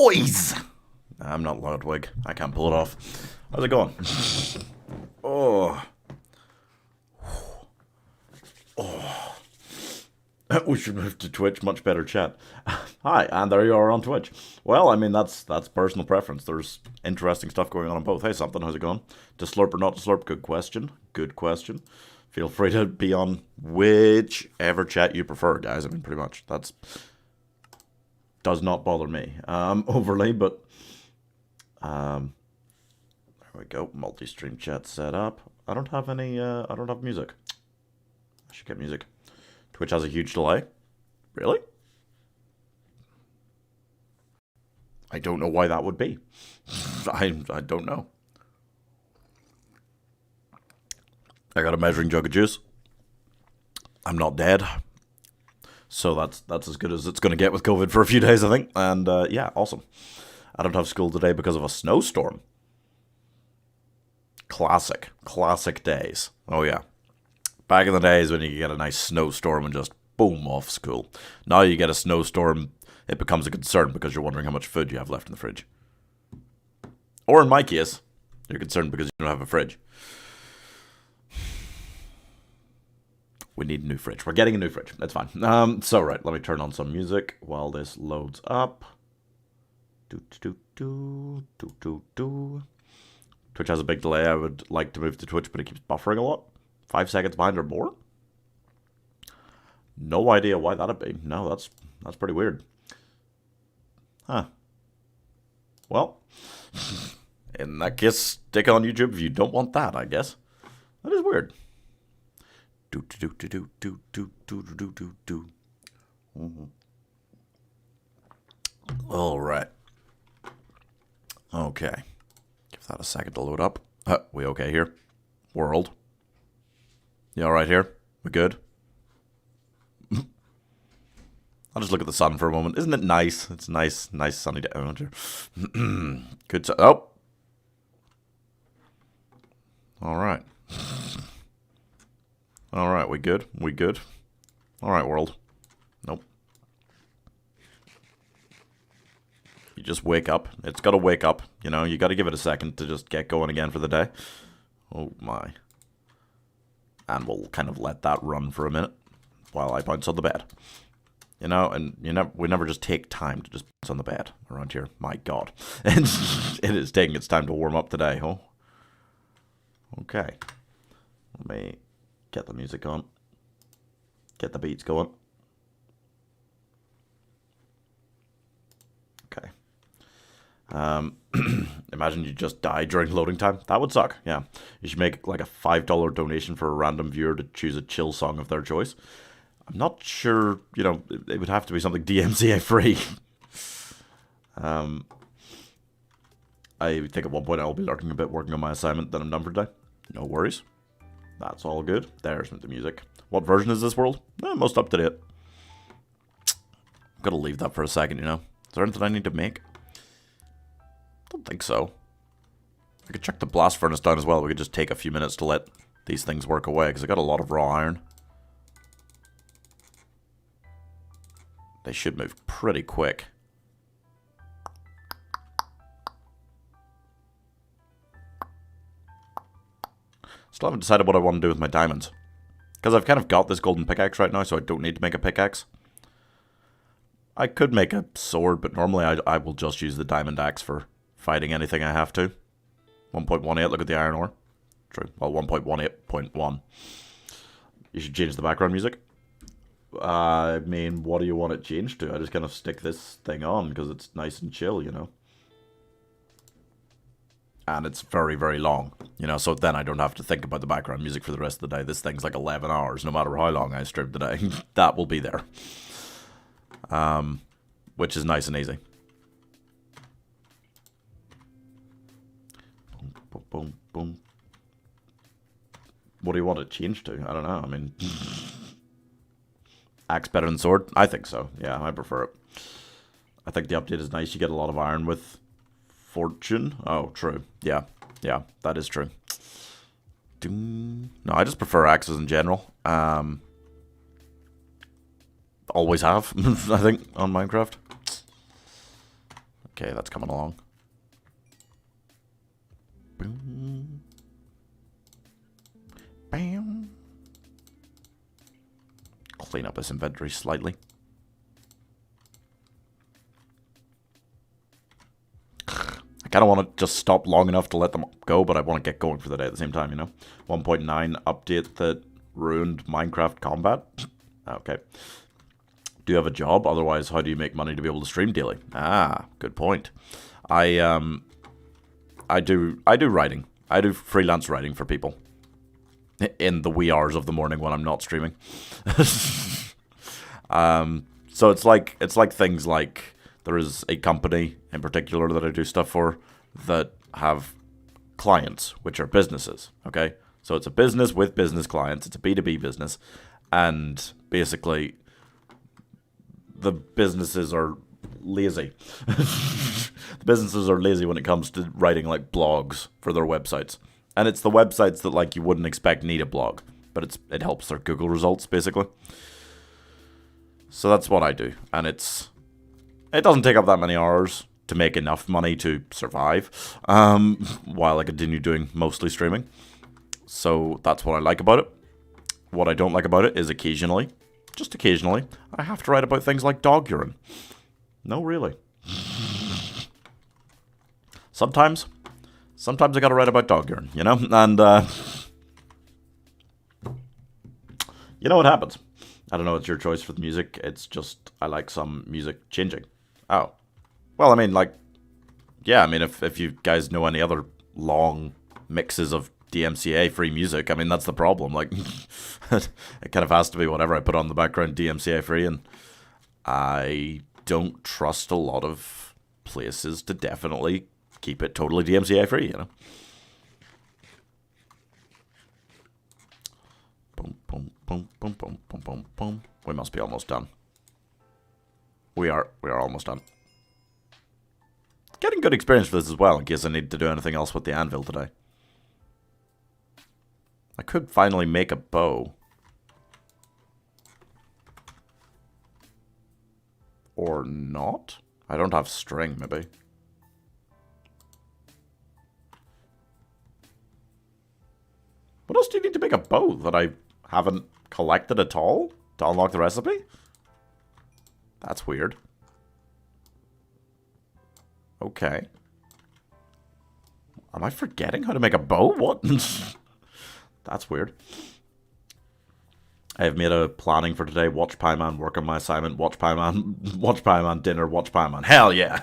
boys! I'm not Ludwig. I can't pull it off. How's it going? Oh. Oh. We should move to Twitch. Much better chat. Hi, and there you are on Twitch. Well, I mean, that's personal preference. There's interesting stuff going on both. Hey, something. How's it going? To slurp or not to slurp? Good question. Good question. Feel free to be on whichever chat you prefer, guys. I mean, pretty much. That's... does not bother me overly, but... there we go. Multi-stream chat set up. I don't have any, I don't have music. I should get music. Twitch has a huge delay. Really? I don't know why that would be. I don't know. I got a measuring jug of juice. I'm not dead. So that's as good as it's going to get with COVID for a few days, I think. And yeah, awesome. I don't have school today because of a snowstorm. Classic days. Oh yeah. Back in the days when you get a nice snowstorm and just boom off school. Now you get a snowstorm, it becomes a concern because you're wondering how much food you have left in the fridge. Or in my case, you're concerned because you don't have a fridge. We need a new fridge. We're getting a new fridge. That's fine. So right, let me turn on some music while this loads up. Twitch has a big delay. I would like to move to Twitch, but it keeps buffering a lot. 5 seconds behind or more? No idea why that'd be. No, that's pretty weird. Huh. Well, in that case, stick on YouTube if you don't want that, I guess. That is weird. All right. Okay. Give that a second to load up. We okay here? World. You alright here? We good? I'll just look at the sun for a moment. Isn't it nice? It's nice sunny day. Oh, dear. Good. Oh! Alright. Alright, we good? We good? Alright, world. Nope. You just wake up. It's gotta wake up. You know, you gotta give it a second to just get going again for the day. Oh my. And we'll kind of let that run for a minute while I bounce on the bed. You know, and we never just take time to just bounce on the bed around here. My God. And it is taking its time to warm up today, huh? Okay. Let me get the music on. Get the beats going. Okay. Imagine you just die during loading time. That would suck, yeah. You should make like a $5 donation for a random viewer to choose a chill song of their choice. I'm not sure, you know, it would have to be something DMCA free. I think at one point I'll be lurking a bit working on my assignment, then I'm done for today. No worries. That's all good. There's the music. What version is this, world? Most up to date. I'm gonna leave that for a second, you know. Is there anything I need to make? Don't think so. I could check the blast furnace down as well. We could just take a few minutes to let these things work away, because I got a lot of raw iron. They should move pretty quick. Still haven't decided what I want to do with my diamonds. Because I've kind of got this golden pickaxe right now, so I don't need to make a pickaxe. I could make a sword, but normally I will just use the diamond axe for fighting anything I have to. 1.18, look at the iron ore. True. Well, 1.18.1. You should change the background music. I mean, what do you want it changed to? I just kind of stick this thing on because it's nice and chill, you know. And it's very, very long, you know, so then I don't have to think about the background music for the rest of the day. This thing's like 11 hours, no matter how long I stream today. That will be there. Which is nice and easy. Boom, boom, boom, boom. What do you want it changed to? I don't know, I mean... Axe better than sword? I think so. Yeah, I prefer it. I think the update is nice. You get a lot of iron with fortune. Oh, true. Yeah, that is true. No, I just prefer axes in general. Always have, I think, on Minecraft. Okay, that's coming along. Boom. Bam. Clean up this inventory slightly. I kind of want to just stop long enough to let them go, but I want to get going for the day at the same time, you know? 1.9 update that ruined Minecraft combat. Okay. Do you have a job? Otherwise, how do you make money to be able to stream daily? Ah, good point. I do writing. I do freelance writing for people. In the wee hours of the morning when I'm not streaming. So it's like things like there is a company in particular that I do stuff for that have clients, which are businesses, okay? So it's a business with business clients. It's a B2B business. And basically, the businesses are lazy. The businesses are lazy when it comes to writing like blogs for their websites. And it's the websites that like you wouldn't expect need a blog, but it helps their Google results basically. So that's what I do, and it doesn't take up that many hours to make enough money to survive, while I continue doing mostly streaming. So that's what I like about it. What I don't like about it is occasionally, just occasionally, I have to write about things like dog urine. No, really. Sometimes I gotta write about dog urine, you know? And, you know what happens. I don't know, it's your choice for the music. It's just, I like some music changing. Oh. Well, I mean, like, yeah, I mean, if you guys know any other long mixes of DMCA-free music, I mean, that's the problem. Like, it kind of has to be whatever I put on the background DMCA-free, and I don't trust a lot of places to definitely keep it totally DMCA-free, you know? Boom, boom, boom, boom, boom, boom, boom, boom. We must be almost done. We are almost done. Getting good experience for this as well, in case I need to do anything else with the anvil today. I could finally make a bow. Or not? I don't have string, maybe. What else do you need to make a bow that I haven't collected at all to unlock the recipe? That's weird. Okay. Am I forgetting how to make a bow? What? That's weird. I have made a planning for today. Watch Pieman, work on my assignment. Watch Pieman dinner. Watch Pieman. Hell yeah.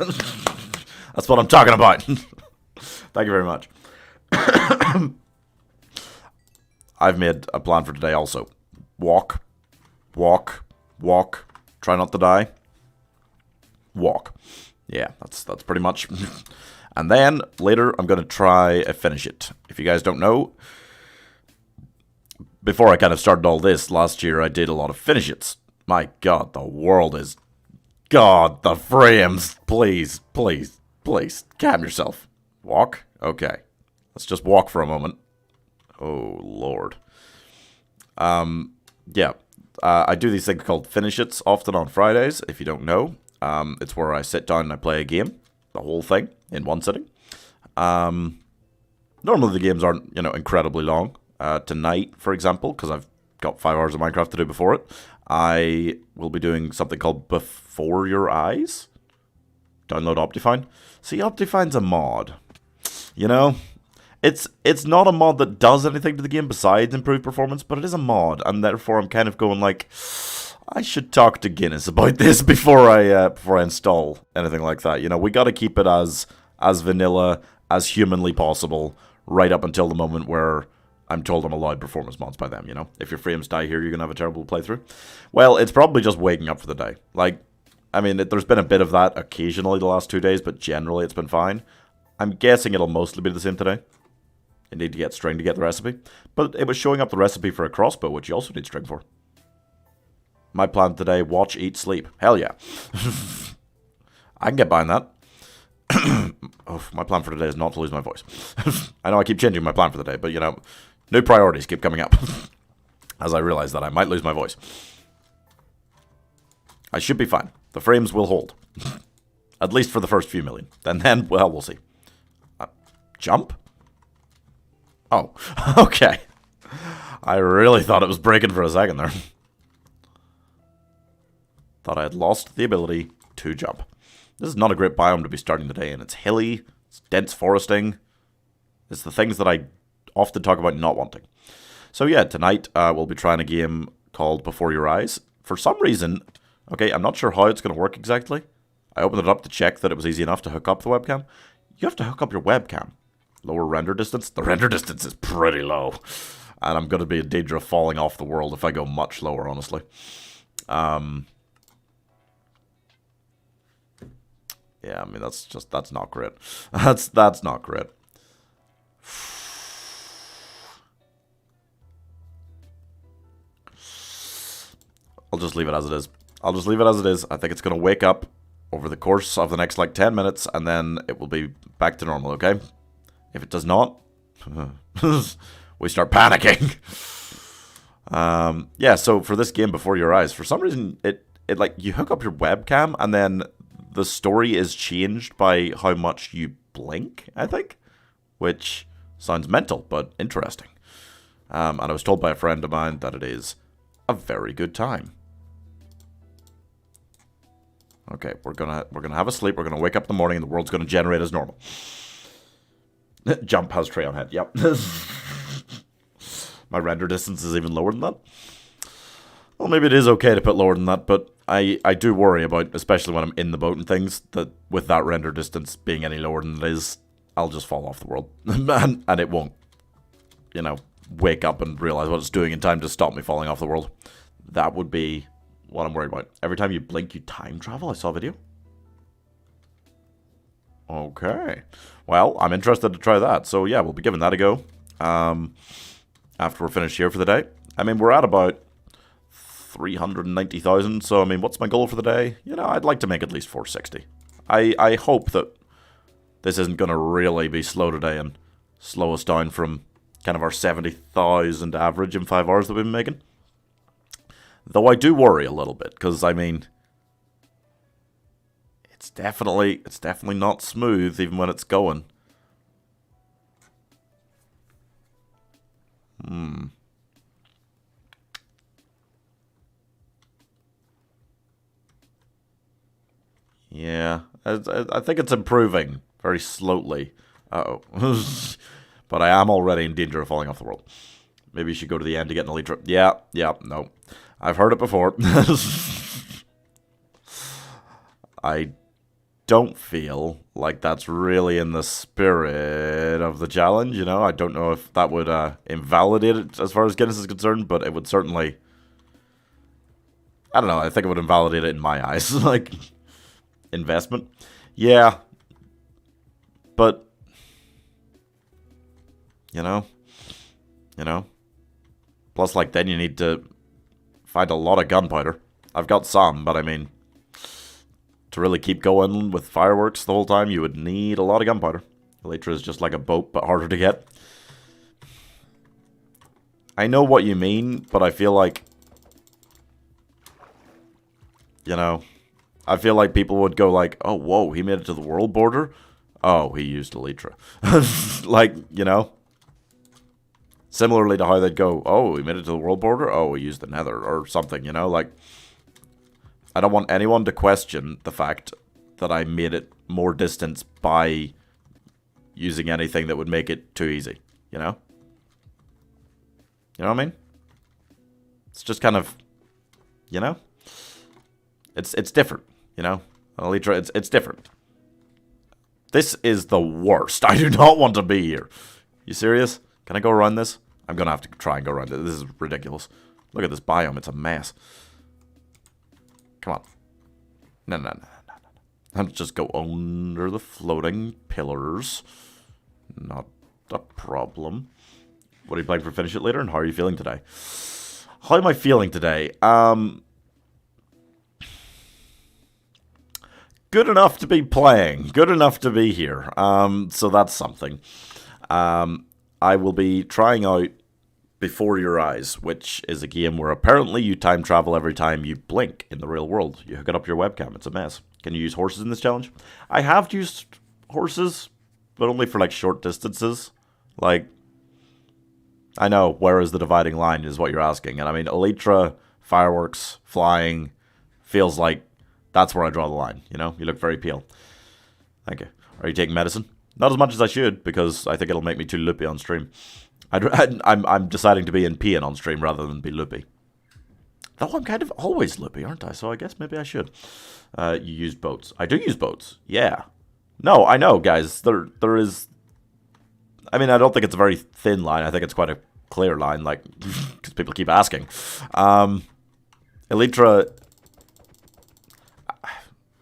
That's what I'm talking about. Thank you very much. I've made a plan for today also. Walk. Walk. Walk. Try not to die. Walk. Yeah, that's pretty much. And then later I'm going to try finish it. If you guys don't know, before I kind of started all this, last year I did a lot of finish its. My god, the world is... God, the frames. Please, please, please, calm yourself. Walk? Okay. Let's just walk for a moment. Oh, Lord. Yeah. I do these things called finish its often on Fridays, if you don't know. It's where I sit down and I play a game. The whole thing in one sitting. Normally the games aren't, incredibly long. Tonight, for example, because I've got 5 hours of Minecraft to do before it, I will be doing something called Before Your Eyes. Download Optifine. See, Optifine's a mod. It's not a mod that does anything to the game besides improve performance, but it is a mod, and therefore I'm kind of going like, I should talk to Guinness about this before I install anything like that. We got to keep it as vanilla, as humanly possible, right up until the moment where I'm told I'm allowed performance mods by them, If your frames die here, you're going to have a terrible playthrough. Well, it's probably just waking up for the day. There's been a bit of that occasionally the last 2 days, but generally it's been fine. I'm guessing it'll mostly be the same today. You need to get string to get the recipe. But it was showing up the recipe for a crossbow, which you also need string for. My plan today, watch, eat, sleep. Hell yeah. I can get behind that. Oh, my plan for today is not to lose my voice. I know I keep changing my plan for the day, but new priorities keep coming up. As I realize that I might lose my voice. I should be fine. The frames will hold. At least for the first few million. Then, well, we'll see. Jump? Oh, okay. I really thought it was breaking for a second there. Thought I had lost the ability to jump. This is not a great biome to be starting the day in. It's hilly, it's dense foresting. It's the things that I often talk about not wanting. So yeah, tonight we'll be trying a game called Before Your Eyes. For some reason, okay, I'm not sure how it's going to work exactly. I opened it up to check that it was easy enough to hook up the webcam. You have to hook up your webcam. Lower render distance. The render distance is pretty low. And I'm going to be in danger of falling off the world if I go much lower, honestly. Yeah, I mean, that's not great. That's not great. I'll just leave it as it is. I'll just leave it as it is. I think it's going to wake up over the course of the next, 10 minutes, and then it will be back to normal, okay? If it does not, we start panicking. Yeah, so for this game, Before Your Eyes, for some reason, it like, you hook up your webcam, and then the story is changed by how much you blink, I think, which sounds mental, but interesting. And I was told by a friend of mine that it is a very good time. Okay, we're gonna have a sleep. We're gonna wake up in the morning, and the world's gonna generate as normal. Jump has tray on head. Yep. My render distance is even lower than that. Well, maybe it is okay to put lower than that, but I do worry about, especially when I'm in the boat and things, that with that render distance being any lower than it is, I'll just fall off the world, and it won't, wake up and realize what it's doing in time to stop me falling off the world. That would be what I'm worried about. Every time you blink, you time travel. I saw a video. Okay. Well, I'm interested to try that. So, yeah, we'll be giving that a go after we're finished here for the day. I mean, we're at about 390,000. So, I mean, what's my goal for the day? I'd like to make at least 460. I hope that this isn't going to really be slow today and slow us down from kind of our 70,000 average in 5 hours that we've been making. Though I do worry a little bit, because, I mean, it's definitely not smooth, even when it's going. Yeah, I think it's improving very slowly. Uh-oh. But I am already in danger of falling off the world. Maybe you should go to the end to get an elytra. Yeah, no. I've heard it before. I don't feel like that's really in the spirit of the challenge, I don't know if that would invalidate it as far as Guinness is concerned, but it would certainly... I don't know, I think it would invalidate it in my eyes. Like, investment. Yeah. But... You know? Plus, like, then you need to find a lot of gunpowder. I've got some, but I mean, to really keep going with fireworks the whole time, you would need a lot of gunpowder. Elytra is just like a boat, but harder to get. I know what you mean, but I feel like, I feel like people would go like, oh, whoa, he made it to the world border? Oh, he used Elytra. Like, similarly to how they'd go, oh, we made it to the world border? Oh, we used the nether, or something, like... I don't want anyone to question the fact that I made it more distance by using anything that would make it too easy, You know what I mean? It's just kind of, It's different, Elytra, it's different. This is the worst. I do not want to be here. You serious? Can I go around this? I'm going to have to try and go around it. This is ridiculous. Look at this biome. It's a mess. Come on. No. I'll just go under the floating pillars. Not a problem. What are you playing for Finish It Later, and how are you feeling today? How am I feeling today? Good enough to be playing. Good enough to be here. So that's something. I will be trying out Before Your Eyes, which is a game where apparently you time travel every time you blink in the real world. You hook it up to your webcam. It's a mess. Can you use horses in this challenge? I have used horses, but only for like short distances. Like, I know, where is the dividing line is what you're asking. And I mean, Elytra, fireworks, flying, feels like that's where I draw the line. You know, you look very pale. Thank you. Are you taking medicine? Not as much as I should, because I think it'll make me too loopy on stream. I'm deciding to be in pain on stream rather than be loopy. Though I'm kind of always loopy, aren't I? So I guess maybe I should. You use boats. I do use boats. Yeah. No, I know, guys. There is... I mean, I don't think it's a very thin line. I think it's quite a clear line, like, because people keep asking. Elytra...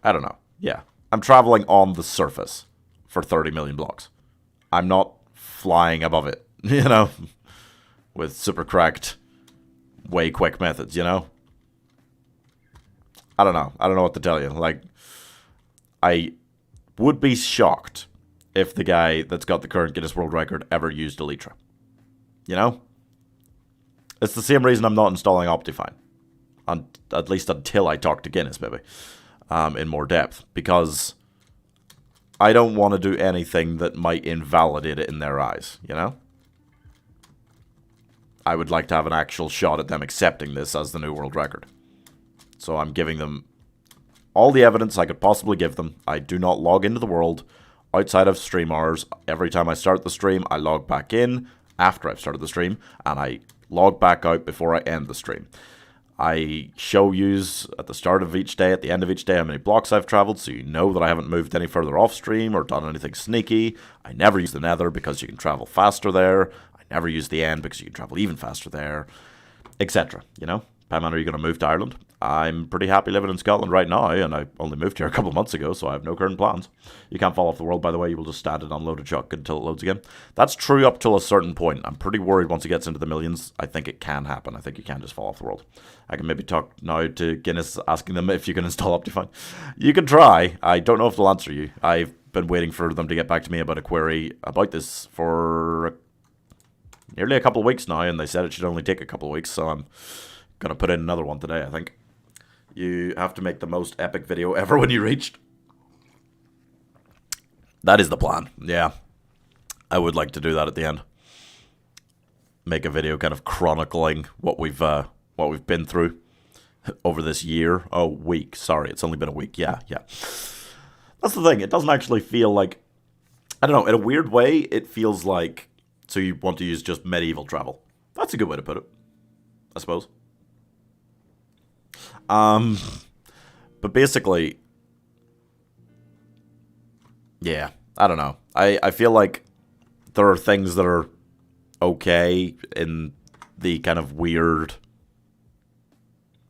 I don't know. Yeah. I'm traveling on the surface for 30 million blocks. I'm not flying above it. You know, with super cracked, way quick methods, you know? I don't know. I don't know what to tell you. Like, I would be shocked if the guy that's got the current Guinness World Record ever used Elytra. You know? It's the same reason I'm not installing Optifine. At least until I talk to Guinness, maybe. In more depth. Because I don't want to do anything that might invalidate it in their eyes, you know? I would like to have an actual shot at them accepting this as the new world record. So I'm giving them all the evidence I could possibly give them. I do not log into the world outside of stream hours. Every time I start the stream, I log back in after I've started the stream, and I log back out before I end the stream. I show yous at the start of each day, at the end of each day, how many blocks I've traveled, so you know that I haven't moved any further off stream or done anything sneaky. I never use the Nether because you can travel faster there. Never use the end because you can travel even faster there, etc. You know? Pam, are you going to move to Ireland? I'm pretty happy living in Scotland right now, and I only moved here a couple of months ago, so I have no current plans. You can't fall off the world, by the way. You will just stand and unload a chuck until it loads again. That's true up till a certain point. I'm pretty worried once it gets into the millions. I think it can happen. I think you can just fall off the world. I can maybe talk now to Guinness, asking them if you can install Optifine. You can try. I don't know if they'll answer you. I've been waiting for them to get back to me about a query about this for nearly a couple of weeks now, and they said it should only take a couple of weeks, so I'm going to put in another one today, I think. You have to make the most epic video ever when you reached. That is the plan, yeah. I would like to do that at the end. Make a video kind of chronicling what we've been through over this year. Oh, week, sorry, it's only been a week, yeah. That's the thing, it doesn't actually feel like... I don't know, in a weird way, it feels like... So you want to use just medieval travel. That's a good way to put it, I suppose. But basically, yeah, I don't know. I feel like there are things that are okay in the kind of weird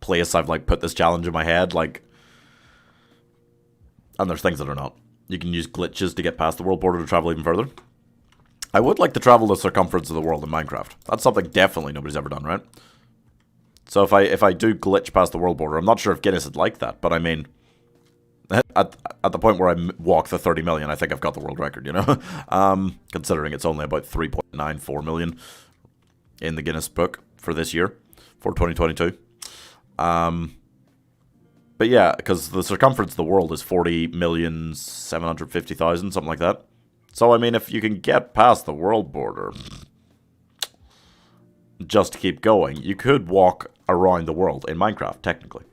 place I've like put this challenge in my head, like, and there's things that are not. You can use glitches to get past the world border to travel even further. I would like to travel the circumference of the world in Minecraft. That's something definitely nobody's ever done, right? So if I do glitch past the world border, I'm not sure if Guinness would like that, but I mean, at the point where I walk the 30 million, I think I've got the world record, you know? Considering it's only about 3.94 million in the Guinness book for this year, for 2022. But yeah, because the circumference of the world is 40,750,000, something like that. So, I mean, if you can get past the world border, just to keep going, you could walk around the world in Minecraft, technically.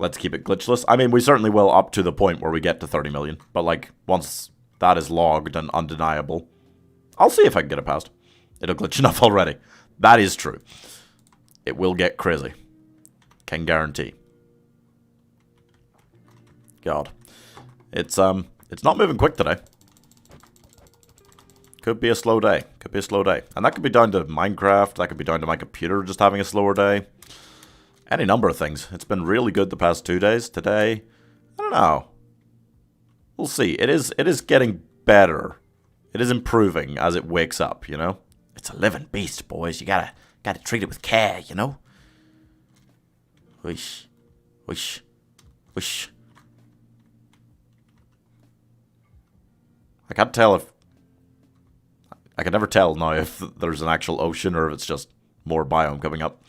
Let's keep it glitchless. I mean, we certainly will up to the point where we get to 30 million. But, like, once that is logged and undeniable, I'll see if I can get it past. It'll glitch enough already. That is true. It will get crazy. Can guarantee. God. It's not moving quick today. Could be a slow day. Could be a slow day. And that could be down to Minecraft. That could be down to my computer just having a slower day. Any number of things. It's been really good the past 2 days. Today, I don't know. We'll see. It is getting better. It is improving as it wakes up, you know? It's a living beast, boys. You gotta treat it with care, you know? Whoosh. Whoosh. Whoosh. I can't tell if... I can never tell now if there's an actual ocean or if it's just more biome coming up.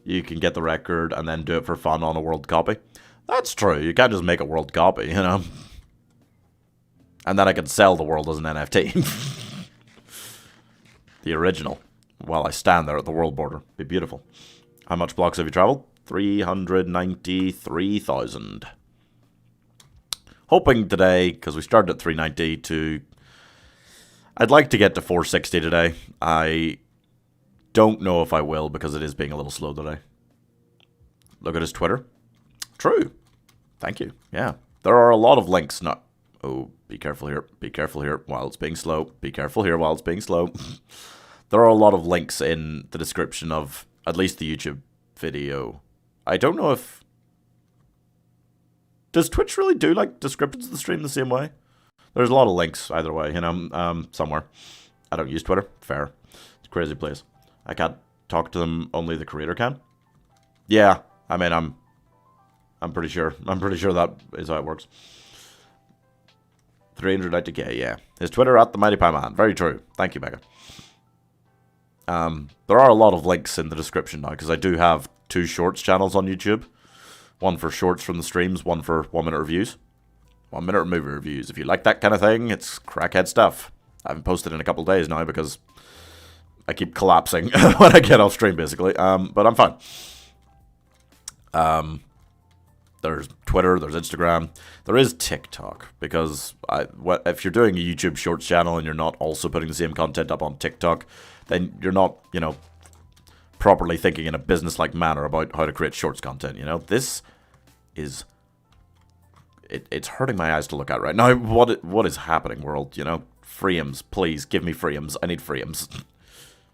You can get the record and then do it for fun on a world copy. That's true. You can't just make a world copy, you know. And then I can sell the world as an NFT. The original. While I stand there at the world border. Be beautiful. How much blocks have you traveled? 393,000. Hoping today, because we started at 390 to... I'd like to get to 460 today. I don't know if I will because it is being a little slow today. Look at his Twitter. True. Thank you. Yeah. There are a lot of links. No. Oh, be careful here. Be careful here while it's being slow. Be careful here while it's being slow. There are a lot of links in the description of at least the YouTube video. I don't know if... Does Twitch really do, like, descriptions of the stream the same way? There's a lot of links either way, you know, somewhere. I don't use Twitter. Fair. It's a crazy place. I can't talk to them, only the creator can. Yeah, I mean, I'm pretty sure. I'm pretty sure that is how it works. 390k, yeah. His Twitter at the Mighty Pie Man. Very true. Thank you, Mega. There are a lot of links in the description now, because I do have 2 shorts channels on YouTube. One for shorts from the streams, one for 1-minute reviews. 1-minute movie reviews. If you like that kind of thing, it's crackhead stuff. I haven't posted in a couple of days now because I keep collapsing when I get off stream, basically. But I'm fine. There's Twitter, there's Instagram, there is TikTok, because if you're doing a YouTube Shorts channel and you're not also putting the same content up on TikTok, then you're not, you know, properly thinking in a business-like manner about how to create Shorts content, you know? This is... It's hurting my eyes to look at right now. What is happening, world, you know? Frames, please, give me frames. I need frames.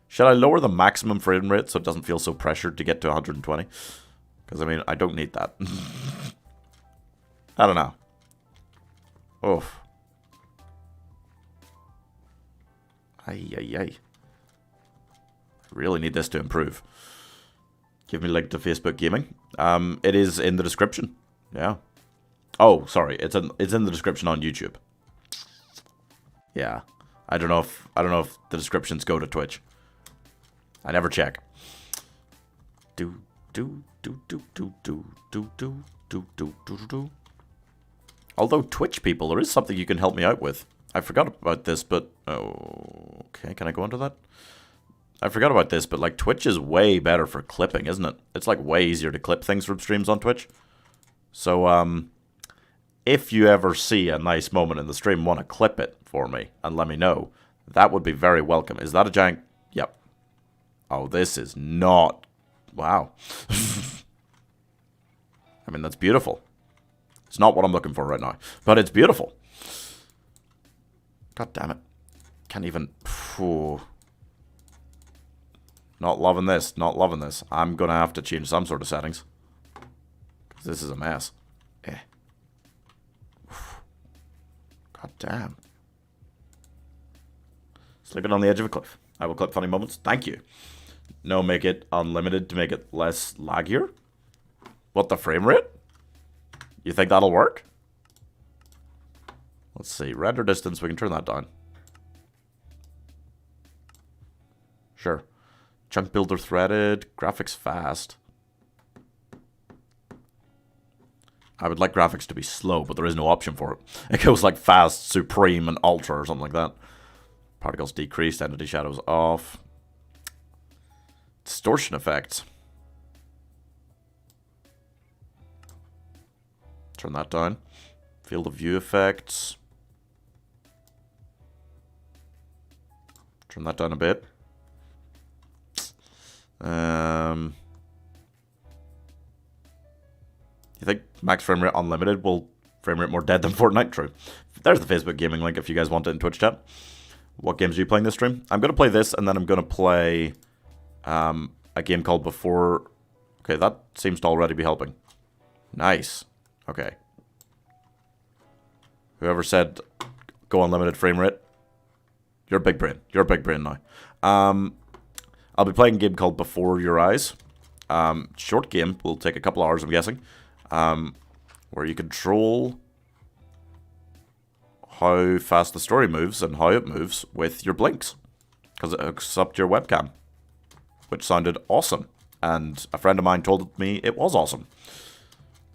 Should I lower the maximum frame rate so it doesn't feel so pressured to get to 120? Because, I mean, I don't need that. I don't know. Oof. Ay. Really need this to improve. Give me a link to Facebook Gaming. It is in the description. Yeah. Oh, sorry. It's in the description on YouTube. Yeah. I don't know if the descriptions go to Twitch. I never check. Although Twitch people, there is something you can help me out with. I forgot about this, but okay, can I go into that? I forgot about this, but like Twitch is way better for clipping, isn't it? It's like way easier to clip things from streams on Twitch. So if you ever see a nice moment in the stream, want to clip it for me and let me know, that would be very welcome. Is that a giant? Yep. Oh, this is not. Wow. I mean, that's beautiful. It's not what I'm looking for right now, but it's beautiful. God damn it. Can't even... Phew. Not loving this. Not loving this. I'm going to have to change some sort of settings. Because this is a mess. Eh. God damn. Sleeping on the edge of a cliff. I will clip funny moments. Thank you. No, make it unlimited to make it less laggier. What, the frame rate? You think that'll work? Let's see. Render distance, we can turn that down. Sure. Chunk builder threaded. Graphics fast. I would like graphics to be slow, but there is no option for it. It goes like fast, supreme, and ultra or something like that. Particles decreased, entity shadows off. Distortion effects. Turn that down. Field of view effects. Turn that down a bit. You think max frame rate unlimited will frame rate more dead than Fortnite? True. There's the Facebook Gaming link if you guys want it in Twitch chat. What games are you playing this stream? I'm going to play this, and then I'm going to play a game called Before... Okay, that seems to already be helping. Nice. Okay. Whoever said go unlimited frame rate, you're a big brain. You're a big brain now. I'll be playing a game called Before Your Eyes. Short game. Will take a couple hours, I'm guessing. Where you control... how fast the story moves and how it moves with your blinks, because it hooks up to your webcam, which sounded awesome. And a friend of mine told me it was awesome.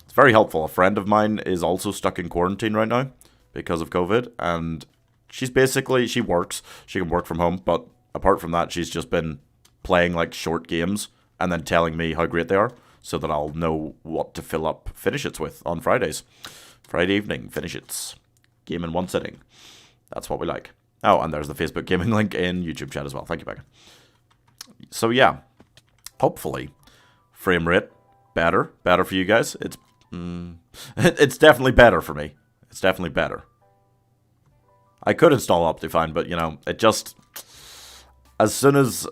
It's very helpful. A friend of mine is also stuck in quarantine right now because of COVID, and she's basically, she works, she can work from home, but apart from that, she's just been playing like short games and then telling me how great they are so that I'll know what to fill up Finish It's with on Fridays. Friday evening, Finish It's. Game in one sitting. That's what we like. Oh, and there's the Facebook gaming link in YouTube chat as well. Thank you, Becca. So yeah, hopefully frame rate better for you guys. It's definitely better for me. It's definitely better. I could install Optifine, but you know, it just, as soon as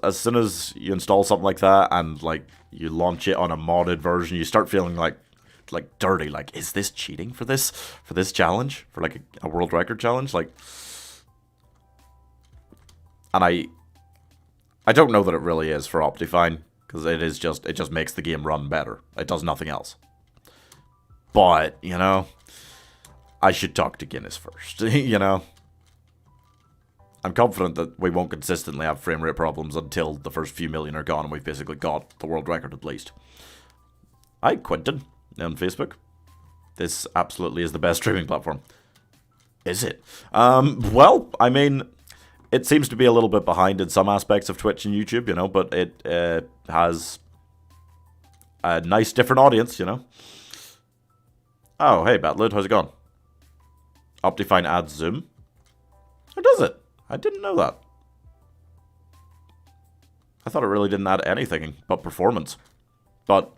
you install something like that and like you launch it on a modded version, you start feeling like dirty. Like, is this cheating for this challenge, for like a world record challenge? Like, and I don't know that it really is for Optifine, because it just makes the game run better. It does nothing else. But you know, I should talk to Guinness first. You know, I'm confident that we won't consistently have frame rate problems until the first few million are gone and we've basically got the world record at least. Hi, Quentin on Facebook. This absolutely is the best streaming platform. Is it? Well, I mean, it seems to be a little bit behind in some aspects of Twitch and YouTube, you know, but it has a nice different audience, you know. Oh, hey, Batlid, how's it going? Optifine adds zoom? Or does it? I didn't know that. I thought it really didn't add anything but performance. But,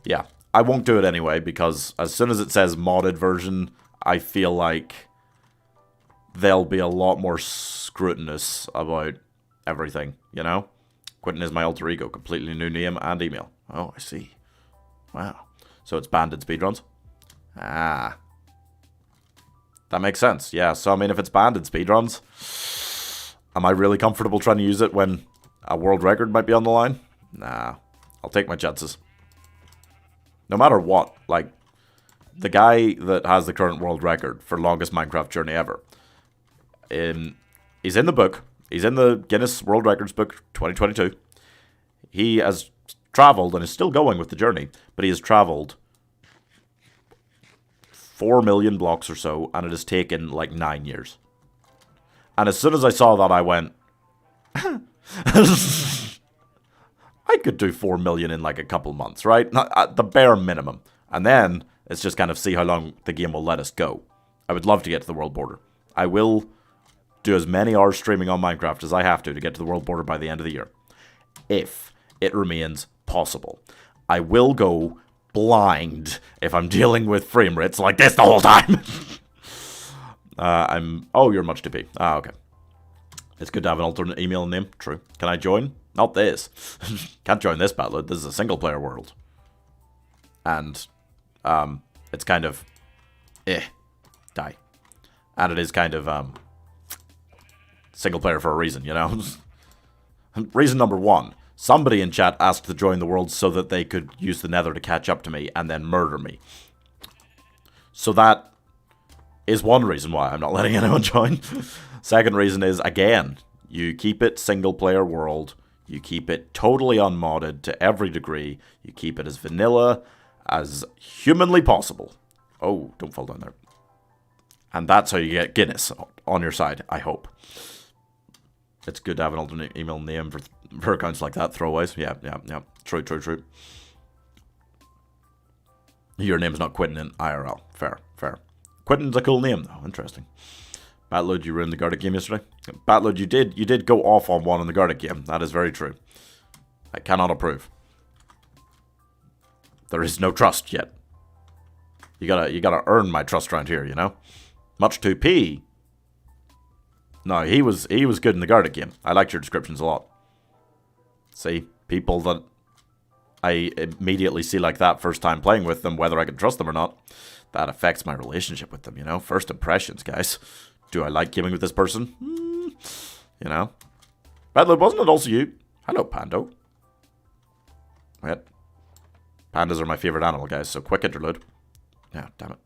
yeah, I won't do it anyway, because as soon as it says modded version, I feel like they'll be a lot more scrutinous about everything, you know? Quentin is my alter ego, completely new name and email. Oh, I see. Wow. So it's banned in speedruns? Ah. That makes sense. Yeah, so I mean, if it's banned in speedruns, am I really comfortable trying to use it when a world record might be on the line? Nah. I'll take my chances. No matter what, like, the guy that has the current world record for longest Minecraft journey ever, he's in the book. He's in the Guinness World Records book 2022. He has traveled and is still going with the journey, but he has traveled 4 million blocks or so, and it has taken like 9 years. And as soon as I saw that, I went, I could do 4 million in like a couple months, right? At the bare minimum. And then it's just kind of see how long the game will let us go. I would love to get to the world border. I will do as many hours streaming on Minecraft as I have to get to the world border by the end of the year, if it remains possible. I will go blind if I'm dealing with frame rates like this the whole time. Oh, you're much TP. Ah, okay. It's good to have an alternate email name. True. Can I join? Not this. Can't join this battle. This is a single player world. And it's kind of die. And it is kind of single player for a reason, you know. Reason number one. Somebody in chat asked to join the world so that they could use the nether to catch up to me and then murder me. So that is one reason why I'm not letting anyone join. Second reason is, again, you keep it single player world. You keep it totally unmodded to every degree. You keep it as vanilla as humanly possible. Oh, don't fall down there. And that's how you get Guinness on your side, I hope. It's good to have an alternate email name for accounts like that, throwaways. Yeah. True. Your name's not Quentin in IRL. Fair. Quentin's a cool name, though. Interesting. Batlode, you ruined the Gartic game yesterday. Batlode, you did go off on one in the Gartic game. That is very true. I cannot approve. There is no trust yet. You gotta earn my trust around here, you know? Much 2P. No, he was good in the Gartic game. I liked your descriptions a lot. See, people that I immediately see like that first time playing with them, whether I can trust them or not, that affects my relationship with them, you know? First impressions, guys. Do I like gaming with this person? You know? Badload, wasn't it also you? Hello, Pando. Wait. Pandas are my favorite animal, guys, so quick interlude. Yeah, damn it.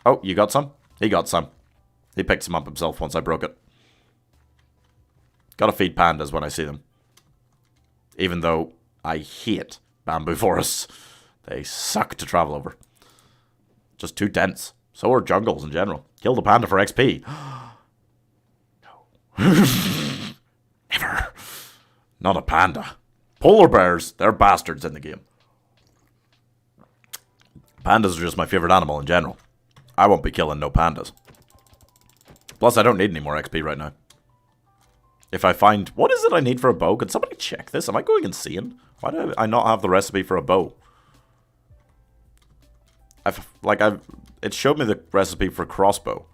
Oh, you got some? He got some. He picks them up himself once I broke it. Gotta feed pandas when I see them. Even though I hate bamboo forests. They suck to travel over. Just too dense. So are jungles in general. Kill the panda for XP. No. Never. Not a panda. Polar bears, they're bastards in the game. Pandas are just my favorite animal in general. I won't be killing no pandas. Plus, I don't need any more XP right now. If I find... What is it I need for a bow? Can somebody check this? Am I going insane? Why do I not have the recipe for a bow? It showed me the recipe for crossbow.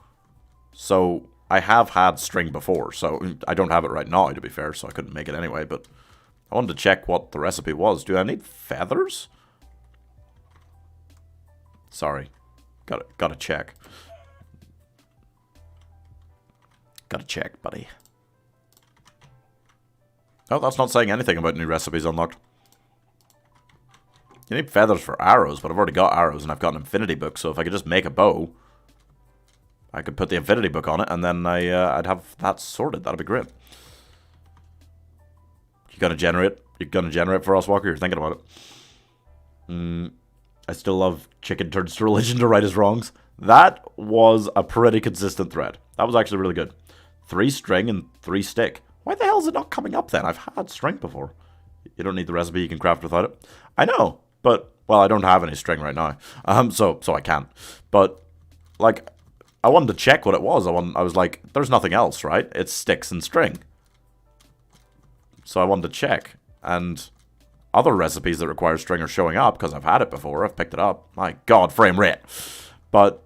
So, I have had string before. So, I don't have it right now, to be fair. So, I couldn't make it anyway. But I wanted to check what the recipe was. Do I need feathers? Sorry. Gotta check. Gotta check, buddy. Oh, that's not saying anything about new recipes unlocked. You need feathers for arrows, but I've already got arrows and I've got an infinity book, so if I could just make a bow, I could put the infinity book on it and then I'd have that sorted. That'd be great. You gonna generate? You're gonna generate for us, Walker? You're thinking about it. I still love chicken turns to religion to right his wrongs. That was a pretty consistent thread. That was actually really good. 3 string and 3 stick. Why the hell is it not coming up then? I've had string before. You don't need the recipe, you can craft without it. I know, but, well, I don't have any string right now. So I can't. But, like, I wanted to check what it was. I was like, there's nothing else, right? It's sticks and string. So I wanted to check. And other recipes that require string are showing up because I've had it before. I've picked it up. My God, frame rate. But,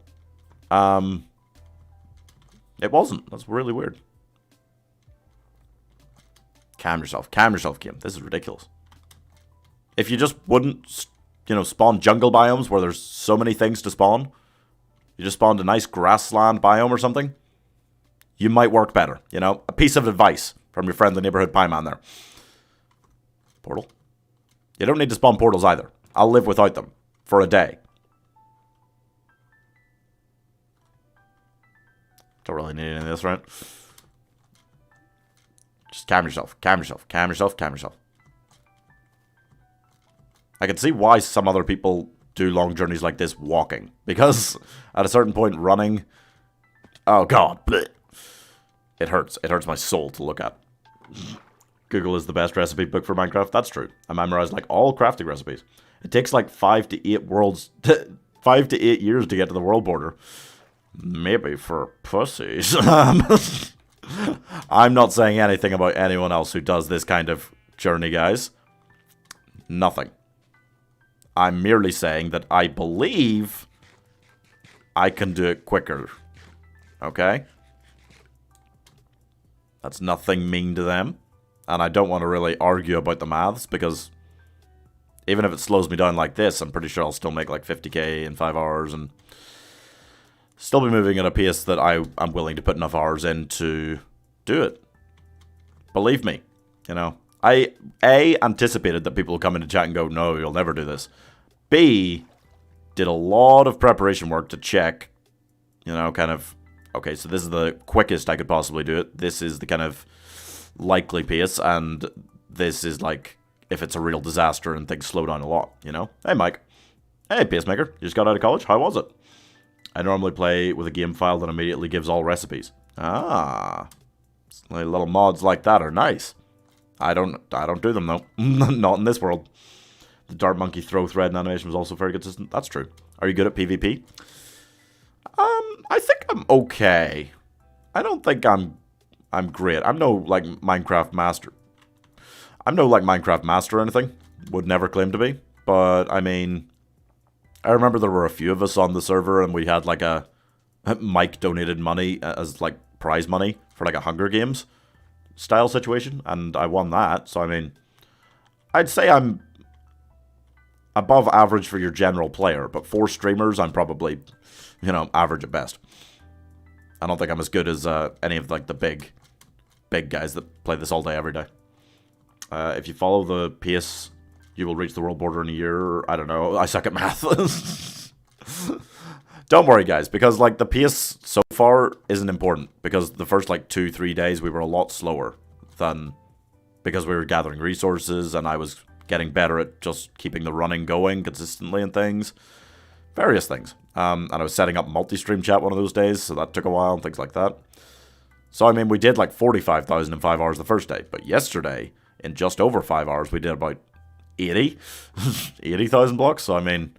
it wasn't. That's really weird. Calm yourself, game. This is ridiculous. If you just wouldn't, spawn jungle biomes where there's so many things to spawn, you just spawned a nice grassland biome or something, you might work better, A piece of advice from your friendly neighborhood pie man there. Portal? You don't need to spawn portals either. I'll live without them for a day. Don't really need any of this, right? Just calm yourself. I can see why some other people do long journeys like this walking. Because at a certain point, running... Oh, God. Blech. It hurts. It hurts my soul to look at. Google is the best recipe book for Minecraft. That's true. I memorized, all crafting recipes. It takes, 5 to 8 worlds... 5 to 8 years to get to the world border. Maybe for pussies. I'm not saying anything about anyone else who does this kind of journey, guys. Nothing. I'm merely saying that I believe I can do it quicker. Okay? That's nothing mean to them. And I don't want to really argue about the maths, because even if it slows me down like this, I'm pretty sure I'll still make 50k in 5 hours and still be moving at a pace that I'm willing to put enough hours in to do it. Believe me, I, A, anticipated that people would come into chat and go, no, you'll never do this. B, did a lot of preparation work to check, okay, so this is the quickest I could possibly do it. This is the kind of likely pace, and this is if it's a real disaster and things slow down a lot, Hey, Mike. Hey, Pacemaker. You just got out of college? How was it? I normally play with a game file that immediately gives all recipes. Ah. Little mods like that are nice. I don't do them, though. Not in this world. The Dart Monkey throw thread animation was also very consistent. That's true. Are you good at PvP? I think I'm okay. I don't think I'm great. I'm no, Minecraft master. I'm no, Minecraft master or anything. Would never claim to be. But, I mean... I remember there were a few of us on the server, and we had, a Mike donated money as, prize money for, a Hunger Games style situation, and I won that. So, I mean, I'd say I'm above average for your general player, but for streamers, I'm probably, average at best. I don't think I'm as good as any of, the big guys that play this all day, every day. If you follow the pace... You will reach the world border in a year. I don't know. I suck at math. Don't worry, guys, because like the pace so far isn't important because the first like 2-3 days we were a lot slower than because we were gathering resources and I was getting better at just keeping the running going consistently and things, various things. And I was setting up multi-stream chat one of those days, so that took a while and things like that. So I mean, we did like 45,000 in 5 hours the first day, but yesterday in just over 5 hours we did about 80,000 blocks. So I mean,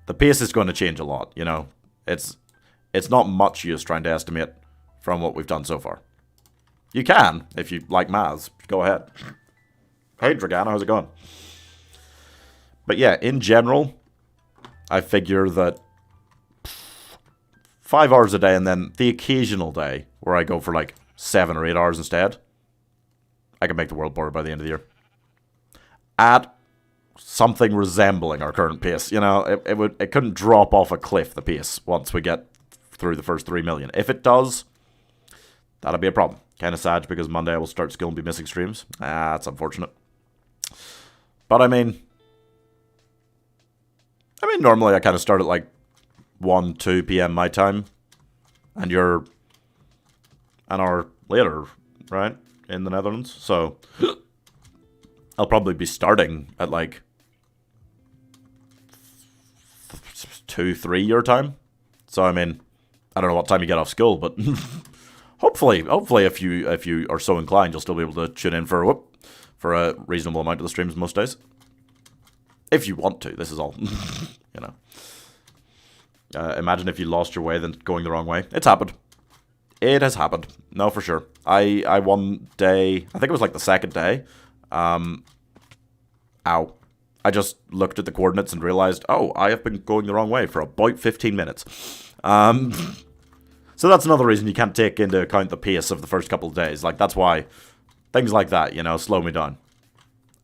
the pace is going to change a lot, you know. It's not much use trying to estimate from what we've done so far. You can, if you like maths. Go ahead. Hey, Dragana, how's it going? But yeah, in general, I figure that 5 hours a day and then the occasional day where I go for like 7 or 8 hours instead, I can make the world board by the end of the year. At something resembling our current pace. You know, it couldn't drop off a cliff, the pace, once we get through the first 3 million. If it does, that'll be a problem. Kind of sad because Monday I will start school and be missing streams. That's unfortunate. But I mean, normally I kind of start at like 1, 2 p.m. my time. And you're an hour later, right? In the Netherlands. So I'll probably be starting at like 2, 3 your time. So I mean, I don't know what time you get off school, but hopefully if you are so inclined, you'll still be able to tune in for a reasonable amount of the streams most days. If you want to, this is all, you know. Imagine if you lost your way, then going the wrong way. It's happened. It has happened. No, for sure. I one day, I think it was like the second day. Ow. I just looked at the coordinates and realized, oh, I have been going the wrong way for about 15 minutes. So that's another reason you can't take into account the pace of the first couple of days. Like, that's why things like that, you know, slow me down.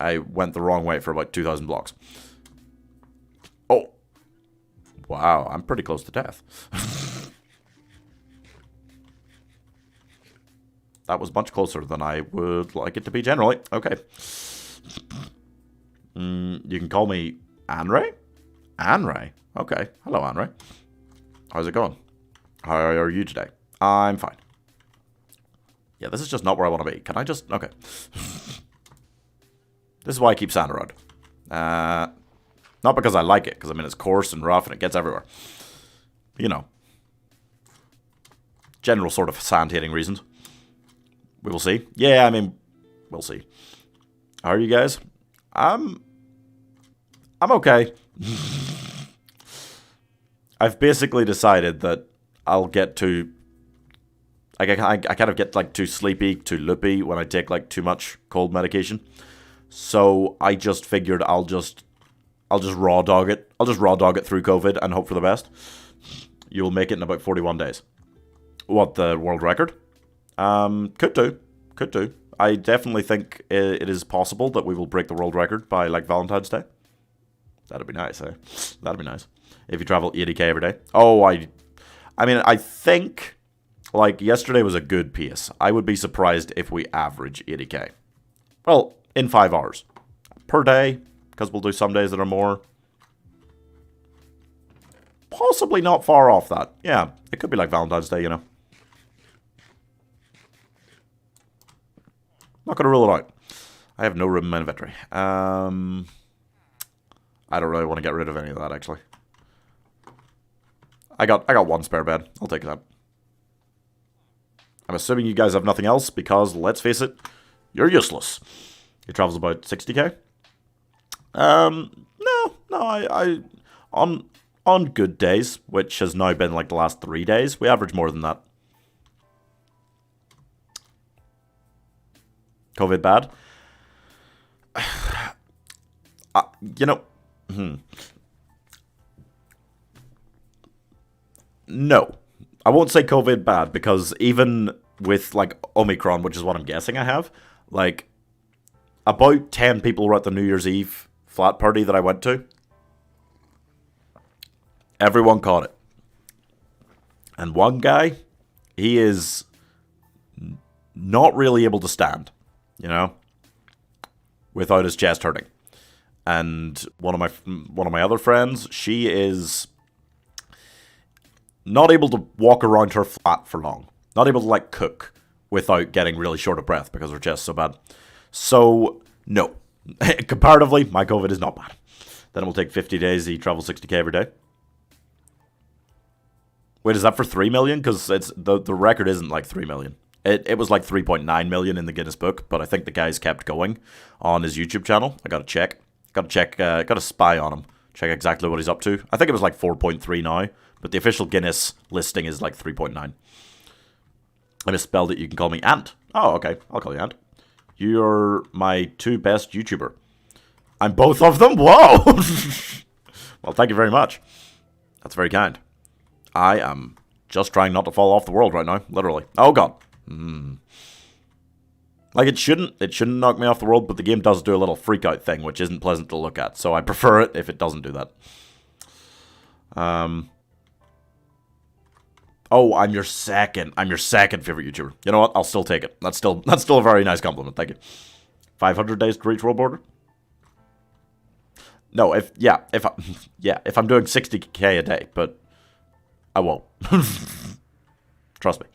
I went the wrong way for about 2,000 blocks. Oh. Wow, I'm pretty close to death. That was much closer than I would like it to be generally. Okay. You can call me Anray? Anray? Okay. Hello, Anray. How's it going? How are you today? I'm fine. Yeah, this is just not where I want to be. Can I just... Okay. This is why I keep sand around. Not because I like it, because I mean it's coarse and rough and it gets everywhere. You know. General sort of sand-hating reasons. We will see. Yeah, I mean, we'll see. How are you guys? I'm okay. I've basically decided that I'll get too... I kind of get like too sleepy, too loopy when I take like too much cold medication. So I just figured I'll just raw dog it. I'll just raw dog it through COVID and hope for the best. You'll make it in about 41 days. What, the world record? Could do. I definitely think it is possible that we will break the world record by like Valentine's Day. That'd be nice, eh? That'd be nice. If you travel 80k every day. Oh, I mean, I think like yesterday was a good pace. I would be surprised if we average 80k. Well, in 5 hours per day, because we'll do some days that are more. Possibly not far off that. Yeah, it could be like Valentine's Day, you know. Not going to rule it out. I have no room in my inventory. I don't really want to get rid of any of that, actually. I got one spare bed. I'll take that. I'm assuming you guys have nothing else because, let's face it, you're useless. Your travel's about 60k? No, I on good days, which has now been like the last 3 days, we average more than that. COVID bad? You know, no. I won't say COVID bad because even with like Omicron, which is what I'm guessing I have, like about 10 people were at the New Year's Eve flat party that I went to. Everyone caught it. And one guy, he is not really able to stand, you know, without his chest hurting. And one of my other friends, she is Not able to walk around her flat for long. Not able to, like, cook without getting really short of breath because her chest's so bad. So, no. Comparatively, my COVID is not bad. Then it will take 50 days, he travels 60k every day. Wait, is that for 3 million? Because it's the record isn't like 3 million. It was like 3.9 million in the Guinness Book, but I think the guy's kept going on his YouTube channel. I gotta check. Gotta spy on him. Check exactly what he's up to. I think it was like 4.3 now, but the official Guinness listing is like 3.9. I misspelled it. You can call me Ant. Oh, okay. I'll call you Ant. You're my 2 best YouTuber. I'm both of them? Whoa! Well, thank you very much. That's very kind. I am just trying not to fall off the world right now. Literally. Oh, God. Like, it shouldn't knock me off the world, but the game does do a little freak out thing, which isn't pleasant to look at. So I prefer it if it doesn't do that. Oh, I'm your second favorite YouTuber. You know what? I'll still take it. That's still a very nice compliment. Thank you. 500 days to reach world border? No, if I'm doing 60k a day, but I won't. Trust me.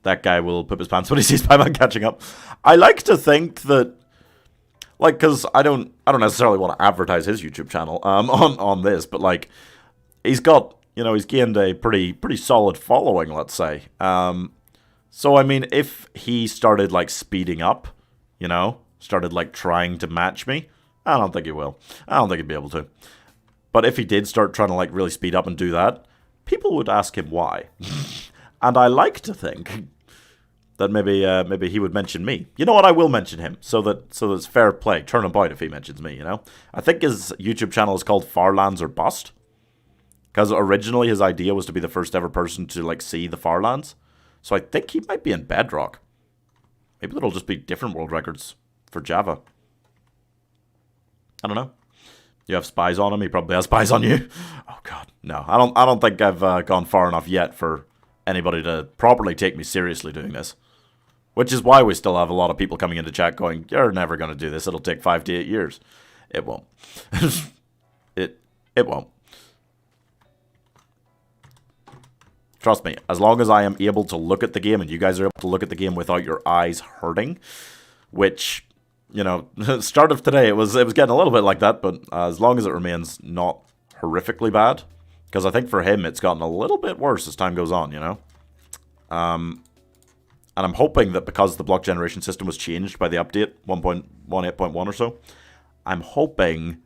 That guy will poop his pants when he sees Pieman catching up. I like to think that, like, because I don't necessarily want to advertise his YouTube channel on this, but like, he's got, he's gained a pretty solid following, let's say. So I mean, if he started like speeding up, started like trying to match me, I don't think he will. I don't think he'd be able to. But if he did start trying to like really speed up and do that, people would ask him why. And I like to think that maybe he would mention me. You know what? I will mention him so that it's fair play. Turn about if he mentions me. I think his YouTube channel is called Farlands or Bust, because originally his idea was to be the first ever person to like see the Farlands. So I think he might be in Bedrock. Maybe it'll just be different world records for Java. I don't know. You have spies on him. He probably has spies on you. Oh God, no. I don't think I've gone far enough yet for anybody to properly take me seriously doing this. Which is why we still have a lot of people coming into chat going, "You're never going to do this. It'll take 5 to 8 years." It won't. It won't. Trust me. As long as I am able to look at the game and you guys are able to look at the game without your eyes hurting, which, start of today it was getting a little bit like that, but as long as it remains not horrifically bad, because I think for him it's gotten a little bit worse as time goes on, and I'm hoping that because the block generation system was changed by the update 1.18.1 or so, I'm hoping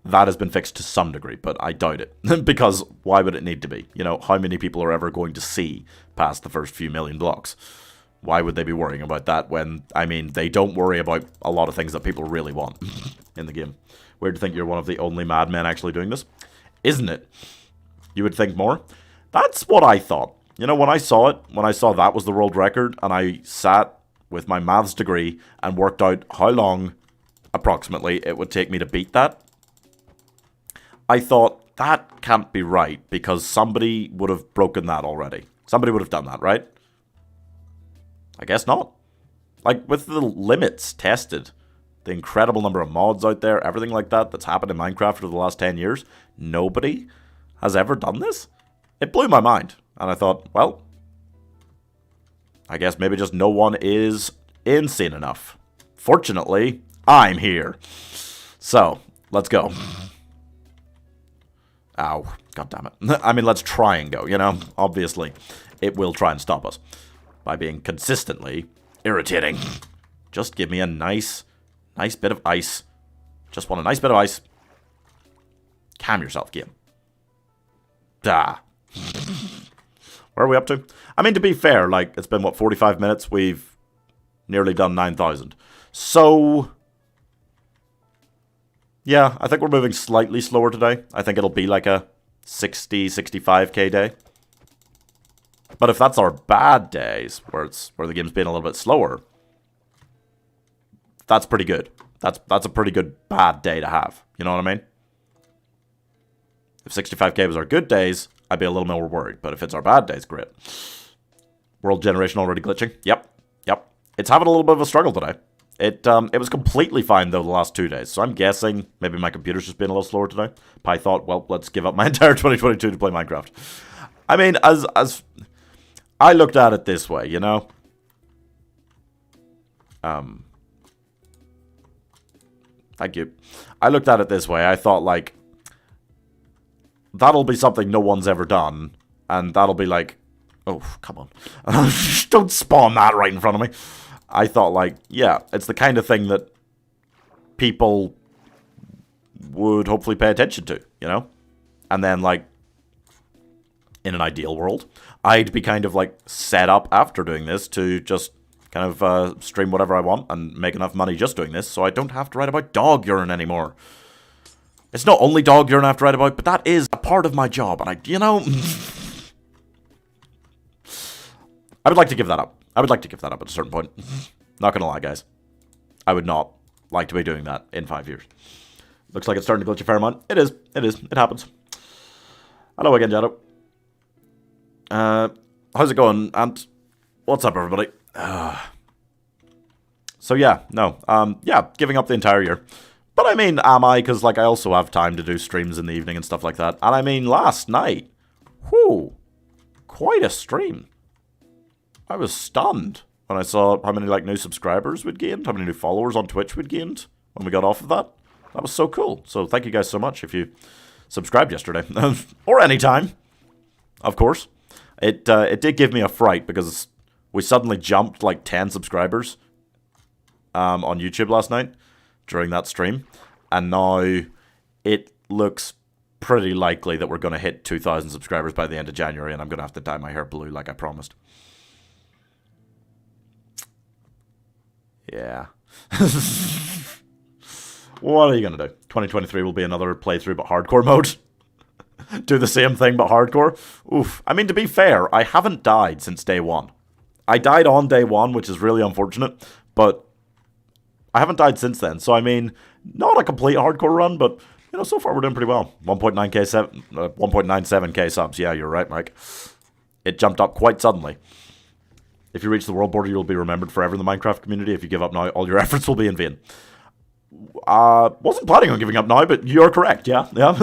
that has been fixed to some degree, but I doubt it. Because why would it need to be? How many people are ever going to see past the first few million blocks? Why would they be worrying about that when, they don't worry about a lot of things that people really want in the game? Weird to think you're one of the only madmen actually doing this. Isn't it? You would think more? That's what I thought. When I saw that was the world record, and I sat with my maths degree and worked out how long, approximately, it would take me to beat that, I thought, that can't be right, because somebody would have broken that already. Somebody would have done that, right? I guess not. Like, with the limits tested, the incredible number of mods out there, everything like that that's happened in Minecraft for the last 10 years, nobody has ever done this? It blew my mind. And I thought, well, I guess maybe just no one is insane enough. Fortunately, I'm here. So, let's go. Ow. God damn it. Let's try and go, Obviously, it will try and stop us by being consistently irritating. Just give me a nice bit of ice. Just want a nice bit of ice. Calm yourself, game. Where are we up to? To be fair, like, it's been, 45 minutes? We've nearly done 9,000. So, yeah, I think we're moving slightly slower today. I think it'll be like a 60, 65k day. But if that's our bad days, where the game's been a little bit slower, that's pretty good. That's a pretty good bad day to have. You know what I mean? If 65k was our good days, I'd be a little more worried. But if it's our bad days, great. World generation already glitching? Yep. It's having a little bit of a struggle today. It was completely fine though the last 2 days. So I'm guessing maybe my computer's just been a little slower today. Pi thought, well, let's give up my entire 2022 to play Minecraft. I mean, as I looked at it this way, you know. Thank you. I looked at it this way. I thought, like, that'll be something no one's ever done. And that'll be like, oh, come on. Don't spawn that right in front of me. I thought, like, yeah, it's the kind of thing that people would hopefully pay attention to, you know? And then, like, in an ideal world, I'd be kind of, like, set up after doing this to just kind of stream whatever I want and make enough money just doing this, so I don't have to write about dog urine anymore. It's not only dog urine I have to write about, but that is a part of my job, and you know... I would like to give that up. I would like to give that up at a certain point. Not gonna lie, guys. I would not like to be doing that in 5 years. Looks like it's starting to glitch a fair amount. It is. It is. It happens. Hello again, Jado. How's it going, Ant? What's up, everybody? So yeah, no. Yeah, giving up the entire year. But I mean, am I? Because, like, I also have time to do streams in the evening and stuff like that. And I mean, last night, whew, quite a stream. I was stunned when I saw how many, like, new subscribers we'd gained, how many new followers on Twitch we'd gained when we got off of that. That was so cool. So thank you guys so much if you subscribed yesterday. Or anytime, of course. It did give me a fright because we suddenly jumped, like, 10 subscribers on YouTube last night during that stream. And now it looks pretty likely that we're going to hit 2,000 subscribers by the end of January, and I'm going to have to dye my hair blue like I promised. Yeah. What are you going to do? 2023 will be another playthrough but hardcore mode. Do the same thing but hardcore. Oof. I mean, to be fair, I haven't died since day one. I died on day one, which is really unfortunate, but I haven't died since then. So, I mean, not a complete hardcore run, but, you know, so far we're doing pretty well. 1.97k subs. Yeah, you're right, Mike. It jumped up quite suddenly. If you reach the world border, you'll be remembered forever in the Minecraft community. If you give up now, all your efforts will be in vain. Wasn't planning on giving up now, but you're correct, yeah. Yeah.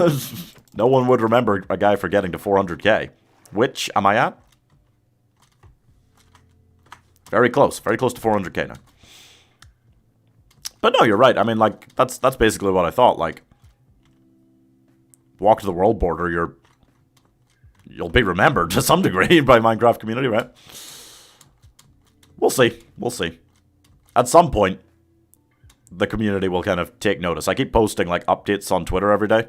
No one would remember a guy for getting to 400k. Which am I at? Very close to 400k now. But no, you're right. I mean, like, that's basically what I thought. Like, walk to the world border, you'll be remembered to some degree by Minecraft community, right? We'll see. We'll see. At some point, the community will kind of take notice. I keep posting, like, updates on Twitter every day.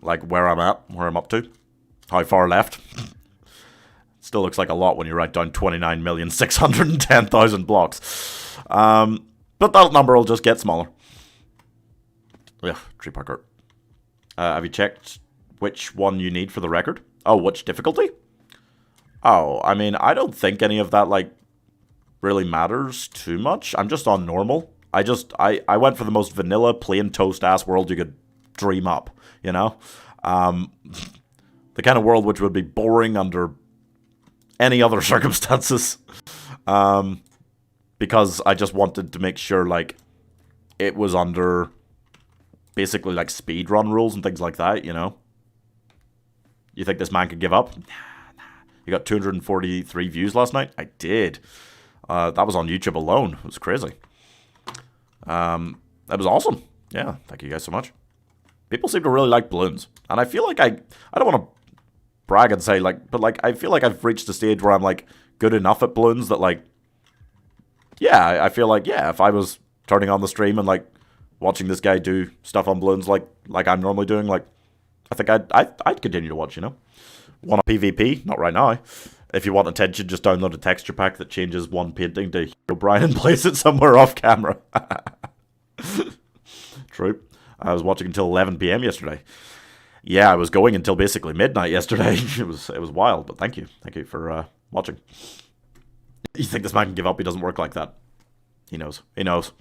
Like, where I'm at, where I'm up to, how far left. Still looks like a lot when you write down 29,610,000 blocks. But that number will just get smaller. Yeah, tree parkour. Have you checked which one you need for the record? Oh, which difficulty? Oh, I mean, I don't think any of that, like, really matters too much. I'm just on normal. I went for the most vanilla, plain toast-ass world you could dream up, you know? The kind of world which would be boring under any other circumstances. Because I just wanted to make sure, like, it was under basically, like, speedrun rules and things like that, you know? You think this man could give up? Nah. You got 243 views last night? I did. That was on YouTube alone. It was crazy. That was awesome. Yeah, thank you guys so much. People seem to really like balloons. And I feel like I don't want to brag and say, like, but, like, I feel like I've reached a stage where I'm, like, good enough at balloons that, like, yeah, I feel like, yeah, if I was turning on the stream and, like, watching this guy do stuff on balloons like I'm normally doing, like, I think I'd continue to watch, you know? Want a PvP? Not right now. If you want attention, just download a texture pack that changes one painting to O'Brien and place it somewhere off camera. True. I was watching until 11 PM yesterday. Yeah, I was going until basically midnight yesterday. It was wild, but thank you. Thank you for watching. You think this man can give up? He doesn't work like that. He knows. He knows.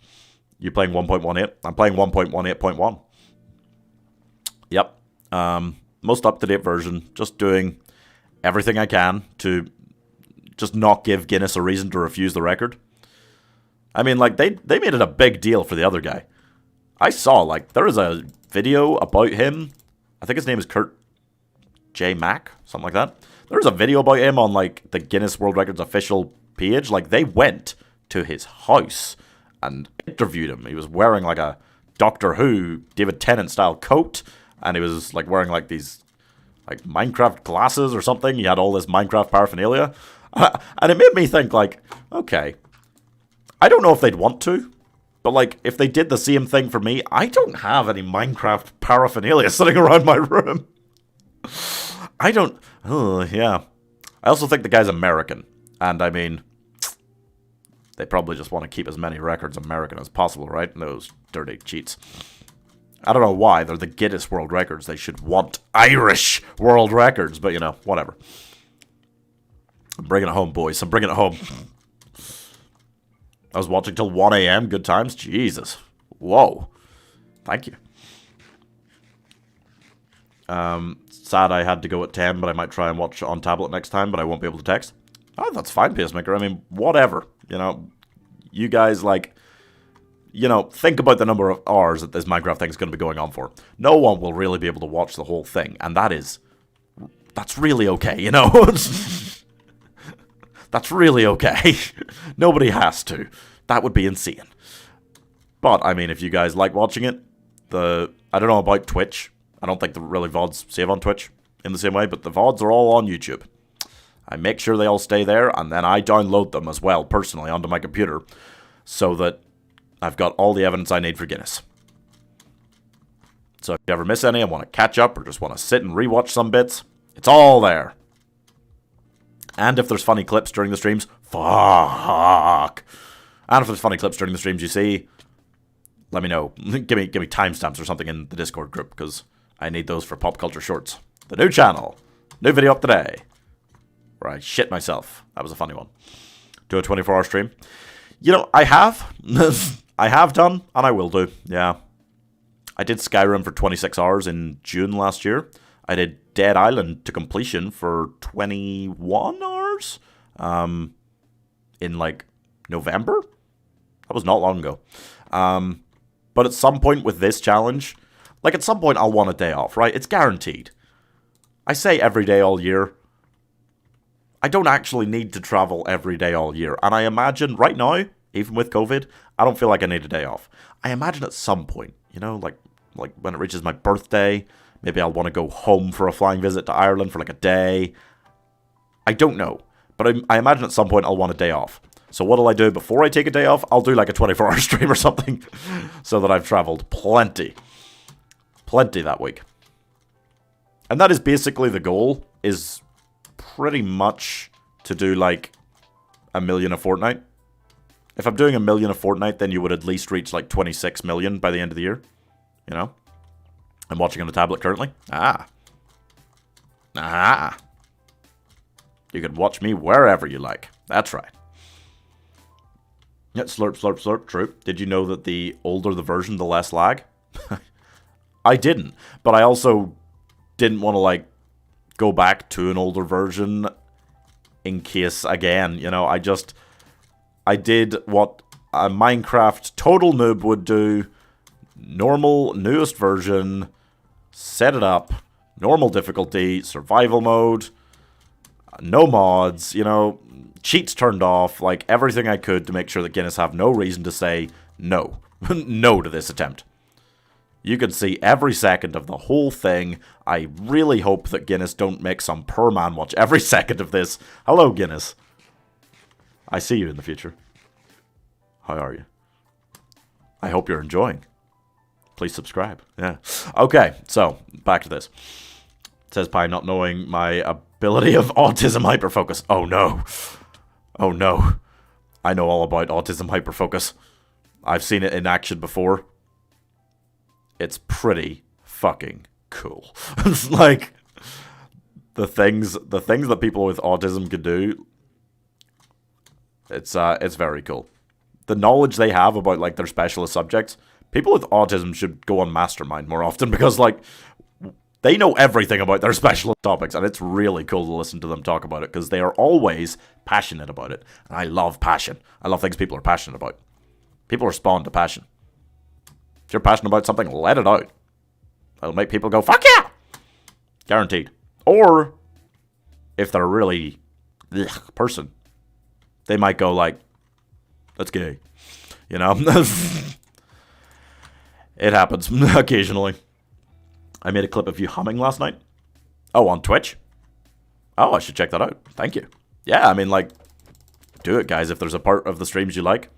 You playing 1.18? I'm playing 1.18.1. Yep. Most up-to-date version. Just doing everything I can to just not give Guinness a reason to refuse the record. I mean, like, they made it a big deal for the other guy. I saw, like, there is a video about him. I think his name is Kurt J. Mack, something like that. There's a video about him on, like, the Guinness World Records official page. Like, they went to his house and interviewed him. He was wearing, like, a Doctor Who, David Tennant-style coat, and he was, like, wearing, like, these, like, Minecraft glasses or something. He had all this Minecraft paraphernalia. And it made me think, like, okay, I don't know if they'd want to, but, like, if they did the same thing for me, I don't have any Minecraft paraphernalia sitting around my room. I don't... Oh, yeah. I also think the guy's American. And, I mean, they probably just want to keep as many records American as possible, right? Those dirty cheats. I don't know why. They're the Guinness World Records. They should want Irish World Records. But, you know, whatever. I'm bringing it home, boys. I'm bringing it home. I was watching till 1 a.m. Good times. Jesus. Whoa. Thank you. Sad I had to go at 10, but I might try and watch on tablet next time, but I won't be able to text. Oh, that's fine, Pacemaker. I mean, whatever. You know, you guys, like, you know, think about the number of hours that this Minecraft thing is going to be going on for. No one will really be able to watch the whole thing, and that's really okay, you know? That's really okay. Nobody has to. That would be insane. But, I mean, if you guys like watching it, I don't know about Twitch. I don't think the really VODs save on Twitch in the same way, but the VODs are all on YouTube. I make sure they all stay there, and then I download them as well, personally, onto my computer, so that I've got all the evidence I need for Guinness. So if you ever miss any and want to catch up, or just want to sit and rewatch some bits, it's all there. And if there's funny clips during the streams, fuck. And if there's funny clips during the streams you see, let me know. Give me timestamps or something in the Discord group, because I need those for Pop Culture Shorts. The new channel. New video up today. Where I shit myself. That was a funny one. Do a 24-hour stream. You know, I have. I have done, and I will do. Yeah. I did Skyrim for 26 hours in June last year. I did Dead Island to completion for 21 hours. In, like, November? That was not long ago. But at some point with this challenge, like, at some point I'll want a day off, right? It's guaranteed. I say every day all year. I don't actually need to travel every day all year. And I imagine right now, even with COVID, I don't feel like I need a day off. I imagine at some point, you know, like when it reaches my birthday, maybe I'll want to go home for a flying visit to Ireland for like a day. I don't know. But I imagine at some point I'll want a day off. So what'll I do before I take a day off? I'll do like a 24-hour stream or something so that I've traveled plenty. Plenty that week. And that is basically the goal, is pretty much to do like 1 million a fortnight. If I'm doing 1 million a fortnight, then you would at least reach like 26 million by the end of the year. You know? I'm watching on a tablet currently. Ah. You can watch me wherever you like. That's right. Yeah, slurp, slurp, slurp, true. Did you know that the older the version, the less lag? I didn't. But I also didn't want to, like, go back to an older version in case, again, you know, I did what a Minecraft total noob would do. Normal, newest version, set it up, normal difficulty, survival mode, no mods, you know, cheats turned off, like everything I could to make sure that Guinness have no reason to say no. No to this attempt. You can see every second of the whole thing. I really hope that Guinness don't make some poor man watch every second of this. Hello, Guinness. I see you in the future. How are you? I hope you're enjoying. Please subscribe. Yeah. Okay, so, back to this. It says Pi not knowing my ability of autism hyperfocus. Oh no. Oh no. I know all about autism hyperfocus. I've seen it in action before. It's pretty fucking cool. It's like the things that people with autism can do. It's very cool. The knowledge they have about like their specialist subjects. People with autism should go on Mastermind more often because like they know everything about their specialist topics, and it's really cool to listen to them talk about it because they are always passionate about it. And I love passion. I love things people are passionate about. People respond to passion. If you're passionate about something, let it out. It'll make people go, fuck yeah! Guaranteed. Or, if they're a really person, they might go like, that's gay. You know? It happens occasionally. I made a clip of you humming last night. Oh, on Twitch? Oh, I should check that out. Thank you. Yeah, I mean, like, do it, guys. If there's a part of the streams you like,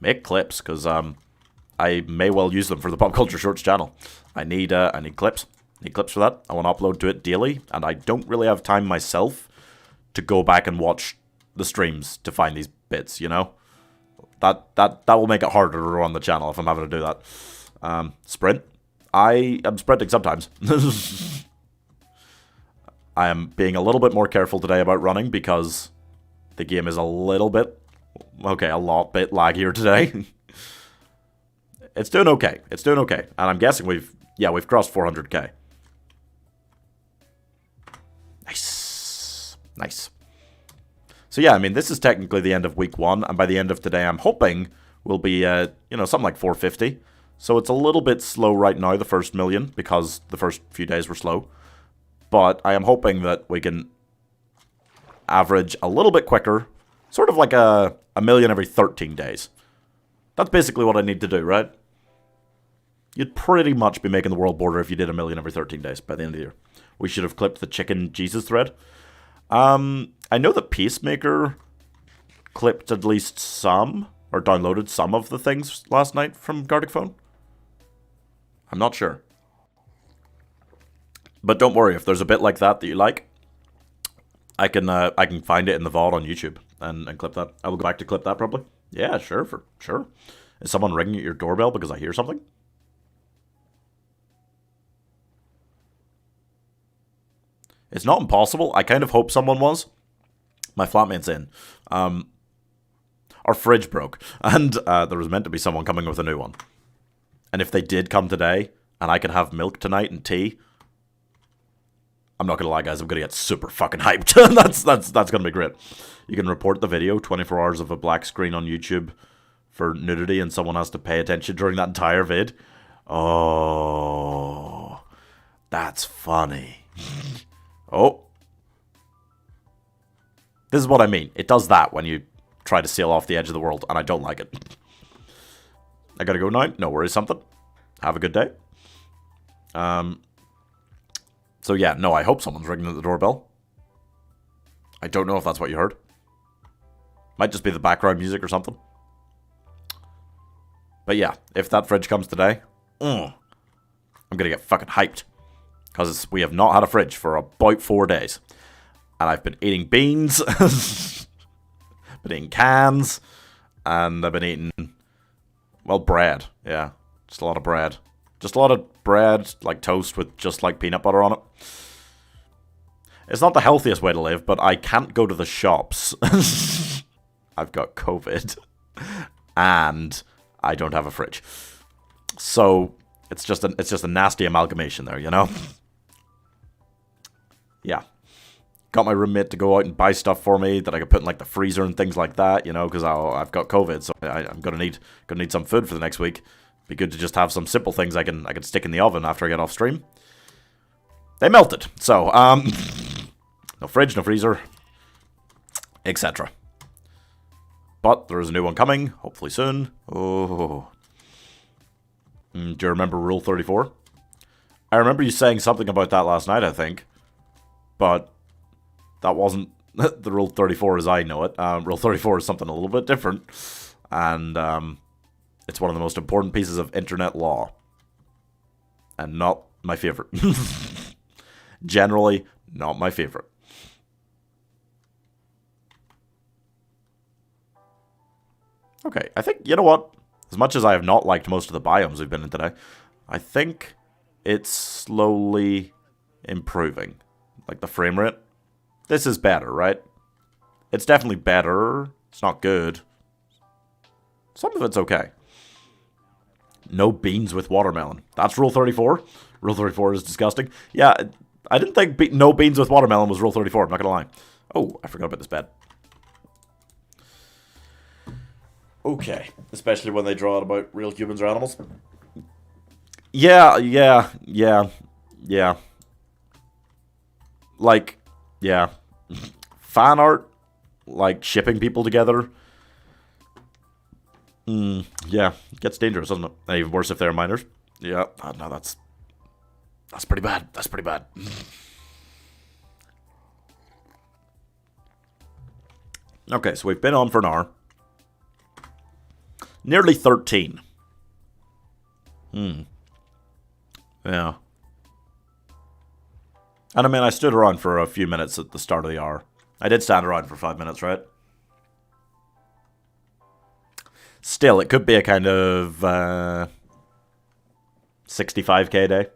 make clips, because I may well use them for the Pop Culture Shorts channel. I need clips. I need clips for that. I want to upload to it daily, and I don't really have time myself to go back and watch the streams to find these bits, you know? That will make it harder to run the channel if I'm having to do that. Sprint. I am sprinting sometimes. I am being a little bit more careful today about running because the game is a lot bit laggier today. It's doing okay. It's doing okay. And I'm guessing we've crossed 400k. Nice. Nice. So yeah, I mean, this is technically the end of week 1, and by the end of today, I'm hoping we'll be, something like 450. So it's a little bit slow right now, the first million, because the first few days were slow. But I am hoping that we can average a little bit quicker, sort of like a million every 13 days. That's basically what I need to do, right? You'd pretty much be making the world border if you did a million every 13 days by the end of the year. We should have clipped the Chicken Jesus thread. I know that Peacemaker clipped at least some, or downloaded some of the things last night from Gartic Phone. I'm not sure. But don't worry, if there's a bit like that you like, I can find it in the VOD on YouTube and clip that. I will go back to clip that probably. Yeah, sure, for sure. Is someone ringing at your doorbell because I hear something? It's not impossible. I kind of hope someone was. My flatmate's in. Our fridge broke, and there was meant to be someone coming with a new one. And if they did come today, and I could have milk tonight and tea, I'm not gonna lie, guys, I'm gonna get super fucking hyped. that's gonna be great. You can report the video, 24 hours of a black screen on YouTube for nudity, and someone has to pay attention during that entire vid. Oh, that's funny. Oh. This is what I mean. It does that when you try to sail off the edge of the world, and I don't like it. I gotta go now. No worries, something. Have a good day. So yeah, no, I hope someone's ringing at the doorbell. I don't know if that's what you heard. Might just be the background music or something. But yeah, if that fridge comes today, I'm gonna get fucking hyped. Because we have not had a fridge for about 4 days. And I've been eating beans, been eating cans, and I've been eating, well, bread. Yeah, just a lot of bread. Just a lot of bread, like toast with just like peanut butter on it. It's not the healthiest way to live, but I can't go to the shops. I've got COVID, and I don't have a fridge. So it's just a nasty amalgamation there, you know? Yeah. Got my roommate to go out and buy stuff for me that I could put in like the freezer and things like that, you know, because I've got COVID, so I'm gonna need some food for the next week. Be good to just have some simple things I can stick in the oven after I get off stream. They melted, so no fridge, no freezer, etc. But there is a new one coming, hopefully soon. Oh, do you remember Rule 34? I remember you saying something about that last night, I think, but that wasn't the Rule 34 as I know it. Rule 34 is something a little bit different, and it's one of the most important pieces of internet law, and not my favorite. Generally, not my favorite. Okay, I think, you know what? As much as I have not liked most of the biomes we've been in today, I think it's slowly improving. Like the frame rate. This is better, right? It's definitely better. It's not good. Some of it's okay. No beans with watermelon. That's Rule 34. Rule 34 is disgusting. Yeah, I didn't think no beans with watermelon was Rule 34. I'm not going to lie. Oh, I forgot about this bed. Okay. Especially when they draw it about real humans or animals. Yeah. Like, yeah. Fan art, like shipping people together. Yeah, it gets dangerous, doesn't it? And even worse if they're minors. Yeah, no, that's pretty bad. That's pretty bad. Okay, so we've been on for an hour. Nearly 13. Yeah. And I mean, I stood around for a few minutes at the start of the hour. I did stand around for 5 minutes, right? Still, it could be a kind of 65k day.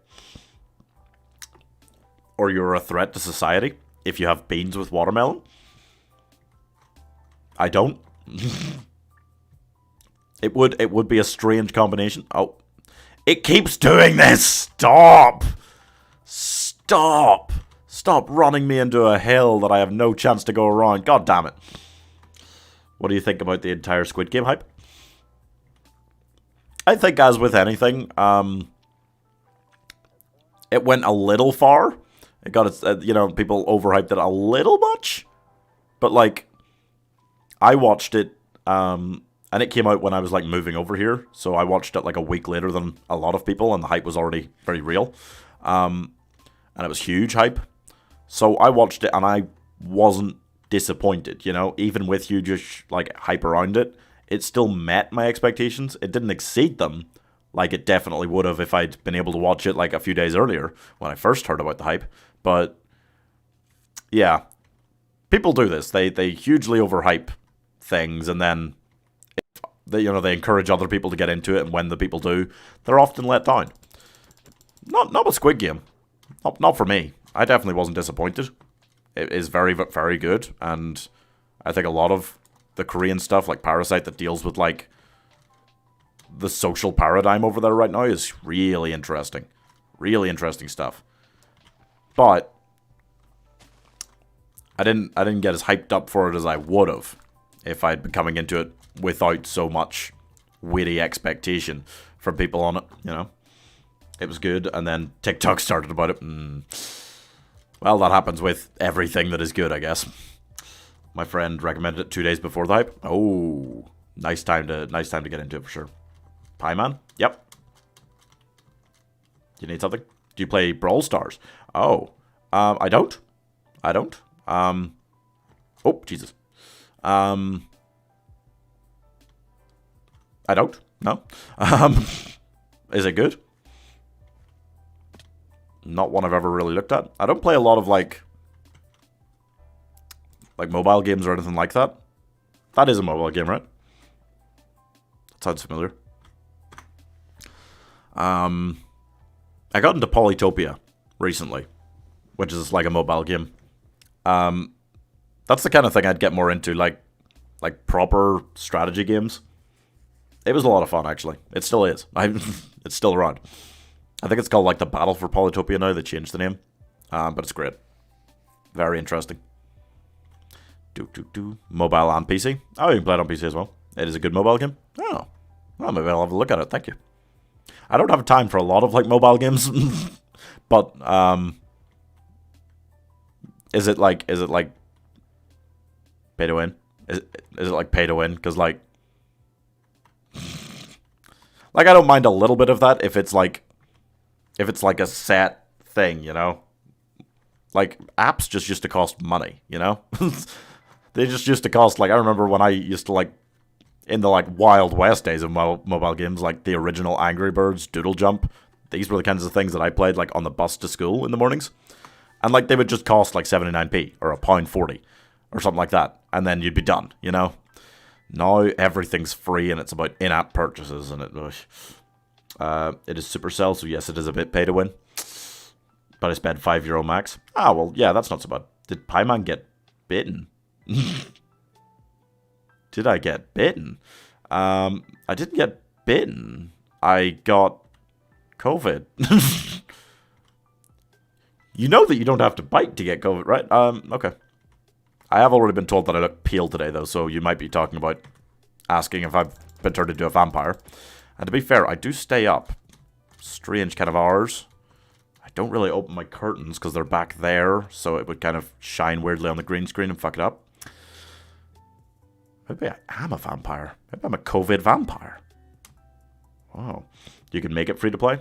Or you're a threat to society if you have beans with watermelon. I don't. It would be a strange combination. Oh. It keeps doing this! Stop! Stop! Stop running me into a hill that I have no chance to go around. God damn it. What do you think about the entire Squid Game hype? I think, as with anything, it went a little far. It got its, people overhyped it a little much. But, like, I watched it, and it came out when I was, like, moving over here. So I watched it, like, a week later than a lot of people, and the hype was already very real. And it was huge hype. So I watched it, and I wasn't disappointed, even with huge, like, hype around it. It still met my expectations. It didn't exceed them, like it definitely would have if I'd been able to watch it, like, a few days earlier, when I first heard about the hype. But, yeah. People do this. They hugely overhype things, and then they encourage other people to get into it, and when the people do, they're often let down. Not with Squid Game. Not for me. I definitely wasn't disappointed. It is very, very good, and I think a lot of the Korean stuff, like Parasite, that deals with, like, the social paradigm over there right now is really interesting. Really interesting stuff. But I didn't get as hyped up for it as I would have if I'd been coming into it without so much witty expectation from people on it, It was good, and then TikTok started about it, and, well, that happens with everything that is good, I guess. My friend recommended it 2 days before the hype. Oh, nice time to get into it for sure. Pieman? Yep. Do you need something? Do you play Brawl Stars? Oh, I don't. Oh, Jesus. I don't. No. Is it good? Not one I've ever really looked at. I don't play a lot of, like mobile games or anything like that. That is a mobile game, right? That sounds familiar. I got into Polytopia recently, which is like a mobile game. That's the kind of thing I'd get more into, like proper strategy games. It was a lot of fun, actually. It still is. It's still around. I think it's called, like, the Battle for Polytopia now. They changed the name. But it's great. Very interesting. Mobile and PC. Oh, you can play it on PC as well. It is a good mobile game. Oh. Well, maybe I'll have a look at it. Thank you. I don't have time for a lot of, like, mobile games. But, is it like pay to win? Is it like pay to win? Because, like, I don't mind a little bit of that if it's like a set thing, Like, apps just used to cost money, They just used to cost, like, I remember when I used to, like, in the, like, Wild West days of mobile games, like the original Angry Birds, Doodle Jump, these were the kinds of things that I played, like, on the bus to school in the mornings. And, like, they would just cost, like, 79p or £1.40 or something like that. And then you'd be done, Now everything's free and it's about in-app purchases, and it is Supercell, so yes, it is a bit pay to win. But I spent €5 max. Ah, well, yeah, that's not so bad. Did Pieman get bitten? Did I get bitten? I didn't get bitten. I got COVID. You know that you don't have to bite to get COVID, right? Okay. I have already been told that I look pale today, though, so you might be talking about asking if I've been turned into a vampire. And to be fair, I do stay up strange kind of hours. I don't really open my curtains because they're back there, so it would kind of shine weirdly on the green screen and fuck it up. Maybe I am a vampire. Maybe I'm a COVID vampire. Wow. You can make it free to play?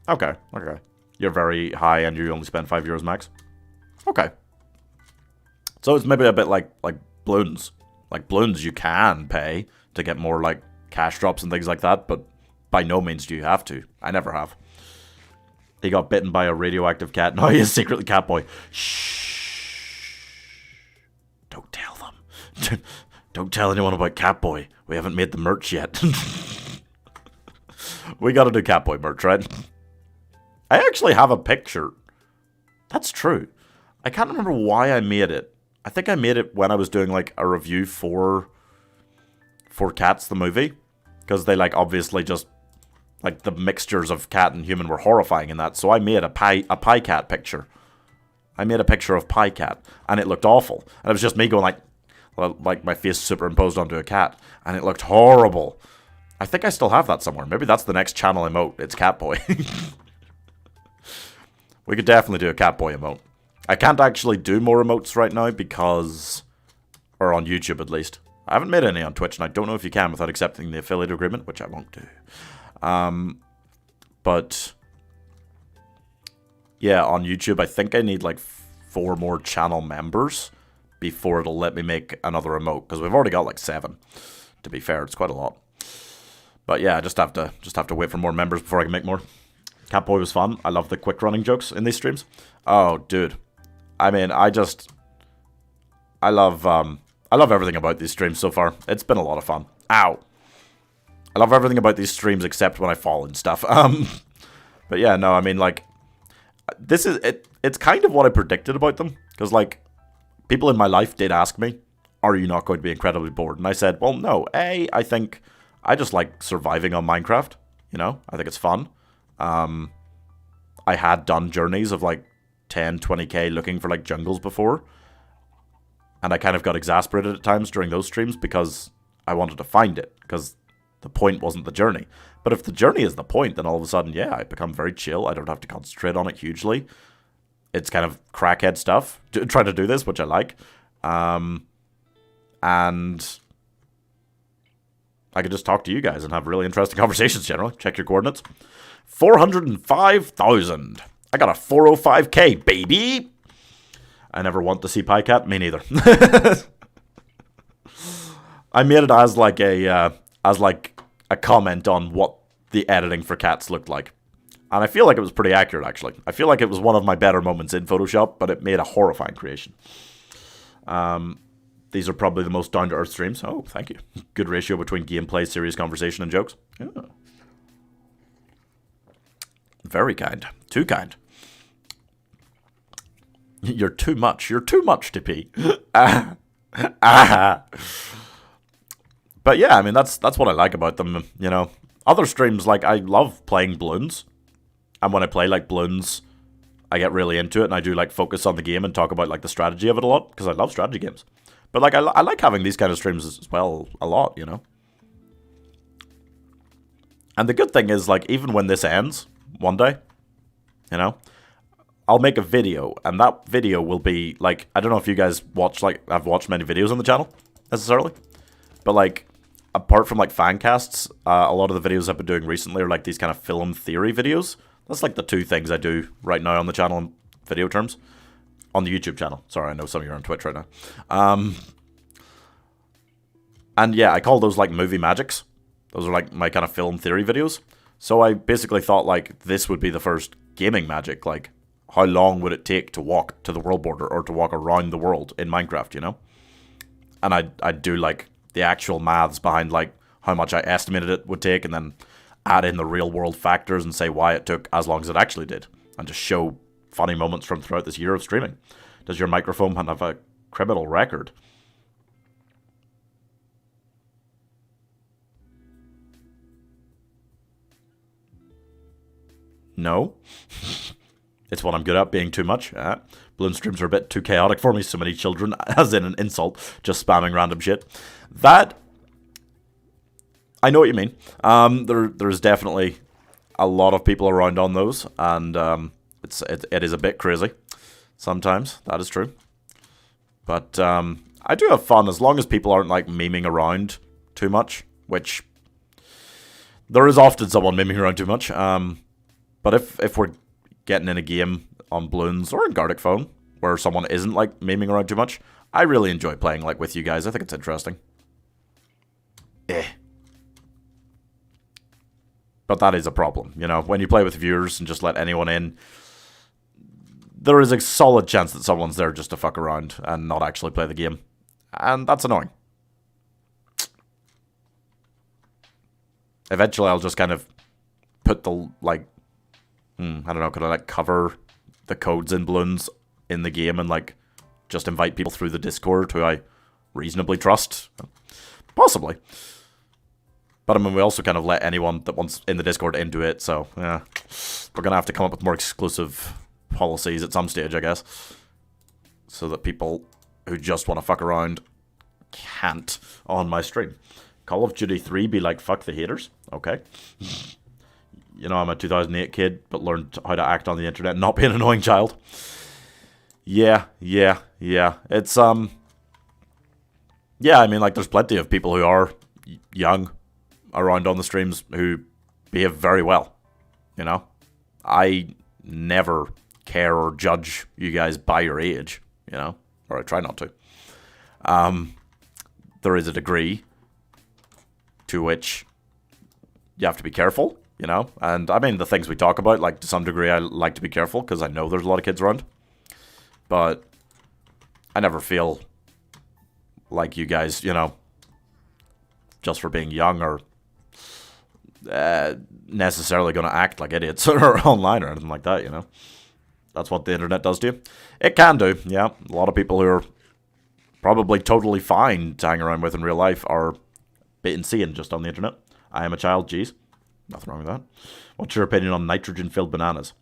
Okay, okay. You're very high and you only spend €5 max? Okay. So it's maybe a bit like Bloons. Like Bloons you can pay to get more like cash drops and things like that, but by no means do you have to. I never have. He got bitten by a radioactive cat. No, he is secretly Catboy. Shh. Don't tell them. Don't tell anyone about Catboy. We haven't made the merch yet. We gotta do Catboy merch, right? I actually have a picture. That's true. I can't remember why I made it. I think I made it when I was doing like a review for Cats the movie. Because they like obviously just like the mixtures of cat and human were horrifying in that. So I made a pie cat picture. I made a picture of Pie Cat and it looked awful. And it was just me going like my face superimposed onto a cat. And it looked horrible. I think I still have that somewhere. Maybe that's the next channel emote. It's Catboy. We could definitely do a Catboy emote. I can't actually do more emotes right now because... Or on YouTube at least. I haven't made any on Twitch and I don't know if you can without accepting the affiliate agreement, which I won't do. But... Yeah, on YouTube I think I need like 4 more channel members before it'll let me make another emote. Because we've already got like 7. To be fair, it's quite a lot. But yeah, I just have to wait for more members before I can make more. Catboy was fun. I love the quick running jokes in these streams. Oh, dude. I mean, I love everything about these streams so far. It's been a lot of fun. Ow. I love everything about these streams except when I fall and stuff. But yeah, no, I mean, like, this is it. It's kind of what I predicted about them. Because, like, people in my life did ask me, are you not going to be incredibly bored? And I said, well, no. I think I just like surviving on Minecraft. You know, I think it's fun. I had done journeys of like 10, 20k looking for like jungles before. And I kind of got exasperated at times during those streams because I wanted to find it. Because the point wasn't the journey. But if the journey is the point, then all of a sudden, yeah, I become very chill. I don't have to concentrate on it hugely. It's kind of crackhead stuff. Trying to do this, which I like. And I could just talk to you guys and have really interesting conversations generally. Check your coordinates. 405,000. I got a 405k, baby. I never want to see Pie Cat. Me neither. I made it as like a comment on what the editing for cats looked like. And I feel like it was pretty accurate, actually. I feel like it was one of my better moments in Photoshop, but it made a horrifying creation. These are probably the most down-to-earth streams. Oh, thank you. Good ratio between gameplay, serious conversation, and jokes. Yeah. Very kind. Too kind. You're too much. You're too much to pee. But yeah, I mean, that's what I like about them, you know. Other streams, like, I love playing Bloons. And when I play, like, Bloons, I get really into it, and I do, like, focus on the game and talk about, like, the strategy of it a lot, because I love strategy games. But, like, I like having these kind of streams as well a lot, you know. And the good thing is, like, even when this ends, one day, you know, I'll make a video, and that video will be, like, I don't know if you guys watch, like, I've watched many videos on the channel, necessarily. But, like, apart from, like, fan casts, a lot of the videos I've been doing recently are, like, these kind of film theory videos. That's, like, the 2 things I do right now on the channel in video terms. On the YouTube channel. Sorry, I know some of you are on Twitch right now. And yeah, I call those, like, movie magics. Those are, like, my kind of film theory videos. So I basically thought, like, this would be the first gaming magic. Like, how long would it take to walk to the world border or to walk around the world in Minecraft, you know? And I'd do, like, the actual maths behind, like, how much I estimated it would take and then add in the real world factors and say why it took as long as it actually did. And just show funny moments from throughout this year of streaming. Does your microphone have a criminal record? No. It's what I'm good at, being too much. Bloons streams are a bit too chaotic for me. So many children, as in an insult, just spamming random shit. That I know what you mean. There's definitely a lot of people around on those, and it is a bit crazy sometimes. That is true. But I do have fun as long as people aren't like memeing around too much, which there is often someone memeing around too much. But if we're getting in a game on Bloons or in Gartic Phone where someone isn't like memeing around too much, I really enjoy playing like with you guys. I think it's interesting. But that is a problem, you know, when you play with viewers and just let anyone in, there is a solid chance that someone's there just to fuck around and not actually play the game. And that's annoying. Eventually I'll just kind of put the, like, I don't know, could I like cover the codes in Bloons in the game and like just invite people through the Discord who I reasonably trust? Possibly. But I mean, we also kind of let anyone that wants in the Discord into it, so yeah. We're going to have to come up with more exclusive policies at some stage, I guess. So that people who just want to fuck around can't on my stream. Call of Duty 3 be like, fuck the haters? Okay. You know, I'm a 2008 kid, but learned how to act on the internet and not be an annoying child. Yeah. It's, yeah, I mean, like, there's plenty of people who are young around on the streams who behave very well, you know? I never care or judge you guys by your age, you know? Or I try not to. There is a degree to which you have to be careful, you know? And I mean, the things we talk about, like, to some degree, I like to be careful because I know there's a lot of kids around. But I never feel like you guys, you know, just for being young or necessarily going to act like idiots or online or anything like that, you know. That's what the internet does to you. It can do, yeah. A lot of people who are probably totally fine to hang around with in real life are bit insane just on the internet. I am a child, geez. Nothing wrong with that. What's your opinion on nitrogen-filled bananas?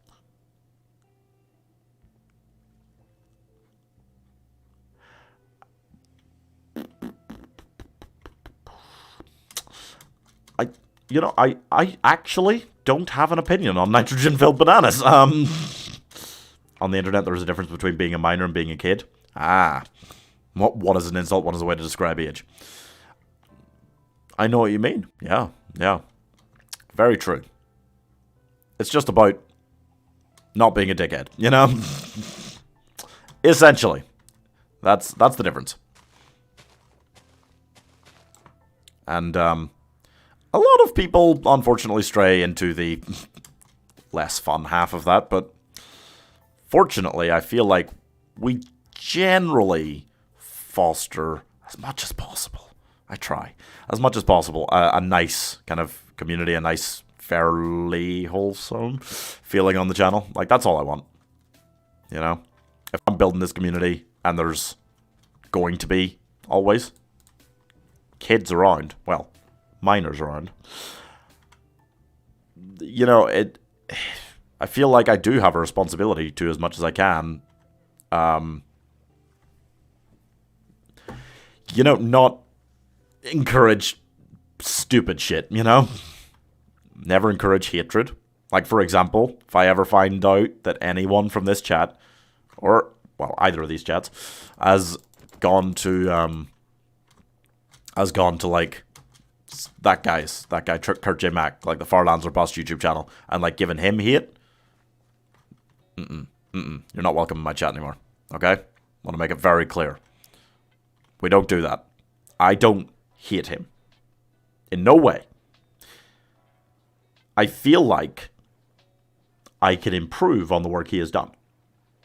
I actually don't have an opinion on nitrogen-filled bananas. On the internet, there's a difference between being a minor and being a kid. What is an insult? What is a way to describe age? I know what you mean. Yeah. Very true. It's just about not being a dickhead, you know? Essentially. That's the difference. And, a lot of people, unfortunately, stray into the less fun half of that, but fortunately, I feel like we generally foster, as much as possible, I try, as much as possible, a nice kind of community, a nice, fairly wholesome feeling on the channel. Like, that's all I want, you know? If I'm building this community, and there's going to be, always, kids around, well, minors around, you know, I feel like I do have a responsibility to, as much as I can, you know, not encourage stupid shit, you know? Never encourage hatred. Like, for example, if I ever find out that anyone from this chat, or, well, either of these chats, has gone to, like, that guy, Kurt J. Mac, like the Farlands Bust YouTube channel, and like giving him hate. You're not welcome in my chat anymore. Okay? Want to make it very clear. We don't do that. I don't hate him. In no way. I feel like I can improve on the work he has done.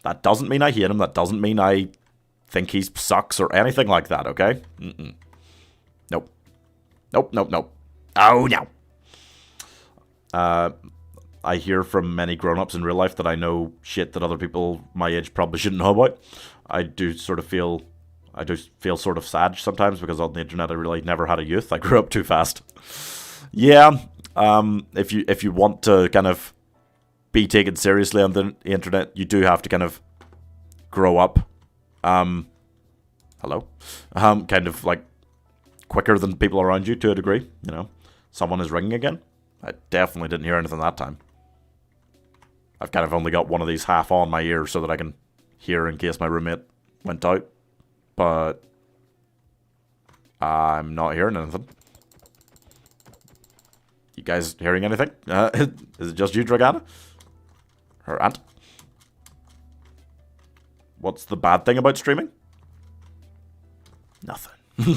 That doesn't mean I hate him. That doesn't mean I think he sucks or anything like that, okay? Nope. Nope. Oh, no. I hear from many grown-ups in real life that I know shit that other people my age probably shouldn't know about. I do feel sort of sad sometimes because on the internet I really never had a youth. I grew up too fast. Yeah, if you want to kind of be taken seriously on the internet, you do have to kind of grow up. Hello? Kind of like quicker than people around you to a degree, you know. Someone is ringing again? I definitely didn't hear anything that time. I've kind of only got one of these half on my ear so that I can hear in case my roommate went out. But I'm not hearing anything. You guys hearing anything? Is it just you, Dragana? Her aunt? What's the bad thing about streaming? Nothing.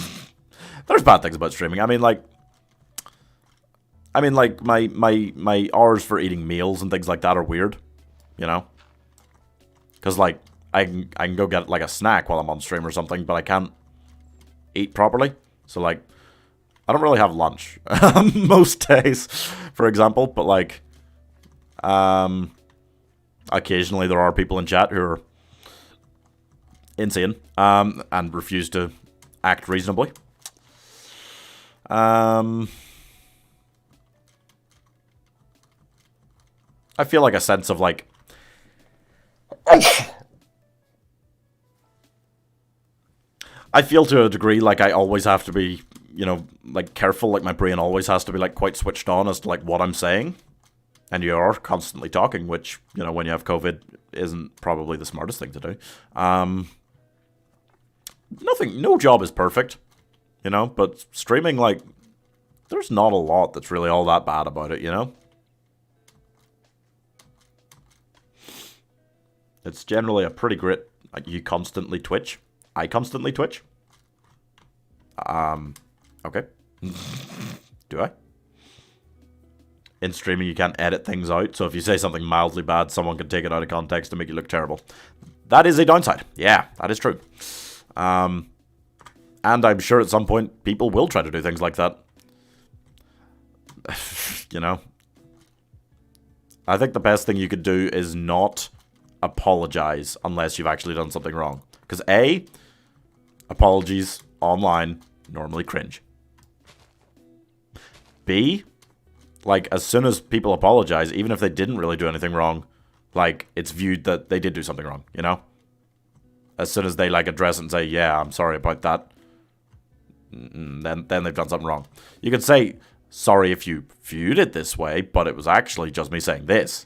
There's bad things about streaming. I mean, like my hours for eating meals and things like that are weird, you know? Because, like, I can go get, like, a snack while I'm on stream or something, but I can't eat properly. So, like, I don't really have lunch most days, for example, but, like, occasionally there are people in chat who are insane, and refuse to act reasonably. I feel like a sense of, like... I feel to a degree like I always have to be, you know, like, careful. Like, my brain always has to be, like, quite switched on as to, like, what I'm saying. And you are constantly talking, which, you know, when you have COVID, isn't probably the smartest thing to do. No job is perfect, you know, but streaming, like, there's not a lot that's really all that bad about it, you know? It's generally a pretty great, like, you constantly twitch. I constantly twitch. Okay. Do I? In streaming, you can't edit things out, so if you say something mildly bad, someone can take it out of context and make you look terrible. That is a downside. Yeah, that is true. And I'm sure at some point, people will try to do things like that. You know? I think the best thing you could do is not apologize unless you've actually done something wrong. Because A, apologies online normally cringe. B, like, as soon as people apologize, even if they didn't really do anything wrong, like, it's viewed that they did do something wrong, you know? As soon as they, like, address it and say, yeah, I'm sorry about that, then they've done something wrong. You could say, sorry if you viewed it this way, but it was actually just me saying this,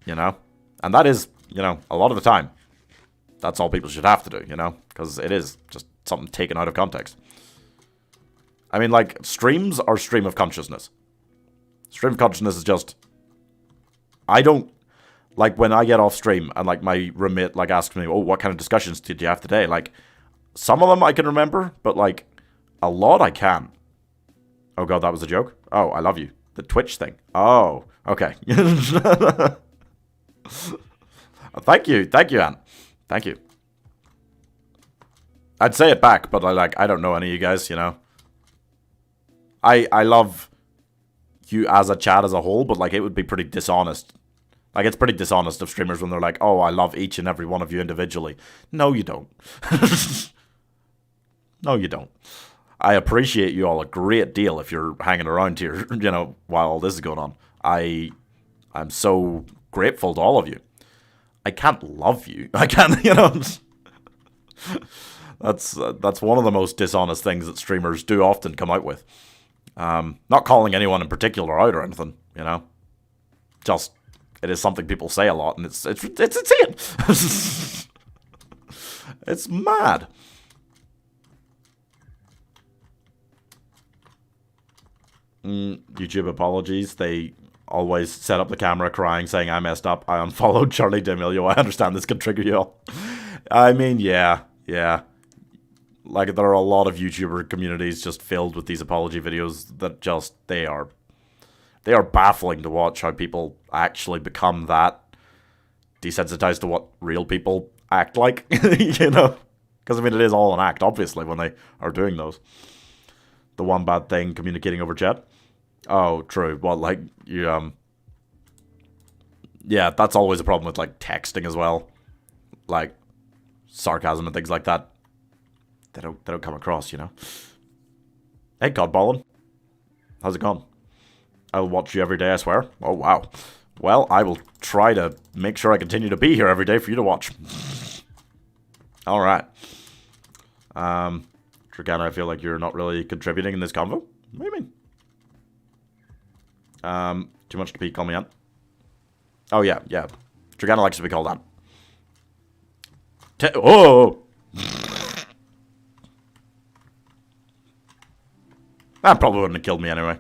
you know? And that is, you know, a lot of the time, that's all people should have to do, you know? Because it is just something taken out of context. I mean, like, streams are stream of consciousness. Stream of consciousness is just... I don't... Like, when I get off stream and, like, my roommate, like, asks me, oh, what kind of discussions did you have today? Like, some of them I can remember, but, like, a lot I can't. Oh, God, that was a joke? Oh, I love you. The Twitch thing. Oh, okay. Thank you, Ant. Thank you. I'd say it back, but I don't know any of you guys, you know. I love you as a chat as a whole, but, like, it would be pretty dishonest. Like, it's pretty dishonest of streamers when they're like, oh, I love each and every one of you individually. No, you don't. No, you don't. I appreciate you all a great deal if you're hanging around here, you know, while all this is going on. I'm so grateful to all of you. I can't love you. I can't, you know. That's one of the most dishonest things that streamers do often come out with. Not calling anyone in particular out or anything, you know. Just, it is something people say a lot, and it's insane. It's mad. YouTube apologies. They always set up the camera crying, saying, I messed up. I unfollowed Charlie D'Amelio. I understand this can trigger you all. I mean, yeah. Like, there are a lot of YouTuber communities just filled with these apology videos that just, they are baffling to watch how people actually become that desensitized to what real people act like, you know? Because, I mean, it is all an act, obviously, when they are doing those. The one bad thing, communicating over chat. Oh, true. Well, like, you, yeah, that's always a problem with, like, texting as well. Like, sarcasm and things like that. They don't come across, you know. Hey, Godballin. How's it going? I'll watch you every day, I swear. Oh, wow. Well, I will try to make sure I continue to be here every day for you to watch. Alright. Trigana, I feel like you're not really contributing in this convo. What do you mean? Too much to pee, call me Ant. Oh, yeah, yeah. Dragana likes to be called Ant. Oh! That probably wouldn't have killed me anyway.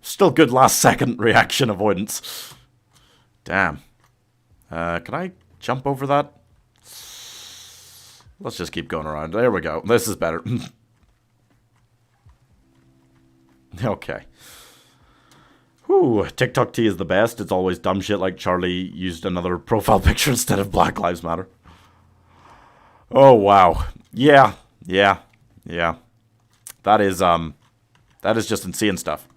Still good last second reaction avoidance. Damn. Can I jump over that? Let's just keep going around. There we go. This is better. Okay. Whew, TikTok tea is the best. It's always dumb shit like Charlie used another profile picture instead of Black Lives Matter. Oh, wow. Yeah. That is just insane stuff.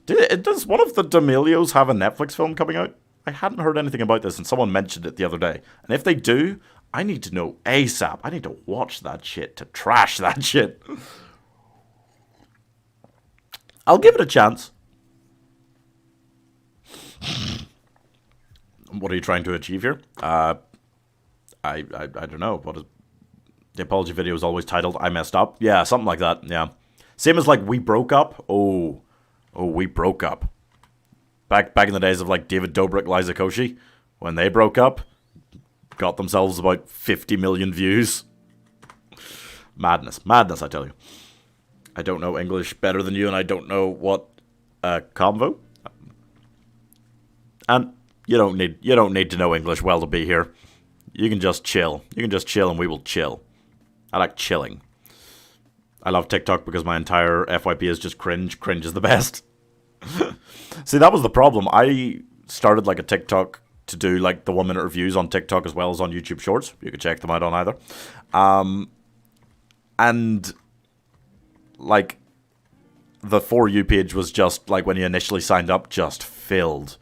Does one of the D'Amelios have a Netflix film coming out? I hadn't heard anything about this, and someone mentioned it the other day. And if they do, I need to know ASAP. I need to watch that shit, to trash that shit. I'll give it a chance. What are you trying to achieve here? I don't know. What is the apology video is always titled "I messed up"? Yeah, something like that. Yeah, same as like "We broke up." Oh, we broke up. Back in the days of like David Dobrik, Liza Koshy, when they broke up, got themselves about 50 million views. Madness, I tell you. I don't know English better than you, and I don't know what convo. And you don't need to know English well to be here. You can just chill. You can just chill, and we will chill. I like chilling. I love TikTok because my entire FYP is just cringe. Cringe is the best. See, that was the problem. I started like a TikTok to do like the 1 minute reviews on TikTok as well as on YouTube Shorts. You can check them out on either. And like the For You page was just like when you initially signed up, just filled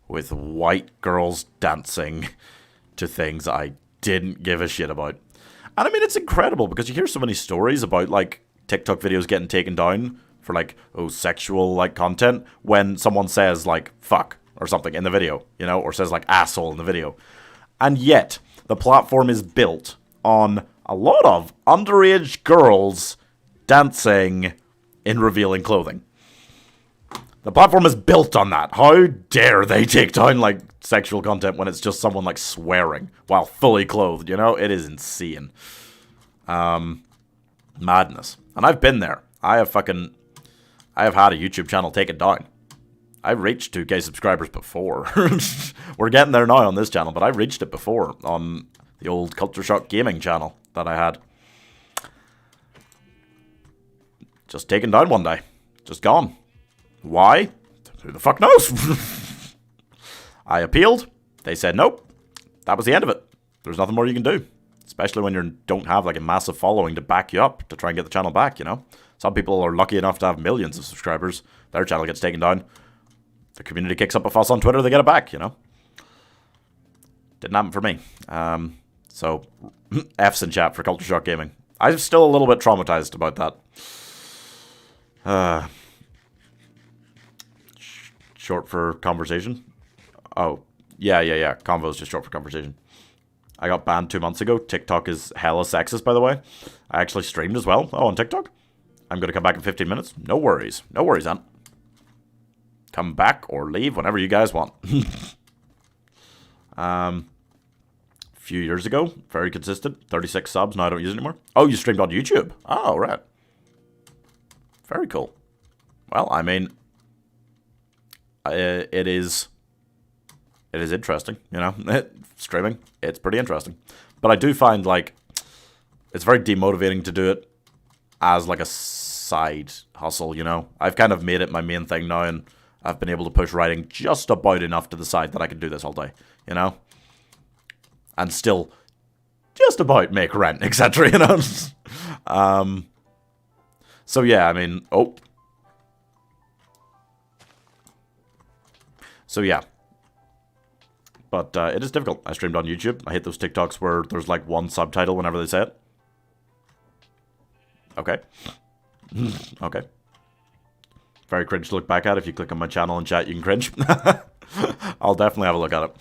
with white girls dancing to things I didn't give a shit about. And I mean, it's incredible because you hear so many stories about like TikTok videos getting taken down for like, oh, sexual like content when someone says like fuck or something in the video, you know, or says like asshole in the video. And yet the platform is built on a lot of underage girls dancing in revealing clothing. The platform is built on that. How dare they take down like sexual content when it's just someone like swearing while fully clothed, you know? It is insane. Madness. And I've been there. I have had a YouTube channel taken down. I've reached 2K subscribers before. We're getting there now on this channel, but I reached it before on the old Culture Shock Gaming channel that I had. Just taken down one day. Just gone. Why? Who the fuck knows? I appealed. They said nope. That was the end of it. There's nothing more you can do. Especially when you don't have like a massive following to back you up to try and get the channel back, you know? Some people are lucky enough to have millions of subscribers. Their channel gets taken down. The community kicks up a fuss on Twitter, they get it back, you know? Didn't happen for me. So, F's in chat for Culture Shock Gaming. I'm still a little bit traumatized about that. Short for conversation? Oh, yeah. Convo is just short for conversation. I got banned 2 months ago. TikTok is hella sexist, by the way. I actually streamed as well. Oh, on TikTok? I'm going to come back in 15 minutes. No worries. No worries, Ant. Come back or leave whenever you guys want. A few years ago. Very consistent. 36 subs. Now I don't use it anymore. Oh, you streamed on YouTube? Oh, right. Very cool. Well, I mean, it is interesting, you know? Streaming, it's pretty interesting. But I do find, like, it's very demotivating to do it as, like, a side hustle, you know? I've kind of made it my main thing now, and I've been able to push writing just about enough to the side that I can do this all day, you know? And still just about make rent, etc., you know? So, yeah, I mean, So, yeah. But it is difficult. I streamed on YouTube. I hate those TikToks where there's like one subtitle whenever they say it. Okay. Okay. Very cringe to look back at. If you click on my channel and chat, you can cringe. I'll definitely have a look at it.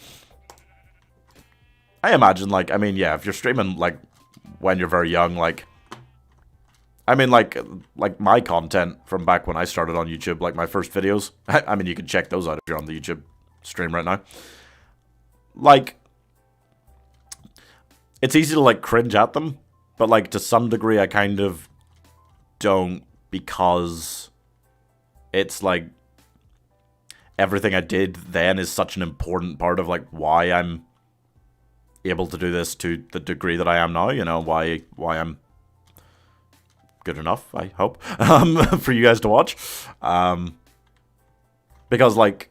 I imagine, like, I mean, yeah, if you're streaming, like, when you're very young, like, I mean, like my content from back when I started on YouTube, like my first videos. I mean, you can check those out if you're on the YouTube stream right now. Like, it's easy to like cringe at them, but like to some degree, I kind of don't, because it's like everything I did then is such an important part of like why I'm able to do this to the degree that I am now. You know, why I'm good enough, I hope, for you guys to watch. Because like,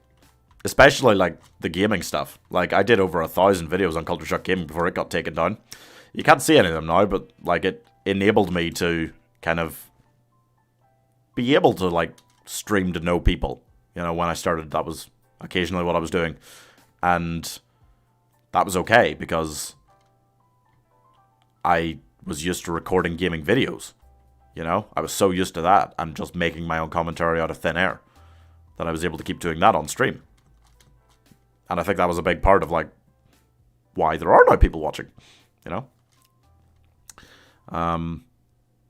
especially like the gaming stuff. Like I did over 1,000 videos on Culture Shock Gaming before it got taken down. You can't see any of them now, but like it enabled me to kind of be able to like stream to know people. You know, when I started, that was occasionally what I was doing. And that was okay because I was used to recording gaming videos. You know, I was so used to that and just making my own commentary out of thin air that I was able to keep doing that on stream. And I think that was a big part of like why there are now people watching, you know.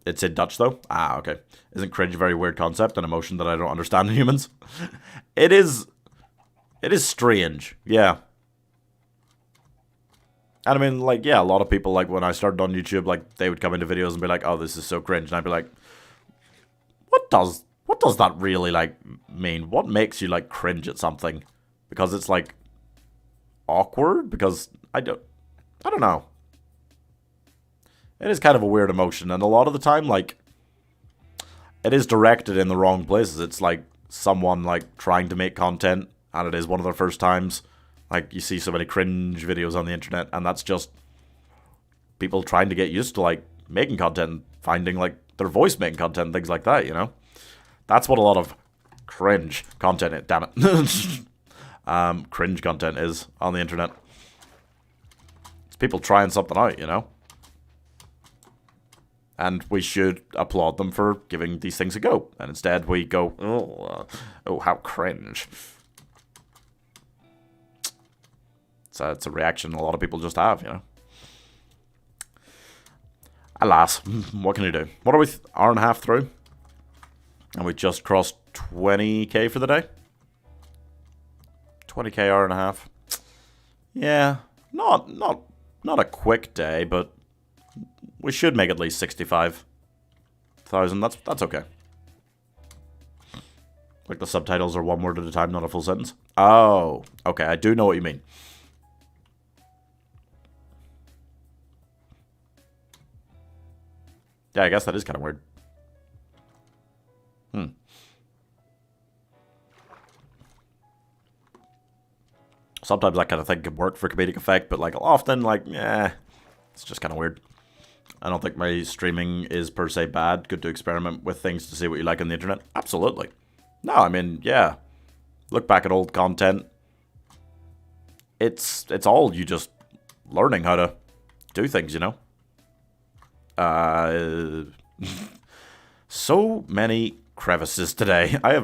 It's in Dutch though. Ah, okay. Isn't cringe a very weird concept, an emotion that I don't understand in humans? It is strange, yeah. And I mean, like, yeah, a lot of people, like, when I started on YouTube, like, they would come into videos and be like, oh, this is so cringe. And I'd be like, what does that really, like, mean? What makes you, like, cringe at something? Because it's, like, awkward? Because I don't know. It is kind of a weird emotion. And a lot of the time, like, it is directed in the wrong places. It's, like, someone, like, trying to make content, and it is one of their first times. Like, you see so many cringe videos on the internet, and that's just people trying to get used to, like, making content, finding, like, their voice making content, things like that, you know? That's what a lot of cringe content, damn it. Cringe content is on the internet. It's people trying something out, you know? And we should applaud them for giving these things a go. And instead we go, oh, how cringe. So it's a reaction a lot of people just have, you know. Alas, what can you do? What are we, hour and a half through? And we just crossed 20k for the day? 20k hour and a half. Yeah, not a quick day, but we should make at least 65,000. That's okay. Like the subtitles are one word at a time, not a full sentence. Oh, okay, I do know what you mean. Yeah, I guess that is kind of weird. Sometimes that kind of thing can work for comedic effect, but like often, like, it's just kind of weird. I don't think my streaming is per se bad. Good to experiment with things to see what you like on the internet. Absolutely. No, I mean, yeah. Look back at old content. It's all you just learning how to do things, you know? So many crevices today. I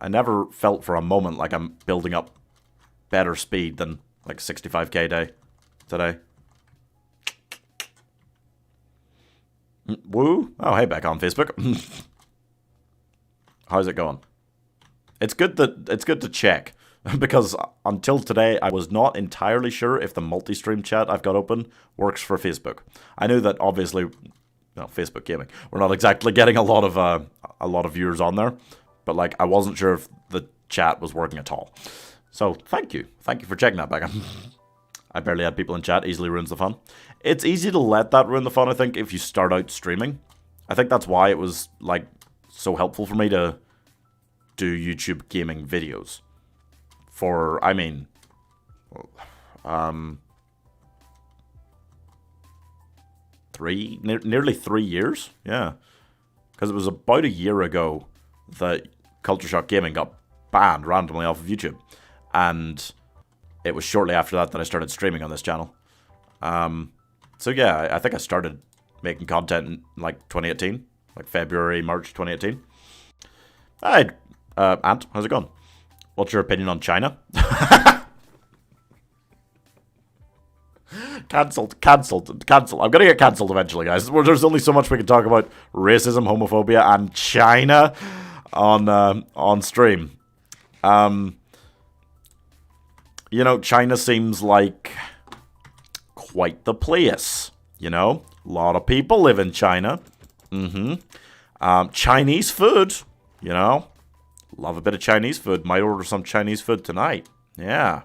never felt for a moment like I'm building up better speed than like 65k day today. Woo! Oh, hey, back on Facebook. How's it going? It's good to check because until today I was not entirely sure if the multi-stream chat I've got open works for Facebook. I knew that obviously, Facebook gaming, we're not exactly getting a lot of viewers on there, but like I wasn't sure if the chat was working at all. So thank you for checking that back. I barely had people in chat, easily ruins the fun. It's easy to let that ruin the fun, I think, if you start out streaming. I think that's why it was, like, so helpful for me to do YouTube gaming videos. For, I mean, nearly 3 years? Yeah. Because it was about a year ago that Culture Shock Gaming got banned randomly off of YouTube. And it was shortly after that I started streaming on this channel. So yeah, I think I started making content in like 2018, like February, March 2018. Hi, Ant, how's it going? What's your opinion on China? Cancelled, cancelled, cancelled. I'm gonna get cancelled eventually, guys. There's only so much we can talk about racism, homophobia, and China on stream. You know, China seems like quite the place. You know, a lot of people live in China. Chinese food. You know, love a bit of Chinese food. Might order some Chinese food tonight. Yeah.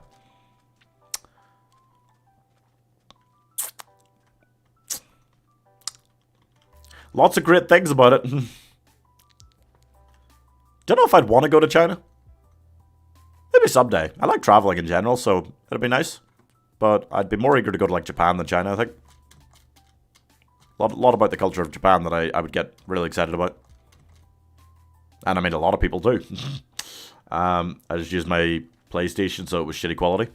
Lots of great things about it. Don't know if I'd want to go to China. Maybe someday. I like traveling in general, so it'd be nice. But I'd be more eager to go to like Japan than China, I think. A lot about the culture of Japan that I would get really excited about. And I mean, a lot of people do. I just used my PlayStation, so it was shitty quality.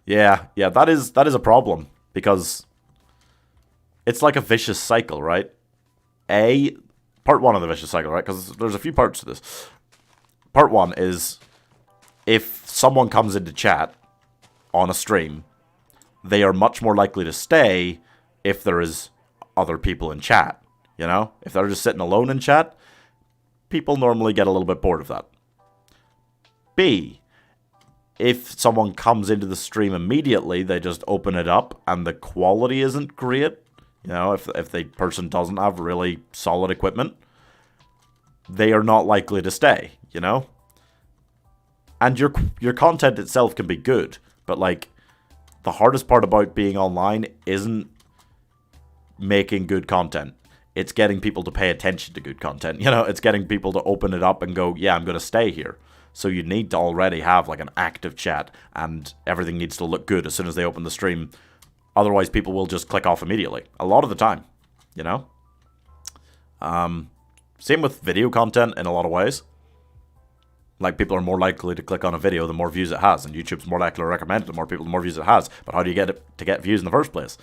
Yeah, that is a problem. Because it's like a vicious cycle, right? Part one of the vicious cycle, right? Because there's a few parts to this. Part one is if someone comes into chat on a stream, they are much more likely to stay if there is other people in chat. You know? If they're just sitting alone in chat, people normally get a little bit bored of that. B, if someone comes into the stream immediately, they just open it up and the quality isn't great. You know, if the person doesn't have really solid equipment, they are not likely to stay, you know? And your content itself can be good, but like the hardest part about being online isn't making good content. It's getting people to pay attention to good content. You know, it's getting people to open it up and go, yeah, I'm going to stay here. So you need to already have like an active chat and everything needs to look good as soon as they open the stream. Otherwise, people will just click off immediately. A lot of the time, you know? Same with video content in a lot of ways. Like, people are more likely to click on a video the more views it has. And YouTube's more likely to recommend it to more people the more views it has. But how do you get it to get views in the first place?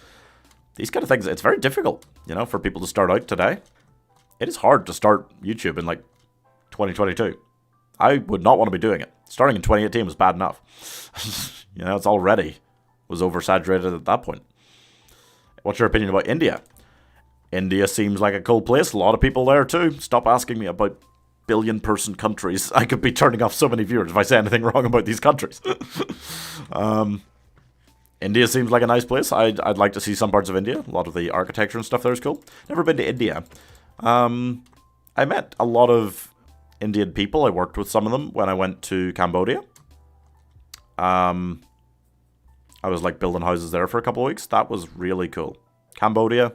These kind of things, it's very difficult, you know, for people to start out today. It is hard to start YouTube in, like, 2022. I would not want to be doing it. Starting in 2018 was bad enough. You know, it's already was oversaturated at that point. What's your opinion about India? India seems like a cool place. A lot of people there too. Stop asking me about billion-person countries. I could be turning off so many viewers if I say anything wrong about these countries. India seems like a nice place. I'd like to see some parts of India. A lot of the architecture and stuff there is cool. Never been to India. I met a lot of Indian people. I worked with some of them when I went to Cambodia. I was like building houses there for a couple of weeks. That was really cool. Cambodia,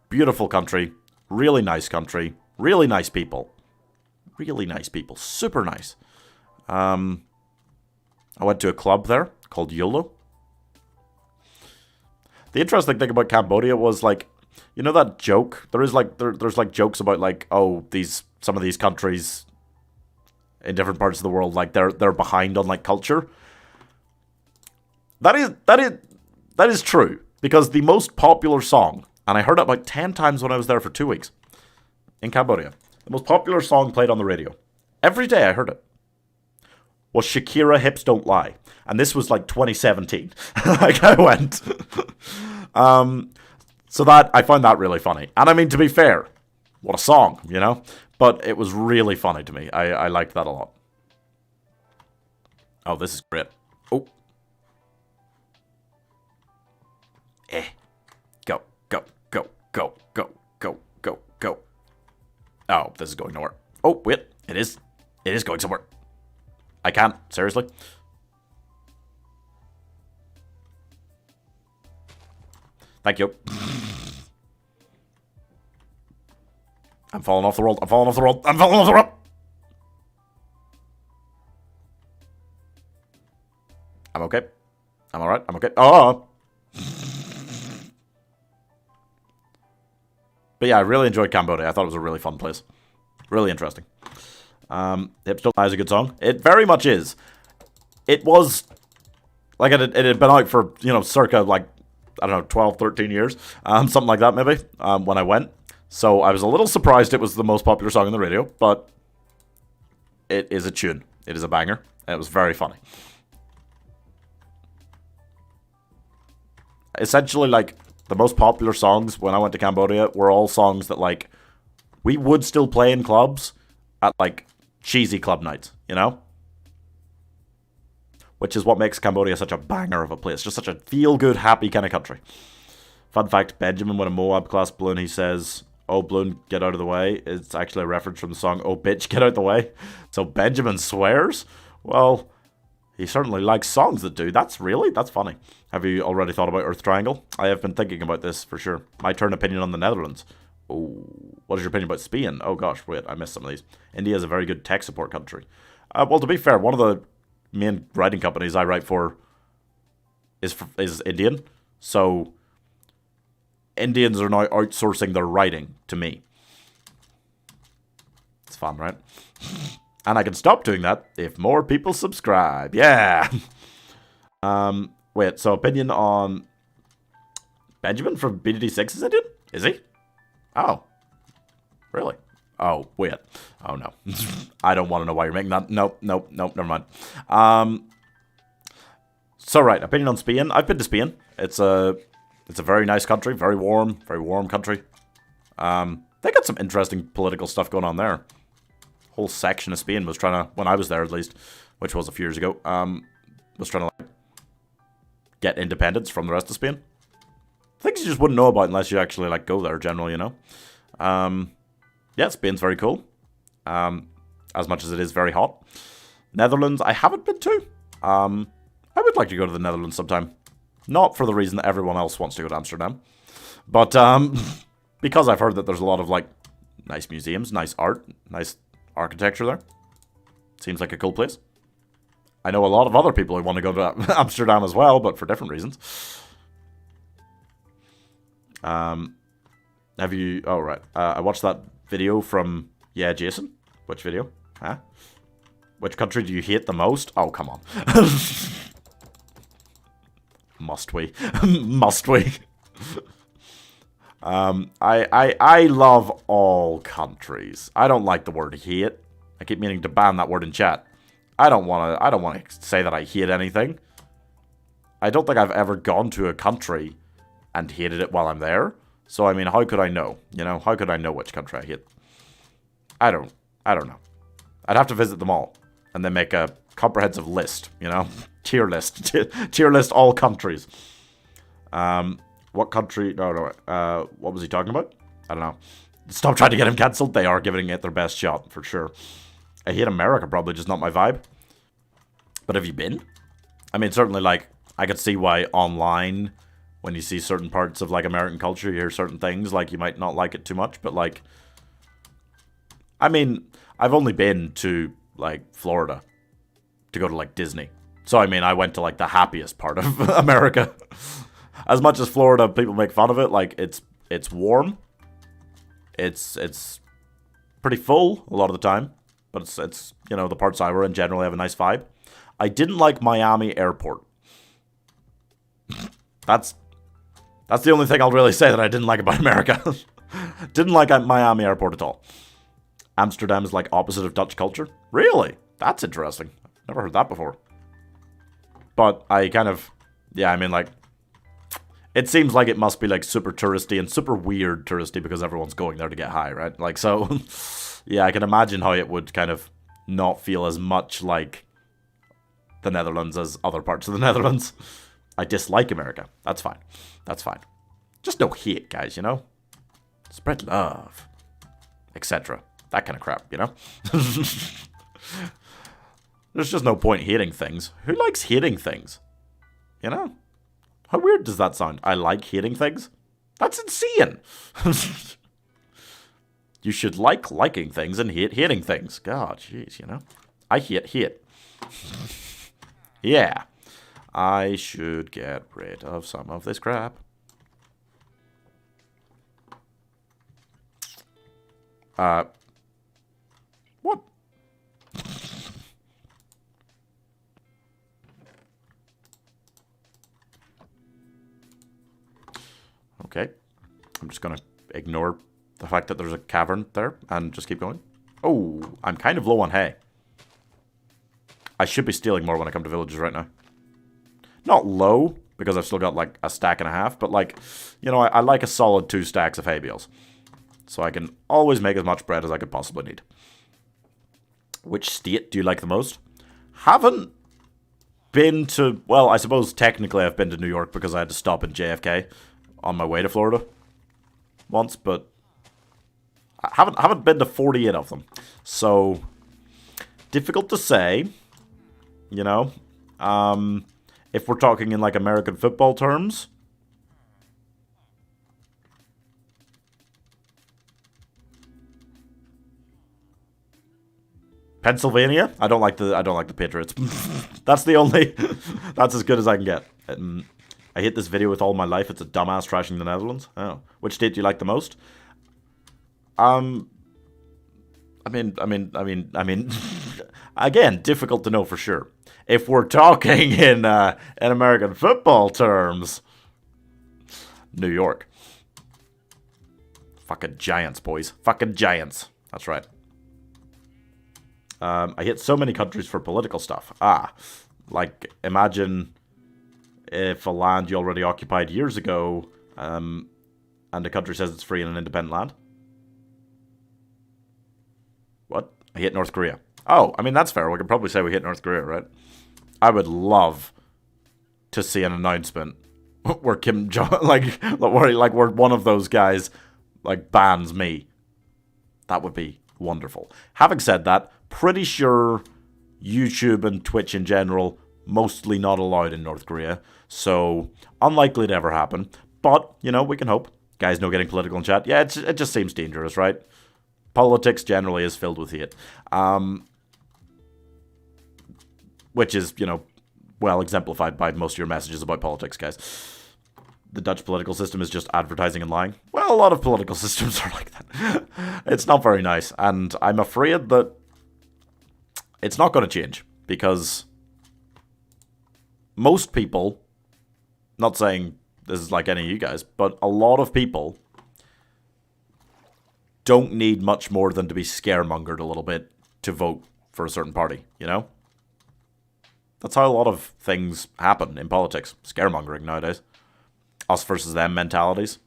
beautiful country, really nice country, really nice people. Really nice people, super nice. I went to a club there called YOLO. The interesting thing about Cambodia was like, you know that joke? There's like jokes about like, oh, some of these countries in different parts of the world, like they're behind on like culture. That is true, because the most popular song, and I heard it about 10 times when I was there for 2 weeks in Cambodia, the most popular song played on the radio, every day I heard it, was Shakira, Hips Don't Lie. And this was like 2017. Like I went. So that, I found that really funny. And I mean, to be fair, what a song, you know? But it was really funny to me. I liked that a lot. Oh, this is great. Oh. Go, go, go, go, go, go, go, go. Oh, this is going nowhere. Oh, wait. It is going somewhere. I can't. Seriously? Thank you. I'm falling off the road. I'm falling off the road. I'm falling off the road. I'm okay. I'm alright. I'm okay. Oh. But yeah, I really enjoyed Cambodia. I thought it was a really fun place. Really interesting. Hips Don't Lie is a good song. It very much is. It was, like, it had been out for, you know, circa, like, I don't know, 12, 13 years. Something like that, maybe, when I went. So I was a little surprised it was the most popular song on the radio, but it is a tune. It is a banger, and it was very funny. essentially, like, the most popular songs when I went to Cambodia were all songs that, like, we would still play in clubs at, like, cheesy club nights, you know? Which is what makes Cambodia such a banger of a place. Just such a feel-good, happy kind of country. Fun fact, Benjamin, when a Moab class balloon, he says, "Oh, balloon, get out of the way." It's actually a reference from the song, "Oh, bitch, get out of the way." So Benjamin swears? Well, he certainly likes songs that do. That's funny. Have you already thought about Earth Triangle? I have been thinking about this, for sure. My turn opinion on the Netherlands. Oh, what is your opinion about Spain? Oh gosh, wait, I missed some of these. India is a very good tech support country. Well, to be fair, one of the main writing companies I write for is Indian. So Indians are now outsourcing their writing to me. It's fun, right? And I can stop doing that if more people subscribe. Yeah. Wait, so opinion on Benjamin from BDD6 is Indian? Is he? Oh. Really? Oh, wait. Oh, no. I don't want to know why you're making that. Nope, never mind. So, right, opinion on Spain. I've been to Spain. It's a very nice country, very warm country. They got some interesting political stuff going on there. Whole section of Spain was trying to, when I was there at least, which was a few years ago, was trying to like get independence from the rest of Spain. Things you just wouldn't know about unless you actually like go there generally, you know. Yeah, Spain's very cool. As much as it is very hot. Netherlands, I haven't been to. I would like to go to the Netherlands sometime. Not for the reason that everyone else wants to go to Amsterdam. But because I've heard that there's a lot of like nice museums, nice art, nice architecture there. Seems like a cool place. I know a lot of other people who want to go to Amsterdam as well, but for different reasons. Have you... Oh, right. I watched that video from... Yeah, Jason. Which video? Huh? Which country do you hate the most? Oh, come on. Must we? Must we? I love all countries. I don't like the word hate. I keep meaning to ban that word in chat. I don't want to say that I hate anything. I don't think I've ever gone to a country and hated it while I'm there. So I mean, how could I know? You know, how could I know which country I hate? I don't know. I'd have to visit them all and then make a comprehensive list, you know? Tier list. Tier list all countries. What country? No. What was he talking about? I don't know. Stop trying to get him cancelled. They are giving it their best shot, for sure. I hate America, probably just not my vibe. But have you been? I mean, certainly, like, I could see why online, when you see certain parts of, like, American culture, you hear certain things, like, you might not like it too much. But, like, I mean, I've only been to, like, Florida to go to, like, Disney. So, I mean, I went to, like, the happiest part of America. As much as Florida, people make fun of it, like, it's warm. It's pretty full a lot of the time. But it's you know, the parts I were in generally have a nice vibe. I didn't like Miami Airport. That's the only thing I'll really say that I didn't like about America. Didn't like Miami Airport at all. Amsterdam is like opposite of Dutch culture? Really? That's interesting. Never heard that before. But I kind of... Yeah, I mean, like... It seems like it must be, like, super touristy and super weird touristy because everyone's going there to get high, right? Like, so... Yeah, I can imagine how it would kind of not feel as much like the Netherlands as other parts of the Netherlands. I dislike America. That's fine. That's fine. Just no hate, guys, you know? Spread love. Etc. That kind of crap, you know? There's just no point hating things. Who likes hating things? You know? How weird does that sound? I like hating things? That's insane! You should like liking things and hate hating things. God, jeez, you know? I hate. Yeah. I should get rid of some of this crap. What? Okay. I'm just gonna ignore the fact that there's a cavern there and just keep going. Oh, I'm kind of low on hay. I should be stealing more when I come to villages right now. Not low, because I've still got like a stack and a half. But like, you know, I like a solid 2 stacks of hay bales. So I can always make as much bread as I could possibly need. Which state do you like the most? Haven't been to... Well, I suppose technically I've been to New York because I had to stop in JFK on my way to Florida once, but I haven't been to 48 of them. So, difficult to say, you know. If we're talking in like American football terms... Pennsylvania? I don't like the Patriots. That's the only... That's as good as I can get. I hate this video with all my life. It's a dumbass trashing the Netherlands. Oh. Which state do you like the most? I mean... Again, difficult to know for sure. If we're talking in American football terms... New York. Fucking Giants, boys. Fucking Giants. That's right. I hit so many countries for political stuff. Like, imagine if a land you already occupied years ago, and the country says it's free and an independent land. What? I hit North Korea. Oh, I mean, that's fair. We can probably say we hit North Korea, right? I would love to see an announcement where Kim Jong, where one of those guys, like, bans me. That would be wonderful. Having said that, pretty sure YouTube and Twitch in general mostly not allowed in North Korea, so unlikely to ever happen. But, you know, we can hope. Guys, no getting political in chat. Yeah, it just seems dangerous, right? Politics generally is filled with hate. Which is, you know, well exemplified by most of your messages about politics, guys. The Dutch political system is just advertising and lying. Well, a lot of political systems are like that. It's not very nice, and I'm afraid that it's not going to change, because most people, not saying this is like any of you guys, but a lot of people don't need much more than to be scaremongered a little bit to vote for a certain party, you know? That's how a lot of things happen in politics. Scaremongering nowadays. Us versus them mentalities.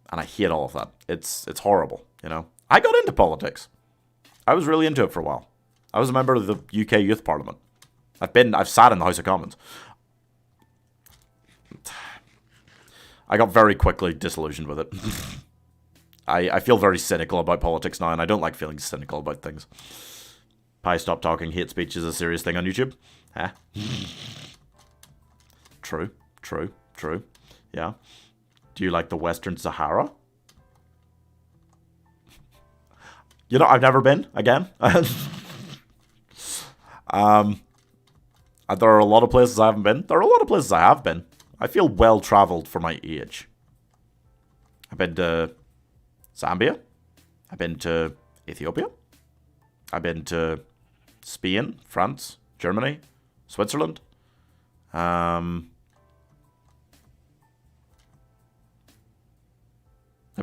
And I hate all of that. It's horrible, you know? I got into politics. I was really into it for a while. I was a member of the UK Youth Parliament. I've sat in the House of Commons. I got very quickly disillusioned with it. I feel very cynical about politics now, and I don't like feeling cynical about things. Pie, stop talking. Hate speech is a serious thing on YouTube. Huh? True. Yeah. Do you like the Western Sahara? You know, I've never been, again. There are a lot of places I haven't been. There are a lot of places I have been. I feel well-traveled for my age. I've been to Zambia. I've been to Ethiopia. I've been to Spain, France, Germany, Switzerland. I've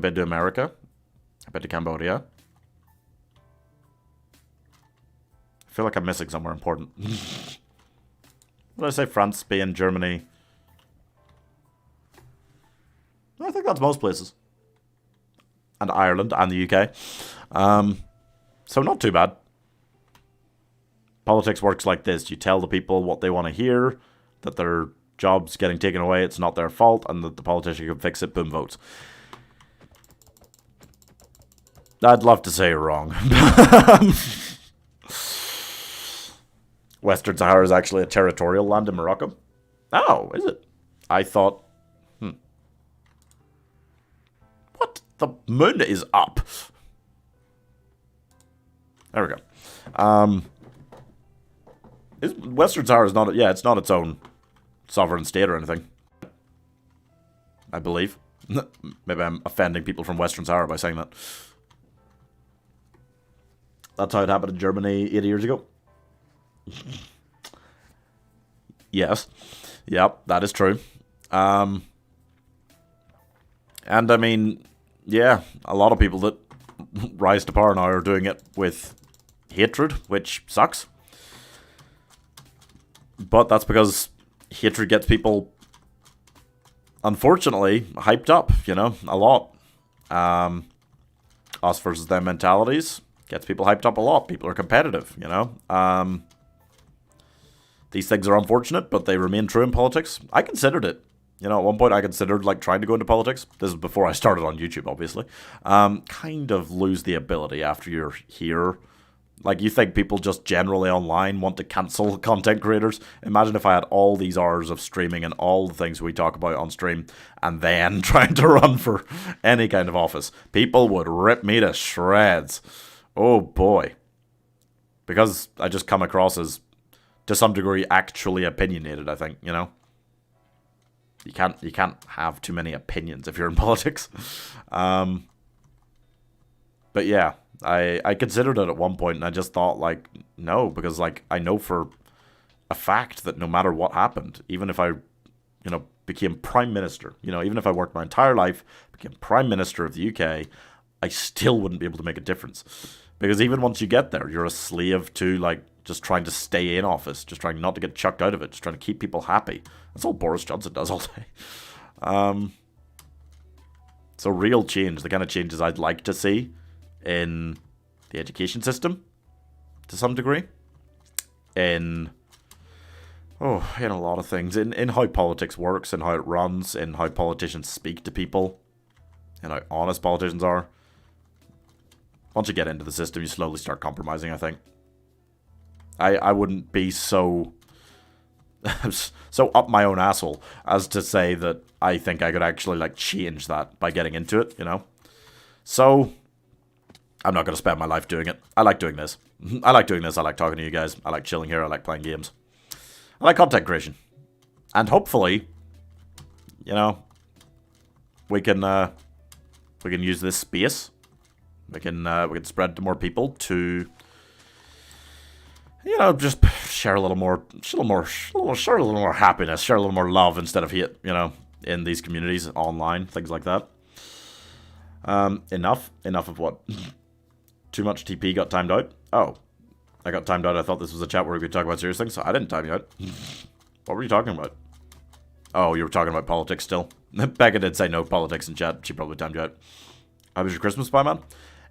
been to America. I've been to Cambodia. I feel like I'm missing somewhere important. What did I say? France, Spain, Germany. I think that's most places. And Ireland and the UK. So not too bad. Politics works like this. You tell the people what they want to hear, that their job's getting taken away, it's not their fault, and that the politician can fix it, boom, votes. I'd love to say you're wrong. Western Sahara is actually a territorial land in Morocco. Oh, is it? I thought... What? The moon is up. There we go. Western Sahara is not... Yeah, it's not its own sovereign state or anything. I believe. Maybe I'm offending people from Western Sahara by saying that. That's how it happened in Germany 80 years ago. Yes. Yep, that is true. And I mean, yeah, a lot of people that rise to power now are doing it with hatred, which sucks. But that's because hatred gets people, unfortunately, hyped up, you know, a lot. Us versus them mentalities gets people hyped up a lot. People are competitive, you know. These things are unfortunate, but they remain true in politics. I considered it. You know, at one point I considered, like, trying to go into politics. This is before I started on YouTube, obviously. Kind of lose the ability after you're here. Like, you think people just generally online want to cancel content creators? Imagine if I had all these hours of streaming and all the things we talk about on stream, and then trying to run for any kind of office. People would rip me to shreds. Oh boy. Because I just come across as, to some degree, actually opinionated, I think, you know? You can't have too many opinions if you're in politics. But yeah, I considered it at one point, and I just thought, like, no, because, like, I know for a fact that no matter what happened, even if I, you know, became Prime Minister, you know, even if I worked my entire life, became Prime Minister of the UK, I still wouldn't be able to make a difference. Because even once you get there, you're a slave to, like, just trying to stay in office, just trying not to get chucked out of it, just trying to keep people happy. That's all Boris Johnson does all day. So real change, the kind of changes I'd like to see in the education system, to some degree, in a lot of things, in how politics works, and how it runs, in how politicians speak to people, and how honest politicians are. Once you get into the system, you slowly start compromising, I think. I wouldn't be so up my own asshole as to say that I think I could actually, like, change that by getting into it, you know? So, I'm not going to spend my life doing it. I like doing this. I like doing this. I like talking to you guys. I like chilling here. I like playing games. I like content creation. And hopefully, you know, we can use this space. We can spread to more people to, you know, just share a little more happiness, share a little more love instead of hate, you know, in these communities, online, things like that. Enough of what? Too much TP got timed out? Oh, I got timed out. I thought this was a chat where we could talk about serious things, so I didn't time you out. What were you talking about? Oh, you were talking about politics still. Becca did say no politics in chat. She probably timed you out. How was your Christmas, Spyman?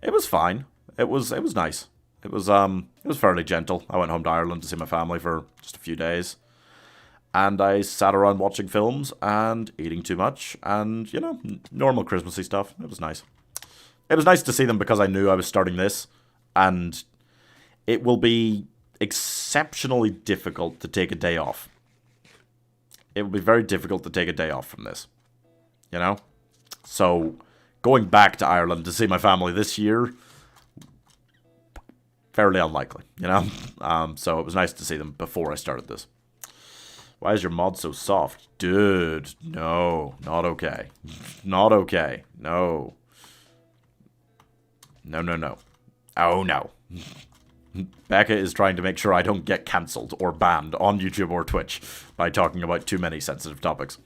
It was fine. It was nice. It was fairly gentle. I went home to Ireland to see my family for just a few days. And I sat around watching films and eating too much and, you know, normal Christmassy stuff. It was nice. It was nice to see them because I knew I was starting this, and it will be exceptionally difficult to take a day off. It will be very difficult to take a day off from this, you know? So, going back to Ireland to see my family this year, fairly unlikely, you know? So it was nice to see them before I started this. Why is your mod so soft? Dude, no, not okay. Not okay. No. No. Oh, no. Becca is trying to make sure I don't get cancelled or banned on YouTube or Twitch by talking about too many sensitive topics.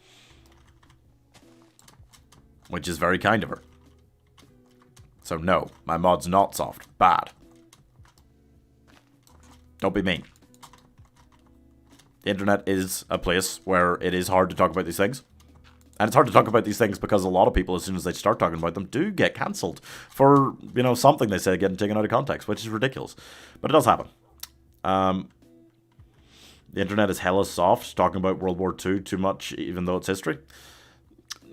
Which is very kind of her. So no, my mod's not soft. Bad. Don't be mean. The internet is a place where it is hard to talk about these things. And it's hard to talk about these things because a lot of people, as soon as they start talking about them, do get cancelled for, you know, something they say getting taken out of context, which is ridiculous. But it does happen. The internet is hella soft, talking about World War II too much, even though it's history.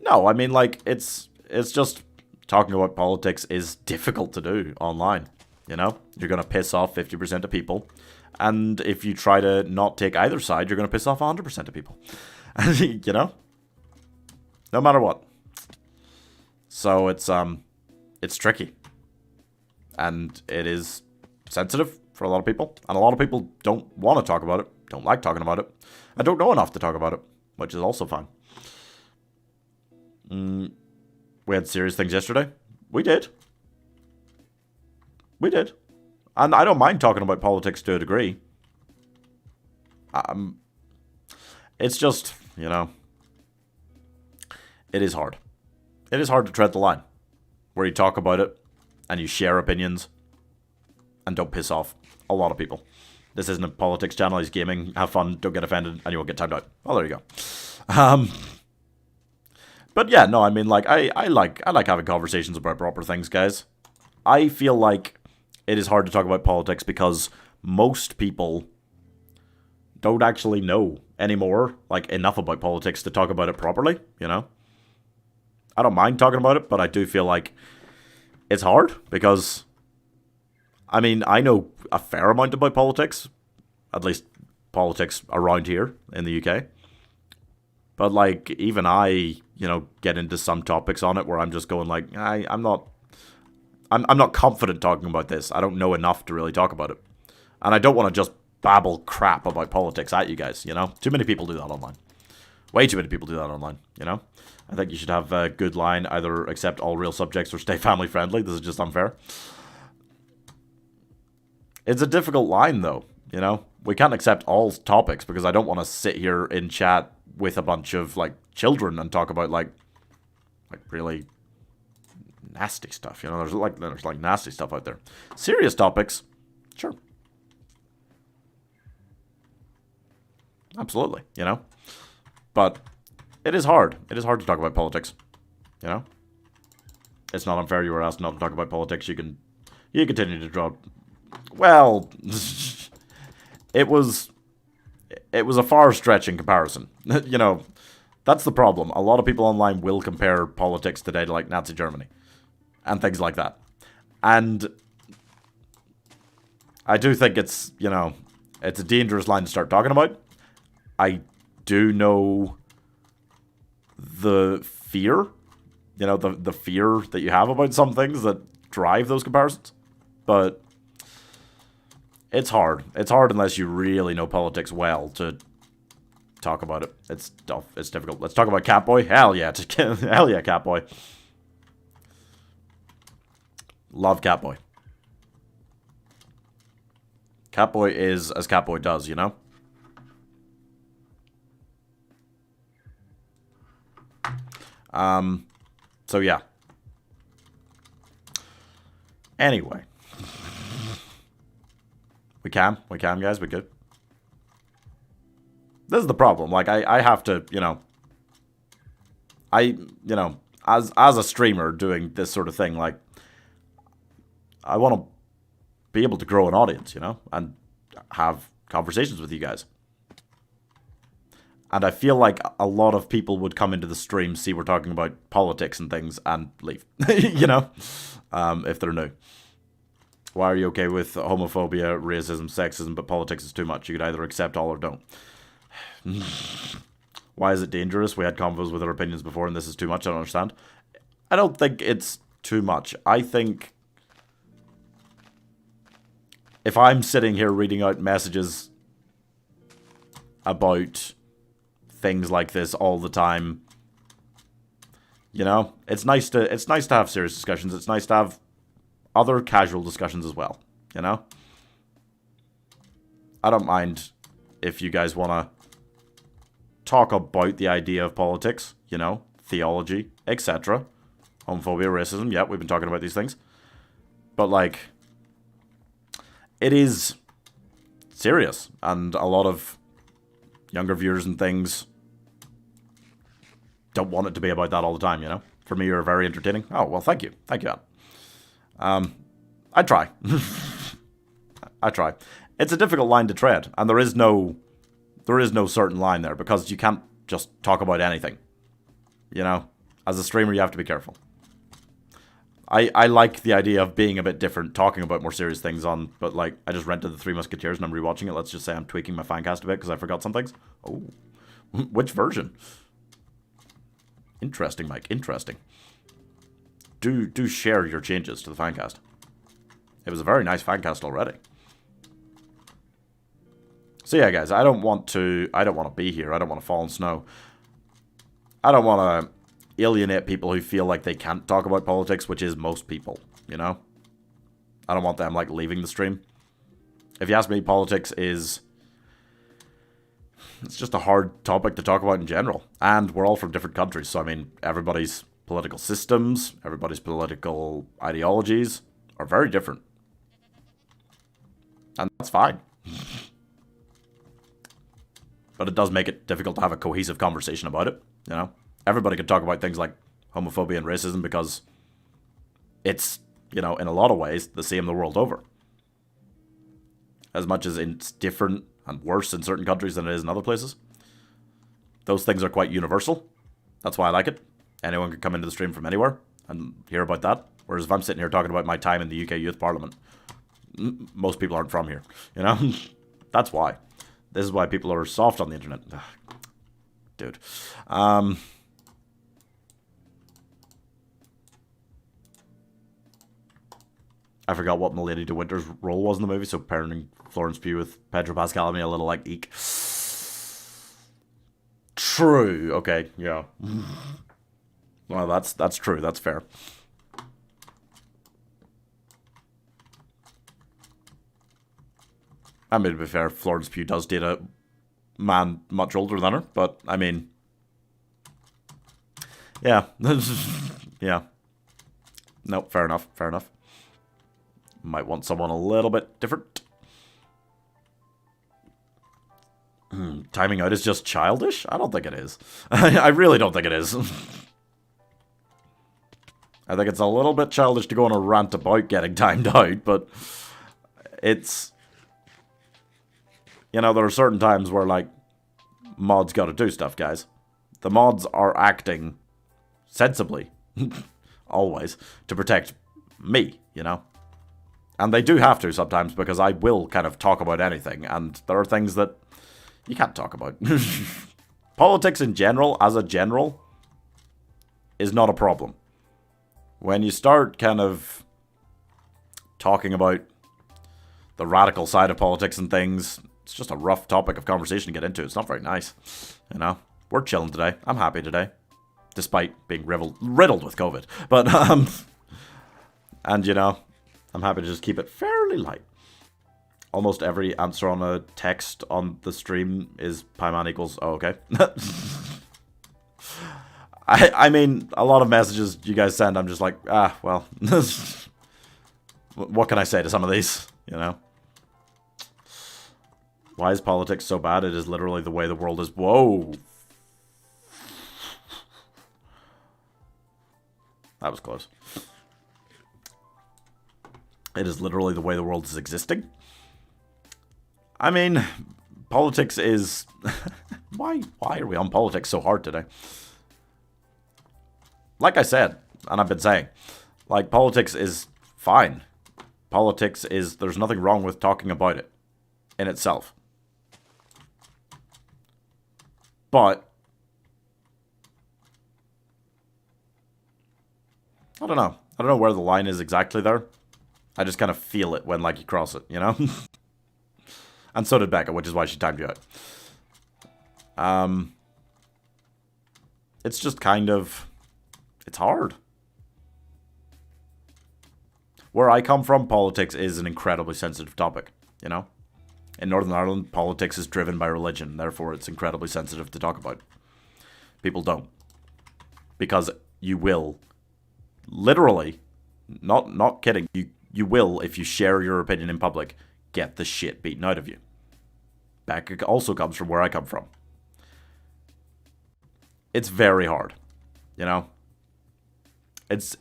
No, I mean, like, it's just talking about politics is difficult to do online, you know? You're going to piss off 50% of people. And if you try to not take either side, you're going to piss off 100% of people. You know? No matter what. So it's tricky. And it is sensitive for a lot of people. And a lot of people don't want to talk about it, don't like talking about it. I don't know enough to talk about it, which is also fine. We had serious things yesterday. We did. And I don't mind talking about politics to a degree. It's just, you know, it is hard. It is hard to tread the line where you talk about it and you share opinions and don't piss off a lot of people. This isn't a politics channel, he's gaming, have fun, don't get offended, and you won't get timed out. Well, there you go. But yeah, no, I mean, like, I like having conversations about proper things, guys. I feel like it is hard to talk about politics because most people don't actually know anymore, like, enough about politics to talk about it properly, you know? I don't mind talking about it, but I do feel like it's hard because, I mean, I know a fair amount about politics, at least politics around here in the UK. But, like, even I, you know, get into some topics on it where I'm just going, like, I'm not confident talking about this. I don't know enough to really talk about it. And I don't want to just babble crap about politics at you guys, you know? Too many people do that online. Way too many people do that online, you know? I think you should have a good line, either accept all real subjects or stay family friendly. This is just unfair. It's a difficult line, though, you know? We can't accept all topics because I don't want to sit here in chat with a bunch of, like, children and talk about, like really nasty stuff, you know? There's like nasty stuff out there. Serious topics, sure. Absolutely, you know? But it is hard. It is hard to talk about politics, you know? It's not unfair you were asked not to talk about politics. You continue to draw... Well, it was a far-stretching comparison. You know, that's the problem. A lot of people online will compare politics today to, like, Nazi Germany and things like that. And I do think it's, you know, it's a dangerous line to start talking about. I do know the fear, you know, the fear that you have about some things that drive those comparisons. But it's hard. It's hard unless you really know politics well to talk about it. It's tough. It's difficult. Let's talk about Catboy. Hell yeah. Hell yeah, Catboy. Love Catboy. Catboy is as Catboy does, you know? So yeah. Anyway. We can, guys, we could. This is the problem, like, I have to, you know, as a streamer doing this sort of thing, like, I want to be able to grow an audience, you know, and have conversations with you guys. And I feel like a lot of people would come into the stream, see we're talking about politics and things, and leave, you know, if they're new. Why are you okay with homophobia, racism, sexism, but politics is too much? You could either accept all or don't. Why is it dangerous? We had convos with our opinions before, and this is too much. I don't understand. I don't think it's too much. I think if I'm sitting here reading out messages about things like this all the time, you know, it's nice to have serious discussions. It's nice to have other casual discussions as well, you know? I don't mind if you guys want to talk about the idea of politics, you know, theology, etc. Homophobia, racism, yeah, we've been talking about these things. But, like, it is serious, and a lot of younger viewers and things don't want it to be about that all the time, you know? For me, you're very entertaining. Oh, well, thank you. Thank you, Anne. I try. I try. It's a difficult line to tread, and there is no certain line there, because you can't just talk about anything. You know? As a streamer, you have to be careful. I like the idea of being a bit different, talking about more serious things on, but, like, I just rented The Three Musketeers and I'm rewatching it. Let's just say I'm tweaking my fancast a bit because I forgot some things. Oh. Which version? Interesting, Mike. Interesting. Do share your changes to the fancast. It was a very nice fancast already. So yeah, guys, I don't want to be here. I don't want to fall in snow. I don't want to alienate people who feel like they can't talk about politics, which is most people, you know? I don't want them, like, leaving the stream. If you ask me, politics is... It's just a hard topic to talk about in general. And we're all from different countries, so, I mean, everybody's political systems, everybody's political ideologies are very different. And that's fine. But it does make it difficult to have a cohesive conversation about it, you know? Everybody can talk about things like homophobia and racism because it's, you know, in a lot of ways, the same the world over. As much as it's different and worse in certain countries than it is in other places. Those things are quite universal. That's why I like it. Anyone can come into the stream from anywhere and hear about that. Whereas if I'm sitting here talking about my time in the UK Youth Parliament, most people aren't from here, you know? That's why. This is why people are soft on the internet. Ugh. Dude. I forgot what Milady de Winter's role was in the movie, so pairing Florence Pugh with Pedro Pascal made me a little like, eek. True. Okay, yeah. Well, that's true. That's fair. I mean, to be fair, Florence Pugh does date a man much older than her, but, I mean... Yeah. Yeah. No, fair enough, fair enough. Might want someone a little bit different. Timing out is just childish? I don't think it is. I really don't think it is. I think it's a little bit childish to go on a rant about getting timed out, but it's... You know, there are certain times where, like, mods gotta do stuff, guys. The mods are acting sensibly, always, to protect me, you know? And they do have to sometimes, because I will kind of talk about anything, and there are things that you can't talk about. Politics in general, as a general, is not a problem. When you start kind of talking about the radical side of politics and things, it's just a rough topic of conversation to get into. It's not very nice, you know? We're chilling today. I'm happy today, despite being riddled with COVID. But, and, you know, I'm happy to just keep it fairly light. Almost every answer on a text on the stream is Pyman equals, oh, okay. I mean, a lot of messages you guys send, I'm just like, well, what can I say to some of these, you know? Why is politics so bad? It is literally the way the world is. Whoa. That was close. It is literally the way the world is existing. I mean, politics is... Why are we on politics so hard today? Like I said, and I've been saying, like, politics is fine. Politics is... There's nothing wrong with talking about it in itself. But... I don't know. I don't know where the line is exactly there. I just kind of feel it when, like, you cross it, you know? And so did Becca, which is why she timed you out. It's just kind of... It's hard. Where I come from, politics is an incredibly sensitive topic, you know? In Northern Ireland, politics is driven by religion, therefore it's incredibly sensitive to talk about. People don't. Because you will, literally, not kidding, you will, if you share your opinion in public, get the shit beaten out of you. Becca also comes from where I come from. It's very hard, you know? It's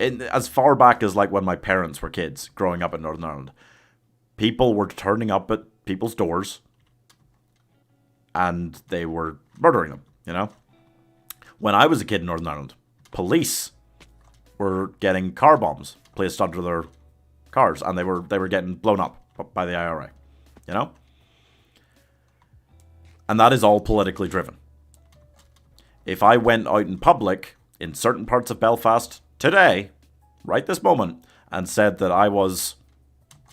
as far back as, like, when my parents were kids, growing up in Northern Ireland. People were turning up at people's doors and they were murdering them, you know? When I was a kid in Northern Ireland, police were getting car bombs placed under their cars and they were getting blown up by the IRA, you know? And that is all politically driven. If I went out in public in certain parts of Belfast today, right this moment, and said that I was...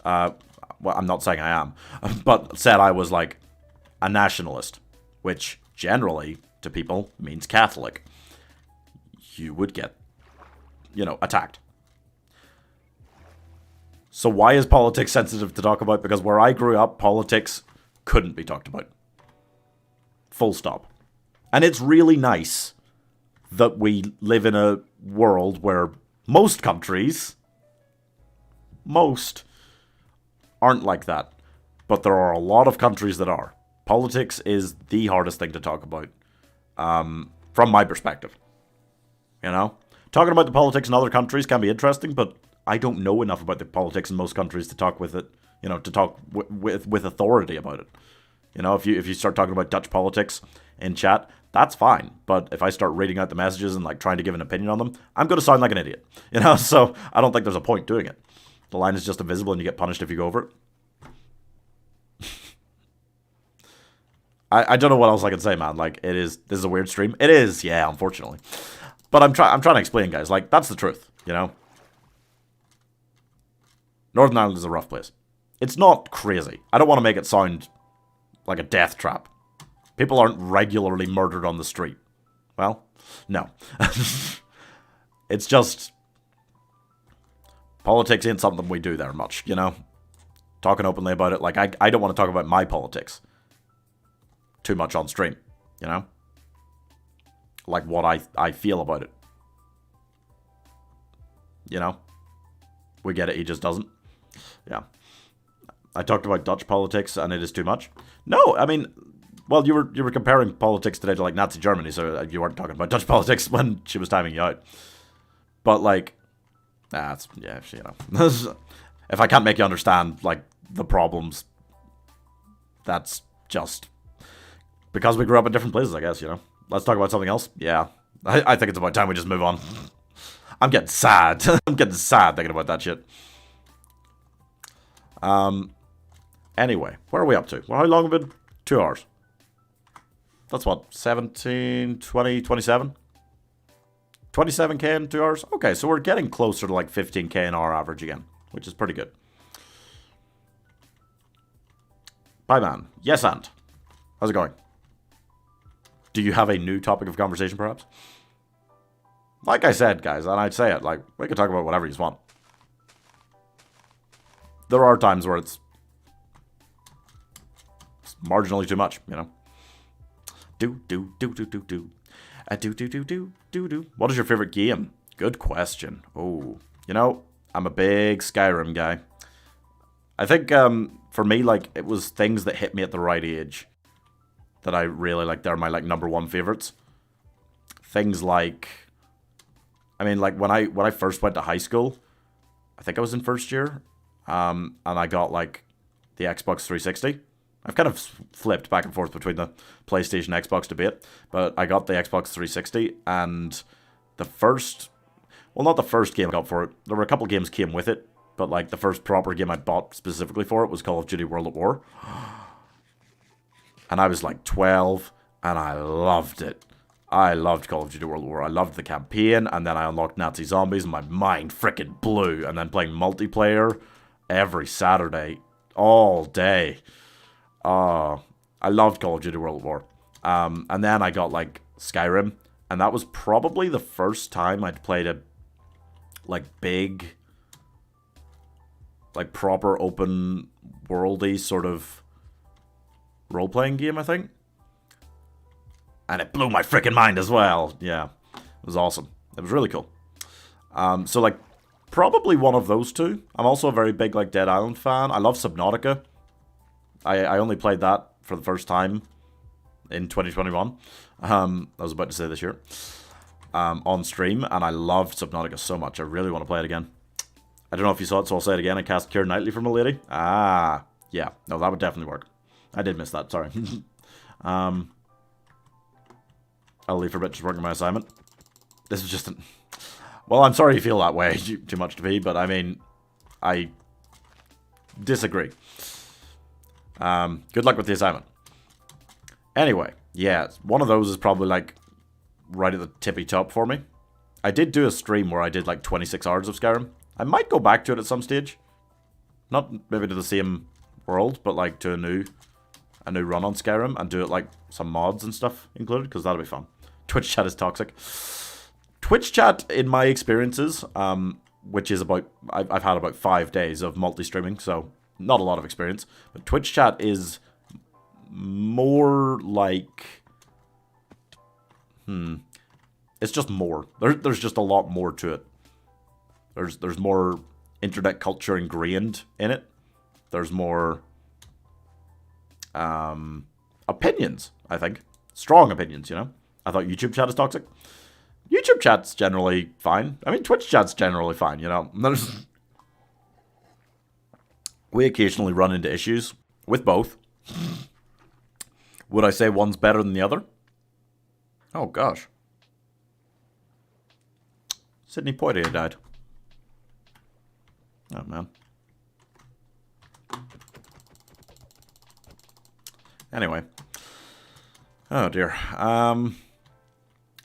well, I'm not saying I am, but said I was, like, a nationalist, which generally, to people, means Catholic, you would get, you know, attacked. So why is politics sensitive to talk about? Because where I grew up, politics couldn't be talked about. Full stop. And it's really nice that we live in a world where most countries, aren't like that. But there are a lot of countries that are. Politics is the hardest thing to talk about, from my perspective. You know? Talking about the politics in other countries can be interesting, but I don't know enough about the politics in most countries to talk with it, to talk with authority about it. You know, if you start talking about Dutch politics in chat, that's fine. But if I start reading out the messages and like trying to give an opinion on them, I'm going to sound like an idiot. You know, so I don't think there's a point doing it. The line is just invisible and you get punished if you go over it. I don't know what else I can say, man. Like, this is a weird stream. It is, yeah, unfortunately. But I'm trying to explain, guys. Like, that's the truth, you know? Northern Ireland is a rough place. It's not crazy. I don't want to make it sound like a death trap. People aren't regularly murdered on the street. Well, no. It's just... Politics ain't something we do there much, you know? Talking openly about it. Like, I don't want to talk about my politics too much on stream, you know? Like what I feel about it. You know? We get it, he just doesn't. Yeah. I talked about Dutch politics and it is too much. No, I mean, well, you were comparing politics today to like Nazi Germany, so you weren't talking about Dutch politics when she was timing you out. But like, that's, yeah, you know. If I can't make you understand, like, the problems, that's just because we grew up in different places, I guess, you know. Let's talk about something else. Yeah. I think it's about time we just move on. I'm getting sad. I'm getting sad thinking about that shit. Anyway, where are we up to? Well, how long have we been? 2 hours. That's what, 17, 20, 27? 27k in 2 hours? Okay, so we're getting closer to like 15k an hour average again, which is pretty good. Bye, man. Yes, and. How's it going? Do you have a new topic of conversation, perhaps? Like I said, guys, and I'd say it, like, we can talk about whatever you want. There are times where it's marginally too much, you know? Do. What is your favorite game? Good question. Oh, you know, I'm a big Skyrim guy. I think, for me, like, it was things that hit me at the right age that I really like. They're my, like, #1 favorites. Things like, I mean, like, when I first went to high school, I think I was in first year, and I got, like, the Xbox 360. I've kind of flipped back and forth between the PlayStation Xbox debate, but I got the Xbox 360, and the first, well, not the first game I got for it, there were a couple games came with it, but like the first proper game I bought specifically for it was Call of Duty World at War. And I was like 12, and I loved it. I loved Call of Duty World at War. I loved the campaign, and then I unlocked Nazi zombies, and my mind frickin' blew. And then playing multiplayer every Saturday, all day. I loved Call of Duty World at War. And then I got, like, Skyrim, and that was probably the first time I'd played a, like, big, like, proper open worldy sort of role-playing game, I think. And it blew my freaking mind as well. Yeah, it was awesome. It was really cool. So, like, probably one of those two. I'm also a very big, like, Dead Island fan. I love Subnautica. I only played that for the first time in 2021. I was about to say this year. On stream, and I loved Subnautica so much. I really want to play it again. I don't know if you saw it, so I'll say it again. I cast Keira Knightley from a lady. Ah, yeah. No, that would definitely work. I did miss that, sorry. I'll leave for a bit just working my assignment. This is just an... Well, I'm sorry you feel that way too much to be, but I mean, I disagree. Good luck with the assignment. Anyway, yeah, one of those is probably like right at the tippy top for me. I did do a stream where I did like 26 hours of Skyrim. I might go back to it at some stage. Not maybe to the same world, but like to a new run on Skyrim and do it like some mods and stuff included, because that'll be fun. Twitch chat is toxic. Twitch chat, in my experiences, which is about, I've had about 5 days of multi-streaming, so not a lot of experience, but Twitch chat is more like, it's just more. There's just a lot more to it. There's more internet culture ingrained in it. There's more, opinions, I think. Strong opinions, you know? I thought YouTube chat is toxic. YouTube chat's generally fine. I mean, Twitch chat's generally fine, you know? We occasionally run into issues with both. Would I say one's better than the other? Oh, gosh. Sidney Poitier died. Oh, man. Anyway. Oh, dear.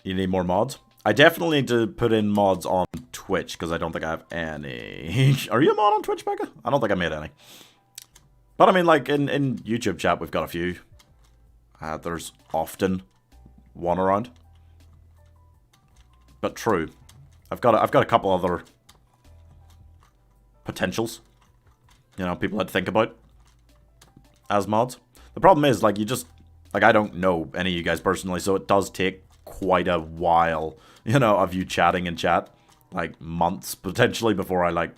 You need more mods? I definitely need to put in mods on Twitch, because I don't think I have any. Are you a mod on Twitch, Becca? I don't think I made any. But I mean, like, in YouTube chat, we've got a few. There's often one around. But true. I've got a couple other potentials. You know, people I'd think about as mods. The problem is, like, I don't know any of you guys personally, so it does take quite a while, you know, of you chatting in chat. Like, months, potentially, before I, like,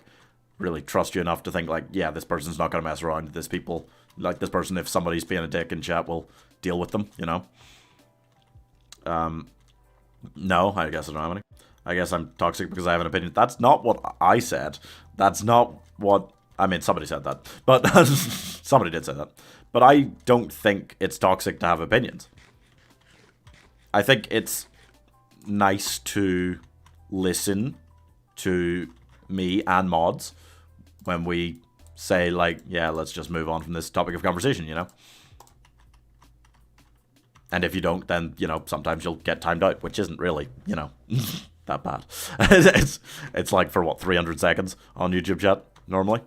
really trust you enough to think, like, yeah, this person's not going to mess around. This person, if somebody's being a dick in chat, will deal with them, you know? No, I guess I don't have any. I guess I'm toxic because I have an opinion. That's not what I said. That's not what... I mean, somebody said that. But somebody did say that. But I don't think it's toxic to have opinions. I think it's nice to listen to me and mods when we say, like, yeah, let's just move on from this topic of conversation, you know? And if you don't, then, you know, sometimes you'll get timed out, which isn't really, you know, that bad. It's like for, what, 300 seconds on YouTube chat, normally?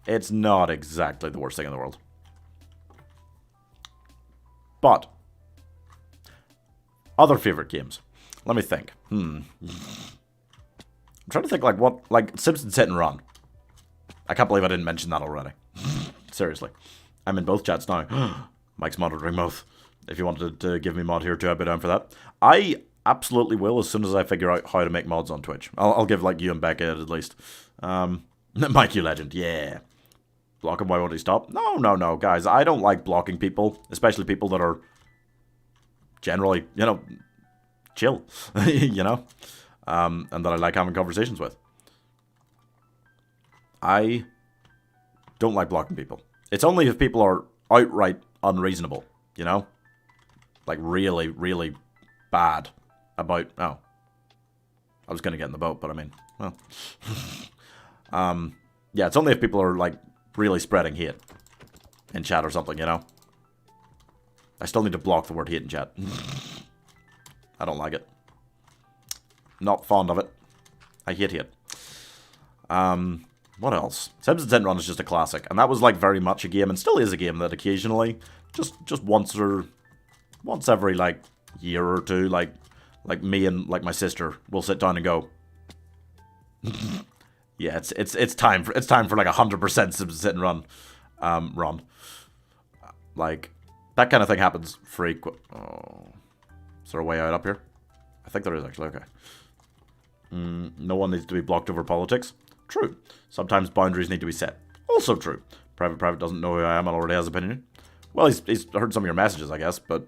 It's not exactly the worst thing in the world. But, other favorite games. Let me think. I'm trying to think, like, what, like, Simpsons Hit and Run. I can't believe I didn't mention that already. Seriously. I'm in both chats now. Mike's monitoring both. If you wanted to give me mod here too, I'd be down for that. I absolutely will as soon as I figure out how to make mods on Twitch. I'll give, like, you and Becca at least. Mike, you legend, yeah. Block him, why won't he stop? No, guys. I don't like blocking people, especially people that are generally, you know, chill, you know, and that I like having conversations with. I don't like blocking people. It's only if people are outright unreasonable, you know? Like, really, really bad about... Oh. I was going to get in the boat, but I mean, well. Yeah, it's only if people are, like, really spreading hate in chat or something, you know? I still need to block the word hate in chat. I don't like it. Not fond of it. I hate hate. What else? Simpsons Hit and Run is just a classic, and that was, like, very much a game, and still is a game that occasionally, just once every, like, year or two, like me and, like, my sister will sit down and go, yeah, it's time for like 100% Simpsons Hit and Run, run. Like, that kind of thing happens frequent. Oh, is there a way out up here? I think there is, actually. Okay. No one needs to be blocked over politics. True. Sometimes boundaries need to be set. Also true. Private doesn't know who I am and already has opinion. Well, he's heard some of your messages, I guess, but...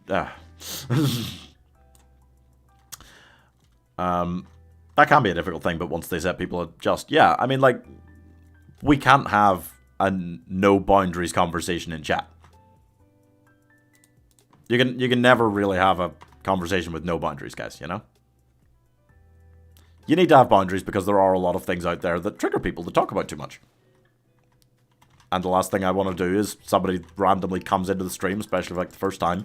that can be a difficult thing, but once they set people adjust. Yeah, I mean, like, we can't have a no boundaries conversation in chat. You can never really have a conversation with no boundaries, guys, you know? You need to have boundaries because there are a lot of things out there that trigger people to talk about too much. And the last thing I want to do is somebody randomly comes into the stream, especially like the first time,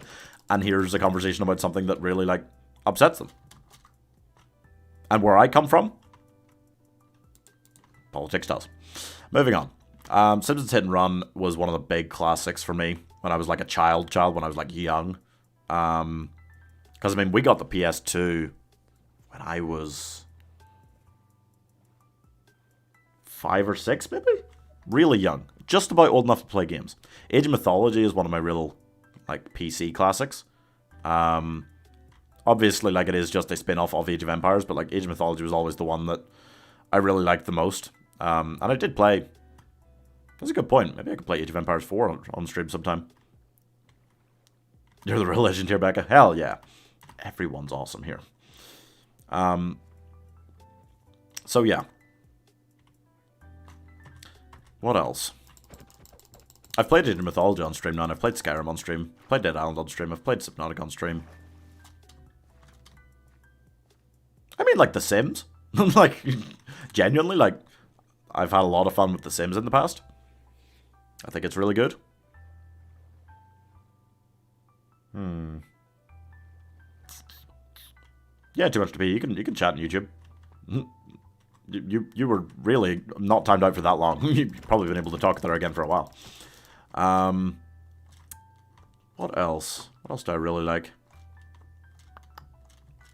and hears a conversation about something that really, like, upsets them. And where I come from, politics does. Moving on. Simpsons Hit and Run was one of the big classics for me when I was like a child, when I was like young. Because, I mean, we got the PS2 when I was 5 or 6, maybe? Really young. Just about old enough to play games. Age of Mythology is one of my real, like, PC classics. Obviously, like, it is just a spin-off of Age of Empires, but, like, Age of Mythology was always the one that I really liked the most. And I did play That's a good point. Maybe I could play Age of Empires 4 on stream sometime. You're the real legend here, Becca. Hell yeah. Everyone's awesome here. So yeah. What else? I've played Age of Mythology on stream now, and I've played Skyrim on stream. I've played Dead Island on stream. I've played Subnautica on stream. I mean, like, The Sims. Like, genuinely, like, I've had a lot of fun with The Sims in the past. I think it's really good. Yeah, too much to be. You can chat on YouTube. You were really not timed out for that long. You've probably been able to talk there again for a while. What else? What else do I really like?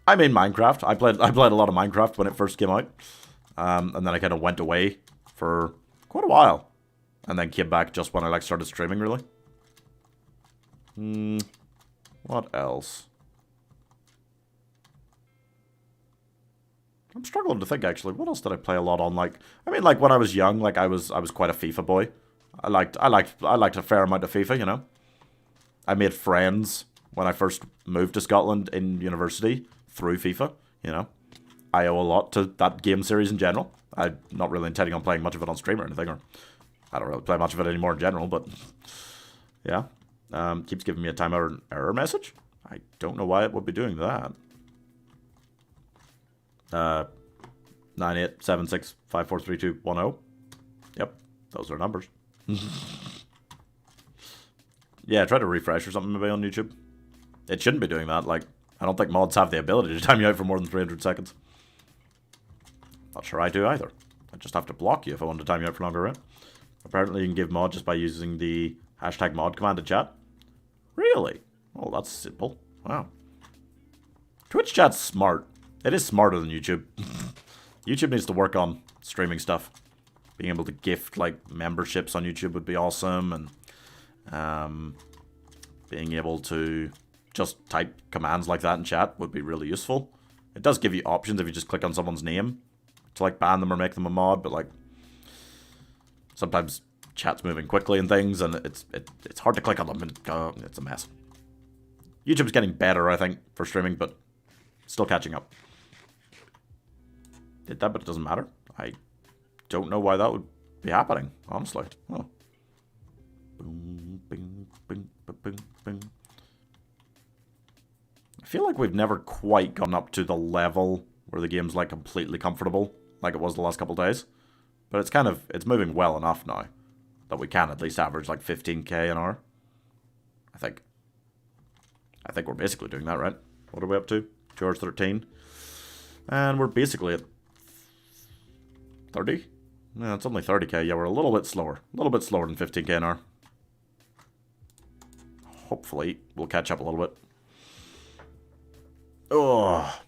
I mean, Minecraft. I played a lot of Minecraft when it first came out, and then I kind of went away for quite a while, and then came back just when I like started streaming. Really. What else? I'm struggling to think actually. What else did I play a lot on? Like, I mean, like when I was young, like I was quite a FIFA boy. I liked a fair amount of FIFA. You know, I made friends when I first moved to Scotland in university through FIFA. You know, I owe a lot to that game series in general. I'm not really intending on playing much of it on stream or anything, or I don't really play much of it anymore in general. But yeah, keeps giving me a timeout error message. I don't know why it would be doing that. 9876543210. Yep, those are numbers. Yeah, try to refresh or something maybe on YouTube. It shouldn't be doing that. Like, I don't think mods have the ability to time you out for more than 300 seconds. Not sure I do either. I just have to block you if I want to time you out for longer, right? Apparently you can give mod just by using the #mod command in chat. Really? Oh, that's simple. Wow. Twitch chat's smart. It is smarter than YouTube. YouTube needs to work on streaming stuff. Being able to gift, like, memberships on YouTube would be awesome, and being able to just type commands like that in chat would be really useful. It does give you options if you just click on someone's name to, like, ban them or make them a mod, but, like, sometimes chat's moving quickly and things, and it's hard to click on them, and it's a mess. YouTube's getting better, I think, for streaming, but still catching up. Did that, but it doesn't matter. I don't know why that would be happening, honestly. Oh. Boom, bing, bing, bing, bing. I feel like we've never quite gone up to the level where the game's like completely comfortable, like it was the last couple of days. But it's moving well enough now that we can at least average like 15k an hour. I think we're basically doing that, right? What are we up to? 2 hours 13. And we're basically at 30? No, it's only 30k. Yeah, we're a little bit slower. A little bit slower than 15k an hour. Hopefully, we'll catch up a little bit. Oh.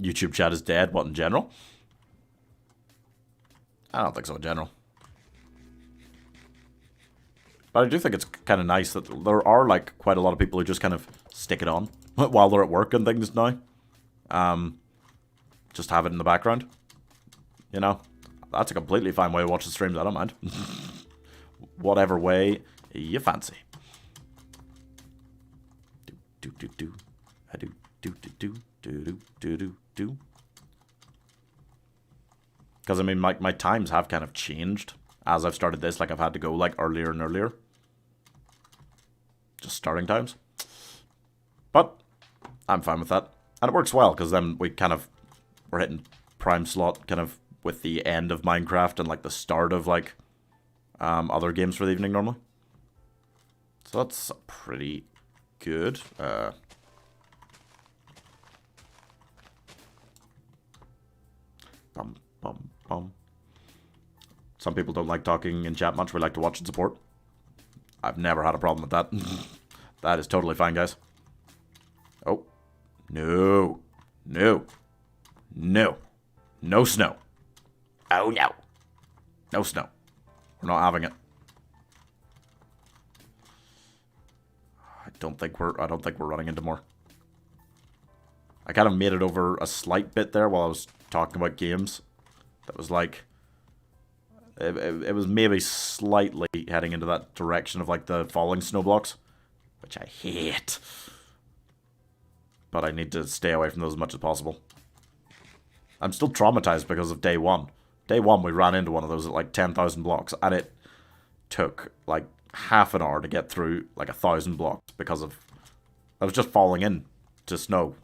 YouTube chat is dead. What, in general? I don't think so in general. But I do think it's kind of nice that there are, like, quite a lot of people who just kind of stick it on while they're at work and things now. Just have it in the background. You know, that's a completely fine way to watch the streams. I don't mind. Whatever way you fancy. Because I mean, my times have kind of changed as I've started this. Like I've had to go like earlier and earlier. Just starting times. But I'm fine with that, and it works well because then we're hitting prime slot kind of with the end of Minecraft and like the start of like other games for the evening normally. So that's pretty good. Bum, bum, bum. Some people don't like talking in chat much. We like to watch and support. I've never had a problem with that. That is totally fine, guys. Oh. No. No. No. No snow. Oh no. No snow. We're not having it. I don't think we're running into more. I kind of made it over a slight bit there while I was talking about games. That was like It was maybe slightly heading into that direction of like the falling snow blocks, which I hate. But I need to stay away from those as much as possible. I'm still traumatized because of day one. Day one, we ran into one of those at like 10,000 blocks, and it took like half an hour to get through like 1,000 blocks because of... I was just falling in to snow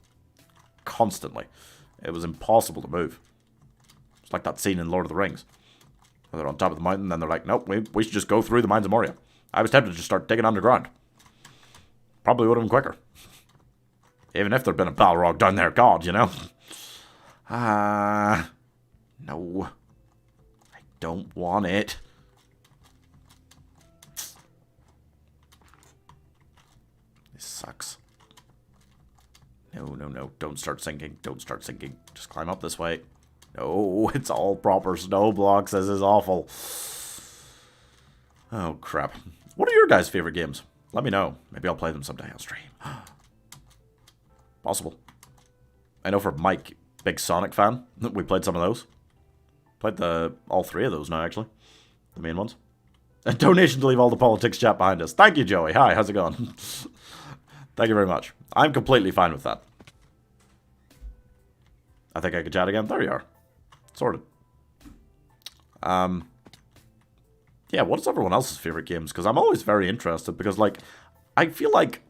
constantly. It was impossible to move. It's like that scene in Lord of the Rings. They're on top of the mountain, and then they're like, nope, we should just go through the Mines of Moria. I was tempted to just start digging underground. Probably would have been quicker. Even if there'd been a Balrog down there, God, you know? No. I don't want it. This sucks. No. Don't start sinking. Don't start sinking. Just climb up this way. No, it's all proper snow blocks. This is awful. Oh, crap. What are your guys' favorite games? Let me know. Maybe I'll play them someday on stream. Possible. I know for Mike, big Sonic fan. We played some of those. Played all three of those now, actually. The main ones. A donation to leave all the politics chat behind us. Thank you, Joey. Hi, how's it going? Thank you very much. I'm completely fine with that. I think I could chat again. There you are. Sorted. Yeah, what is everyone else's favorite games? Because I'm always very interested, because, like, I feel like,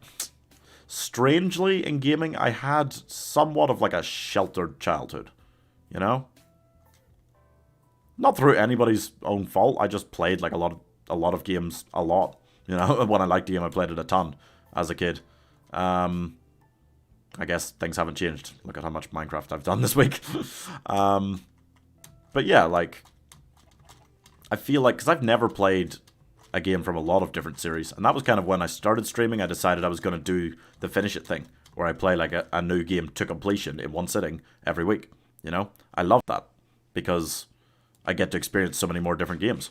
strangely, in gaming, I had somewhat of, like, a sheltered childhood. You know? Not through anybody's own fault. I just played, like, a lot of games a lot. You know? When I liked a game, I played it a ton as a kid. I guess things haven't changed. Look at how much Minecraft I've done this week. But yeah, like, I feel like, because I've never played a game from a lot of different series, and that was kind of when I started streaming. I decided I was going to do the finish it thing, where I play like a new game to completion in one sitting every week. You know? I love that, because I get to experience so many more different games.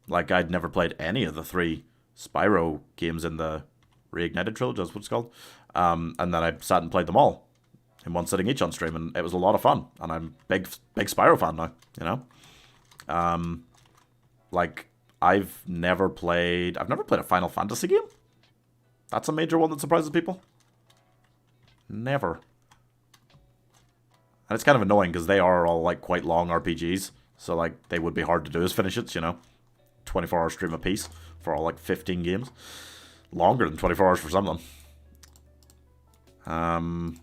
Like, I'd never played any of the 3 Spyro games in the Reignited trilogy, that's what it's called. And then I sat and played them all in one sitting each on stream, and it was a lot of fun. And I'm big Spyro fan now, you know? Like, I've never played a Final Fantasy game. That's a major one that surprises people. Never. And it's kind of annoying, because they are all, like, quite long RPGs. So, like, they would be hard to do as finish-its, you know? 24-hour stream apiece for all, like, 15 games. Longer than 24 hours for some of them.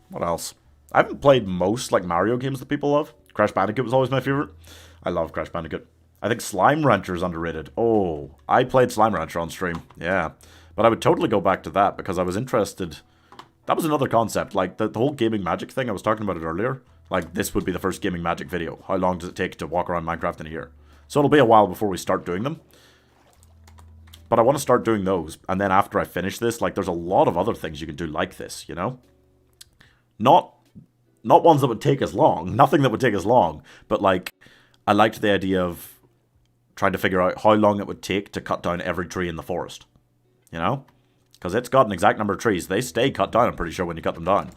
What else? I haven't played most, like, Mario games that people love. Crash Bandicoot was always my favorite. I love Crash Bandicoot. I think Slime Rancher is underrated. Oh, I played Slime Rancher on stream. Yeah. But I would totally go back to that, because I was interested. That was another concept. Like, the whole gaming magic thing, I was talking about it earlier. Like, this would be the first gaming magic video. How long does it take to walk around Minecraft in a year? So it'll be a while before we start doing them. But I want to start doing those, and then after I finish this, like, there's a lot of other things you can do like this, you know? Not ones that would take as long, nothing that would take as long, but, like, I liked the idea of trying to figure out how long it would take to cut down every tree in the forest, you know? Because it's got an exact number of trees. They stay cut down, I'm pretty sure, when you cut them down.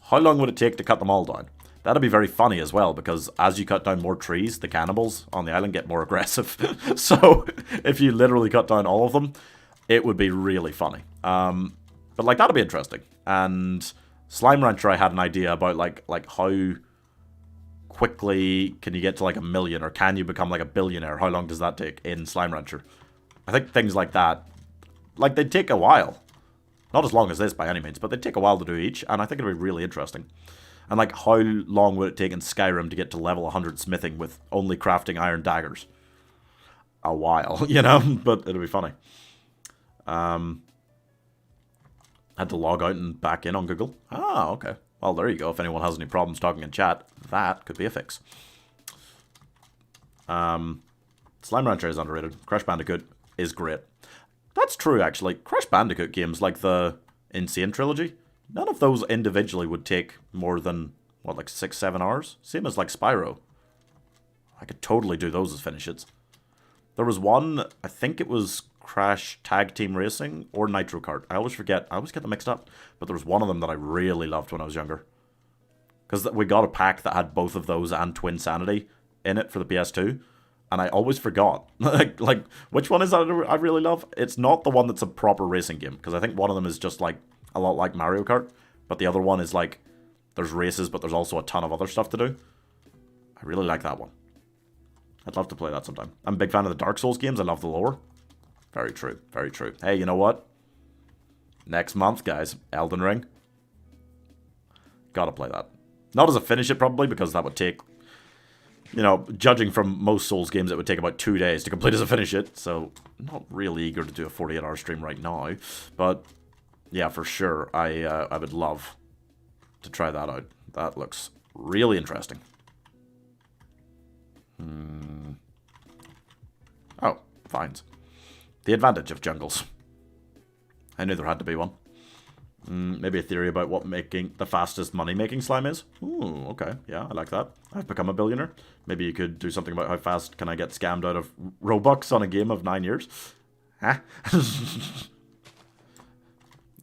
How long would it take to cut them all down? That'd be very funny as well, because as you cut down more trees, the cannibals on the island get more aggressive. So, if you literally cut down all of them, it would be really funny. But, like, that'd be interesting. And Slime Rancher, I had an idea about, like how quickly can you get to, like, 1 million, or can you become, like, a billionaire? How long does that take in Slime Rancher? I think things like that, like, they'd take a while. Not as long as this, by any means, but they'd take a while to do each, and I think it'd be really interesting. And, like, how long would it take in Skyrim to get to level 100 smithing with only crafting iron daggers? A while, you know? But it'll be funny. Had to log out and back in on Google. Ah, okay. Well, there you go. If anyone has any problems talking in chat, that could be a fix. Slime Rancher is underrated. Crash Bandicoot is great. That's true, actually. Crash Bandicoot games, like the Insane Trilogy, none of those individually would take more than, what, like 6-7 hours? Same as, like, Spyro. I could totally do those as finish-its. There was one, I think it was Crash Tag Team Racing or Nitro Kart. I always forget. I always get them mixed up. But there was one of them that I really loved when I was younger. Because we got a pack that had both of those and Twin Sanity in it for the PS2, and I always forgot. like, which one is that I really love? It's not the one that's a proper racing game, because I think one of them is just like a lot like Mario Kart, but the other one is like there's races, but there's also a ton of other stuff to do. I really like that one. I'd love to play that sometime. I'm a big fan of the Dark Souls games. I love the lore. Very true. Very true. Hey, you know what? Next month, guys, Elden Ring. Gotta play that. Not as a finish it, probably, because that would take, you know, judging from most Souls games, it would take about 2 days to complete as a finish it. So, not really eager to do a 48-hour stream right now. But, yeah, for sure, I would love to try that out. That looks really interesting. Oh, vines. The advantage of jungles. I knew there had to be one. Maybe a theory about what making the fastest money-making slime is. Ooh, okay. Yeah, I like that. I've become a billionaire. Maybe you could do something about how fast can I get scammed out of Robux on a game of 9 years. Huh?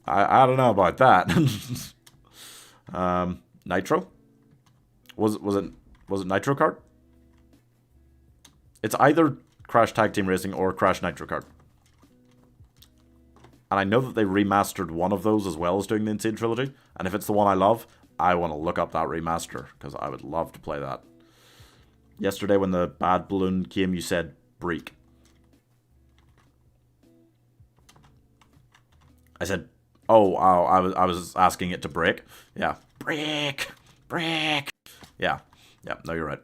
I don't know about that. Nitro? Was it Nitro Kart? It's either Crash Tag Team Racing or Crash Nitro Kart. And I know that they remastered one of those as well as doing the Insane Trilogy. And if it's the one I love, I want to look up that remaster, because I would love to play that. Yesterday when the bad balloon came, you said break. I said, oh, I was asking it to break. Yeah. Break! Break! Yeah. Yeah, no, you're right.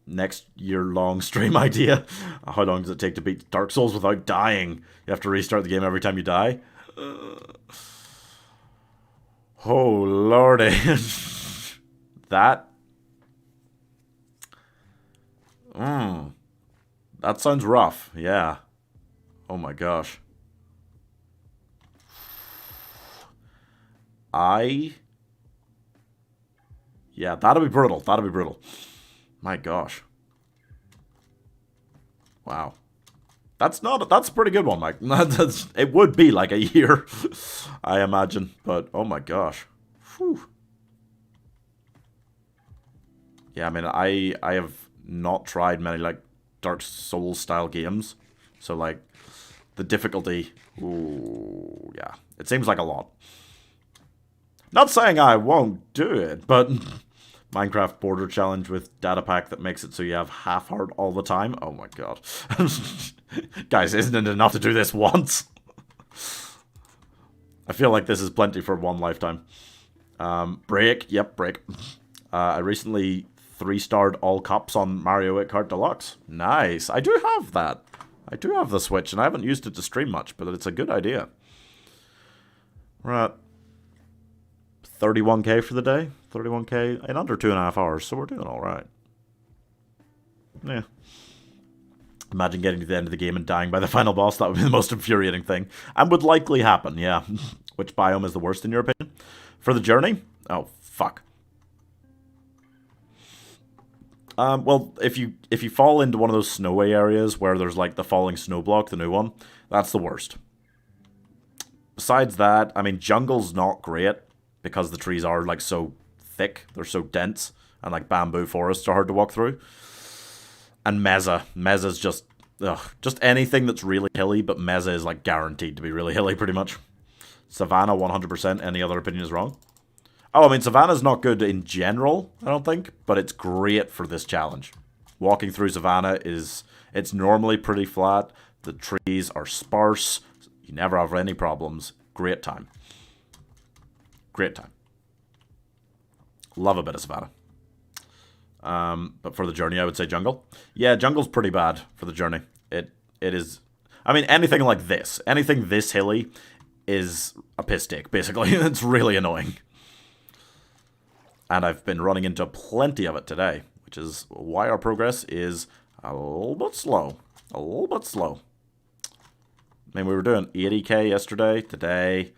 Next year-long stream idea. How long does it take to beat Dark Souls without dying? You have to restart the game every time you die? Oh, lordy. That... That sounds rough, yeah. Oh my gosh. Yeah, that'll be brutal. That'll be brutal. My gosh. Wow. That's a pretty good one, Mike. It would be like a year, I imagine. But, oh my gosh. Whew. Yeah, I mean, I have not tried many, like, Dark Souls style games. So, like, the difficulty, ooh, yeah. It seems like a lot. Not saying I won't do it, but Minecraft border challenge with data pack that makes it so you have half heart all the time. Oh my god. Guys, isn't it enough to do this once? I feel like this is plenty for one lifetime. Break. Yep, break. I recently 3-starred all cups on Mario 8 Kart Deluxe. Nice. I do have that. I do have the Switch, and I haven't used it to stream much, but it's a good idea. Right. 31k for the day. 31k in under 2.5 hours, so we're doing alright. Yeah. Imagine getting to the end of the game and dying by the final boss. That would be the most infuriating thing. And would likely happen, yeah. Which biome is the worst in your opinion? For the journey? Oh, fuck. Well, if you fall into one of those snowway areas where there's like the falling snow block, the new one, that's the worst. Besides that, I mean, jungle's not great because the trees are like so thick, they're so dense, and like bamboo forests are hard to walk through. And Meza's just anything that's really hilly, but Meza is like guaranteed to be really hilly pretty much. Savannah 100%, any other opinion is wrong. Oh, I mean, Savannah's not good in general, I don't think, but it's great for this challenge. Walking through Savannah it's normally pretty flat, the trees are sparse, you never have any problems. Great time. Great time. Love a bit of Savannah. But for the journey, I would say jungle. Yeah, jungle's pretty bad for the journey. It is... I mean, anything like this, anything this hilly is a piss take, basically. It's really annoying. And I've been running into plenty of it today, which is why our progress is a little bit slow. A little bit slow. I mean, we were doing 80k yesterday. Today,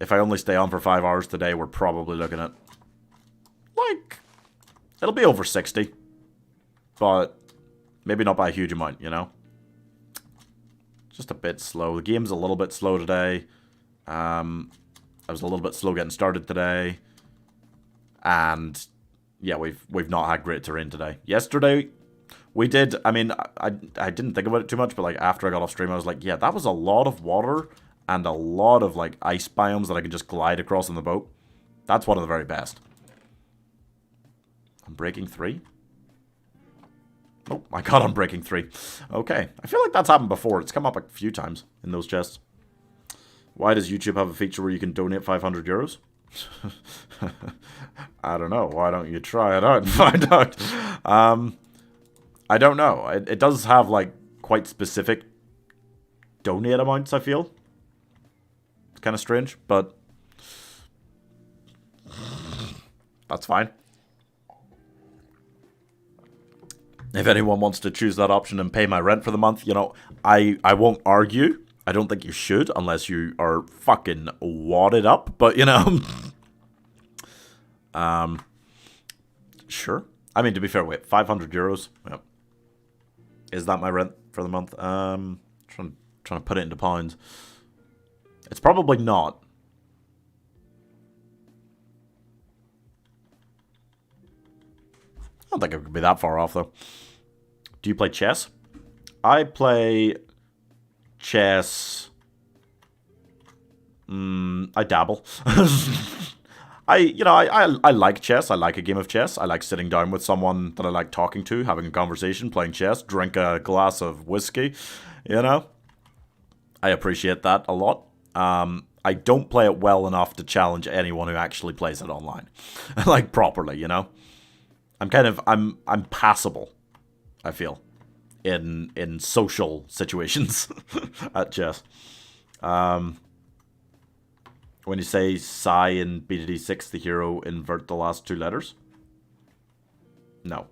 if I only stay on for 5 hours today, we're probably looking at, like, it'll be over 60. But maybe not by a huge amount, you know? Just a bit slow. The game's a little bit slow today. I was a little bit slow getting started today. And yeah, we've not had great terrain today. Yesterday, we did, I mean, I didn't think about it too much, but like after I got off stream, I was like, yeah, that was a lot of water and a lot of like ice biomes that I could just glide across in the boat. That's one of the very best. I'm breaking 3. Oh my god, I'm breaking 3. Okay, I feel like that's happened before. It's come up a few times in those chests. Why does YouTube have a feature where you can donate 500 euros? I don't know. Why don't you try it out and find out? I don't know. It does have, like, quite specific donate amounts, I feel. It's kind of strange, but that's fine. If anyone wants to choose that option and pay my rent for the month, you know, I won't argue. I don't think you should, unless you are fucking wadded up. But, you know, sure. I mean, to be fair, wait, 500 euros? Yep. Is that my rent for the month? Trying to put it into pounds. It's probably not. I don't think it could be that far off, though. Do you play chess? I play chess. I dabble. I like chess. I like a game of chess. I like sitting down with someone that I like talking to, having a conversation, playing chess, drink a glass of whiskey, you know? I appreciate that a lot. I don't play it well enough to challenge anyone who actually plays it online. Like, properly, you know? I'm passable, I feel, in social situations at chess. When you say Psy in BDD6, the hero, invert the last 2 letters? No.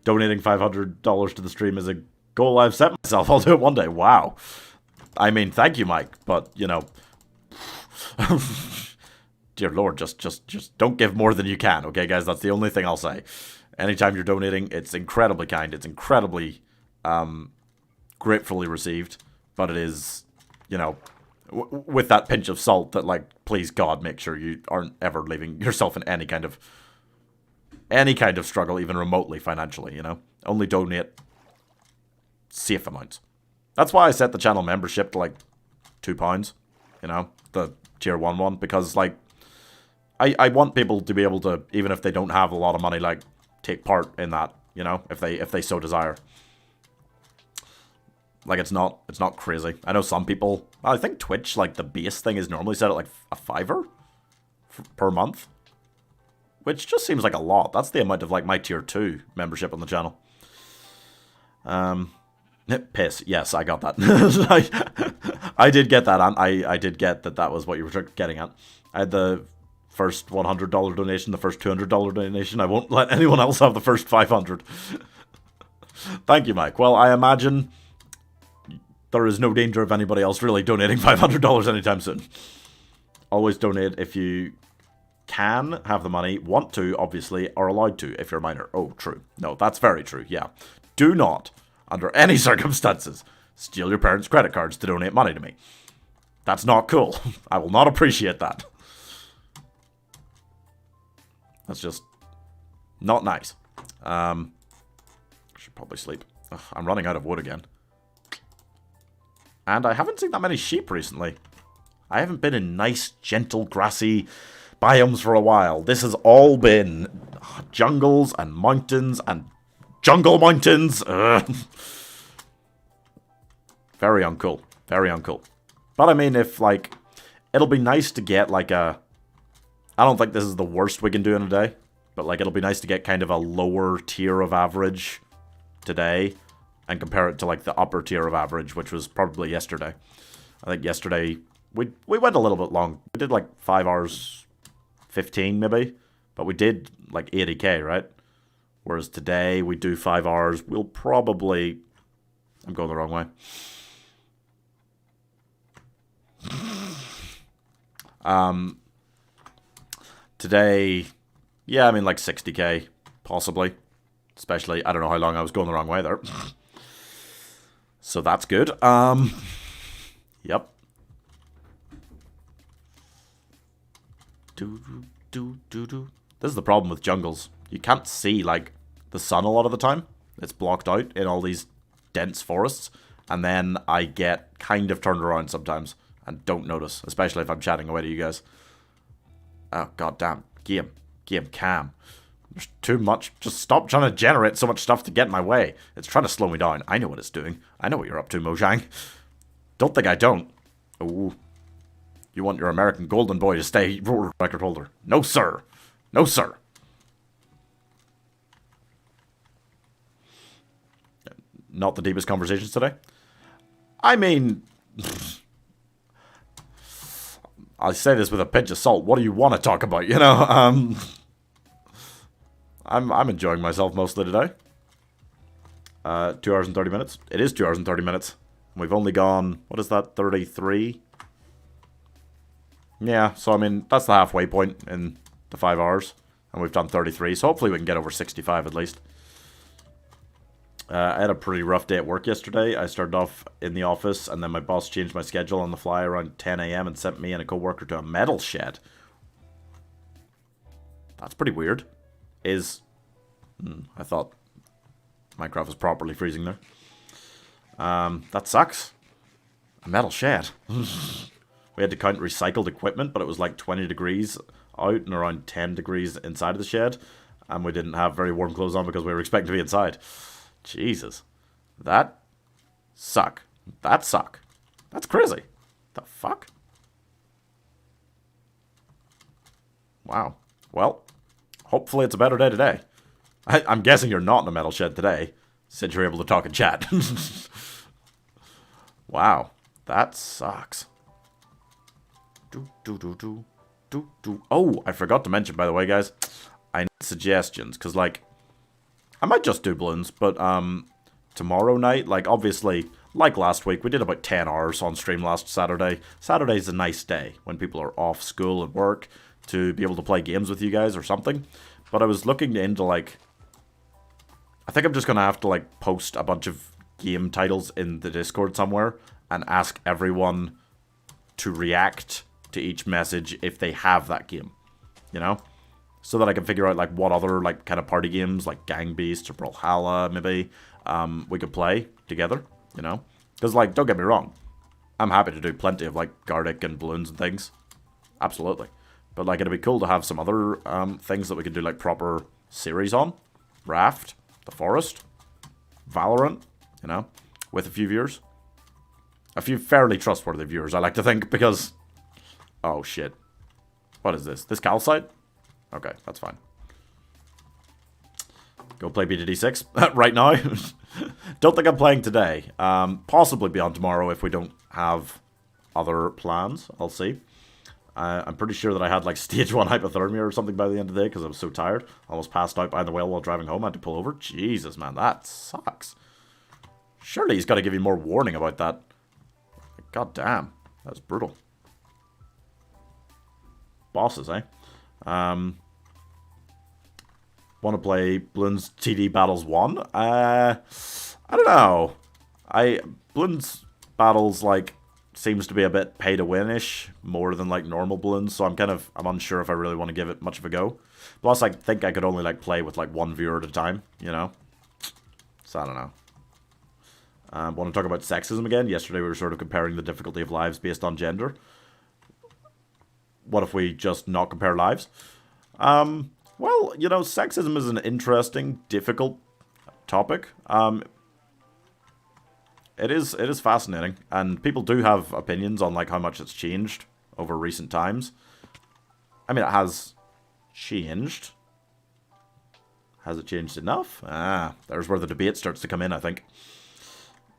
Donating $500 to the stream is a goal I've set myself. I'll do it one day. Wow. I mean, thank you, Mike, but, you know, dear Lord, just don't give more than you can, okay, guys? That's the only thing I'll say. Anytime you're donating, it's incredibly kind. It's incredibly gratefully received, but it is, you know, with that pinch of salt that, like, please God, make sure you aren't ever leaving yourself in any kind of struggle, even remotely financially, you know? Only donate safe amounts. That's why I set the channel membership to, like, £2, you know? The tier 1 one, because, like, I want people to be able to, even if they don't have a lot of money, like, take part in that, you know? If they so desire. Like, it's not crazy. I know some people, I think Twitch, like, the base thing is normally set at, like, a $5 per month. Which just seems like a lot. That's the amount of, like, my tier 2 membership on the channel. Piss. Yes, I got that. I did get that, and I did get that was what you were getting at. I had the first $100 donation, the first $200 donation. I won't let anyone else have the first 500. Thank you, Mike. Well, I imagine there is no danger of anybody else really donating $500 anytime soon. Always donate if you can have the money, want to, obviously, are allowed to if you're a minor. Oh, true. No, that's very true, yeah. Do not, under any circumstances, steal your parents' credit cards to donate money to me. That's not cool. I will not appreciate that. That's just not nice. Should probably sleep. Ugh, I'm running out of wood again. And I haven't seen that many sheep recently. I haven't been in nice, gentle, grassy biomes for a while. This has all been jungles and mountains and jungle mountains. Very uncool. Very uncool. But I mean, if, like, it'll be nice to get, like, a... I don't think this is the worst we can do in a day. But, like, it'll be nice to get kind of a lower tier of average today. And compare it to, like, the upper tier of average, which was probably yesterday. I think yesterday, we went a little bit long. We did, like, 5 hours 15, maybe. But we did, like, 80k, right? Whereas today, we do 5 hours. We'll probably... I'm going the wrong way. Today, yeah, I mean, like 60k, possibly. Especially, I don't know how long I was going the wrong way there. So that's good. Yep. This is the problem with jungles. You can't see, like, the sun a lot of the time. It's blocked out in all these dense forests. And then I get kind of turned around sometimes and don't notice, especially if I'm chatting away to you guys. Oh, goddamn. Game, cam. There's too much. Just stop trying to generate so much stuff to get in my way. It's trying to slow me down. I know what it's doing. I know what you're up to, Mojang. Don't think I don't. Ooh. You want your American golden boy to stay world record holder. No, sir. No, sir. Not the deepest conversations today. I mean, I say this with a pinch of salt. What do you want to talk about? You know, I'm enjoying myself mostly today. 2 hours and 30 minutes. It is 2 hours and 30 minutes. We've only gone, what is that, 33? Yeah, so I mean, that's the halfway point in the 5 hours. And we've done 33, so hopefully we can get over 65 at least. I had a pretty rough day at work yesterday. I started off in the office, and then my boss changed my schedule on the fly around 10 a.m. and sent me and a co-worker to a metal shed. That's pretty weird. I thought Minecraft was properly freezing there. That sucks. A metal shed. We had to count recycled equipment, but it was like 20 degrees out and around 10 degrees inside of the shed. And we didn't have very warm clothes on because we were expecting to be inside. Jesus. That suck. That suck. That's crazy. The fuck? Wow. Well, hopefully it's a better day today. I'm guessing you're not in a metal shed today, since you're able to talk and chat. Wow. That sucks. Oh, I forgot to mention, by the way, guys. I need suggestions, because, like, I might just do balloons, but, tomorrow night, like, obviously, like last week, we did about 10 hours on stream last Saturday. Saturday's a nice day, when people are off school and work, to be able to play games with you guys or something. But I was looking into, like, I think I'm just going to have to, like, post a bunch of game titles in the Discord somewhere, and ask everyone to react to each message if they have that game, you know? So that I can figure out, like, what other, like, kind of party games, like Gang Beasts or Brawlhalla, maybe, we could play together, you know? Because, like, don't get me wrong, I'm happy to do plenty of, like, Gartic and balloons and things. Absolutely. But, like, it'd be cool to have some other, things that we could do, like, proper series on. Raft, The Forest, Valorant, you know, with a few viewers. A few fairly trustworthy viewers, I like to think, because... Oh, shit. What is this? This calcite? Okay, that's fine. Go play BTD6 right now. Don't think I'm playing today. Possibly beyond tomorrow if we don't have other plans. I'll see. I'm pretty sure that I had, like, stage 1 hypothermia or something by the end of the day because I was so tired. Almost passed out behind the wheel while driving home. I had to pull over. Jesus, man, that sucks. Surely he's got to give you more warning about that. God damn. That's brutal. Bosses, eh? Want to play Bloons TD Battles 1? I don't know. Bloons Battles, like, seems to be a bit pay-to-win-ish, more than, like, normal Bloons, so I'm unsure if I really want to give it much of a go. Plus, I think I could only, like, play with, like, one viewer at a time, you know? So, I don't know. Want to talk about sexism again? Yesterday we were sort of comparing the difficulty of lives based on gender. What if we just not compare lives? Well, you know, sexism is an interesting, difficult topic. It is fascinating, and people do have opinions on, like, how much it's changed over recent times. I mean, it has changed. Has it changed enough? There's where the debate starts to come in, I think.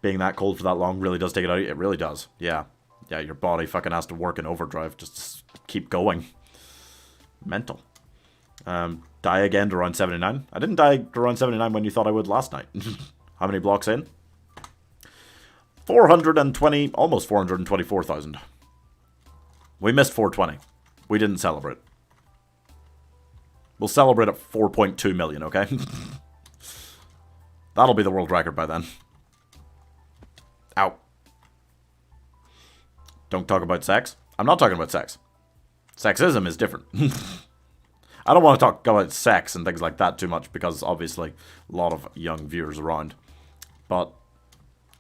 Being that cold for that long really does take it out. It really does. Yeah. Yeah, your body fucking has to work in overdrive just to keep going. Mental. Die again to around 79. I didn't die to around 79 when you thought I would last night. How many blocks in? 420, almost 424,000. We missed 420. We didn't celebrate. We'll celebrate at 4.2 million, okay? That'll be the world record by then. Ow. Don't talk about sex. I'm not talking about sex. Sexism is different. I don't want to talk about sex and things like that too much because obviously a lot of young viewers around. But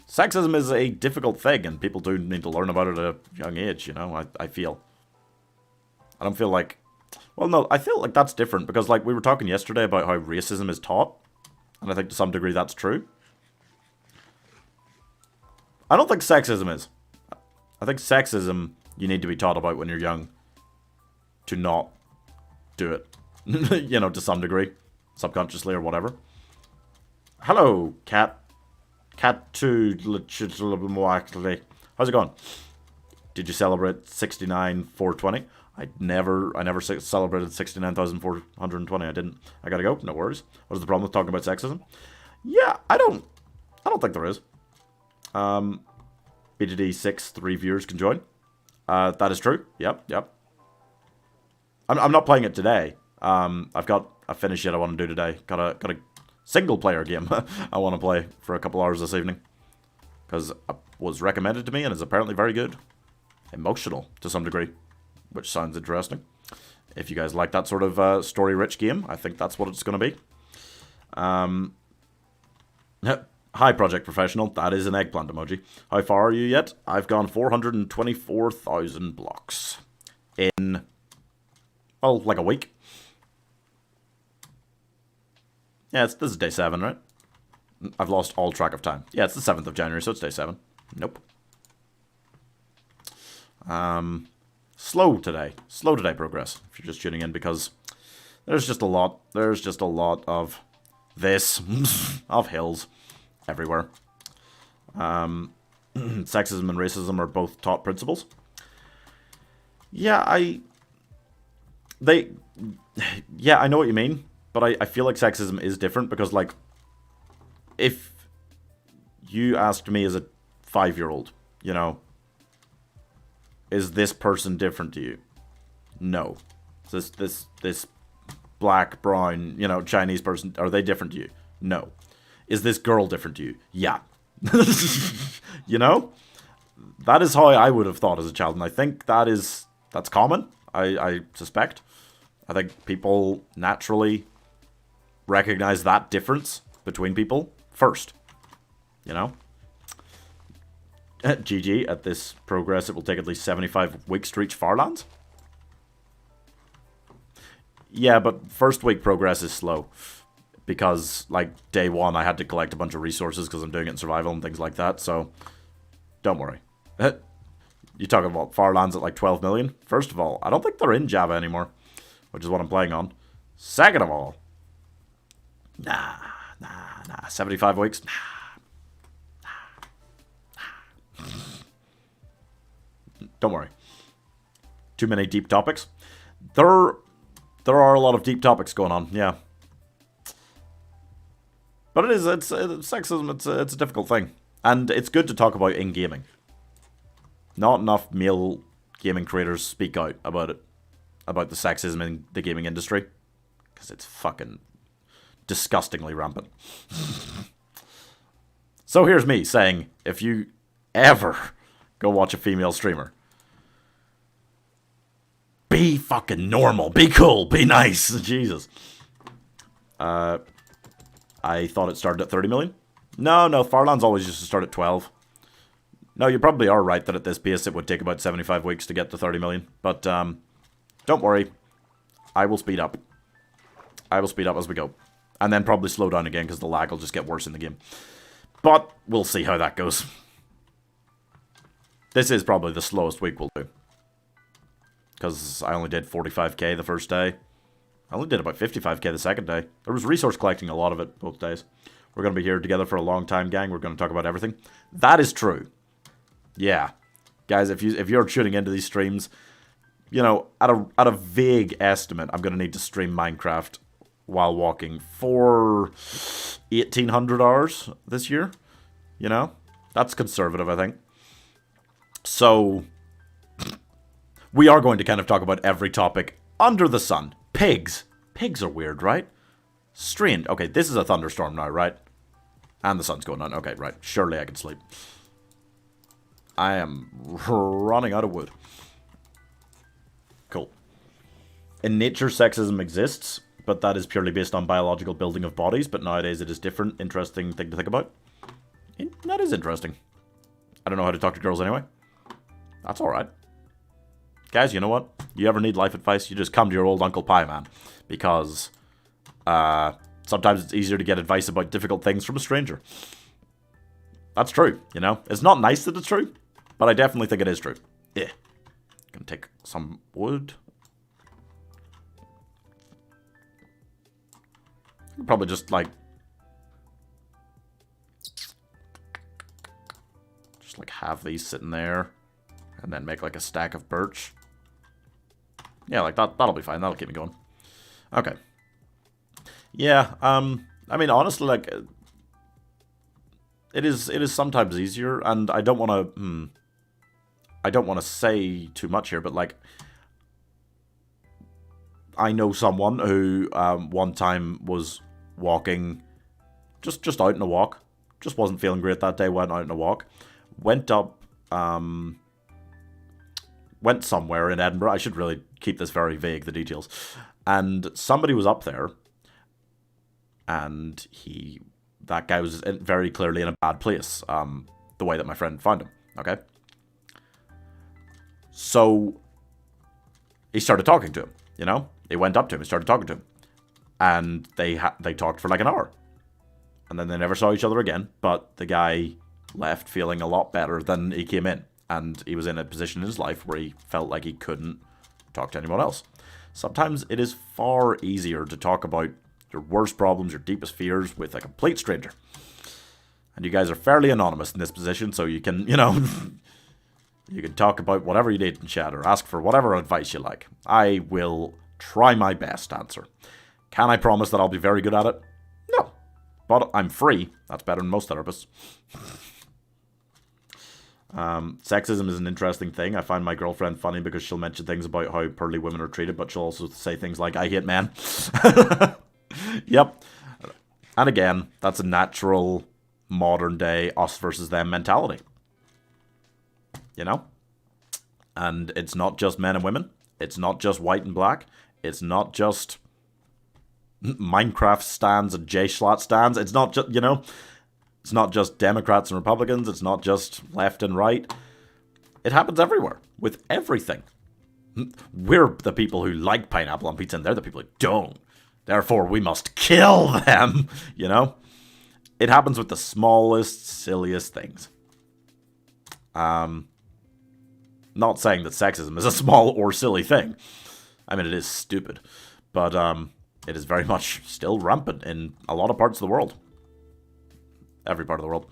sexism is a difficult thing and people do need to learn about it at a young age, you know, I feel. I don't feel like... Well, no, I feel like that's different because, like, we were talking yesterday about how racism is taught. And I think to some degree that's true. I don't think sexism is. I think sexism you need to be taught about when you're young to not do it. You know, to some degree. Subconsciously or whatever. Hello, cat. Cat 2. How's it going? Did you celebrate 69,420? I never celebrated 69,420. I didn't. I gotta go. No worries. What is the problem with talking about sexism? Yeah, I don't think there is. BGD 6, 3 viewers can join. That is true. Yep. I'm not playing it today. I've got a finish yet I want to do today. Got a single player game I want to play for a couple hours this evening. Because it was recommended to me and is apparently very good. Emotional to some degree. Which sounds interesting. If you guys like that sort of story-rich game, I think that's what it's going to be. Hi, Project Professional. That is an eggplant emoji. How far are you yet? I've gone 424,000 blocks. In, well, like a week. Yeah, this is day 7, right? I've lost all track of time. Yeah, it's the 7th of January, so it's day 7. Nope. Slow today. Slow today progress, if you're just tuning in, because there's just a lot. There's just a lot of this, of hills, everywhere. Sexism and racism are both taught principles. Yeah, I know what you mean, but I feel like sexism is different because, like, if you asked me as a 5-year-old, you know, is this person different to you? No. This black, brown, you know, Chinese person, are they different to you? No. Is this girl different to you? Yeah. You know? That is how I would have thought as a child, and I think that's common, I suspect. I think people naturally recognize that difference between people first. You know? GG, at this progress, it will take at least 75 weeks to reach Farlands. Yeah, but first week progress is slow. Because, like, day 1, I had to collect a bunch of resources because I'm doing it in survival and things like that, so don't worry. You talking about Farlands at like 12 million? First of all, I don't think they're in Java anymore, which is what I'm playing on. Second of all, nah, 75 weeks? Nah. Don't worry. Too many deep topics. There are a lot of deep topics going on, yeah. But it's sexism, it's a difficult thing. And it's good to talk about in gaming. Not enough male gaming creators speak out about it. About the sexism in the gaming industry. Because it's fucking disgustingly rampant. So here's me saying, if you ever go watch a female streamer, be fucking normal, be cool, be nice. Jesus. I thought it started at 30 million. No, Farlands always used to start at 12. No, you probably are right that at this pace it would take about 75 weeks to get to 30 million. But don't worry. I will speed up. I will speed up as we go. And then probably slow down again because the lag will just get worse in the game. But we'll see how that goes. This is probably the slowest week we'll do. Because I only did 45k the first day. I only did about 55k the second day. There was resource collecting a lot of it both days. We're going to be here together for a long time, gang. We're going to talk about everything. That is true. Yeah. Guys, if you're tuning into these streams, you know, at a vague estimate, I'm going to need to stream Minecraft while walking for 1,800 hours this year. You know? That's conservative, I think. So, we are going to kind of talk about every topic under the sun. Pigs. Pigs are weird, right? Strange. Okay, this is a thunderstorm now, right? And the sun's going on. Okay, right. Surely I can sleep. I am running out of wood. Cool. In nature, sexism exists, but that is purely based on biological building of bodies, but nowadays it is different. Interesting thing to think about. That is interesting. I don't know how to talk to girls anyway. That's alright. Guys, you know what? You ever need life advice, you just come to your old Uncle Pie, man. Because, sometimes it's easier to get advice about difficult things from a stranger. That's true, you know? It's not nice that it's true, but I definitely think it is true. Yeah. Gonna take some wood. Probably just, like... Just, like, have these sitting there. And then make, like, a stack of birch. Yeah, like, that'll be fine. That'll keep me going. Okay. Yeah, I mean, honestly, like... It is sometimes easier, and I don't want to... I don't want to say too much here, but, like... I know someone who one time was walking, just out on a walk, just wasn't feeling great that day, went out on a walk, went up, went somewhere in Edinburgh, I should really keep this very vague, the details, and somebody was up there, and that guy was very clearly in a bad place, the way that my friend found him, okay? So, he started talking to him, you know? He went up to him and started talking to him. And they talked for like an hour. And then they never saw each other again. But the guy left feeling a lot better than he came in. And he was in a position in his life where he felt like he couldn't talk to anyone else. Sometimes it is far easier to talk about your worst problems, your deepest fears with a complete stranger. And you guys are fairly anonymous in this position, so you can, you know... you can talk about whatever you need in chat or ask for whatever advice you like. I will... try my best to answer. Can I promise that I'll be very good at it? No. But I'm free. That's better than most therapists. Sexism is an interesting thing. I find my girlfriend funny because she'll mention things about how poorly women are treated, but she'll also say things like, I hate men. Yep. And again, that's a natural modern day us versus them mentality. You know? And it's not just men and women. It's not just white and black. It's not just Minecraft stands and J-Schlatt stands. It's not just, you know, it's not just Democrats and Republicans. It's not just left and right. It happens everywhere, with everything. We're the people who like pineapple on pizza, and they're the people who don't. Therefore, we must kill them, you know? It happens with the smallest, silliest things. Not saying that sexism is a small or silly thing. I mean, it is stupid. But it is very much still rampant in a lot of parts of the world. Every part of the world.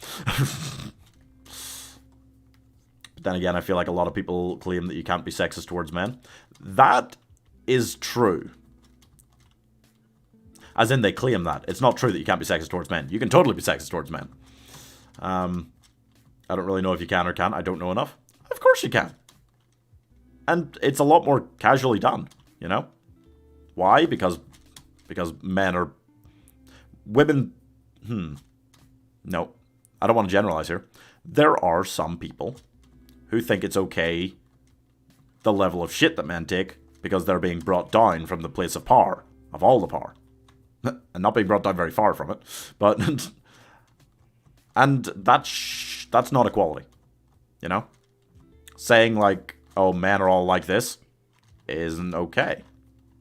But then again, I feel like a lot of people claim that you can't be sexist towards men. That is true. As in, they claim that. It's not true that you can't be sexist towards men. You can totally be sexist towards men. I don't really know if you can or can't. I don't know enough. Of course you can. And it's a lot more casually done, you know? Why? Because men are... Women... No. I don't want to generalize here. There are some people who think it's okay the level of shit that men take because they're being brought down from the place of power. Of all the power. And not being brought down very far from it. But... and that's not equality. You know? Saying like... oh, men are all like this, isn't okay.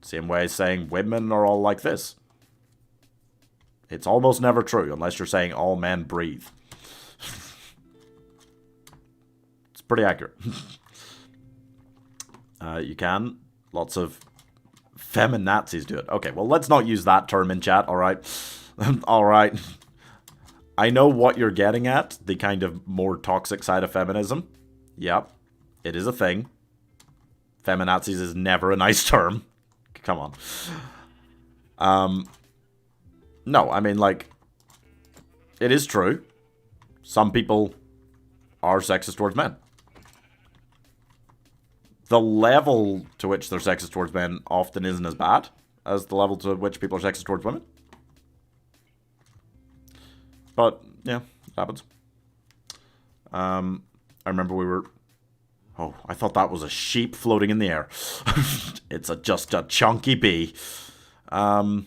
Same way as saying women are all like this. It's almost never true, unless you're saying all men breathe. It's pretty accurate. You can. Lots of feminazis do it. Okay, well, let's not use that term in chat, alright? Alright. I know what you're getting at, the kind of more toxic side of feminism. Yep. It is a thing. Feminazis is never a nice term. Come on. No, I mean, like, it is true. Some people are sexist towards men. The level to which they're sexist towards men often isn't as bad as the level to which people are sexist towards women. But, yeah, it happens. I remember we were Oh, I thought that was a sheep floating in the air. It's just a chunky bee. I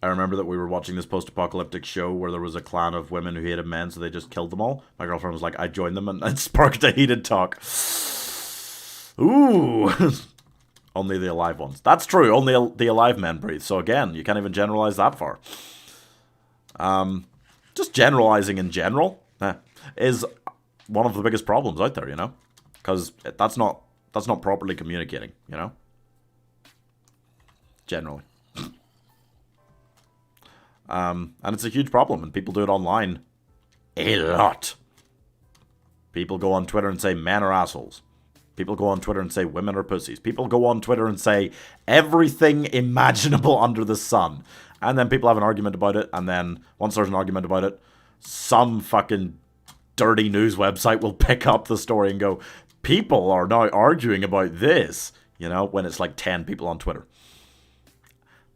remember that we were watching this post-apocalyptic show where there was a clan of women who hated men, so they just killed them all. My girlfriend was like, I joined them, and it sparked a heated talk. Ooh. Only the alive ones. That's true, only the alive men breathe. So again, you can't even generalize that far. Just generalizing in general is one of the biggest problems out there, you know? Because that's not properly communicating, you know? Generally. And it's a huge problem, and people do it online a lot. People go on Twitter and say men are assholes. People go on Twitter and say women are pussies. People go on Twitter and say everything imaginable under the sun. And then people have an argument about it, and then once there's an argument about it, some fucking dirty news website will pick up the story and go, people are now arguing about this, you know, when it's like 10 people on Twitter.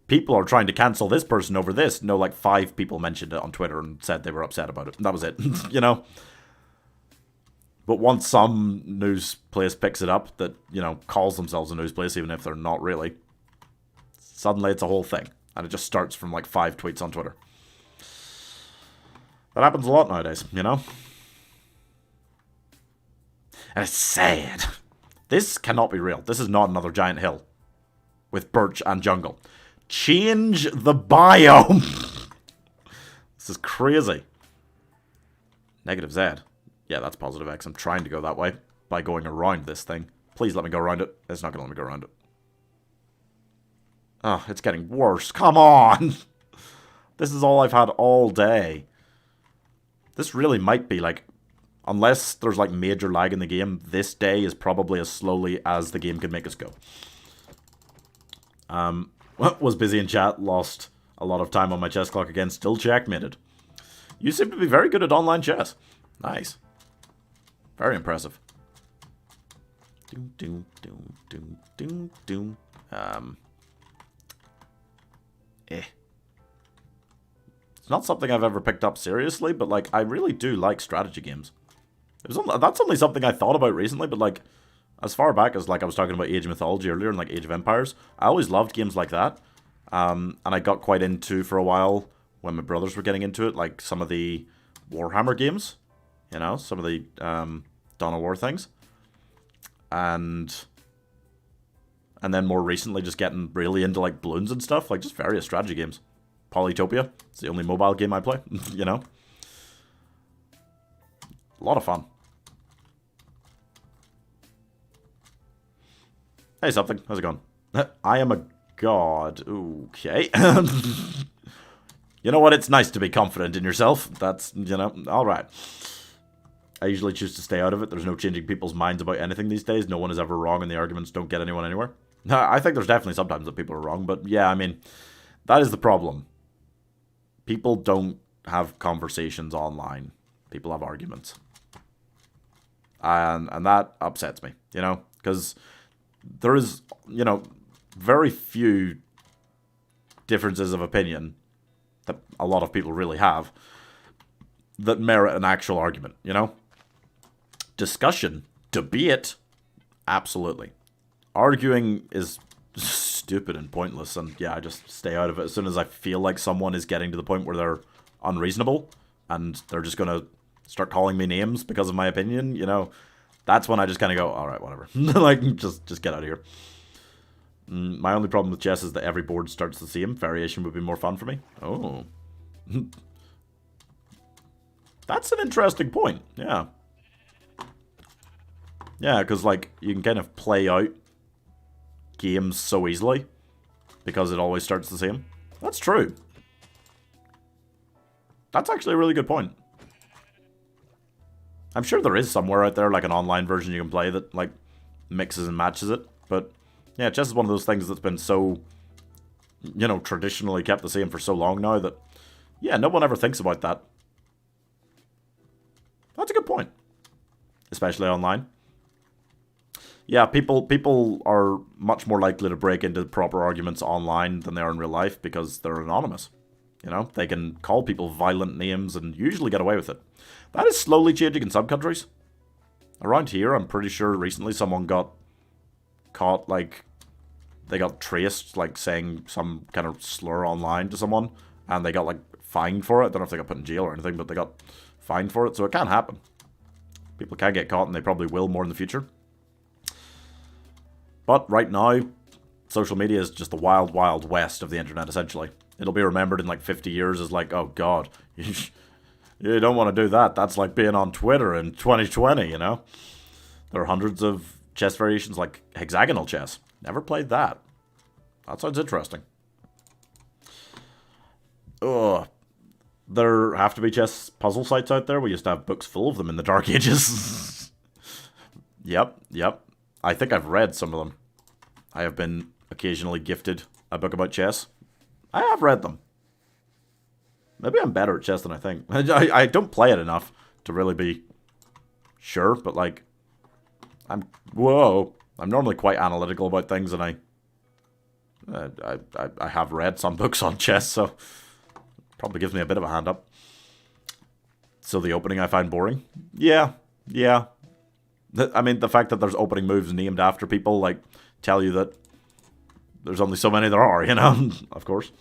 People are trying to cancel this person over this. No, like 5 people mentioned it on Twitter and said they were upset about it. And that was it, you know? But once some news place picks it up that, you know, calls themselves a news place, even if they're not really, suddenly it's a whole thing. And it just starts from like 5 tweets on Twitter. That happens a lot nowadays, you know? And it's sad. This cannot be real. This is not another giant hill with birch and jungle. Change the biome. This is crazy. Negative Z. Yeah, that's positive X. I'm trying to go that way by going around this thing. Please let me go around it. It's not going to let me go around it. Oh, it's getting worse. Come on. This is all I've had all day. This really might be like, unless there's like major lag in the game, this day is probably as slowly as the game could make us go. Was busy in chat, lost a lot of time on my chess clock again, still checkmated. You seem to be very good at online chess. Nice. Very impressive. Doom, doom, doom, doom, doom, doom. It's not something I've ever picked up seriously, but like I really do like strategy games. That's only something I thought about recently, but like as far back as like I was talking about Age of Mythology earlier and like Age of Empires, I always loved games like that. And I got quite into for a while when my brothers were getting into it, like some of the Warhammer games, you know, some of the Dawn of War things, and then more recently just getting really into like Bloons and stuff, like just various strategy games. Polytopia, it's the only mobile game I play, you know. A lot of fun. Hey, something. How's it going? I am a god. Okay. You know what? It's nice to be confident in yourself. That's, you know, alright. I usually choose to stay out of it. There's no changing people's minds about anything these days. No one is ever wrong and the arguments don't get anyone anywhere. I think there's definitely sometimes that people are wrong, but yeah, I mean, that is the problem. People don't have conversations online. People have arguments. And that upsets me, you know, because there is, you know, very few differences of opinion that a lot of people really have that merit an actual argument, you know? Discussion, debate, absolutely. Arguing is stupid and pointless, and yeah, I just stay out of it as soon as I feel like someone is getting to the point where they're unreasonable and they're just going to start calling me names because of my opinion, you know? That's when I just kind of go, alright, whatever. Like, just get out of here. My only problem with chess is that every board starts the same. Variation would be more fun for me. Oh. That's an interesting point. Yeah. Yeah, because, like, you can kind of play out games so easily because it always starts the same. That's true. That's actually a really good point. I'm sure there is somewhere out there, like an online version you can play that, like, mixes and matches it. But, yeah, chess is one of those things that's been so, you know, traditionally kept the same for so long now that, yeah, no one ever thinks about that. That's a good point. Especially online. Yeah, people are much more likely to break into proper arguments online than they are in real life because they're anonymous. You know, they can call people violent names and usually get away with it. That is slowly changing in some countries. Around here, I'm pretty sure recently someone got caught, like, they got traced, like, saying some kind of slur online to someone, and they got, like, fined for it. I don't know if they got put in jail or anything, but they got fined for it, so it can happen. People can get caught, and they probably will more in the future. But right now, social media is just the wild, wild west of the internet, essentially. It'll be remembered in, like, 50 years as, like, oh, God, you don't want to do that. That's like being on Twitter in 2020, you know? There are hundreds of chess variations, like hexagonal chess. Never played that. That sounds interesting. Ugh. There have to be chess puzzle sites out there. We used to have books full of them in the Dark Ages. Yep. I think I've read some of them. I have been occasionally gifted a book about chess. I have read them. Maybe I'm better at chess than I think. I don't play it enough to really be sure, but like, I'm normally quite analytical about things, and I have read some books on chess, so probably gives me a bit of a hand up. So the opening I find boring. Yeah. I mean, the fact that there's opening moves named after people, like, tell you that there's only so many there are, you know? Of course.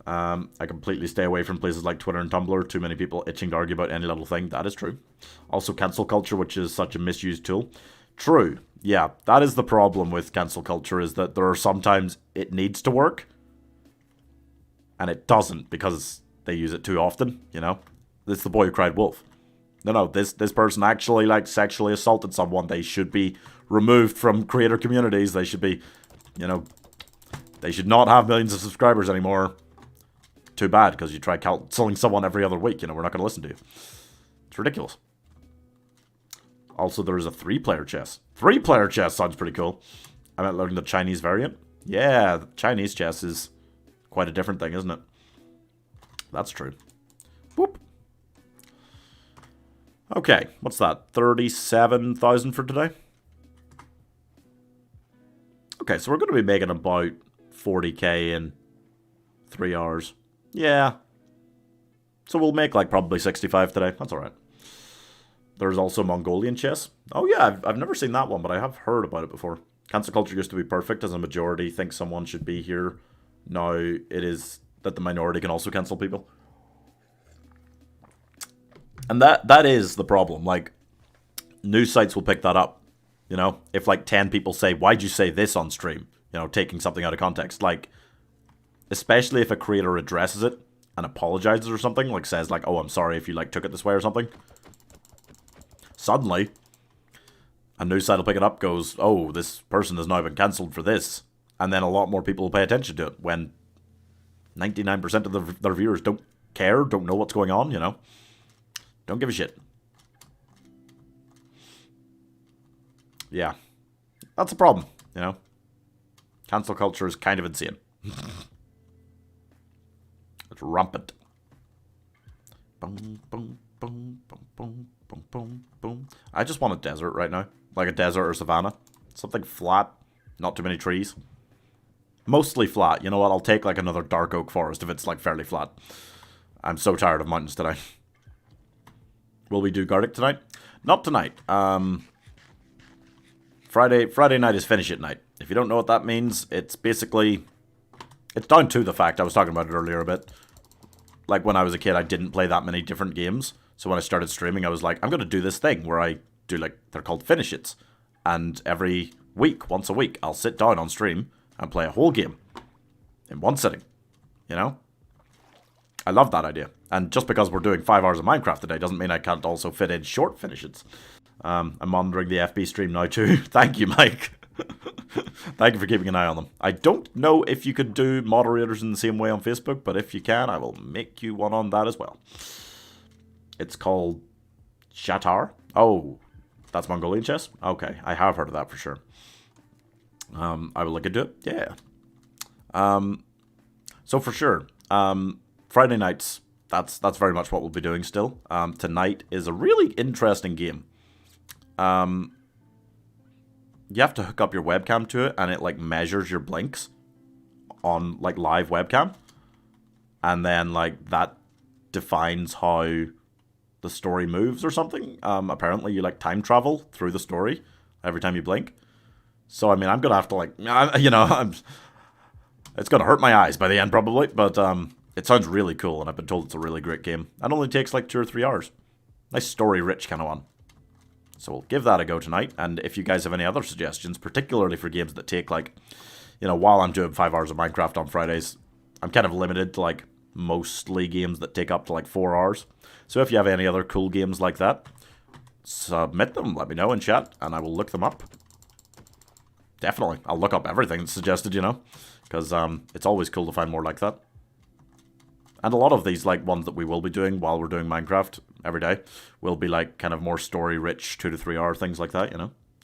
I completely stay away from places like Twitter and Tumblr. Too many people itching to argue about any little thing. That is true. Also, cancel culture, which is such a misused tool. True. Yeah, that is the problem with cancel culture, is that there are sometimes it needs to work, and it doesn't because they use it too often, you know? It's the boy who cried wolf. No, this person actually, like, sexually assaulted someone. They should be removed from creator communities. They should be, you know, they should not have millions of subscribers anymore. Too bad, because you try canceling someone every other week, you know, we're not going to listen to you. It's ridiculous. Also, there is a 3-player chess. 3-player chess sounds pretty cool. I might learn the Chinese variant. Yeah, Chinese chess is quite a different thing, isn't it? That's true. Whoop. Okay, what's that? 37,000 for today? Okay, so we're going to be making about 40k in 3 hours. Yeah. So we'll make, like, probably 65 today. That's alright. There's also Mongolian chess. Oh yeah, I've never seen that one, but I have heard about it before. Cancel culture used to be perfect, as a majority thinks someone should be here. Now it is that the minority can also cancel people. And that is the problem. Like, news sites will pick that up. You know, if like 10 people say, why'd you say this on stream? You know, taking something out of context. Like, especially if a creator addresses it and apologizes or something, like says like, oh, I'm sorry if you like took it this way or something. Suddenly, a news site will pick it up, goes, oh, this person has now been cancelled for this. And then a lot more people will pay attention to it when 99% of their viewers don't care, don't know what's going on, you know. Don't give a shit. Yeah. That's a problem, you know. Cancel culture is kind of insane. It's rampant. Boom, boom, boom, boom, boom, boom, boom, boom. I just want a desert right now. Like a desert or savanna. Something flat. Not too many trees. Mostly flat. You know what? I'll take like another dark oak forest if it's like fairly flat. I'm so tired of mountains today. Will we do Gartic tonight? Not tonight. Friday night is finish it night. If you don't know what that means, it's basically... It's down to the fact, I was talking about it earlier a bit. Like when I was a kid, I didn't play that many different games. So when I started streaming, I was like, I'm going to do this thing where I do like, they're called finish its. And every week, once a week, I'll sit down on stream and play a whole game. In one sitting. You know? I love that idea. And just because we're doing 5 hours of Minecraft today doesn't mean I can't also fit in short finishes. I'm monitoring the FB stream now too. Thank you, Mike. Thank you for keeping an eye on them. I don't know if you could do moderators in the same way on Facebook, but if you can, I will make you one on that as well. It's called Shatar. Oh, that's Mongolian chess? Okay, I have heard of that for sure. I will look into it. Yeah. So for sure, Friday nights, that's very much what we'll be doing still. Tonight is a really interesting game. You have to hook up your webcam to it, and it like measures your blinks on like live webcam. and then like that defines how the story moves or something. Apparently you like time travel through the story every time you blink. So I mean, I'm gonna have to like, it's gonna hurt my eyes by the end probably, but it sounds really cool, and I've been told it's a really great game. It only takes like 2 or 3 hours. Nice story-rich kind of one. So we'll give that a go tonight, and if you guys have any other suggestions, particularly for games that take like, while I'm doing 5 hours of Minecraft on Fridays, I'm kind of limited to like mostly games that take up to like 4 hours. So if you have any other cool games like that, submit them, let me know in chat, and I will look them up. Definitely. I'll look up everything that's suggested, because it's always cool to find more like that. And a lot of these like ones that we will be doing while we're doing Minecraft every day will be like kind of more story-rich 2 to 3 hour things like that,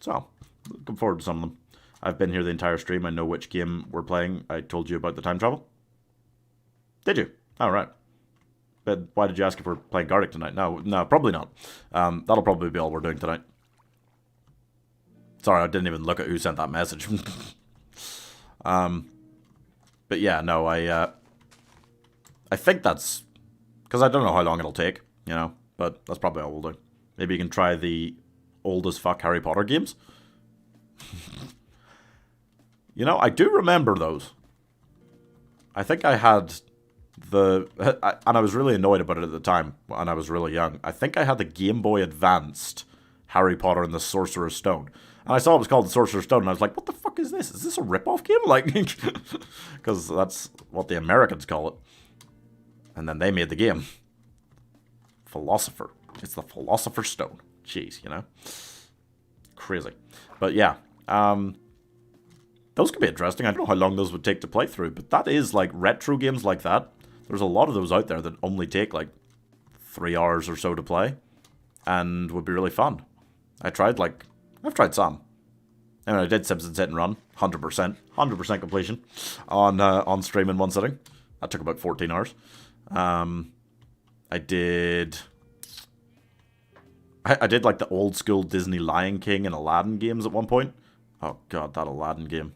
So, looking forward to some of them. I've been here the entire stream. I know which game we're playing. I told you about the time travel. Did you? Oh, right. But why did you ask if we're playing Gartic tonight? No, probably not. That'll probably be all we're doing tonight. Sorry, I didn't even look at who sent that message. But yeah, no, I think that's... Because I don't know how long it'll take, but that's probably all we'll do. Maybe you can try the old as fuck Harry Potter games. I do remember those. I think I had and I was really annoyed about it at the time, and I was really young. I think I had the Game Boy Advanced Harry Potter and the Sorcerer's Stone. And I saw it was called the Sorcerer's Stone, and I was like, what the fuck is this? Is this a rip-off game? Like, because that's what the Americans call it. And then they made the game. Philosopher. It's the Philosopher's Stone. Jeez, Crazy. But yeah, those could be interesting. I don't know how long those would take to play through, but that is like retro games like that. There's a lot of those out there that only take like 3 hours or so to play, and would be really fun. I've tried some. I mean, I did Simpsons Hit and Run, 100% completion on stream in one sitting. That took about 14 hours. I did like the old school Disney Lion King and Aladdin games at one point. Oh god, that Aladdin game.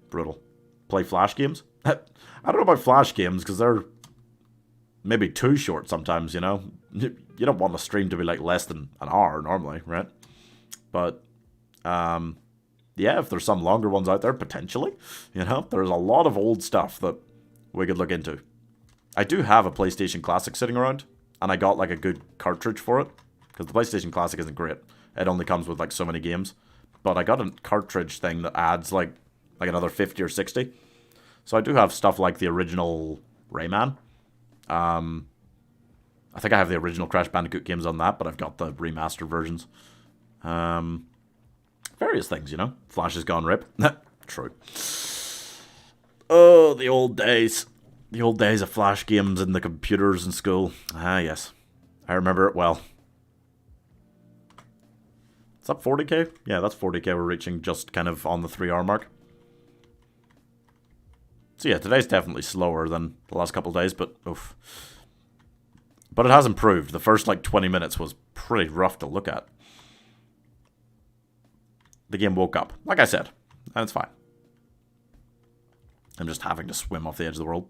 Brutal. Play Flash games? I don't know about Flash games, because they're maybe too short sometimes, You don't want the stream to be like less than an hour normally, right? But, yeah, if there's some longer ones out there, potentially, there's a lot of old stuff that we could look into. I do have a PlayStation Classic sitting around, and I got like a good cartridge for it, because the PlayStation Classic isn't great. It only comes with like so many games. But I got a cartridge thing that adds like another 50 or 60. So I do have stuff like the original Rayman. I think I have the original Crash Bandicoot games on that, but I've got the remastered versions. Various things, Flash is gone rip. True. Oh, the old days. The old days of Flash games and the computers in school. Ah, yes. I remember it well. Is that 40k? Yeah, that's 40k. We're reaching just kind of on the 3 hour mark. So yeah, today's definitely slower than the last couple of days, but oof. But it has improved. The first like 20 minutes was pretty rough to look at. The game woke up, like I said, and it's fine. I'm just having to swim off the edge of the world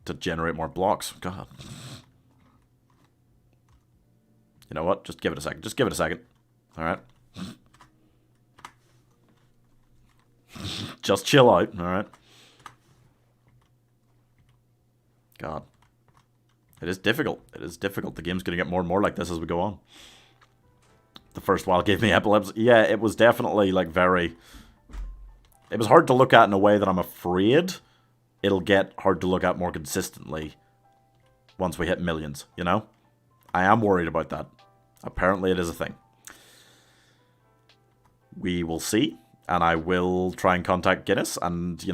to generate more blocks. God. You know what? Just give it a second. Just give it a second. Alright. Just chill out. Alright. God. It is difficult. It is difficult. The game's going to get more and more like this as we go on. The first while gave me epilepsy. Yeah, it was definitely like very... It was hard to look at in a way that I'm afraid it'll get hard to look at more consistently once we hit millions, I am worried about that. Apparently it is a thing. We will see, and I will try and contact Guinness and,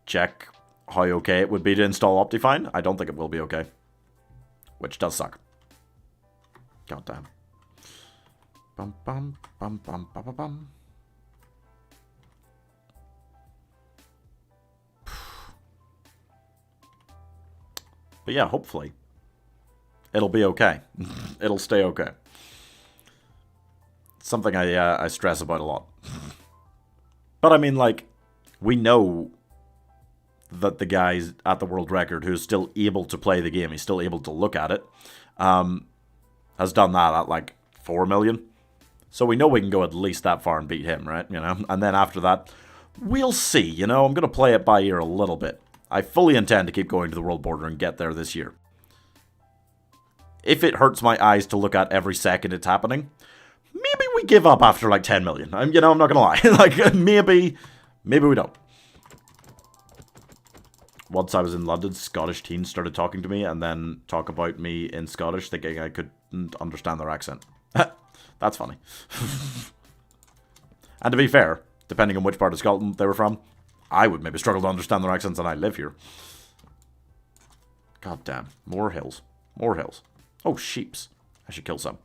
check how okay it would be to install Optifine. I don't think it will be okay. Which does suck. God damn. Bum bum bum bum bum bum bum. But yeah, hopefully it'll be okay. It'll stay okay. Something I stress about a lot. But I mean, like, we know that the guy's at the world record, who's still able to play the game, he's still able to look at it, has done that at like 4 million. So we know we can go at least that far and beat him, right? You know, and then after that, we'll see. You know, I'm going to play it by ear a little bit. I fully intend to keep going to the world border and get there this year. If it hurts my eyes to look at every second it's happening, maybe we give up after like 10 million. I'm not going to lie. Like, maybe we don't. Once I was in London, Scottish teens started talking to me and then talk about me in Scottish, thinking I couldn't understand their accent. That's funny. And to be fair, depending on which part of Scotland they were from, I would maybe struggle to understand their accents, and I live here. God damn. More hills. More hills. Oh, sheeps. I should kill some.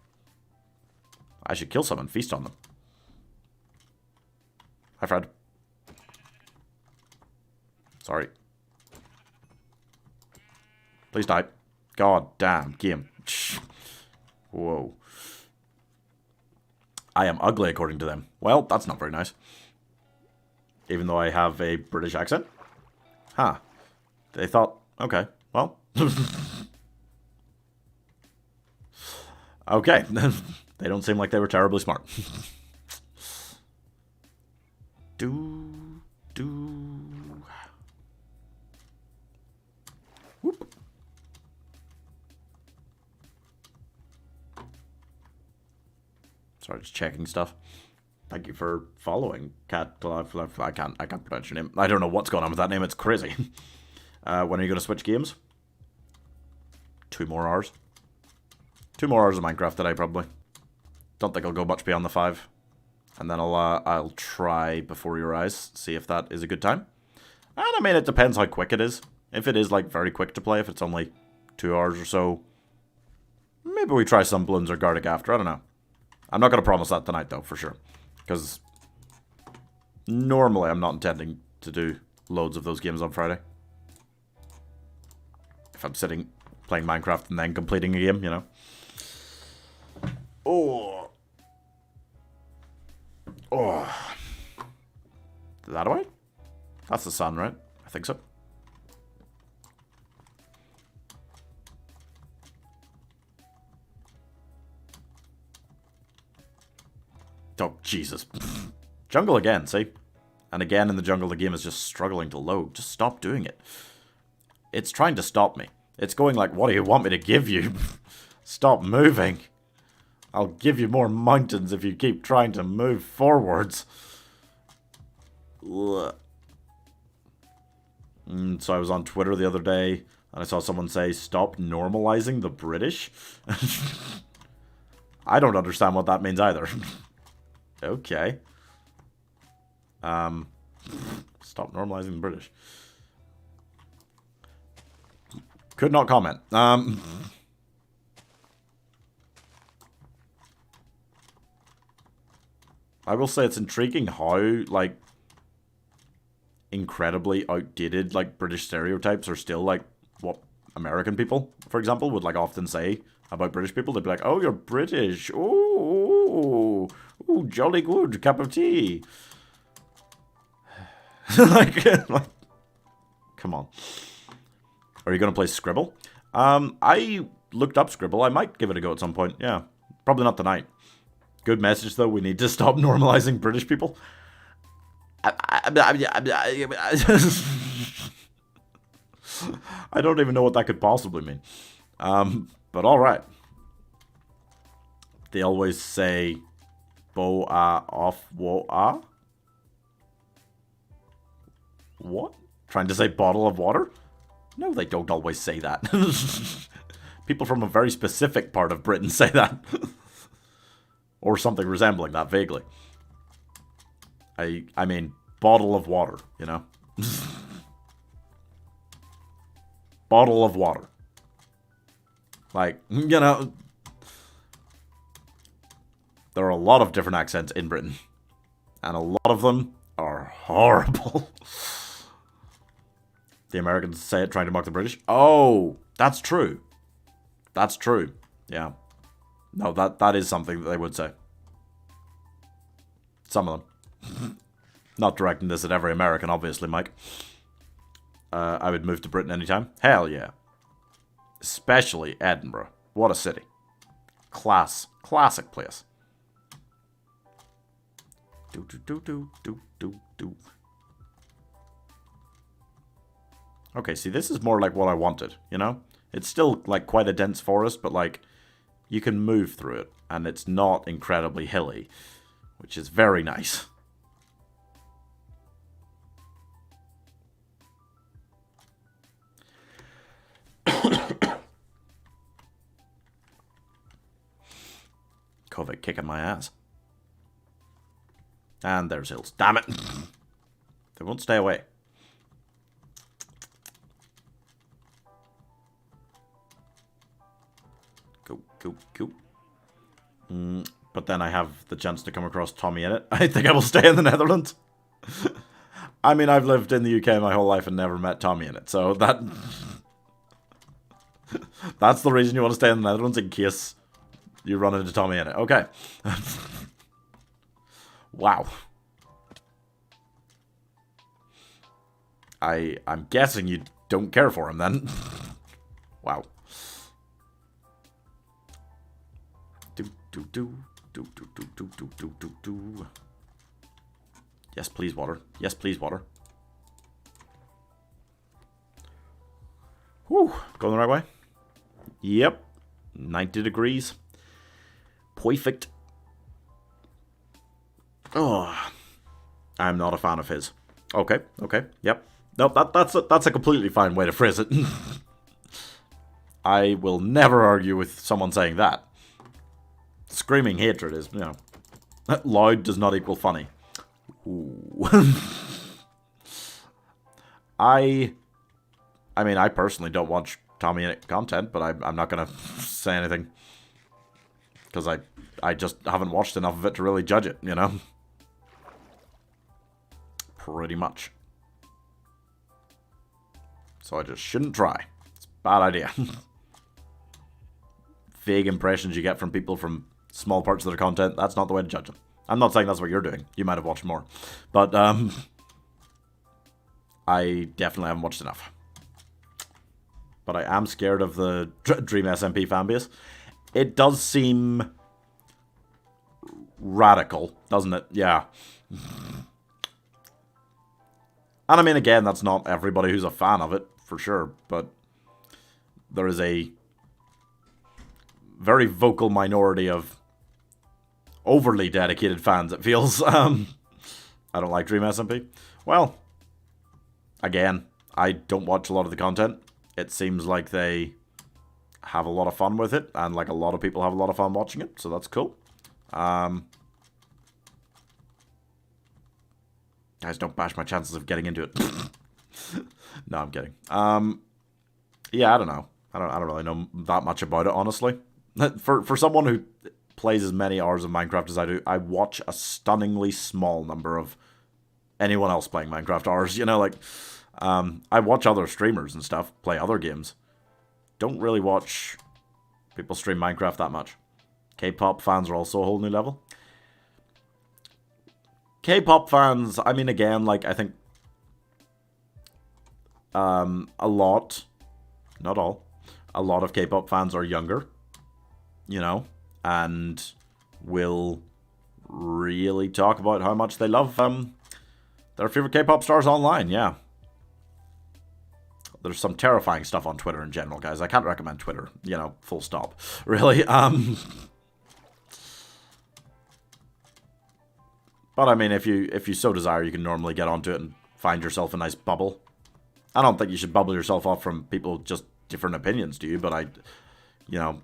I should kill some and feast on them. Hi, Fred. Sorry. Please die. God damn. Game. Whoa. I am ugly according to them. Well, that's not very nice. Even though I have a British accent. Huh. They thought, okay, well. Okay. They don't seem like they were terribly smart. Whoop. Sorry, just checking stuff. Thank you for following, Cat. I can't pronounce your name. I don't know what's going on with that name. It's crazy. When are you going to switch games? 2 more hours. 2 more hours of Minecraft today, probably. Don't think I'll go much beyond the 5. And then I'll try Before Your Eyes, see if that is a good time. And I mean, it depends how quick it is. If it is like very quick to play, if it's only 2 hours or so, maybe we try some Bloons or Gartic after. I don't know. I'm not going to promise that tonight, though, for sure. Because normally I'm not intending to do loads of those games on Friday. If I'm sitting playing Minecraft and then completing a game, you know. Oh. Oh. That away? That's the sun, right? I think so. Oh, Jesus. Jungle again, see? And again in the jungle, the game is just struggling to load. Just stop doing it. It's trying to stop me. It's going like, what do you want me to give you? Stop moving. I'll give you more mountains if you keep trying to move forwards. So I was on Twitter the other day, and I saw someone say, stop normalizing the British. I don't understand what that means either. Okay. Stop normalizing the British. Could not comment. I will say it's intriguing how, like, incredibly outdated, like, British stereotypes are still, like, what American people, for example, would, like, often say about British people. They'd be like, oh, you're British. Ooh, ooh, jolly good. Cup of tea. like, come on. Are you going to play Scribble? I looked up Scribble. I might give it a go at some point. Yeah. Probably not tonight. Good message, though. We need to stop normalizing British people. I don't even know what that could possibly mean. But alright. They always say bo-a off wo-a? What? Trying to say bottle of water? No, they don't always say that. People from a very specific part of Britain say that. Or something resembling that, vaguely. I mean, bottle of water, you know? Bottle of water. Like, you know... There are a lot of different accents in Britain. And a lot of them are horrible. The Americans say it trying to mock the British. Oh, that's true. That's true. Yeah. No, that is something that they would say. Some of them. Not directing this at every American, obviously, Mike. I would move to Britain anytime. Hell yeah. Especially Edinburgh. What a city. Classic place. Do. Okay, see, this is more like what I wanted, you know? It's still, like, quite a dense forest, but, like, you can move through it, and it's not incredibly hilly, which is very nice. COVID kicking my ass. And there's hills. Damn it. They won't stay away. Go. But then I have the chance to come across Tommy in it. I think I will stay in the Netherlands. I mean, I've lived in the UK my whole life and never met Tommy in it. So that's the reason you want to stay in the Netherlands, in case you run into Tommy in it. Okay. Wow. I'm guessing you don't care for him then. Wow. Do. Yes, please, water. Yes, please, water. Whew. Going the right way? Yep. 90 degrees. Perfect. Oh. I'm not a fan of his. Okay. Yep. Nope, that's a completely fine way to phrase it. I will never argue with someone saying that. Screaming hatred is, you know, loud does not equal funny. Ooh. I mean, I personally don't watch Tommy in it content, but I'm not gonna say anything because I just haven't watched enough of it to really judge it, you know. Pretty much. So I just shouldn't try. It's a bad idea. Vague impressions you get from people from small parts of their content, that's not the way to judge them. I'm not saying that's what you're doing. You might have watched more. But, I definitely haven't watched enough. But I am scared of the Dream SMP fanbase. It does seem radical, doesn't it? Yeah. And I mean, again, that's not everybody who's a fan of it, for sure. But there is a very vocal minority of overly dedicated fans, it feels. I don't like Dream SMP. Well, again, I don't watch a lot of the content. It seems like they have a lot of fun with it, and like a lot of people have a lot of fun watching it, so that's cool. Guys, don't bash my chances of getting into it. No, I'm kidding. Yeah, I don't know. I don't really know that much about it, honestly. For someone who plays as many hours of Minecraft as I do, I watch a stunningly small number of anyone else playing Minecraft hours. You know, like, I watch other streamers and stuff, play other games. Don't really watch people stream Minecraft that much. K-pop fans are also a whole new level. K-pop fans, I mean, again, like, I think a lot, not all, a lot of K-pop fans are younger, you know, and will really talk about how much they love their favorite K-pop stars online, yeah. There's some terrifying stuff on Twitter in general, guys. I can't recommend Twitter, you know, full stop. Really, But I mean, if you so desire, you can normally get onto it and find yourself a nice bubble. I don't think you should bubble yourself off from people with just different opinions to you, but you know,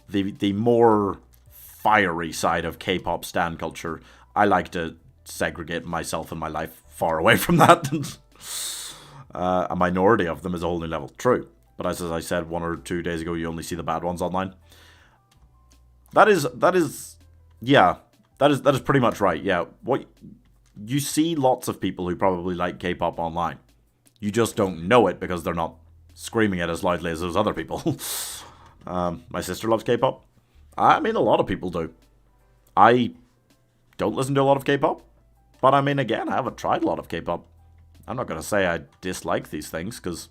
the more fiery side of K-pop stan culture, I like to segregate myself and my life far away from that. A minority of them is a whole new level. True. But as I said 1 or 2 days ago, you only see the bad ones online. That is yeah. That is pretty much right, yeah. What you see lots of people who probably like K-pop online. You just don't know it because they're not screaming it as loudly as those other people. My sister loves K-pop. I mean, a lot of people do. I don't listen to a lot of K-pop. But I mean, again, I haven't tried a lot of K-pop. I'm not going to say I dislike these things, because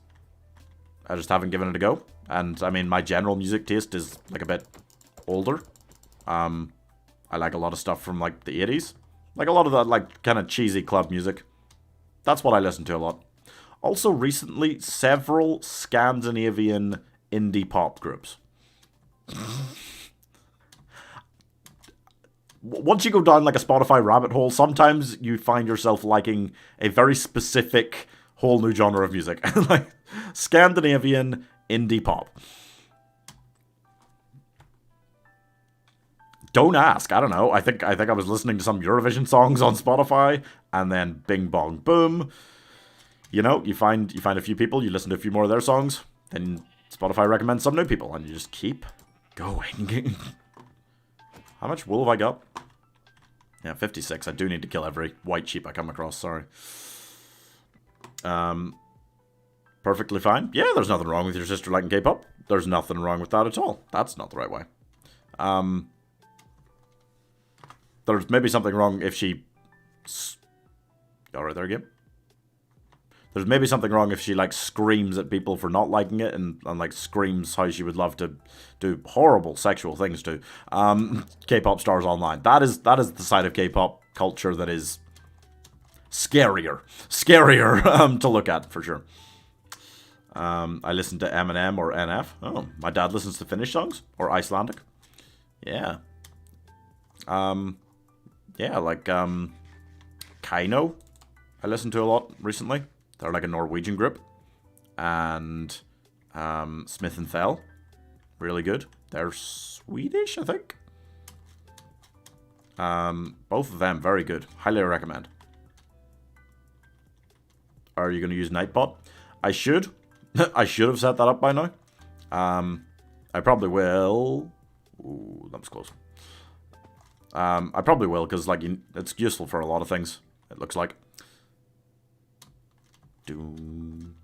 I just haven't given it a go. And, I mean, my general music taste is, like, a bit older. I like a lot of stuff from, like, the 80s. Like, a lot of that, like, kind of cheesy club music. That's what I listen to a lot. Also, recently, several Scandinavian indie pop groups. Once you go down, like, a Spotify rabbit hole, sometimes you find yourself liking a very specific whole new genre of music. Like, Scandinavian indie pop. Don't ask. I don't know. I think I was listening to some Eurovision songs on Spotify, and then bing bong boom. You know, you find a few people, you listen to a few more of their songs, then Spotify recommends some new people, and you just keep going. How much wool have I got? Yeah, 56. I do need to kill every white sheep I come across, sorry. Perfectly fine. Yeah, there's nothing wrong with your sister liking K-pop. There's nothing wrong with that at all. That's not the right way. There's maybe something wrong if she... Alright, there again. There's maybe something wrong if she, like, screams at people for not liking it and like, screams how she would love to do horrible sexual things to K-pop stars online. That is the side of K-pop culture that is scarier to look at, for sure. I listen to Eminem or NF. Oh, my dad listens to Finnish songs or Icelandic. Yeah. Yeah, like, Kaino, I listened to a lot recently. They're like a Norwegian group. And, Smith and Thell, really good. They're Swedish, I think. Both of them, very good. Highly recommend. Are you going to use Nightbot? I should. I should have set that up by now. I probably will. Ooh, that was close. I probably will, because, like, it's useful for a lot of things, it looks like. Doom.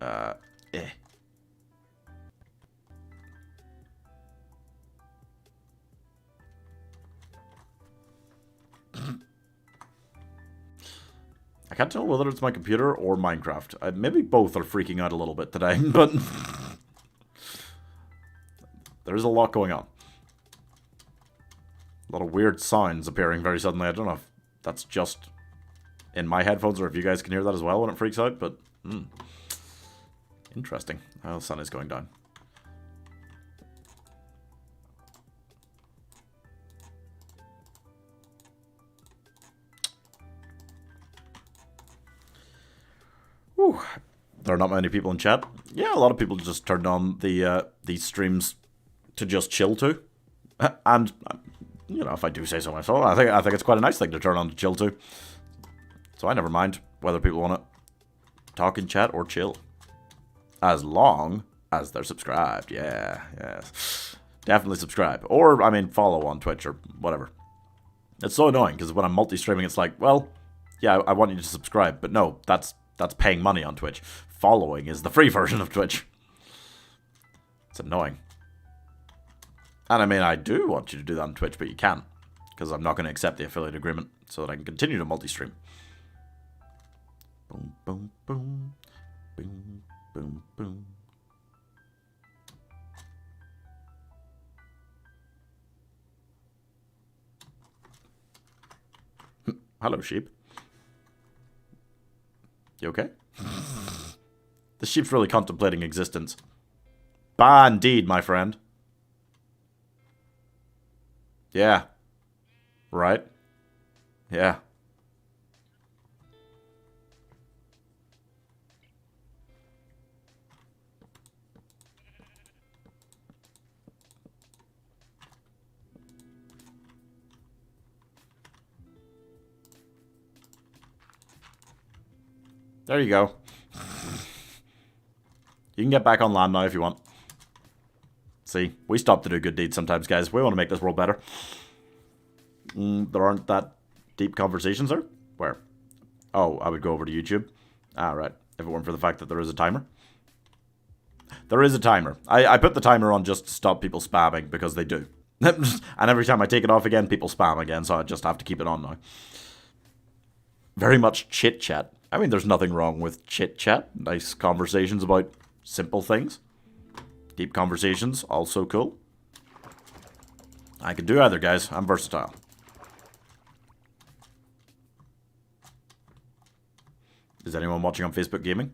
Eh. I can't tell whether it's my computer or Minecraft. Maybe both are freaking out a little bit today, but... There's a lot going on. A lot of weird sounds appearing very suddenly. I don't know if that's just in my headphones or if you guys can hear that as well when it freaks out, but... Interesting. Oh, the sun is going down. Whew. There are not many people in chat. Yeah, a lot of people just turned on these streams to just chill to. And, you know, if I do say so myself, I think it's quite a nice thing to turn on to chill to. So I never mind whether people want to talk in chat or chill. As long as they're subscribed. Yeah, yes. Definitely subscribe. Or, I mean, follow on Twitch or whatever. It's so annoying, because when I'm multi-streaming, it's like, well, yeah, I want you to subscribe. But no, that's paying money on Twitch. Following is the free version of Twitch. It's annoying. And I mean, I do want you to do that on Twitch, but you can't. Because I'm not going to accept the affiliate agreement so that I can continue to multi-stream. Boom, boom, boom. Boom, boom, boom. Hello, sheep. You okay? The sheep's really contemplating existence. Bah, indeed, my friend. Yeah. Right? Yeah. There you go. You can get back on land now if you want. See, we stop to do good deeds sometimes, guys. We want to make this world better. There aren't that deep conversations there? Where? Oh, I would go over to YouTube. Ah, right. If it weren't for the fact that there is a timer. There is a timer. I put the timer on just to stop people spamming, because they do. And every time I take it off again, people spam again, so I just have to keep it on now. Very much chit-chat. I mean, there's nothing wrong with chit-chat. Nice conversations about simple things. Deep conversations, also cool. I can do either, guys. I'm versatile. Is anyone watching on Facebook Gaming?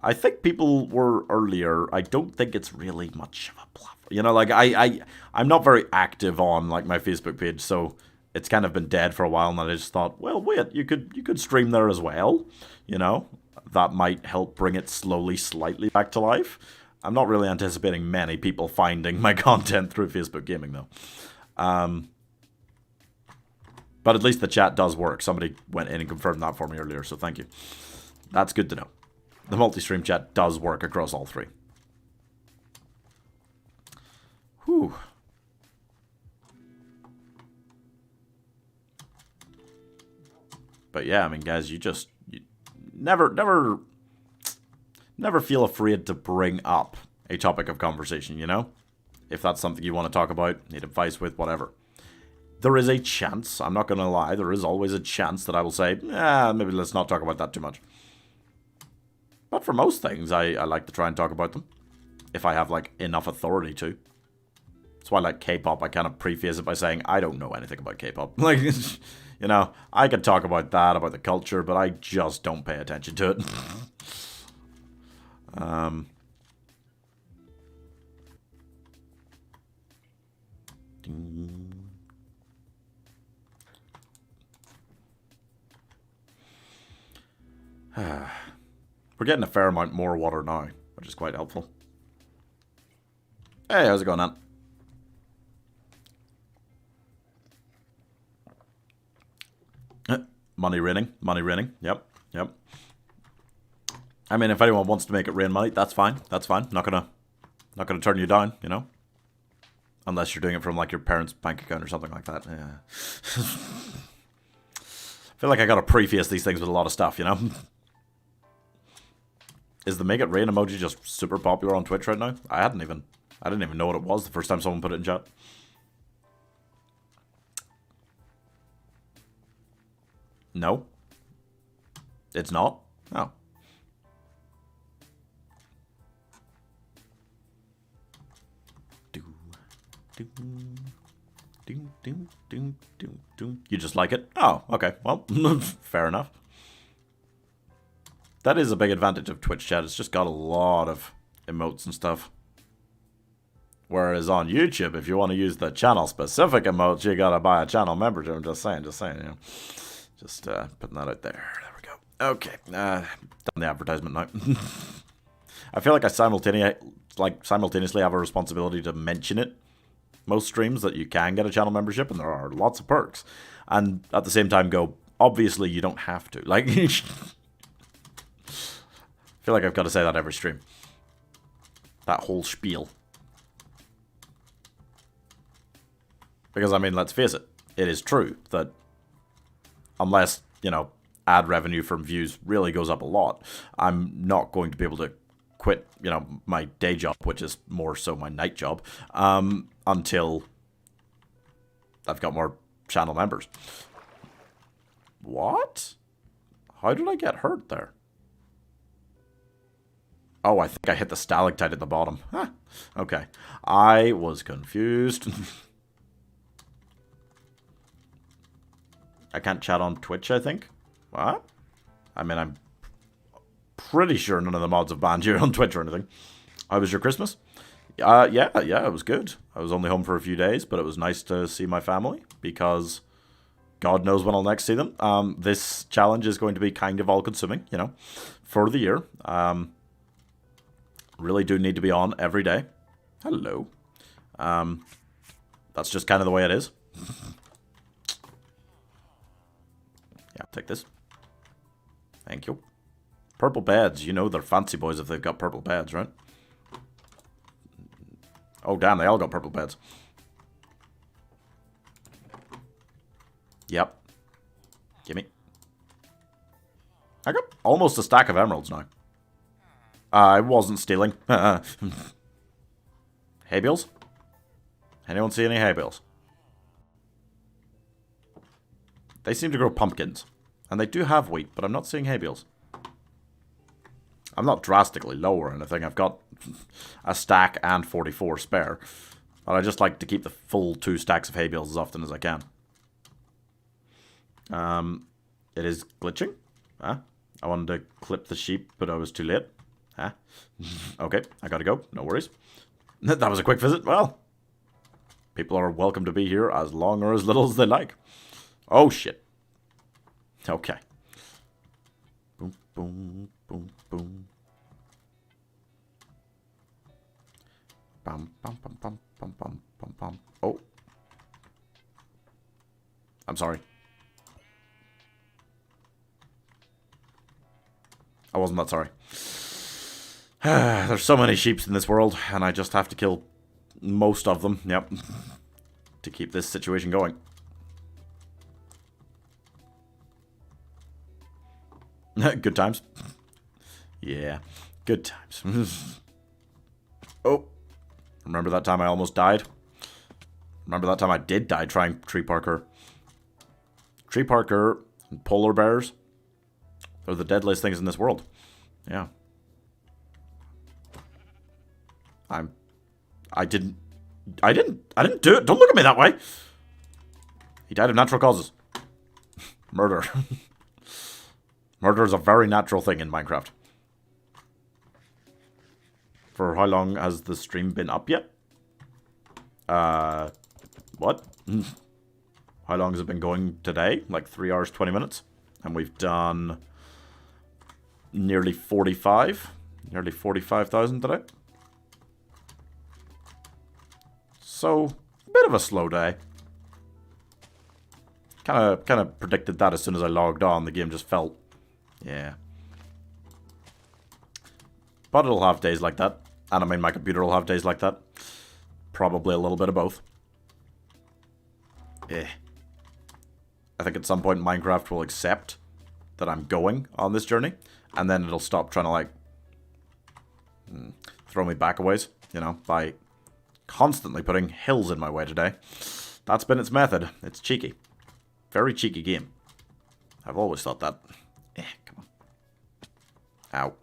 I think people were earlier. I don't think it's really much of a platform. You know, like, I'm not very active on, like, my Facebook page, so it's kind of been dead for a while, and I just thought, well, wait, you could stream there as well, you know? That might help bring it slowly, slightly back to life. I'm not really anticipating many people finding my content through Facebook Gaming, though. But at least the chat does work. Somebody went in and confirmed that for me earlier, so thank you. That's good to know. The multi-stream chat does work across all three. Whew. But yeah, I mean, guys, you never feel afraid to bring up a topic of conversation, you know? If that's something you want to talk about, need advice with, whatever. There is a chance, I'm not going to lie, there is always a chance that I will say, maybe let's not talk about that too much. But for most things, I like to try and talk about them. If I have, like, enough authority to. That's why, like, K-pop, I kind of preface it by saying, I don't know anything about K-pop. Like, you know, I could talk about that, about the culture, but I just don't pay attention to it. We're getting a fair amount more water now, which is quite helpful. Hey, how's it going, Ant? Money raining. Money raining. Yep. Yep. I mean, if anyone wants to make it rain money, that's fine. That's fine. Not gonna turn you down, you know? Unless you're doing it from, like, your parents' bank account or something like that. Yeah. I feel like I gotta preface these things with a lot of stuff, you know? Is the make it rain emoji just super popular on Twitch right now? I didn't even know what it was the first time someone put it in chat. No. It's not? Oh. You just like it? Oh, okay. Well, fair enough. That is a big advantage of Twitch chat. It's just got a lot of emotes and stuff. Whereas on YouTube, if you want to use the channel-specific emotes, you gotta buy a channel membership. I'm just saying, you know. Just putting that out there. There we go. Okay. Done the advertisement now. I feel like I simultaneously have a responsibility to mention it. Most streams that you can get a channel membership, and there are lots of perks. And at the same time go, obviously you don't have to. Like, I feel like I've got to say that every stream. That whole spiel. Because, I mean, let's face it. It is true that unless, you know, ad revenue from views really goes up a lot, I'm not going to be able to quit, you know, my day job, which is more so my night job, until I've got more channel members. What? How did I get hurt there? Oh, I think I hit the stalactite at the bottom. Huh. Okay. I was confused. I can't chat on Twitch, I think. What? I mean, I'm pretty sure none of the mods have banned you on Twitch or anything. How was your Christmas? Yeah, it was good. I was only home for a few days, but it was nice to see my family because God knows when I'll next see them. This challenge is going to be kind of all-consuming, you know, for the year. Really do need to be on every day. Hello. That's just kind of the way it is. Yeah, take this. Thank you. Purple beds. You know they're fancy boys if they've got purple beds, right? Oh, damn, they all got purple beds. Yep. Gimme. I got almost a stack of emeralds now. I wasn't stealing. Hay bales? Anyone see any hay bales? They seem to grow pumpkins. And they do have wheat, but I'm not seeing hay bales. I'm not drastically low or anything. I've got a stack and 44 spare. But I just like to keep the full 2 stacks of hay bales as often as I can. It is glitching. Huh? I wanted to clip the sheep, but I was too late. Huh? Okay, I gotta go. No worries. That was a quick visit. Well, people are welcome to be here as long or as little as they like. Oh, shit. Okay. Boom, boom, boom, boom. Bum, bum, bum, bum, bum, bum, bum, bum. Oh. I'm sorry. I wasn't that sorry. There's so many sheeps in this world, and I just have to kill most of them, yep, to keep this situation going. Good times. Yeah, good times. Oh, remember that time I almost died? Remember that time I did die trying Tree Parker? Tree Parker and polar bears, they're the deadliest things in this world. Yeah. I didn't do it. Don't look at me that way. He died of natural causes. Murder. Murder is a very natural thing in Minecraft. For how long has the stream been up yet? What? How long has it been going today? Like 3 hours, 20 minutes? And we've done nearly 45. Nearly 45,000 today. So, a bit of a slow day. Kind of predicted that as soon as I logged on. The game just felt, yeah. But it'll have days like that. And I mean, my computer will have days like that. Probably a little bit of both. Eh. I think at some point Minecraft will accept that I'm going on this journey. And then it'll stop trying to, like, throw me back a ways, you know, by constantly putting hills in my way today. That's been its method. It's cheeky. Very cheeky game. I've always thought that. Come on. Ow.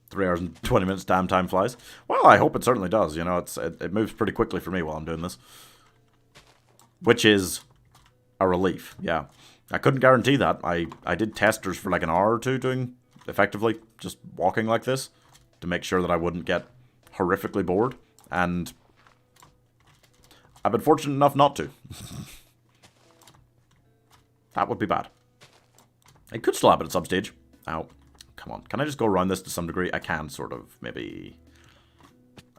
3 hours and 20 minutes, damn time flies. Well, I hope it certainly does. You know, it moves pretty quickly for me while I'm doing this. Which is a relief, yeah. I couldn't guarantee that. I did testers for like an hour or two doing, effectively, just walking like this to make sure that I wouldn't get horrifically bored. And I've been fortunate enough not to. That would be bad. It could still happen at some stage. Ow. Come on. Can I just go around this to some degree? I can, sort of. Maybe.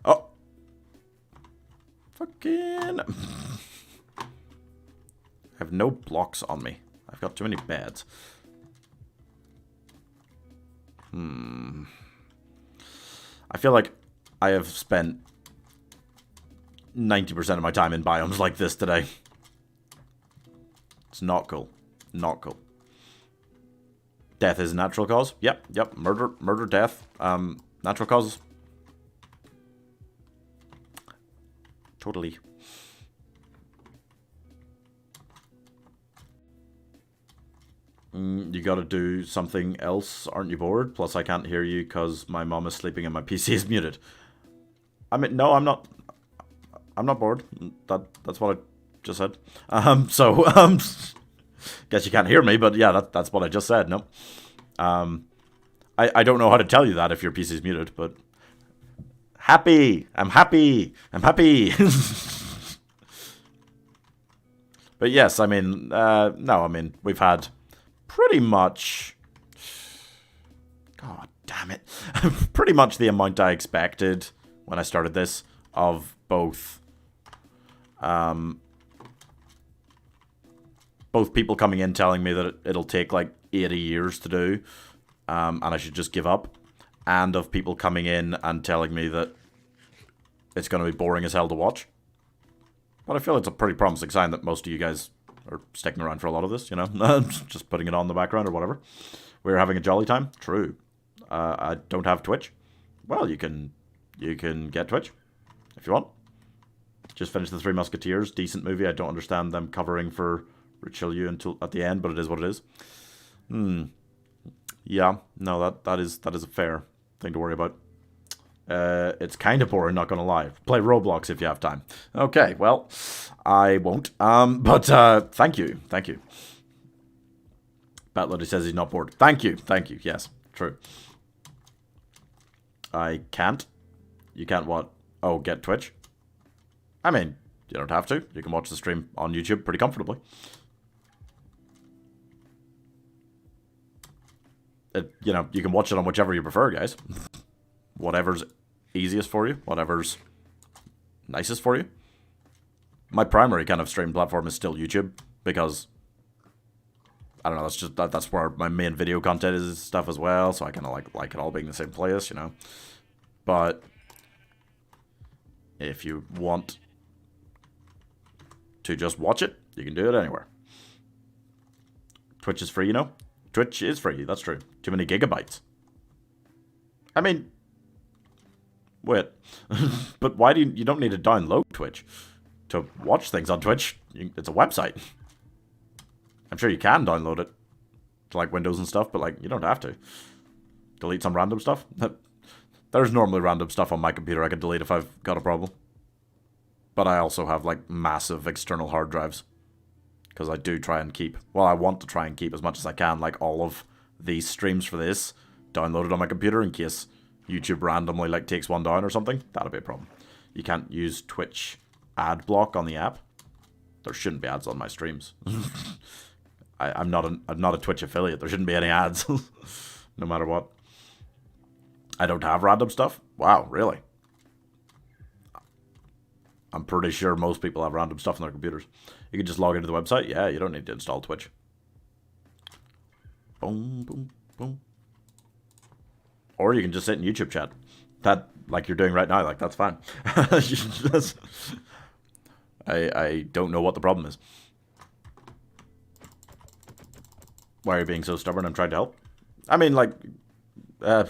Oh. Fucking. I have no blocks on me. I've got too many beds. I feel like I have spent 90% of my time in biomes like this today. It's not cool. Not cool. Death is a natural cause. Yep. Murder, death. Natural causes. Totally. You gotta do something else, aren't you bored? Plus I can't hear you because my mom is sleeping and my PC is muted. I mean, no, I'm not bored. That's what I just said. Guess you can't hear me, but yeah, that's what I just said, no. I don't know how to tell you that if your PC is muted, but... Happy! I'm happy! I'm happy! But yes, I mean, no, I mean, we've had pretty much... God damn it. Pretty much the amount I expected when I started this of both... both people coming in telling me that it'll take like 80 years to do, and I should just give up, and of people coming in and telling me that it's going to be boring as hell to watch. But I feel it's a pretty promising sign that most of you guys are sticking around for a lot of this, you know? Just putting it on in the background or whatever. We're having a jolly time. True. I don't have Twitch. Well, you can get Twitch if you want. Just finished The Three Musketeers. Decent movie. I don't understand them covering for chill you until at the end, but it is what it is. Yeah, no, that is a fair thing to worry about. It's kind of boring, not gonna lie. Play Roblox if you have time. Okay, well, I won't. But thank you. Batluddy says he's not bored. Thank you. Yes, true. I can't. You can't what? Oh, get Twitch? I mean, you don't have to. You can watch the stream on YouTube pretty comfortably. You know, you can watch it on whichever you prefer, guys. Whatever's easiest for you. Whatever's nicest for you. My primary kind of stream platform is still YouTube because I don't know. That's where my main video content is stuff as well. So I kind of like it all being the same place, you know. But if you want to just watch it, you can do it anywhere. Twitch is free, you know. Twitch is free. That's true. Too many gigabytes. I mean, wait. But why do you don't need to download Twitch to watch things on Twitch? It's a website. I'm sure you can download it to like Windows and stuff, but like you don't have to. Delete some random stuff. There's normally random stuff on my computer I can delete if I've got a problem. But I also have like massive external hard drives. Because I do try and keep, well, I want to try and keep as much as I can, like all of these streams for this downloaded on my computer in case YouTube randomly like takes one down or something. That'll be a problem. You can't use Twitch ad block on the app. There shouldn't be ads on my streams. I'm not a Twitch affiliate. There shouldn't be any ads, no matter what. I don't have random stuff. Wow, really? I'm pretty sure most people have random stuff on their computers. You can just log into the website. Yeah, you don't need to install Twitch. Boom, boom, boom. Or you can just sit in YouTube chat. That, like you're doing right now, like, that's fine. I don't know what the problem is. Why are you being so stubborn? I'm trying to help. I mean, like, like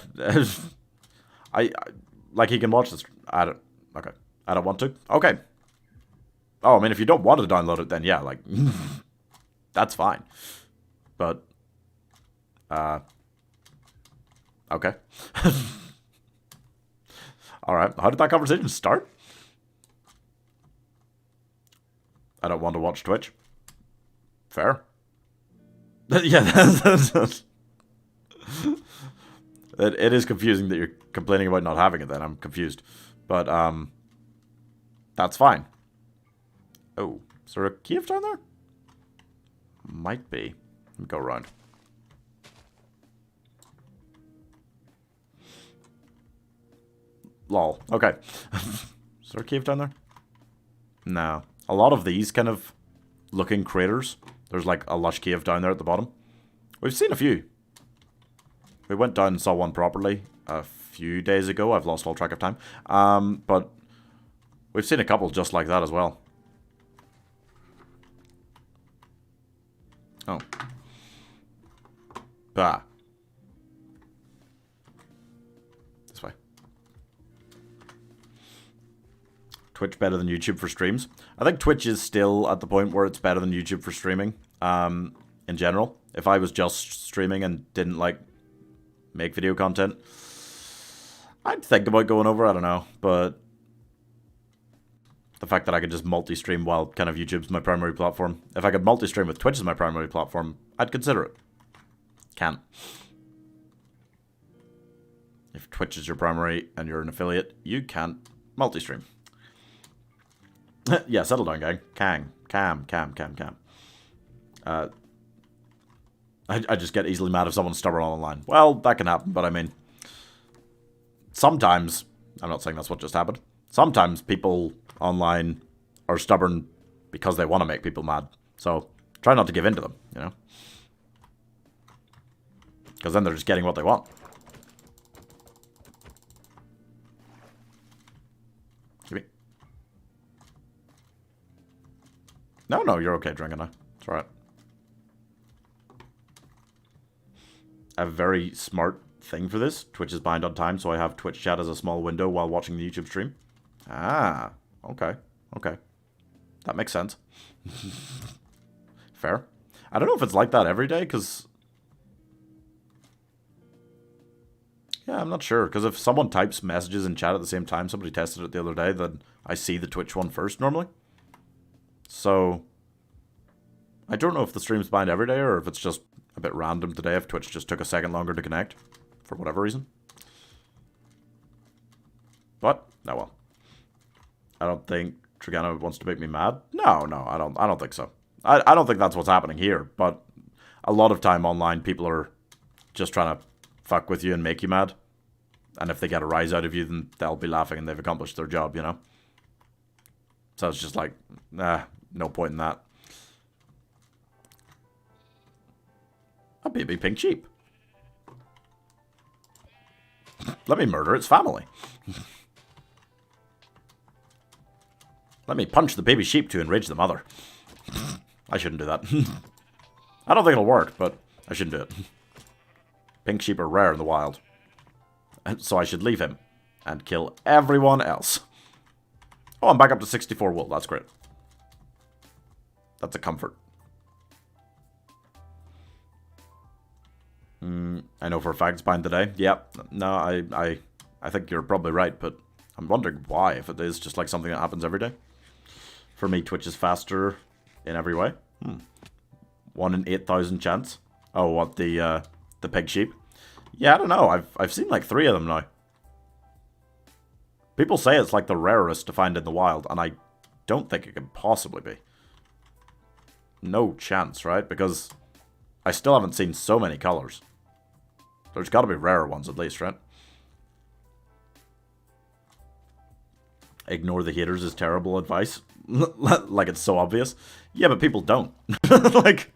he can watch this. Okay. I don't want to. Okay. Oh, I mean, if you don't want to download it, then yeah, like, that's fine. But, okay. Alright, how did that conversation start? I don't want to watch Twitch. Fair. Yeah, it is confusing that you're complaining about not having it then. I'm confused. But, that's fine. Oh, is there a Kiev down there? Might be. Let me go around. Lol. Okay. Is there a cave down there? No. A lot of these kind of looking craters. There's like a lush cave down there at the bottom. We've seen a few. We went down and saw one properly a few days ago. I've lost all track of time. But we've seen a couple just like that as well. Oh. Bah. This way. Twitch better than YouTube for streams? I think Twitch is still at the point where it's better than YouTube for streaming. In general. If I was just streaming and didn't, like, make video content, I'd think about going over, I don't know. But the fact that I could just multi-stream while kind of YouTube's my primary platform. If I could multi-stream with Twitch as my primary platform, I'd consider it. Can't. If Twitch is your primary and you're an affiliate, you can't multi-stream. Yeah, settle down, gang. Cam. I just get easily mad if someone's stubborn online. Well, that can happen, but I mean, sometimes, I'm not saying that's what just happened, sometimes people online are stubborn because they want to make people mad. So, try not to give in to them, you know? Because then they're just getting what they want. Give me. No, you're okay drinking now. It's alright. A very smart thing for this. Twitch is behind on time, so I have Twitch chat as a small window while watching the YouTube stream. Ah, okay. That makes sense. Fair. I don't know if it's like that every day, because... Yeah, I'm not sure, because if someone types messages in chat at the same time, somebody tested it the other day, then I see the Twitch one first, normally. So... I don't know if the stream's banned every day, or if it's just a bit random today, if Twitch just took a second longer to connect, for whatever reason. But, oh well. I don't think Trigano wants to make me mad. No, I don't think so. I don't think that's what's happening here, but a lot of time online, people are just trying to fuck with you and make you mad. And if they get a rise out of you, then they'll be laughing and they've accomplished their job, you know? So it's just like, nah, no point in that. A baby pink sheep. Let me murder its family. Let me punch the baby sheep to enrage the mother. I shouldn't do that. I don't think it'll work, but I shouldn't do it. Pink sheep are rare in the wild. So I should leave him and kill everyone else. Oh, I'm back up to 64 wool. That's great. That's a comfort. I know for a fact it's banned today. Yep. No, I think you're probably right, but I'm wondering why, if it is just like something that happens every day. For me, Twitch is faster in every way. 1 in 8,000 chance. Oh, what, the pig sheep? Yeah, I don't know. I've seen like 3 of them now. People say it's like the rarest to find in the wild, and I don't think it can possibly be. No chance, right? Because I still haven't seen so many colors. There's got to be rarer ones at least, right? Ignore the haters is terrible advice. Like it's so obvious. Yeah, but people don't. Like,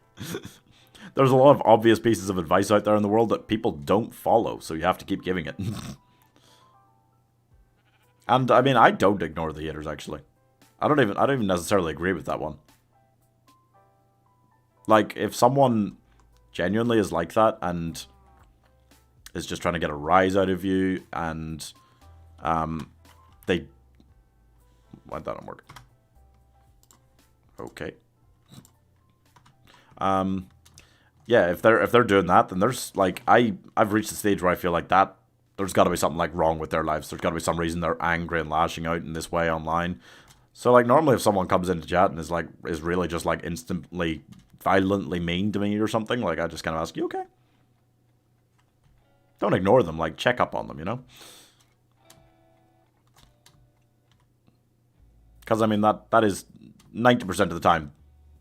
there's a lot of obvious pieces of advice out there in the world that people don't follow, so you have to keep giving it. And I mean, I don't ignore the haters actually. I don't even necessarily agree with that one. Like, if someone genuinely is like that and is just trying to get a rise out of you, and they... Why'd that not work? Okay. Yeah, if they're doing that, then there's like I've reached the stage where I feel like that there's got to be something like wrong with their lives. There's got to be some reason they're angry and lashing out in this way online. So like normally if someone comes into chat and is really just like instantly violently mean to me or something, like I just kind of ask, you okay? Don't ignore them, like check up on them, you know? Because I mean that is 90% of the time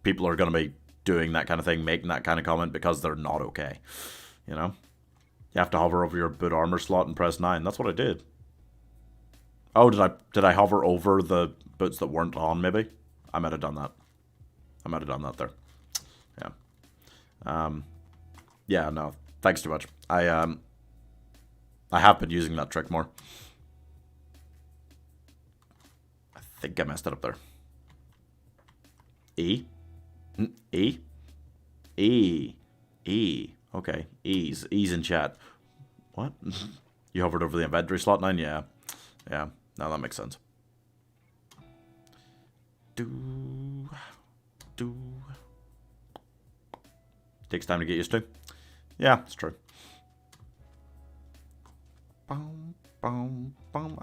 people are going to be doing that kind of thing, making that kind of comment because they're not okay, you know? You have to hover over your boot armor slot and press 9. That's what I did. Oh, did I hover over the boots that weren't on, maybe? I might have done that. I might have done that there. Yeah. Yeah, no. Thanks too much. I have been using that trick more. I think I messed it up there. E? E? E. E. Okay. E's in chat. What? You hovered over the inventory slot 9? Yeah. Yeah. Now that makes sense. Takes time to get used to. Yeah, it's true. I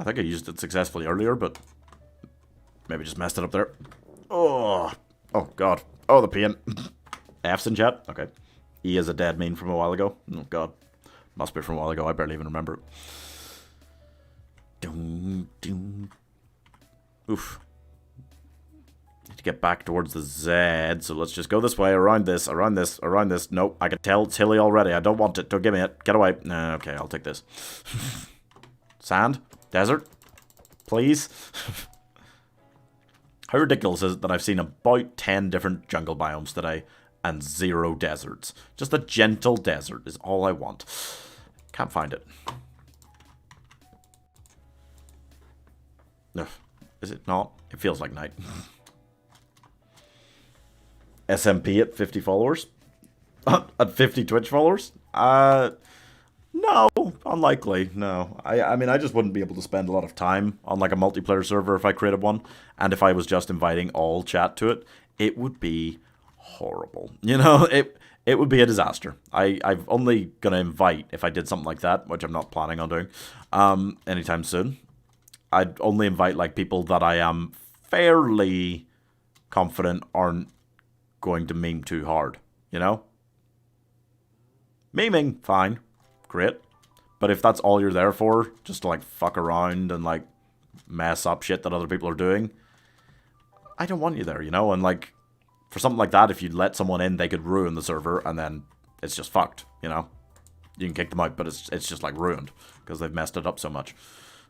think I used it successfully earlier, but maybe just messed it up there. Oh god. Oh, the pain. F's in chat? Okay. E is a dead meme from a while ago. Oh god. Must be from a while ago. I barely even remember it. Oof. Need to get back towards the Z, so let's just go this way, around this, around this, around this. Nope, I can tell it's hilly already. I don't want it. Don't give me it. Get away. Okay, I'll take this. Sand? Desert? Please? How ridiculous is it that I've seen about 10 different jungle biomes today and 0 deserts? Just a gentle desert is all I want. Can't find it. Ugh. Is it not? It feels like night. SMP at 50 followers? At 50 Twitch followers? No, unlikely, no. I mean, I just wouldn't be able to spend a lot of time on like a multiplayer server if I created one. And if I was just inviting all chat to it, it would be horrible. You know, it would be a disaster. I'm only gonna invite if I did something like that, which I'm not planning on doing, anytime soon. I'd only invite like people that I am fairly confident aren't going to meme too hard. You know, memeing, fine, great. But if that's all you're there for, just to like fuck around and like mess up shit that other people are doing, I don't want you there, you know? And like, for something like that, if you let someone in, they could ruin the server and then it's just fucked, you know? You can kick them out, but it's just like ruined because they've messed it up so much.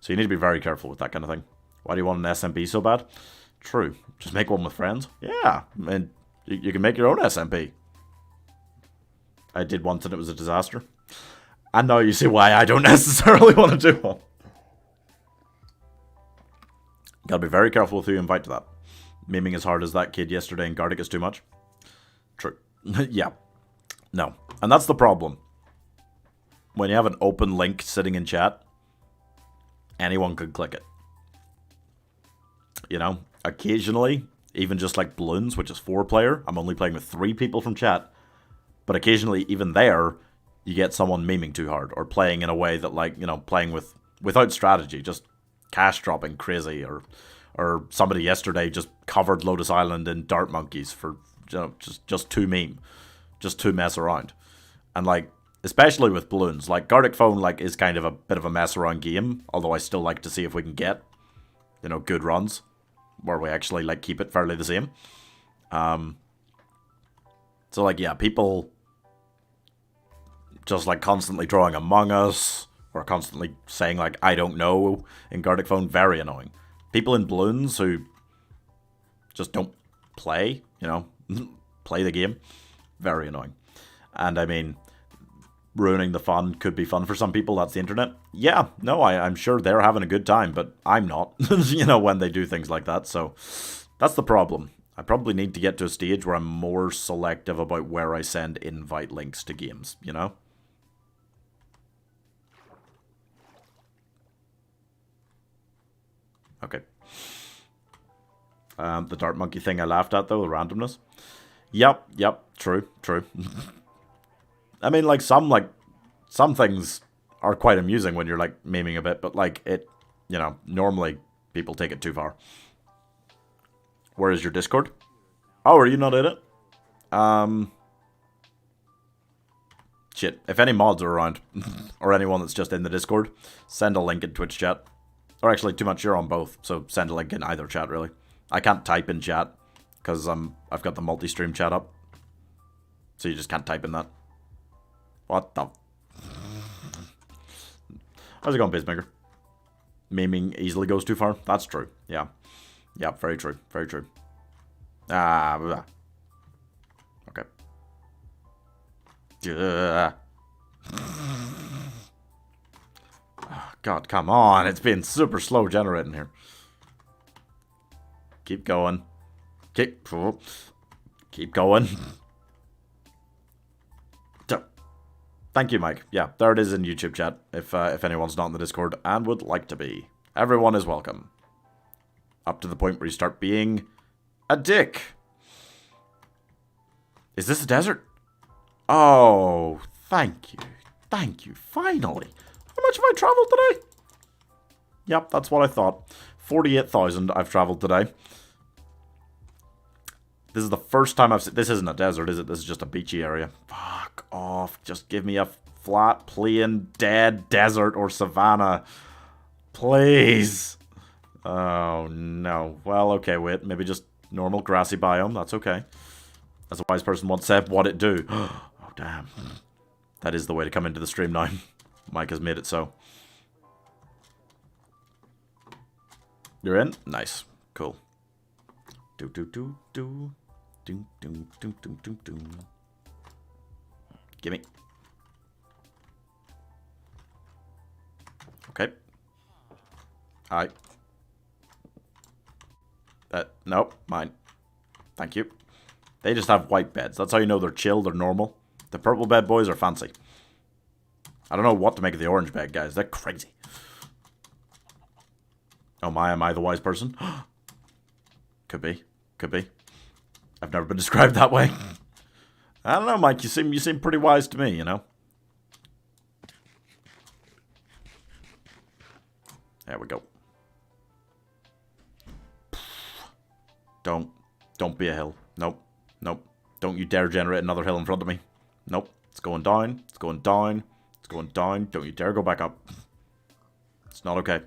So you need to be very careful with that kind of thing. Why do you want an SMP so bad? True. Just make one with friends. Yeah, and you can make your own SMP. I did once and it was a disaster. And now you see why I don't necessarily want to do one. Gotta be very careful with who you invite to that. Memeing as hard as that kid yesterday in Gartic is too much. True. Yeah. No. And that's the problem. When you have an open link sitting in chat, anyone could click it. You know, occasionally, even just like Bloons, which is 4-player, I'm only playing with 3 people from chat. But occasionally, even there, you get someone memeing too hard or playing in a way that, like, you know, playing without strategy, just cash dropping crazy, or somebody yesterday just covered Lotus Island in dart monkeys for, you know, just to meme, just to mess around. And like, especially with Bloons, like Gartic Phone like is kind of a bit of a mess around game, although I still like to see if we can get, you know, good runs where we actually like keep it fairly the same. So like, yeah, people just like constantly drawing Among Us or constantly saying like I don't know in Gartic Phone, very annoying. People in Bloons who just don't play, you know, play the game, very annoying. And I mean, ruining the fun could be fun for some people. That's the internet. Yeah, no, I'm sure they're having a good time, but I'm not, you know, when they do things like that. So that's the problem. I probably need to get to a stage where I'm more selective about where I send invite links to games, you know? Okay. The dart monkey thing I laughed at, though, the randomness. Yep, true. I mean, like, some things are quite amusing when you're, like, memeing a bit, but, like, it, you know, normally people take it too far. Where is your Discord? Oh, are you not in it? Shit, if any mods are around, or anyone that's just in the Discord, send a link in Twitch chat. Or actually, too much, you're on both, so send a link in either chat, really. I can't type in chat, because I've got the multi-stream chat up. So you just can't type in that. What the... How's it going, Pacemaker? Memeing easily goes too far? That's true, yeah. Yeah, very true, very true. Okay. God, come on. It's been super slow generating here. Keep going. Keep going. Thank you, Mike. Yeah, there it is in YouTube chat, if anyone's not in the Discord and would like to be. Everyone is welcome. Up to the point where you start being a dick. Is this a desert? Oh, thank you. Thank you, finally. How much have I traveled today? Yep, that's what I thought. 48,000 I've traveled today. This is the first time I've seen... This isn't a desert, is it? This is just a beachy area. Fuck off. Just give me a flat, plain, dead desert or savanna. Please. Oh, no. Well, okay, wait. Maybe just normal grassy biome. That's okay. As a wise person once said, what it do? Oh, damn. That is the way to come into the stream now. Mike has made it so. You're in? Nice. Cool. Do do do do. Do do do do do do. Gimme. Okay. Alright. Nope, mine. Thank you. They just have white beds. That's how you know they're chill, they're normal. The purple bed boys are fancy. I don't know what to make of the orange bed guys. They're crazy. Oh my, am I the wise person? Could be. Could be. I've never been described that way. I don't know, Mike. You seem pretty wise to me, you know? There we go. Don't be a hill. Nope. Nope. Don't you dare generate another hill in front of me. Nope. It's going down. It's going down. It's going down. Don't you dare go back up. It's not okay.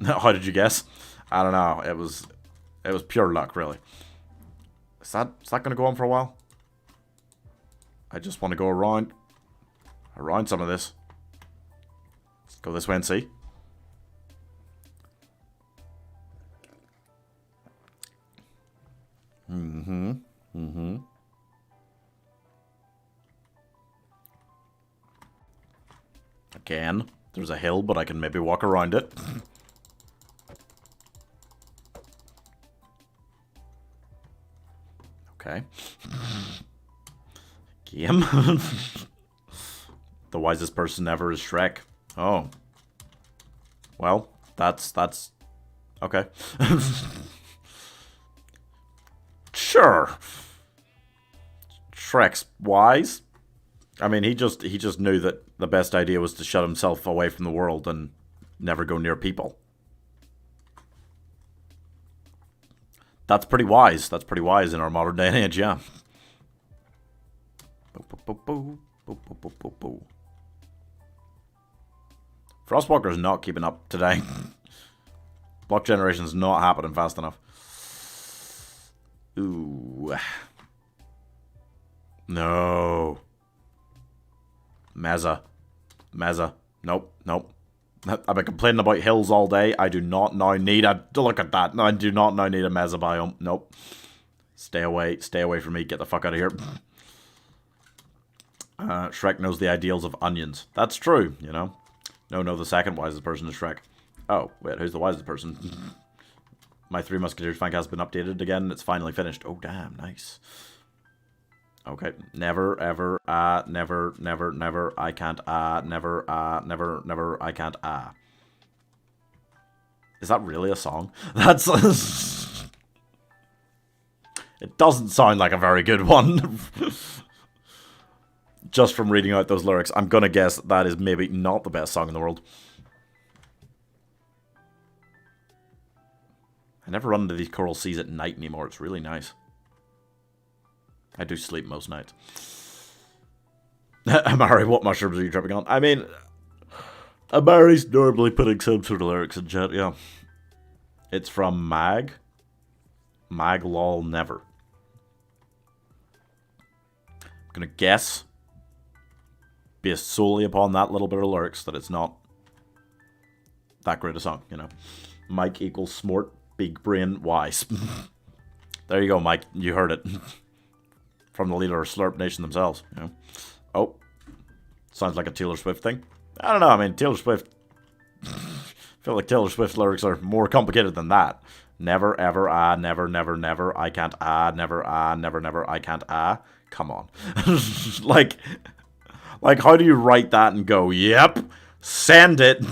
How did you guess? I don't know. It was pure luck, really. Is that going to go on for a while? I just want to go around some of this. Let's go this way and see. Again, there's a hill, but I can maybe walk around it. Okay. Game. The wisest person ever is Shrek. Oh. Well, that's okay. Sure. Shrek's wise. I mean, he just knew that the best idea was to shut himself away from the world and never go near people. That's pretty wise. That's pretty wise in our modern day and age, yeah. Frostwalker's not keeping up today. Block generation's not happening fast enough. Ooh. No. Meza. Nope. I've been complaining about hills all day. I do not now need a... Look at that. No, I do not now need a Meza biome. Nope. Stay away from me. Get the fuck out of here. Shrek knows the ideals of onions. That's true, you know. No, the second wisest person is Shrek. Oh, wait, who's the wisest person? My Three Musketeers fan has been updated again. It's finally finished. Oh, damn, nice. Okay, never, ever, never, I can't, never, I can't, Is that really a song? That's... It doesn't sound like a very good one. Just from reading out those lyrics, I'm gonna guess that is maybe not the best song in the world. I never run into these coral seas at night anymore. It's really nice. I do sleep most nights. Amari, what mushrooms are you tripping on? I mean, Amari's normally putting some sort of lyrics in chat, yeah. It's from Mag. Mag lol never. I'm gonna guess, based solely upon that little bit of lyrics, that it's not that great a song, you know. Mike equals smart, big brain, wise. There you go, Mike. You heard it. From the leader of Slurp Nation themselves, you know. Oh. Sounds like a Taylor Swift thing. I don't know, I mean, Taylor Swift... I feel like Taylor Swift lyrics are more complicated than that. Never, ever, never, never, I can't, never, I can't, Come on. Like, how do you write that and go, yep, send it,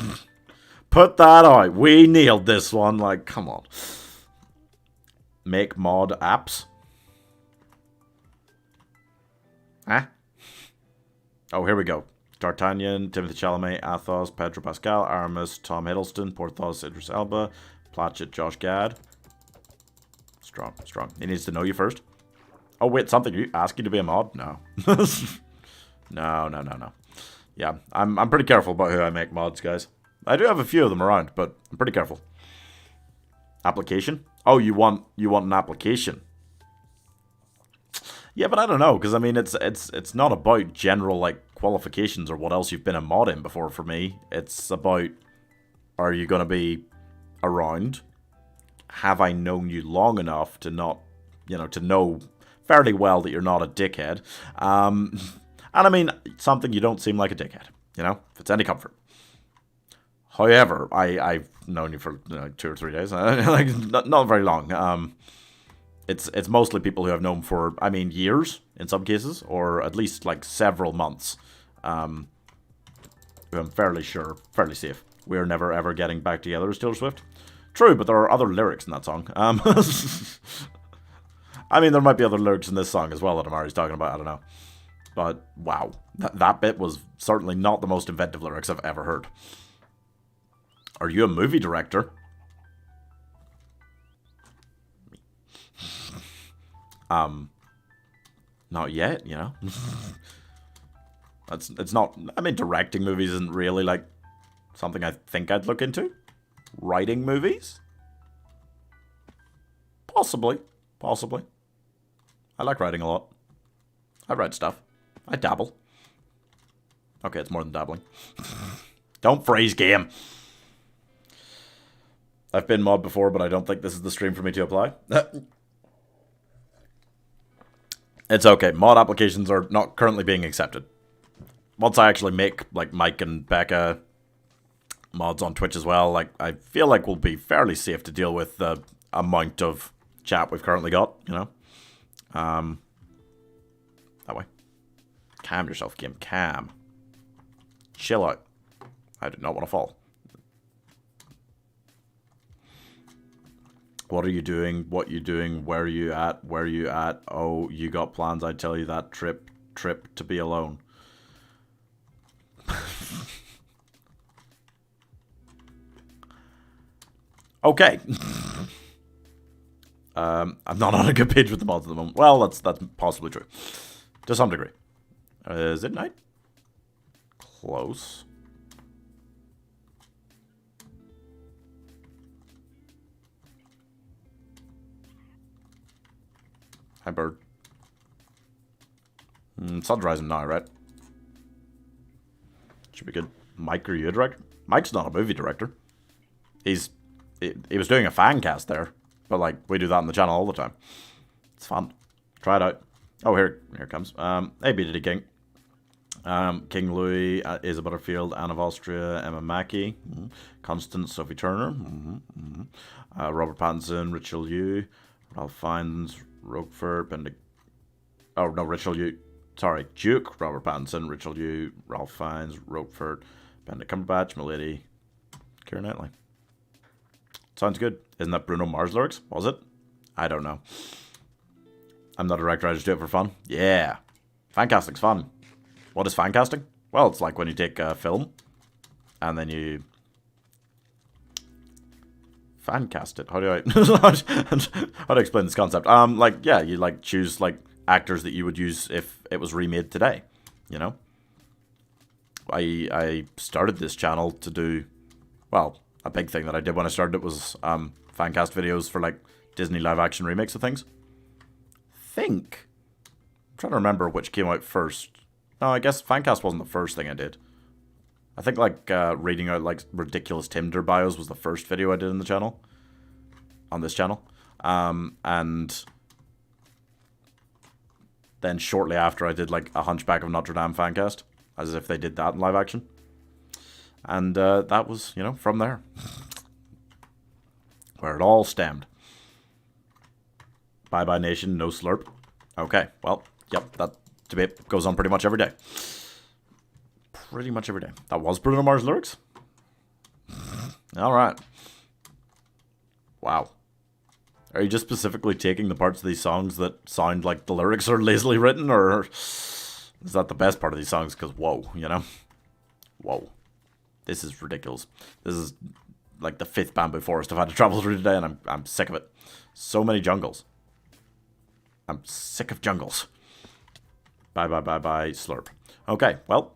put that out, we nailed this one, like, come on. Make mod apps? Huh? Oh, here we go. D'Artagnan, Timothy Chalamet, Athos, Pedro Pascal, Aramis, Tom Hiddleston, Porthos, Idris Elba, Platchett, Josh Gad. Strong. He needs to know you first. Oh, wait, something. You ask you to be a mod? No. No. Yeah, I'm pretty careful about who I make mods, guys. I do have a few of them around, but I'm pretty careful. Application? Oh, you want an application? Yeah, but I don't know, because I mean, it's not about general like qualifications or what else you've been a mod in before for me. It's about, are you going to be around? Have I known you long enough to not, to know fairly well that you're not a dickhead? And I mean, something you don't seem like a dickhead, if it's any comfort. However, I've known you for 2 or 3 days, like not very long. It's mostly people who I've known for, years in some cases, or at least like several months. Who I'm fairly safe. We're never ever getting back together as Taylor Swift. True, but there are other lyrics in that song. I mean, there might be other lyrics in this song as well that Amari's talking about, I don't know. But, wow. That bit was certainly not the most inventive lyrics I've ever heard. Are you a movie director? Not yet, you know? It's not... I mean, directing movies isn't really, like, something I think I'd look into. Writing movies? Possibly. Possibly. I like writing a lot. I write stuff. I dabble. Okay, it's more than dabbling. Don't freeze game. I've been mod before, but I don't think this is the stream for me to apply. It's okay. Mod applications are not currently being accepted. Once I actually make, like, Mike and Becca mods on Twitch as well, like, I feel like we'll be fairly safe to deal with the amount of chat we've currently got, you know? That way. Calm yourself, game. Calm. Chill out. I do not want to fall. What are you doing? What you doing? Where are you at? Where are you at? Oh, you got plans. I tell you that trip to be alone. Okay. I'm not on a good page with the mods at the moment. Well, that's possibly true. To some degree. Is it night? Close. Hi, bird. Sun's rising now, right? Should be good. Mike, are you a director? Mike's not a movie director. He was doing a fan cast there. But, like, we do that on the channel all the time. It's fun. Try it out. Oh, here it comes. Hey, BDD King. King Louis, Isa Butterfield, Anne of Austria, Emma Mackey, Constance, Sophie Turner, Robert Pattinson, Rachel Yu, Ralph Fiennes, Roquefort, Oh, no, Rachel Yu. Sorry, Duke, Robert Pattinson, Rachel Yu, Ralph Fiennes, Roquefort, Benedict Cumberbatch, Milady, Keira Knightley. Sounds good. Isn't that Bruno Mars lyrics? Was it? I don't know. I'm not a director, I just do it for fun. Yeah. Fancasting's fun. What is fancasting? Well, it's like when you take a film and then you fancast it. How do I how do I explain this concept? Like, yeah, you like choose like actors that you would use if it was remade today, you know? I started this channel to do, well, a big thing that I did when I started it was fancast videos for like Disney live action remakes of things. I'm trying to remember which came out first. No, I guess fancast wasn't the first thing I did. I think like reading out like ridiculous Tinder bios was the first video I did in the channel. On this channel. And then shortly after I did like a Hunchback of Notre Dame fancast. As if they did that in live action. And that was, you know, from there. Where it all stemmed. Bye bye nation, no slurp. Okay, well, yep, that debate goes on pretty much every day. Pretty much every day. That was Bruno Mars lyrics? Alright. Wow. Are you just specifically taking the parts of these songs that sound like the lyrics are lazily written, or is that the best part of these songs? Because, whoa, you know? Whoa. This is ridiculous. This is like the 5th bamboo forest I've had to travel through today, and I'm sick of it. So many jungles. I'm sick of jungles. Bye, bye, bye, bye, slurp. Okay, well,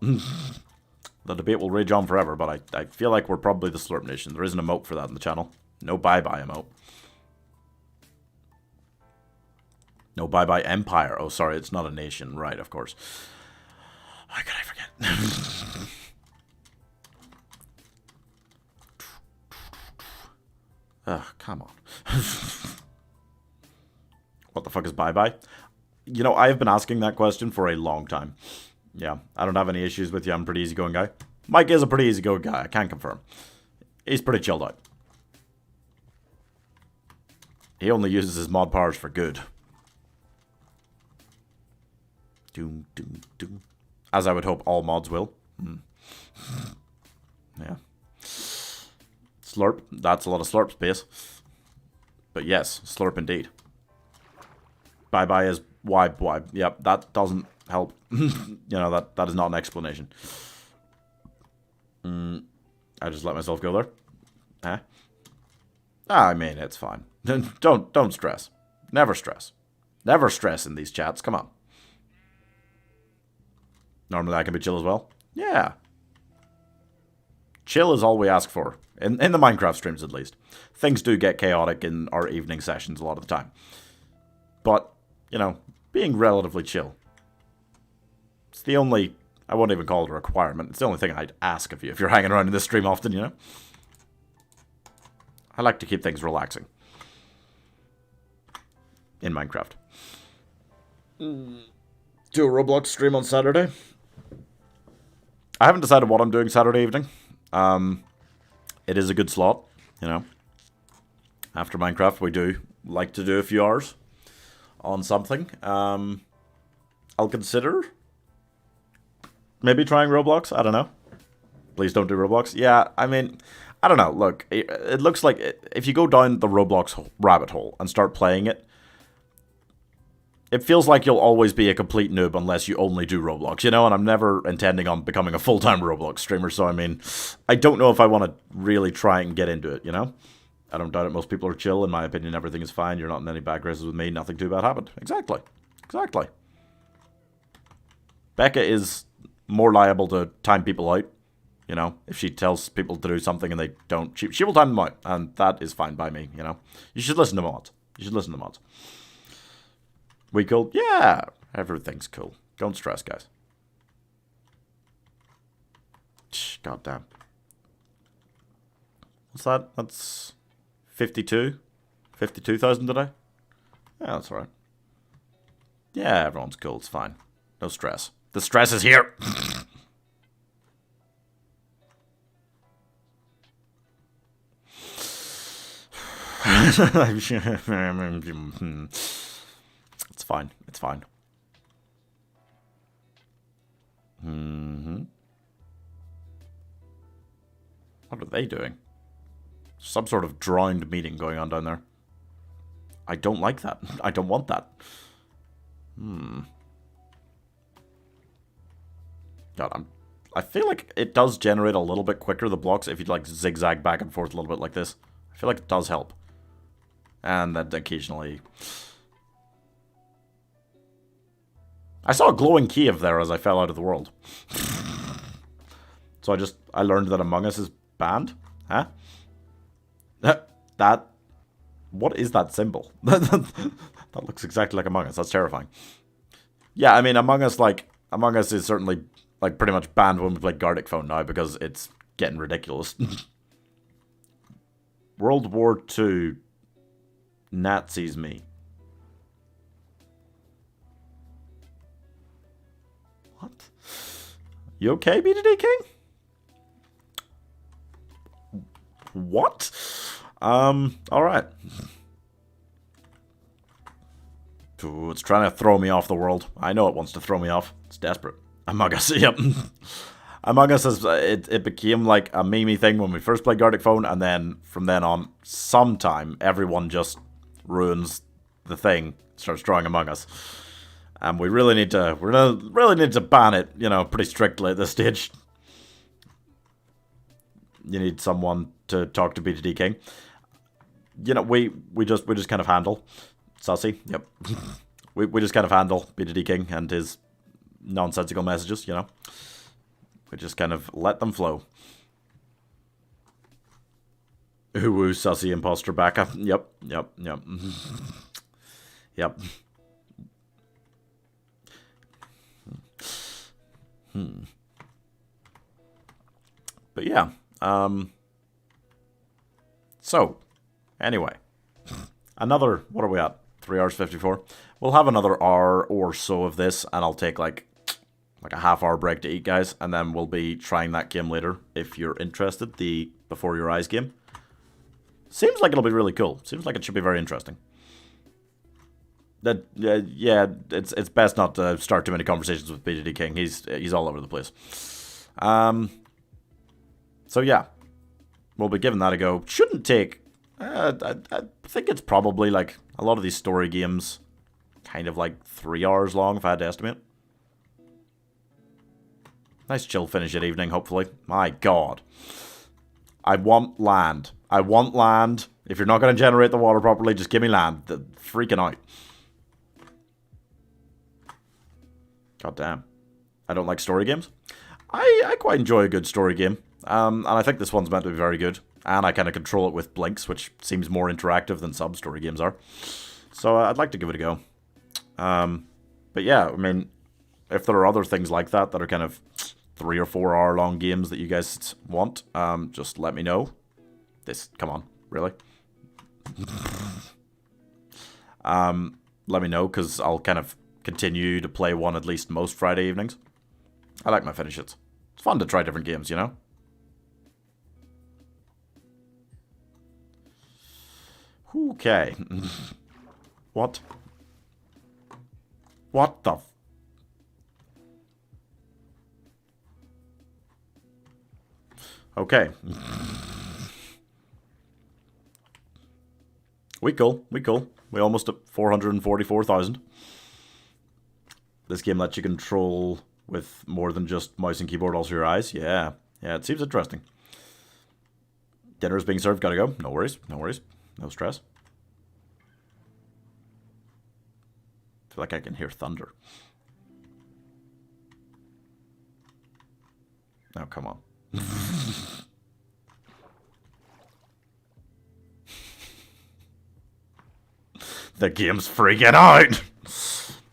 the debate will rage on forever, but I feel like we're probably the slurp nation. There is an emote for that in the channel. No bye-bye emote. No bye-bye empire. Oh, sorry, it's not a nation. Right, of course. Why could I forget? Ugh, come on. What the fuck is bye-bye? You know, I've been asking that question for a long time. Yeah, I don't have any issues with you. I'm a pretty easygoing guy. Mike is a pretty easygoing guy, I can confirm. He's pretty chilled out. He only uses his mod powers for good. Doom, doom, doom. As I would hope all mods will. Yeah. Slurp. That's a lot of slurp space. But yes, slurp indeed. Bye-bye is why. Yep, that doesn't help. You know, that is not an explanation. I just let myself go there. Huh? I mean, it's fine. Don't stress. Never stress. Never stress in these chats. Come on. Normally I can be chill as well. Yeah. Chill is all we ask for. In the Minecraft streams, at least. Things do get chaotic in our evening sessions a lot of the time. But, you know, being relatively chill. It's the only... I won't even call it a requirement. It's the only thing I'd ask of you if you're hanging around in this stream often, you know? I like to keep things relaxing. In Minecraft. Do a Roblox stream on Saturday. I haven't decided what I'm doing Saturday evening. It is a good slot, you know. After Minecraft, we do like to do a few hours on something. I'll consider maybe trying Roblox. I don't know. Please don't do Roblox. Yeah, I mean, I don't know. Look, it looks like if you go down the Roblox rabbit hole and start playing it, it feels like you'll always be a complete noob unless you only do Roblox, you know? And I'm never intending on becoming a full-time Roblox streamer, so I mean, I don't know if I want to really try and get into it, you know? I don't doubt it. Most people are chill. In my opinion, everything is fine. You're not in any bad graces with me. Nothing too bad happened. Exactly. Exactly. Becca is more liable to time people out, you know? If she tells people to do something and they don't, she will time them out, and that is fine by me, you know? You should listen to mods. You should listen to mods. We cool? Yeah, everything's cool. Don't stress, guys. God damn. What's that? That's 52? 52,000 today? Yeah, that's alright. Yeah, everyone's cool. It's fine. No stress. The stress is here! It's fine. It's fine. What are they doing? Some sort of drowned meeting going on down there. I don't like that. I don't want that. God, I feel like it does generate a little bit quicker, the blocks, if you like zigzag back and forth a little bit like this. I feel like it does help. And that occasionally... I saw a glowing Kiev there as I fell out of the world. So I learned that Among Us is banned. Huh? That... What is that symbol? That looks exactly like Among Us. That's terrifying. Yeah, I mean, Among Us is certainly, like, pretty much banned when we play Gartic Phone now because it's getting ridiculous. World War II Nazis me. What? You okay, BDD King? What? Alright. It's trying to throw me off the world. I know it wants to throw me off. It's desperate. Among Us, yep. Among Us, it became like a meme thing when we first played Gartic Phone, and then from then on, sometime, everyone just ruins the thing, starts drawing Among Us. And we really need to ban it, you know, pretty strictly at this stage. You need someone to talk to BTD King. You know, we just kind of handle Sussy. Yep. we just kind of handle BTD King and his nonsensical messages, you know. We just kind of let them flow. Woo, Sussy, imposter backup. Yep. Yep. But yeah. So, anyway. Another, what are we at? 3 hours 54. We'll have another hour or so of this, and I'll take like a half-hour break to eat, guys, and then we'll be trying that game later, if you're interested, the Before Your Eyes game. Seems like it'll be really cool. Seems like it should be very interesting. Yeah, it's best not to start too many conversations with BTD King. He's all over the place. So yeah. we'll be giving that a go. Shouldn't take... I think it's probably, like, a lot of these story games kind of like 3 hours long, if I had to estimate. Nice chill finish at evening, hopefully. My god. I want land. I want land. If you're not going to generate the water properly, just give me land. Freaking out. God damn. I don't like story games. I quite enjoy a good story game. And I think this one's meant to be very good. And I kind of control it with blinks, which seems more interactive than some story games are. So I'd like to give it a go. But yeah, I mean, if there are other things like that that are kind of 3 or 4 hour long games that you guys want, just let me know. Come on, really? Let me know, because I'll kind of continue to play one at least most Friday evenings. I like my finishes. It's fun to try different games, you know? Okay. What? What the... Okay. We cool. We cool. We almost at 444,000. This game lets you control with more than just mouse and keyboard, also your eyes. Yeah. Yeah, it seems interesting. Dinner is being served. Gotta go. No worries. No worries. No stress. I feel like I can hear thunder. Oh, come on. The game's freaking out!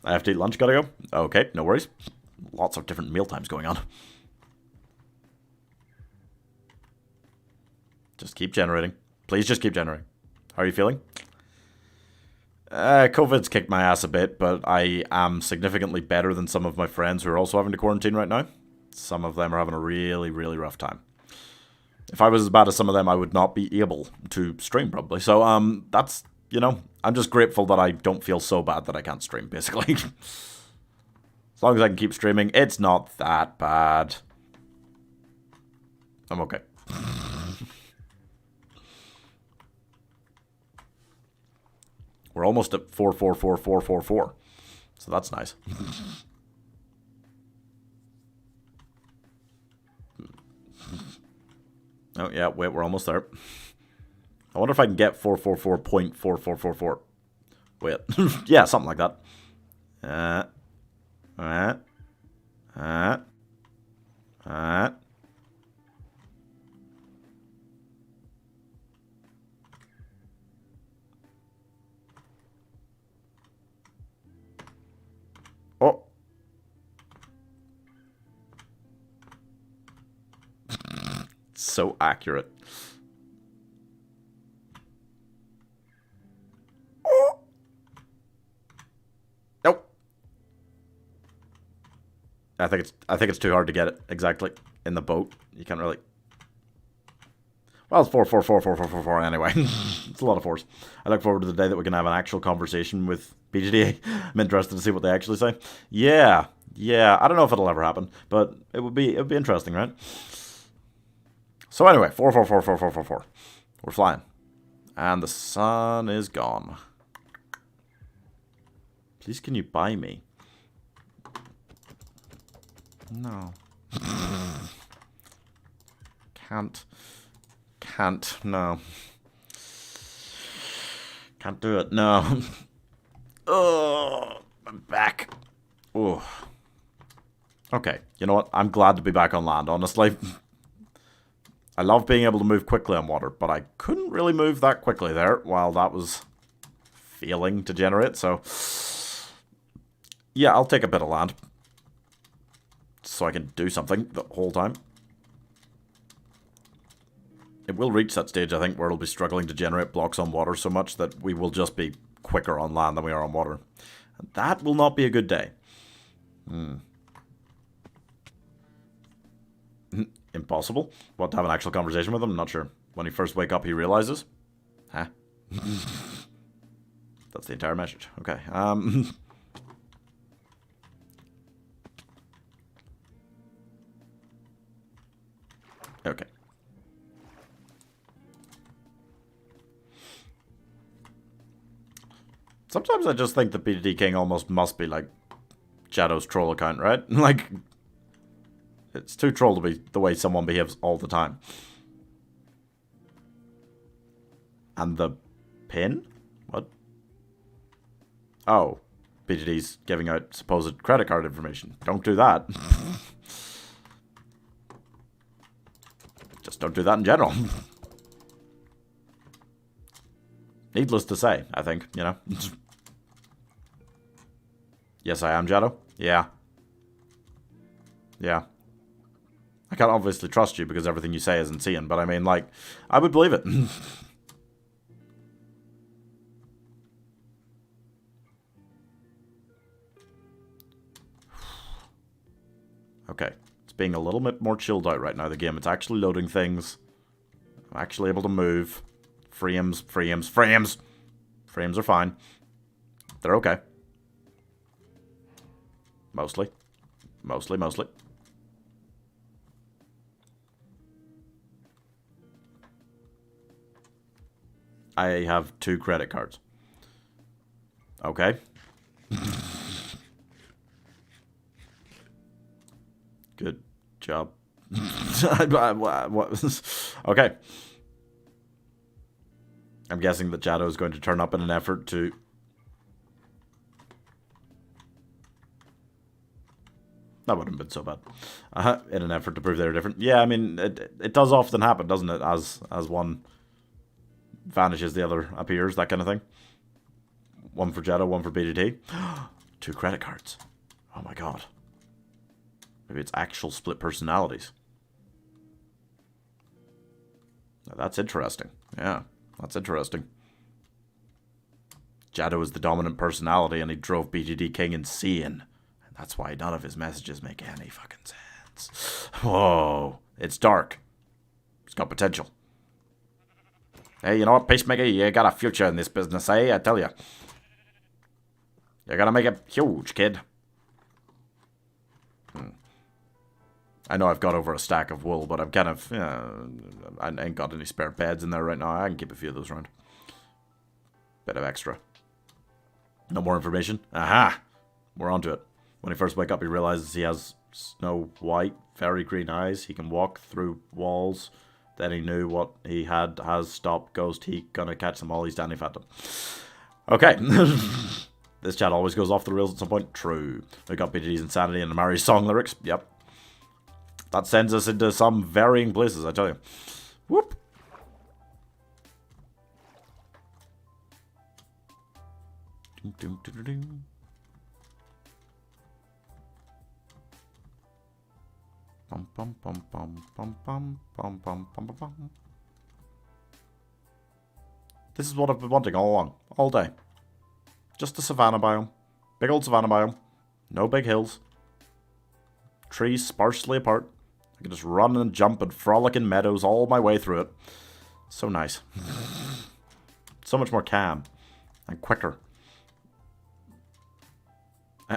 I have to eat lunch, gotta go. Okay, no worries. Lots of different meal times going on. Just keep generating. Please just keep generating. How are you feeling? COVID's kicked my ass a bit, but I am significantly better than some of my friends who are also having to quarantine right now. Some of them are having a really, really rough time. If I was as bad as some of them, I would not be able to stream, probably. So, that's, you know, I'm just grateful that I don't feel so bad that I can't stream, basically. As long as I can keep streaming, it's not that bad. I'm okay. We're almost at 444,444. So that's nice. Oh, yeah, wait, we're almost there. I wonder if I can get 444.4444. Wait. Yeah, something like that. Oh. So accurate. Oh. Nope. I think it's too hard to get it exactly in the boat. You can't really. Well, it's 4444444 anyway. It's a lot of fours. I look forward to the day that we can have an actual conversation with BGDA. I'm interested to see what they actually say. Yeah. I don't know if it'll ever happen, but it would be interesting, right? So anyway, 4444444. We're flying. And the sun is gone. Please, can you buy me? No. Can't, no. Can't do it, no. Oh, I'm back. Oh. Okay, you know what? I'm glad to be back on land, honestly. I love being able to move quickly on water, but I couldn't really move that quickly there while that was failing to generate, so... Yeah, I'll take a bit of land. So I can do something the whole time. It will reach that stage, I think, where it'll be struggling to generate blocks on water so much that we will just be quicker on land than we are on water. And that will not be a good day. Impossible? What, to have an actual conversation with him? Not sure. When he first wake up, he realizes? Huh? That's the entire message. Okay. Okay. Sometimes I just think the BDD King almost must be like Shadow's troll account, right? Like, it's too troll to be the way someone behaves all the time. And the pin? What? Oh, BDD's giving out supposed credit card information. Don't do that. Just don't do that in general. Needless to say, I think, you know. Yes, I am, Shadow. Yeah. Yeah. I can't obviously trust you because everything you say isn't seen, but I mean, like, I would believe it. Okay. It's being a little bit more chilled out right now, the game. It's actually loading things. I'm actually able to move. Frames. Frames are fine. They're okay. Mostly. I have 2 credit cards. Okay. Good job. Okay. I'm guessing that Shadow is going to turn up in an effort to... That wouldn't have been so bad. In an effort to prove they're different. Yeah, I mean, it does often happen, doesn't it? As one vanishes, the other appears, that kind of thing. One for Shadow, one for BDD. 2 credit cards. Oh my god. Maybe it's actual split personalities. Now, that's interesting. Yeah, that's interesting. Shadow is the dominant personality and he drove BDD King insane. And that's why none of his messages make any fucking sense. Whoa, it's dark. It's got potential. Hey, you know what, Peacemaker? You got a future in this business, eh? I tell you. You're gonna make it huge, kid. I know I've got over a stack of wool, but I'm kind of... I ain't got any spare beds in there right now. I can keep a few of those around. Bit of extra. No more information? Aha! We're onto it. When he first wakes up, he realizes he has snow white, very green eyes. He can walk through walls. Then he knew what he has stopped. Ghost, he gonna catch them all. He's Danny Phantom. Okay. This chat always goes off the rails at some point. True. We got BDD's insanity and the Mary's song lyrics. Yep. That sends us into some varying places, I tell you. Whoop. Bum, bum, bum, bum, bum, bum, bum, bum, bum, bum. This is what I've been wanting all along. All day. Just a savanna biome. Big old savanna biome. No big hills. Trees sparsely apart. I can just run and jump and frolic in meadows all my way through it. So nice. So much more calm. And quicker.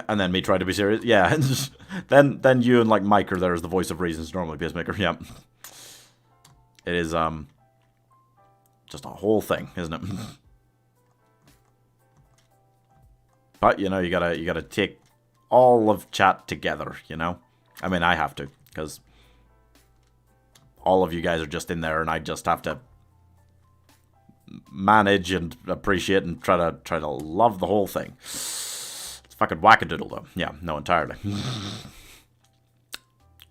And then me try to be serious. Yeah. then you and like Mike are there as the voice of reasons normally, Peacemaker. Yeah. It is just a whole thing, isn't it? But you know, you gotta take all of chat together, you know? I mean, I have to, because all of you guys are just in there, and I just have to manage and appreciate and try to love the whole thing. It's fucking wackadoodle, though. Yeah, no, entirely.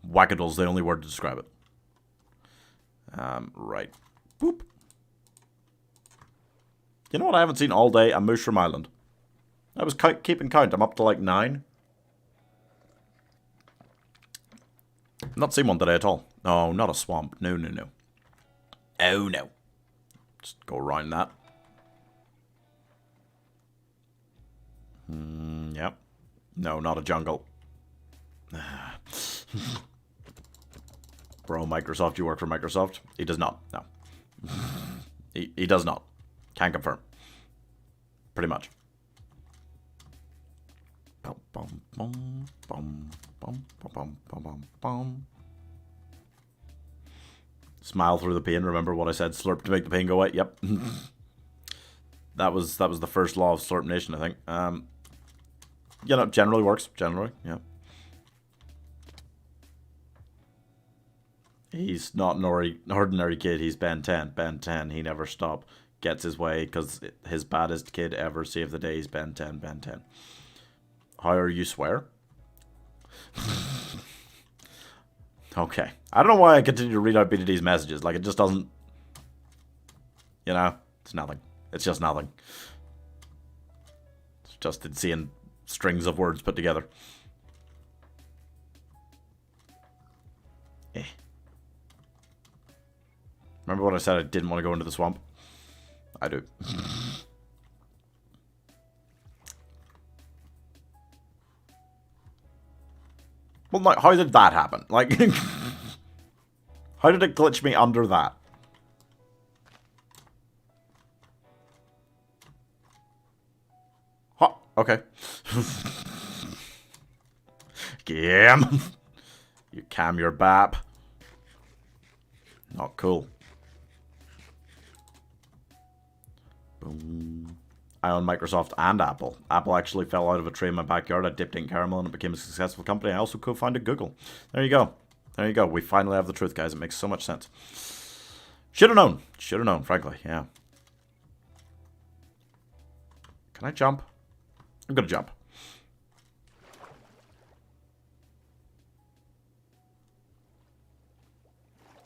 Wackadoodle's the only word to describe it. Right. Boop. You know what I haven't seen all day? A Mushroom Island. I was keeping count. I'm up to like 9. Not seen one today at all. No, not a swamp. No. Oh, no. Just go around that. Yep. No, not a jungle. Bro, Microsoft, you work for Microsoft? He does not. No. He does not. Can confirm. Pretty much. Bum, bum, bum, bum, bum, bum, bum, bum, bum. Smile through the pain. Remember what I said? Slurp to make the pain go away. Yep. That was the first law of Slurp Nation, I think. You know, generally works. Generally, yeah. He's not an ordinary kid. He's Ben 10. Ben 10. He never stopped. Gets his way because his baddest kid ever saved the day. He's Ben 10. Ben 10. How are you swear? Okay. I don't know why I continue to read out BDD's messages. Like, it just doesn't... You know? It's nothing. It's just nothing. It's just insane strings of words put together. Eh. Remember when I said I didn't want to go into the swamp? I do. Well, like, how did that happen? Like, how did it glitch me under that? Huh, okay. Cam. You cam your bap. Not cool. Boom. I own Microsoft and Apple. Apple actually fell out of a tree in my backyard. I dipped in caramel and it became a successful company. I also co-founded Google. There you go. There you go. We finally have the truth, guys. It makes so much sense. Should have known. Should have known, frankly. Yeah. Can I jump? I'm gonna jump.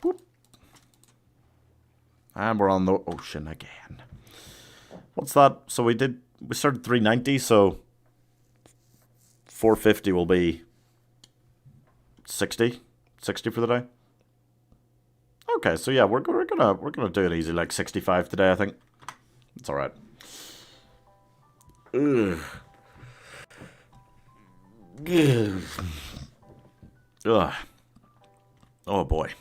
Boop. And we're on the ocean again. What's that? So we started 390, so 450 will be 60 for the day. Okay, so yeah, we're gonna do it easy, like 65 today, I think. It's all right. Ugh. Ugh. Oh boy.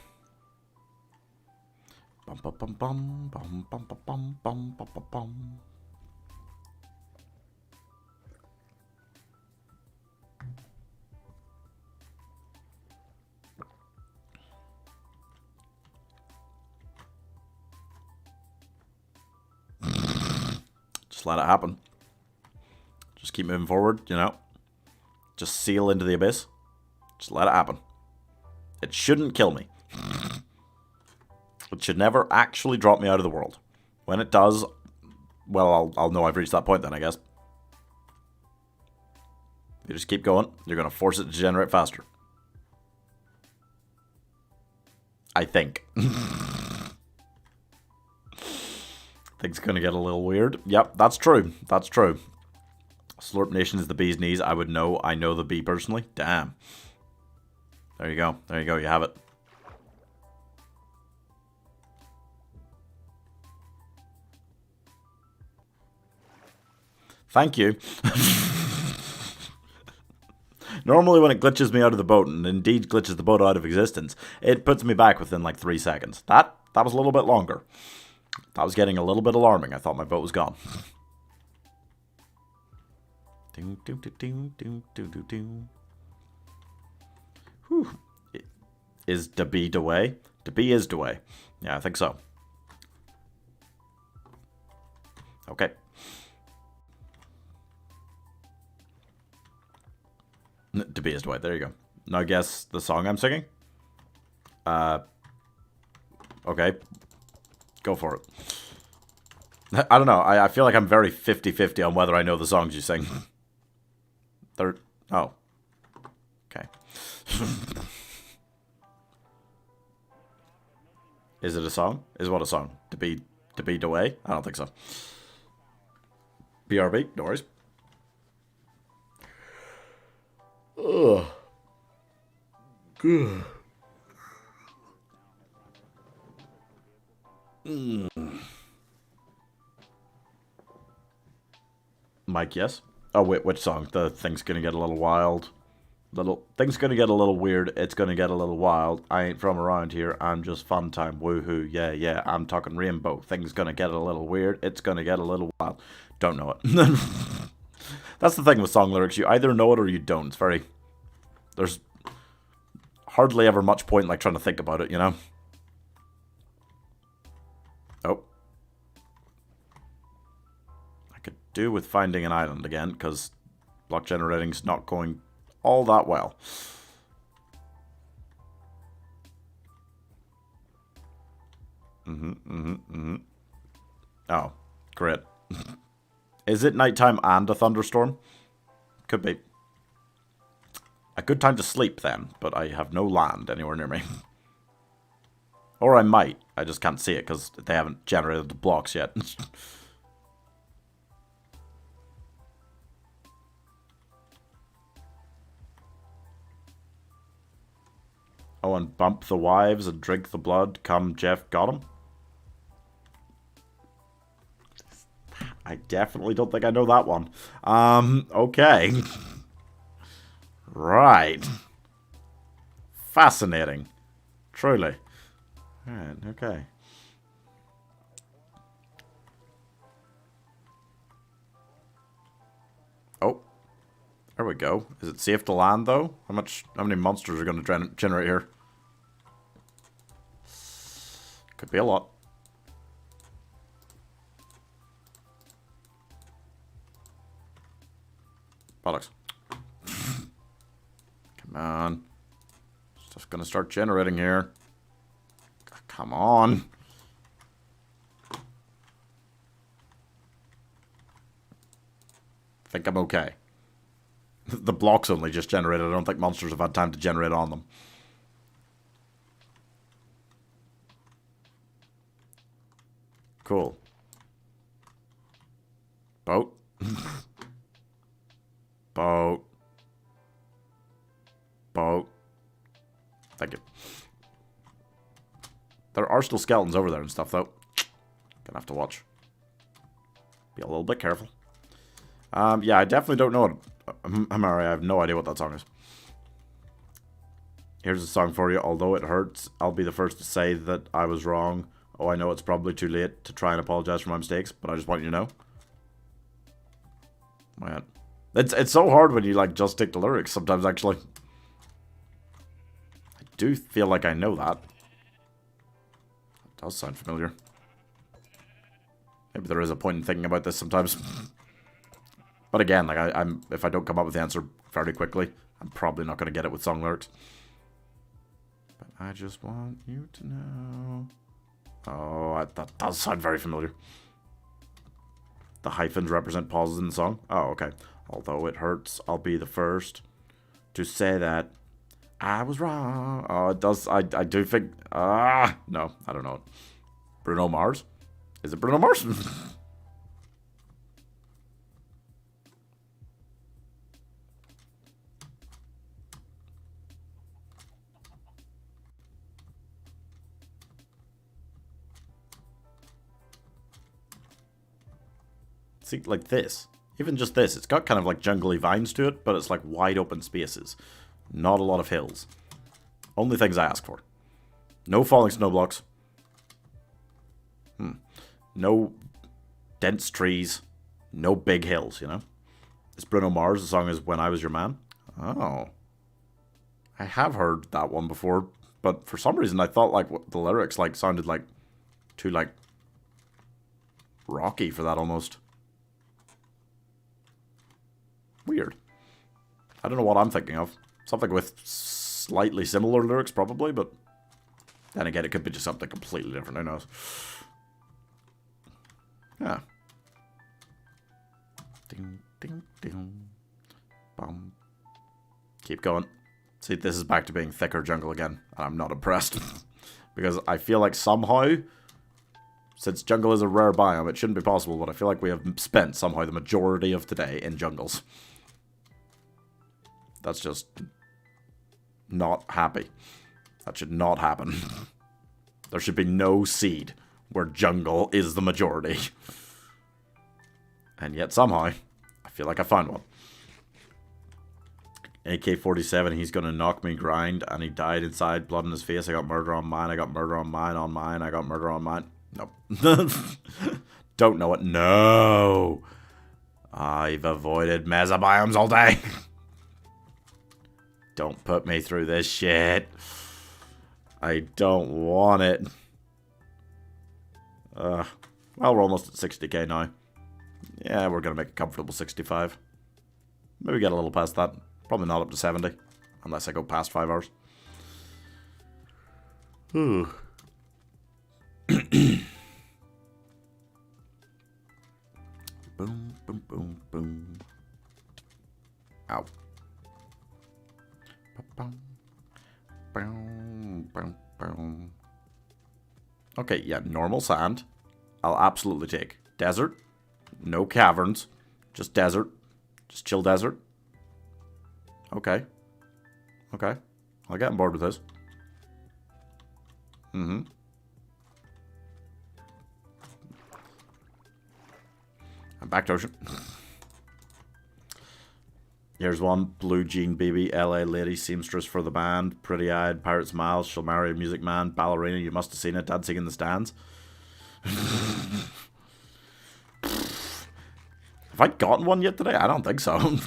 Bum bum bum bum bum bum bum bum bum bum bum. Just let it happen. Just keep moving forward, you know. Just seal into the abyss. Just let it happen. It shouldn't kill me. It should never actually drop me out of the world. When it does, well, I'll know I've reached that point then, I guess. You just keep going. You're going to force it to generate faster. I think. Things going to get a little weird. Yep, that's true. That's true. Slurp Nation is the bee's knees. I would know. I know the bee personally. Damn. There you go. There you go. You have it. Thank you. Normally when it glitches me out of the boat, and indeed glitches the boat out of existence, it puts me back within like 3 seconds. That was a little bit longer. That was getting a little bit alarming. I thought my boat was gone. Whew. Is the bee away? The bee is away. Yeah, I think so. Okay. To be is away. There you go. Now guess the song I'm singing. Okay. Go for it. I don't know. I feel like I'm very 50-50 on whether I know the songs you sing. Third. Oh. Okay. Is it a song? Is what a song? To be away? I don't think so. BRB? No worries. Ugh. Good. Mike, yes? Oh, wait, which song? The thing's gonna get a little wild. Thing's gonna get a little weird. It's gonna get a little wild. I ain't from around here. I'm just fun time. Woohoo. Yeah, yeah. I'm talking rainbow. Thing's gonna get a little weird. It's gonna get a little wild. Don't know it. That's the thing with song lyrics. You either know it or you don't. It's very... There's hardly ever much point like trying to think about it, you know? Oh. do with finding an island again, because block generating's not going all that well. Oh, great. Is it nighttime and a thunderstorm? Could be. A good time to sleep then, but I have no land anywhere near me. Or I might. I just can't see it because they haven't generated the blocks yet. Oh, and bump the wives and drink the blood. Come, Jeff got him. I definitely don't think I know that one. Okay. Right. Fascinating. Truly. Alright, okay. Oh. There we go. Is it safe to land, though? How many monsters are going to generate here? Could be a lot. Bollocks. Come on. Stuff's gonna start generating here. Come on. I think I'm okay. The blocks only just generated. I don't think monsters have had time to generate on them. Cool. Boat. Boat. Boat. Thank you. There are still skeletons over there and stuff, though. Gonna have to watch. Be a little bit careful. Yeah, I definitely don't know what... Amari, I have no idea what that song is. Here's a song for you. Although it hurts, I'll be the first to say that I was wrong. Oh, I know it's probably too late to try and apologize for my mistakes, but I just want you to know. Man. It's so hard when you, like, just take the lyrics sometimes, actually. I do feel like I know that. It does sound familiar. Maybe there is a point in thinking about this sometimes. But again, like, I'm if I don't come up with the answer fairly quickly, I'm probably not going to get it with song lyrics. But I just want you to know... Oh, that does sound very familiar. The hyphens represent pauses in the song. Oh, okay. Although it hurts, I'll be the first to say that I was wrong. Oh, it does. I do think... no, I don't know. Bruno Mars? Is it Bruno Mars? See, like this. Even just this. It's got kind of like jungly vines to it, but it's like wide open spaces. Not a lot of hills. Only things I ask for. No falling snow blocks. No dense trees. No big hills, you know? It's Bruno Mars. The song is When I Was Your Man. Oh. I have heard that one before, but for some reason I thought like the lyrics like sounded like too like rocky for that almost. Weird. I don't know what I'm thinking of. Something with slightly similar lyrics, probably, but then again, it could be just something completely different. Who knows? Yeah. Ding, ding, ding. Bum. Keep going. See, this is back to being thicker jungle again, and I'm not impressed. Because I feel like somehow, since jungle is a rare biome, it shouldn't be possible, but I feel like we have spent somehow the majority of today in jungles. That's just not happy. That should not happen. There should be no seed where jungle is the majority. And yet somehow, I feel like I found one. AK-47, he's gonna knock me grind, and he died inside, blood in his face. I got murder on mine, I got murder on mine, I got murder on mine. Nope. Don't know it. No. I've avoided mesobiomes all day. Don't put me through this shit. I don't want it. Well, we're almost at 60k now. Yeah, we're going to make a comfortable 65. Maybe get a little past that. Probably not up to 70. Unless I go past 5 hours. Ooh. Boom, boom, boom, boom. Ow. Okay, yeah, normal sand. I'll absolutely take. Desert. No caverns. Just desert. Just chill desert. Okay. Okay. I'll get on board with this. Mm-hmm. I'm back to ocean. Here's one. Blue Jean BB, LA lady, seamstress for the band, pretty-eyed, pirate smiles, she'll marry a music man, ballerina, you must have seen it, dancing in the stands. Have I gotten one yet today? I don't think so.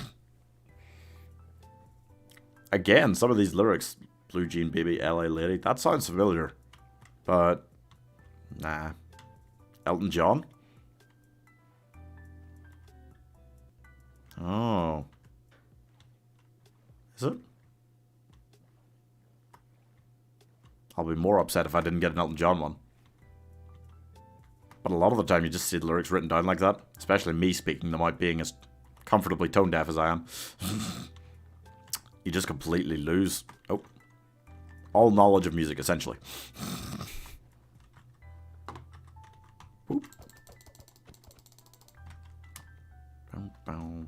Again, some of these lyrics, Blue Jean BB, LA lady, that sounds familiar. But, nah. Elton John? Oh. Is it? I'll be more upset if I didn't get an Elton John one. But a lot of the time you just see the lyrics written down like that. Especially me speaking them out being as comfortably tone deaf as I am. You just completely lose all knowledge of music, essentially. Boop. Boom, boom.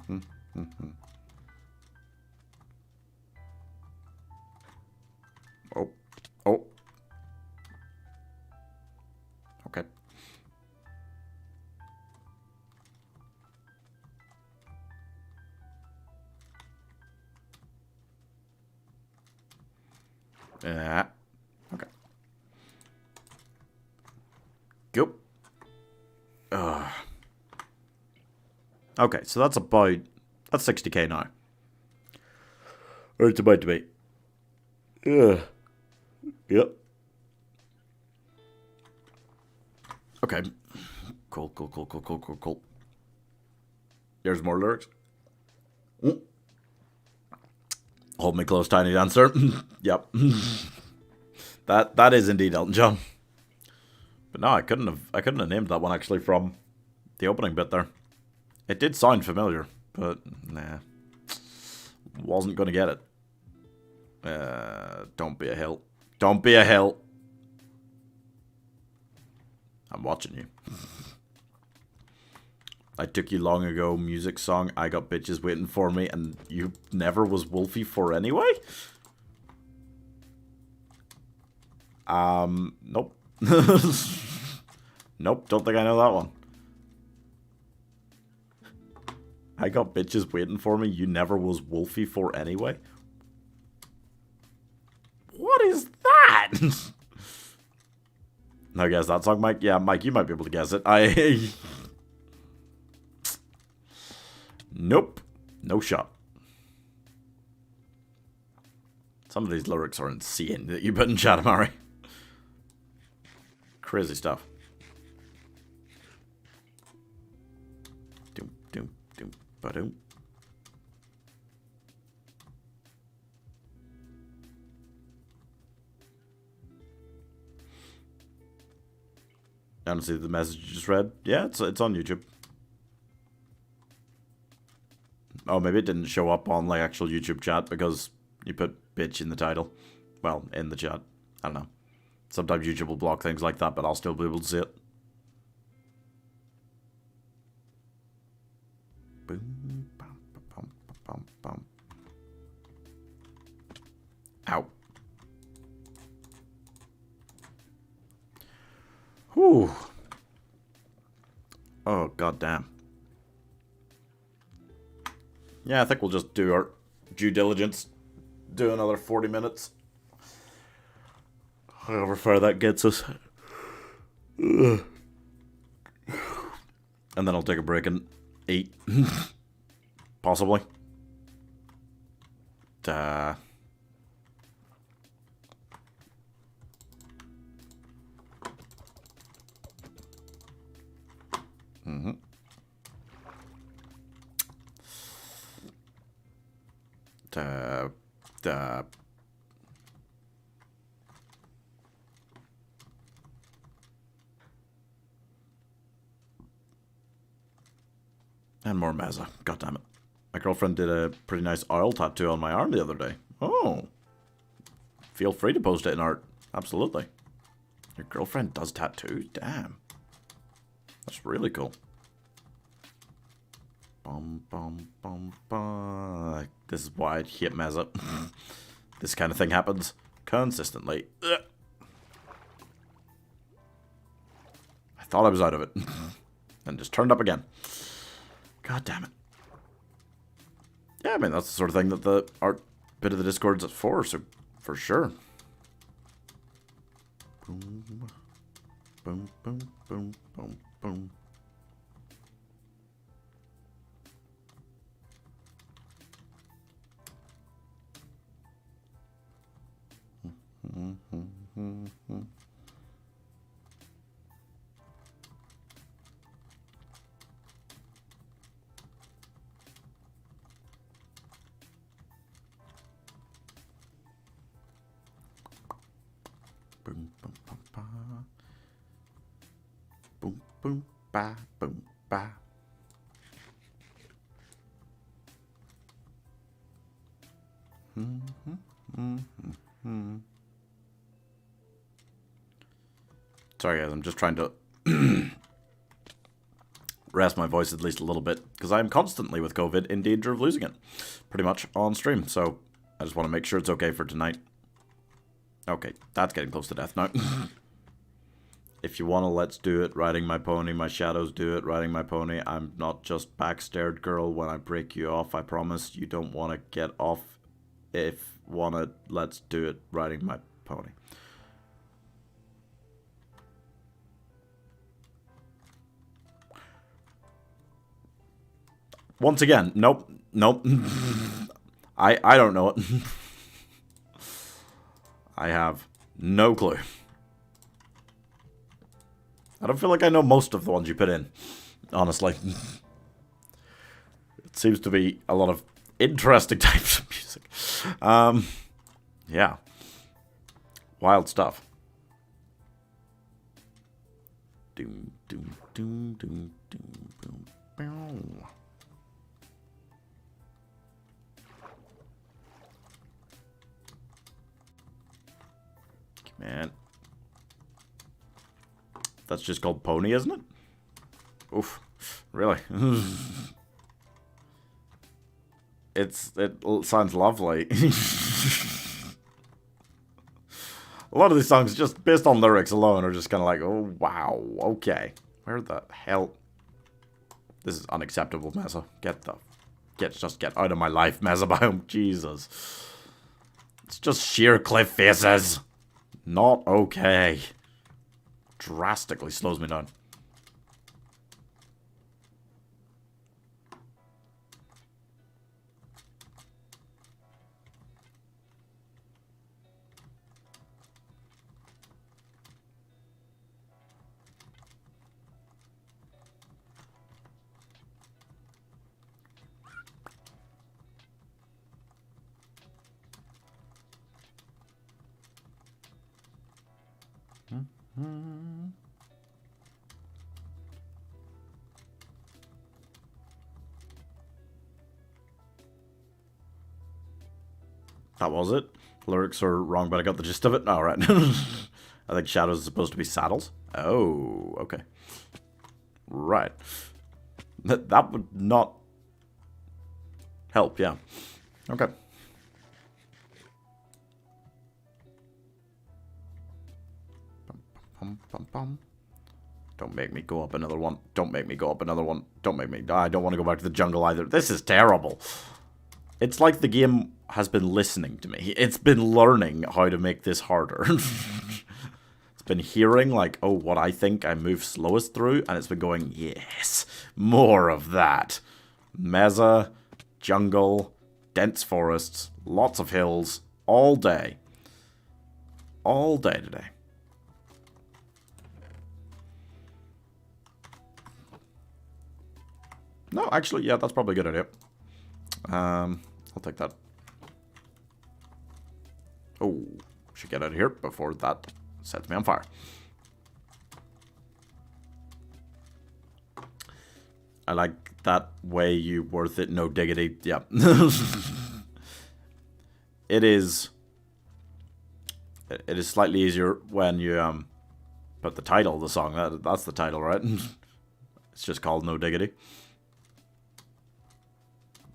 Boom, boom. Oh. Oh. Okay. Yeah. Okay. Go. Okay, so that's 60k now. Or it's about to be. Yep. Okay. Cool. There's more lyrics. Hold me close, tiny dancer. Yep. That is indeed Elton John. But no, I couldn't have named that one actually from the opening bit there. It did sound familiar, but nah. Wasn't gonna get it. Don't be a hill. Don't be a hill. I'm watching you. I took you long ago, music song, I got bitches waiting for me, and you never was Wolfie for anyway? Nope. Nope, don't think I know that one. I got bitches waiting for me, you never was Wolfie for anyway? What is that? No, guess that song, Mike? Yeah, Mike, you might be able to guess it. Nope. No shot. Some of these lyrics are insane that you put in chat, Amari. Crazy stuff. Doom, doom, doom, ba-doom. I don't see the message you just read. Yeah, it's on YouTube. Oh, maybe it didn't show up on like actual YouTube chat because you put bitch in the title. Well, in the chat. I don't know. Sometimes YouTube will block things like that, but I'll still be able to see it. Boom, bum, bum, bum, bum. Ow. Whew. Oh, goddamn. Yeah, I think we'll just do our due diligence. Do another 40 minutes. However far that gets us. Ugh. And then I'll take a break and eat. Possibly. Uh, uh, and more Meza. God damn it. My girlfriend did a pretty nice oil tattoo on my arm the other day. Oh. Feel free to post it in art. Absolutely. Your girlfriend does tattoos? Damn. That's really cool. Bum, bum, bum, bum. This is why I hate Meza. This kind of thing happens consistently. Ugh. I thought I was out of it. And just turned up again. God damn it. Yeah, I mean, that's the sort of thing that the art bit of the Discord's for, so for sure. Boom, boom, boom, boom, boom, boom. Boom, boom, boom, ba. Boom, boom, ba, boom, ba. Sorry guys, I'm just trying to rest my voice at least a little bit, because I'm constantly with COVID in danger of losing it, pretty much on stream, so I just want to make sure it's okay for tonight. Okay, that's getting close to death now. If you want to, let's do it. Riding my pony, my shadows do it. Riding my pony, I'm not just backstared, girl. When I break you off, I promise you don't want to get off. If wanna, let's do it. Riding my pony. Once again, nope, nope. I don't know it. I have no clue. I don't feel like I know most of the ones you put in, honestly. It seems to be a lot of interesting types of music. Yeah. Wild stuff. Doom, doom, doom, doom, doom, boom, boom. Man. That's just called Pony, isn't it? Oof. Really? It sounds lovely. A lot of these songs, just based on lyrics alone, are just kind of like, oh, wow, okay. Where the hell? This is unacceptable, Meza. Just get out of my life, Mesobiome. Jesus. It's just sheer cliff faces. Not okay. Drastically slows me down. That was it. Lyrics are wrong, but I got the gist of it. All right. I think shadows is supposed to be saddles. Oh, okay. Right. That would not help, yeah. Okay. Bum, bum, bum. Don't make me go up another one. Don't make me go up another one. Don't make me... I don't want to go back to the jungle either. This is terrible. It's like the game has been listening to me. It's been learning how to make this harder. It's been hearing, like, oh, what I think I move slowest through, and it's been going, yes, more of that. Meza, jungle, dense forests, lots of hills, all day. All day today. No, actually, yeah, that's probably a good idea. I'll take that. Oh, should get out of here before that sets me on fire. I like that way you worth it, no diggity. Yeah. It is slightly easier when you put the title of the song. That's the title, right? It's just called No Diggity.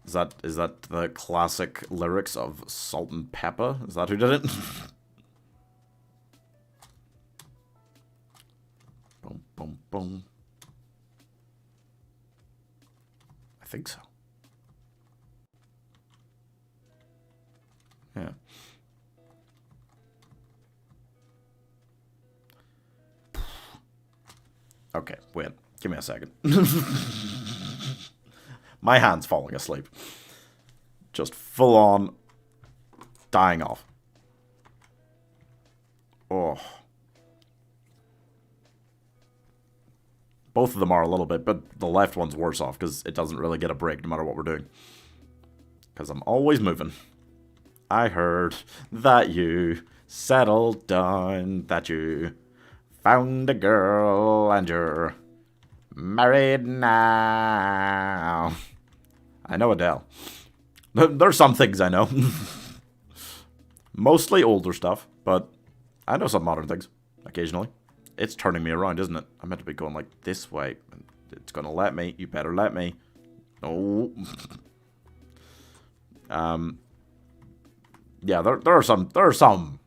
Is that the classic lyrics of Salt and Pepper? Is that who did it? Boom, boom, boom. I think so. Yeah. Okay, wait. Give me a second. My hand's falling asleep. Just full on dying off. Oh. Both of them are a little bit, but the left one's worse off because it doesn't really get a break no matter what we're doing. Because I'm always moving. I heard that you settled down, that you found a girl and you're married now. I know Adele. There's some things I know. Mostly older stuff, but I know some modern things occasionally. It's turning me around, isn't it? I'm meant to be going like this way. It's gonna let me. You better let me. No. Yeah, there are some.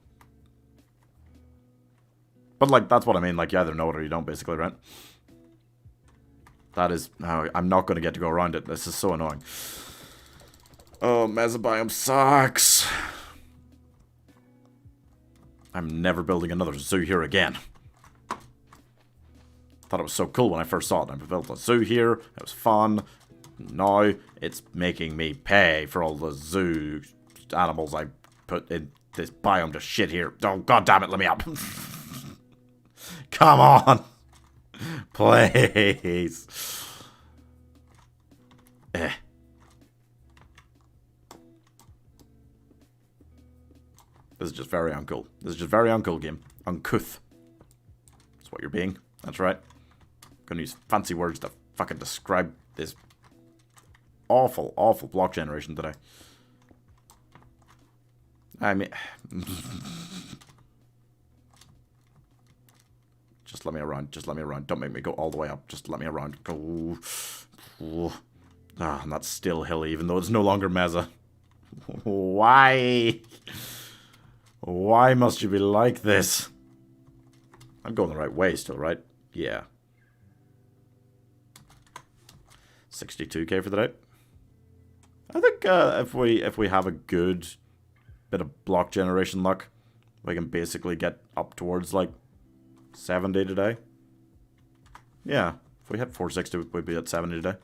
But like that's what I mean. Like you either know it or you don't, basically, right? That is how I'm not gonna get to go around it. This is so annoying. Oh, Mesobiome sucks. I'm never building another zoo here again. Thought it was so cool when I first saw it. I built a zoo here. It was fun. Now it's making me pay for all the zoo animals I put in this biome to shit here. Oh, god damn it, let me up. Come on. Please. Eh. This is just very uncool. This is just very uncool, game. Uncouth. That's what you're being. That's right. Gonna use fancy words to fucking describe this awful, awful block generation today. I mean... Just let me around. Just let me around. Don't make me go all the way up. Just let me around. Go. Ah, and that's still hilly, even though it's no longer Mesa. Why? Why must you be like this? I'm going the right way still, right? Yeah. 62k for the day. I think if we have a good bit of block generation luck, we can basically get up towards like 70 today. Yeah, if we hit 460, we'd be at 70 today.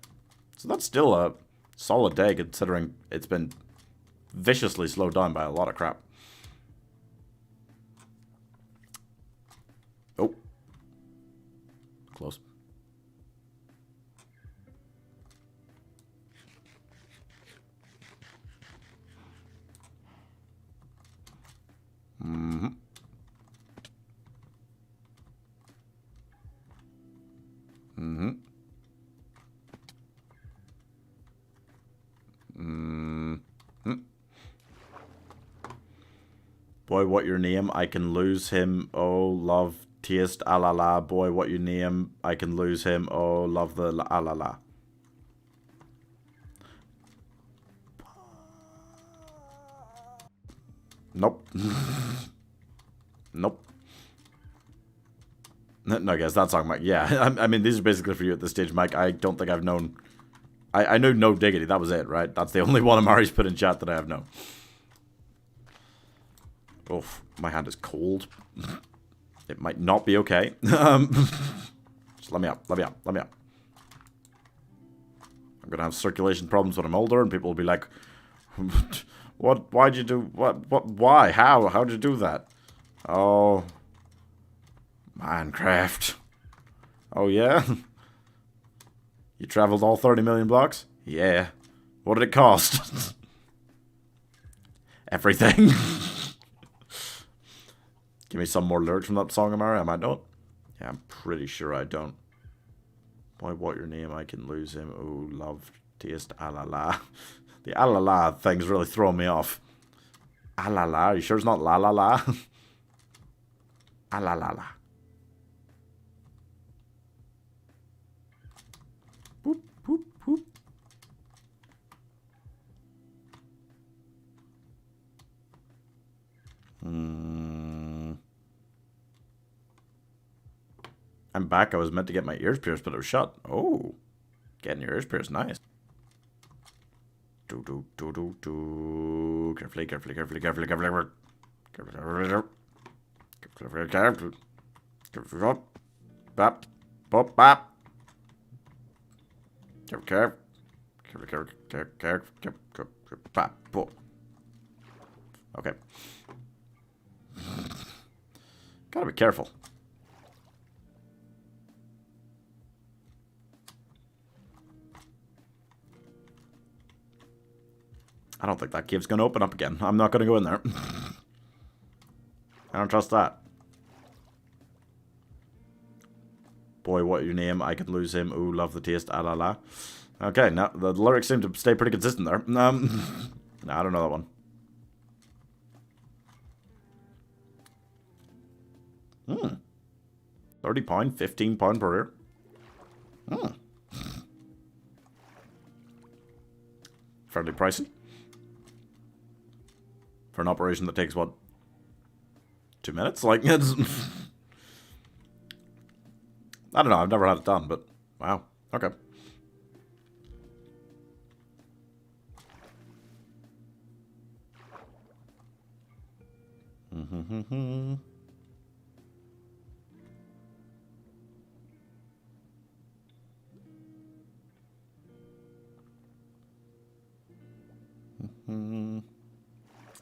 So that's still a solid day considering it's been viciously slowed down by a lot of crap. Oh. Close. Mm-hmm. Mm-hmm. Mm-hmm. Boy, what your name? I can lose him. Oh, love, taste, ah la la. Boy, what your name? I can lose him. Oh, love the ah la la. Nope. Nope. No, guys, that song, Mike. Yeah, I mean, these are basically for you at this stage, Mike. I don't think I've known... I knew No Diggity. That was it, right? That's the only one Amari's put in chat that I have known. Oof, my hand is cold. It might not be okay. Just let me up, let me up, let me up. I'm gonna have circulation problems when I'm older, and people will be like, "What? Why'd you do? What? Why? How? How'd you do that?" Oh, Minecraft. Oh yeah. You traveled all 30 million blocks? Yeah. What did it cost? Everything. Give me some more lyrics from that song, Amari. I might know it. Yeah, I'm pretty sure I don't. Boy, what your name? I can lose him. Oh, love, taste, ah la la. The ah la la thing's really throwing me off. Ah la la. Are you sure it's not la la la? Ah la la la. Boop, boop, boop. I'm back. I was meant to get my ears pierced, but it was shut. Oh, getting your ears pierced, nice. Do do do do do. Carefully, carefully, carefully, carefully, carefully, carefully, carefully, carefully, carefully, carefully, bap, bop, bap. Careful, careful, careful, careful, careful, careful, bap, bop. Okay. Gotta be careful. I don't think that cave's going to open up again. I'm not going to go in there. I don't trust that. Boy, what your name? I can lose him. Ooh, love the taste. Ah la la. Okay, now the lyrics seem to stay pretty consistent there. No, I don't know that one. 30 pound, 15 pound per ear. Fairly pricey. For an operation that takes, what, 2 minutes? Like, it's... I don't know, I've never had it done, but wow. Okay.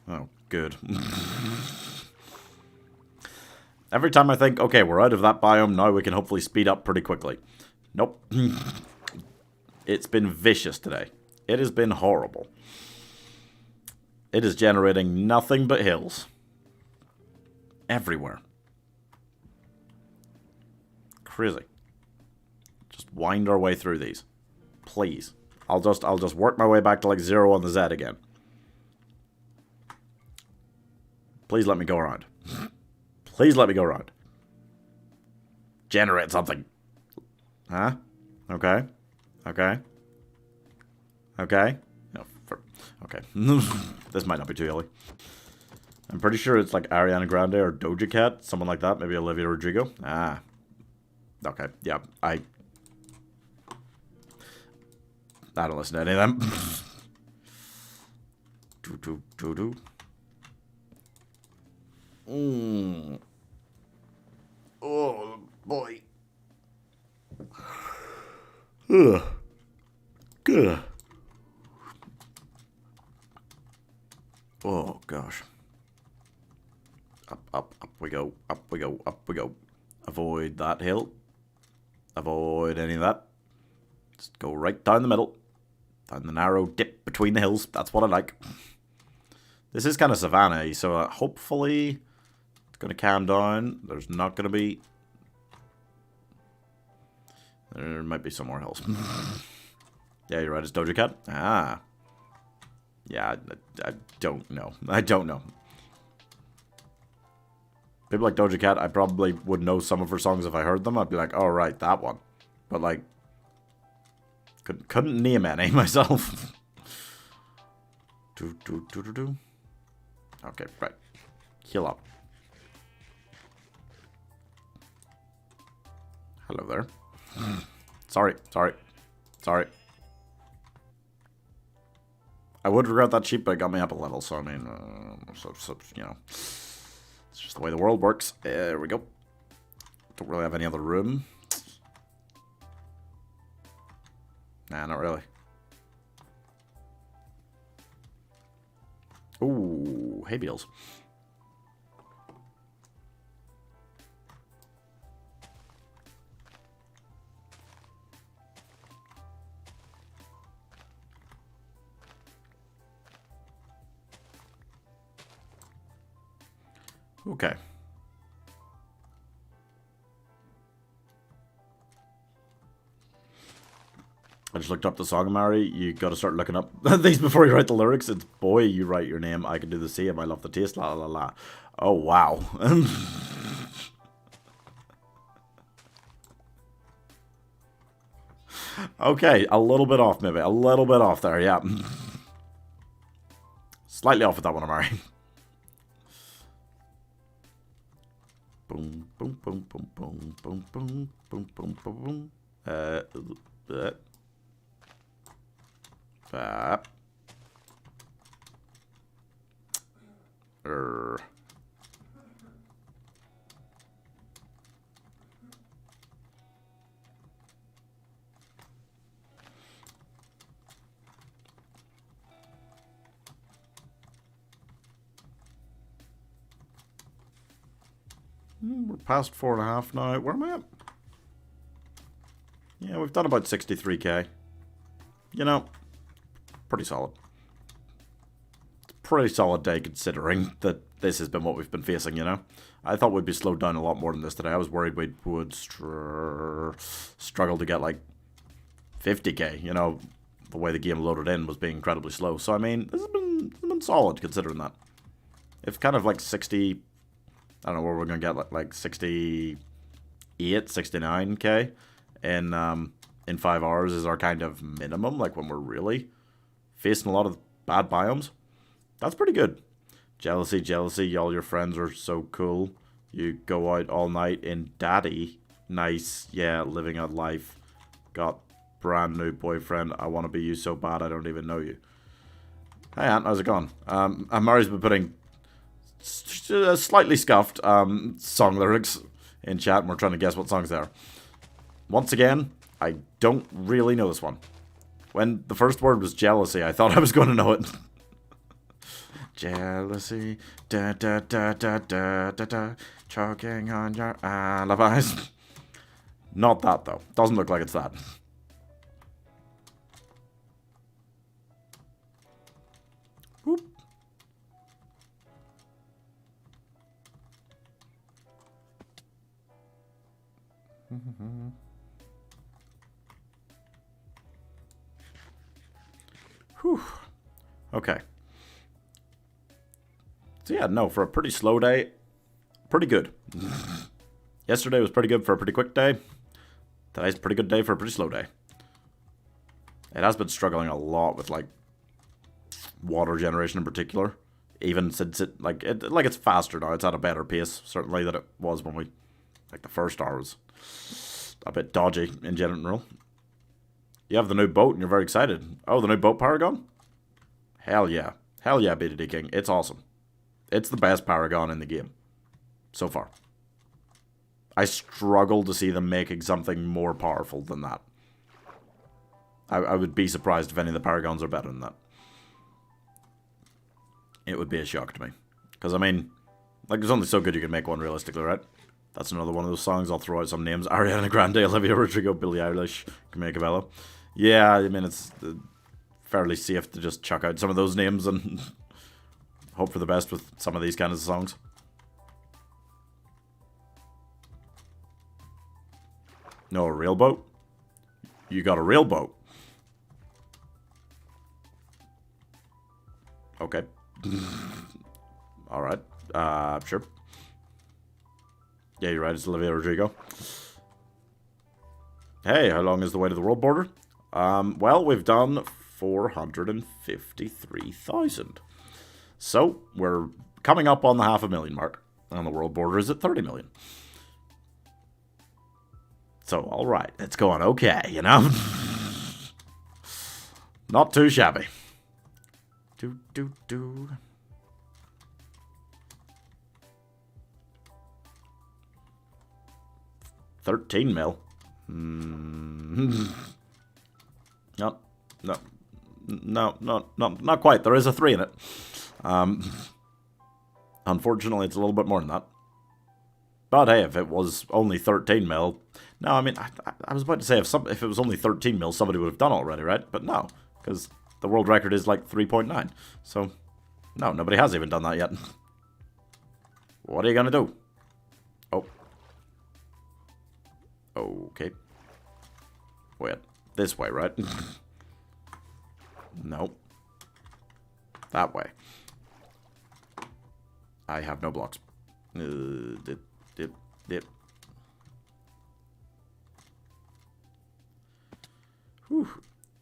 Oh, good. Every time I think, okay, we're out of that biome, now we can hopefully speed up pretty quickly. Nope. It's been vicious today. It has been horrible. It is generating nothing but hills. Everywhere. Crazy. Just wind our way through these. Please. I'll just work my way back to like 0 on the Z again. Please let me go around. Please let me go around. Generate something. Huh? Okay. Okay. Okay. No, okay. This might not be too early. I'm pretty sure it's like Ariana Grande or Doja Cat. Someone like that. Maybe Olivia Rodrigo. Ah. Okay. Yeah. I don't listen to any of them. Do. Oh, boy. Ugh. Good. Oh, gosh. Up we go. Up we go. Up we go. Avoid that hill. Avoid any of that. Just go right down the middle. Down the narrow dip between the hills. That's what I like. This is kind of savannah-y, so hopefully it's going to calm down. There's not going to be... There might be some more hills. Yeah, you're right. It's Doja Cat. Ah. Yeah, I don't know. I don't know. People like Doja Cat, I probably would know some of her songs if I heard them. I'd be like, oh, right, that one. But, like, couldn't name any myself. Okay, right. Heal up. Hello there. Sorry. I would regret that cheap, but it got me up a level, so I mean, you know, it's just the way the world works. There we go. Don't really have any other room. Nah, not really. Ooh, hay bales. Okay. I just looked up the song, Mary. You got to start looking up these before you write the lyrics. It's boy, you write your name. I can do the same. I love the taste. La la la. Oh wow. Okay, a little bit off maybe. A little bit off there. Yeah. Slightly off with that one, Mary. Boom, boom, boom, boom, boom, boom, boom, boom, boom, boom, boom. Bap. We're past 4.5 now. Where am I at? Yeah, we've done about 63k. You know, pretty solid. It's a pretty solid day considering that this has been what we've been facing, you know. I thought we'd be slowed down a lot more than this today. I was worried we would struggle to get like 50k, you know. The way the game loaded in was being incredibly slow. So, I mean, this has been solid considering that. If kind of like 60... I don't know where we're going to get like 68, 69k in 5 hours is our kind of minimum, like when we're really facing a lot of bad biomes. That's pretty good. Jealousy, jealousy, all your friends are so cool. You go out all night in daddy. Nice, yeah, living a life. Got brand new boyfriend. I want to be you so bad I don't even know you. Hey Aunt, how's it going? Mari's been putting slightly scuffed song lyrics in chat, and we're trying to guess what songs they are. Once again, I don't really know this one. When the first word was jealousy, I thought I was going to know it. Jealousy, da da da da da da da, choking on your alibis. Not that though. Doesn't look like it's that. Whoop. Whew. Okay. So yeah, no, for a pretty slow day, pretty good. Yesterday was pretty good for a pretty quick day. Today's a pretty good day for a pretty slow day. It has been struggling a lot with like water generation in particular. Even since it's faster now. It's at a better pace certainly than it was when we like the first hour was a bit dodgy in general. You have the new boat and you're very excited. Oh, the new boat Paragon? Hell yeah. Hell yeah, BDD King. It's awesome. It's the best Paragon in the game. So far. I struggle to see them making something more powerful than that. I would be surprised if any of the Paragons are better than that. It would be a shock to me. Because, I mean, like, there's only so good you can make one realistically, right? That's another one of those songs. I'll throw out some names. Ariana Grande, Olivia Rodrigo, Billie Eilish, Camila Cabello. Yeah, I mean, it's fairly safe to just chuck out some of those names and hope for the best with some of these kinds of songs. No, a real boat? You got a real boat? Okay. Alright. Sure. Yeah, you're right. It's Olivia Rodrigo. Hey, how long is the way to the world border? Well, we've done 453,000. So, we're coming up on the 500,000 mark. And the world border is at 30 million. So, alright. It's going okay, you know? Not too shabby. 13 mil. No, not quite. There is a 3 in it. Unfortunately, it's a little bit more than that. But hey, if it was only 13 mil... No, I mean, I was about to say if it was only 13 mil, somebody would have done it already, right? But no, because the world record is like 3.9. So, no, nobody has even done that yet. What are you going to do? Oh. Okay. Wait. This way, right? Nope. That way. I have no blocks. Dip, dip, dip. Whew.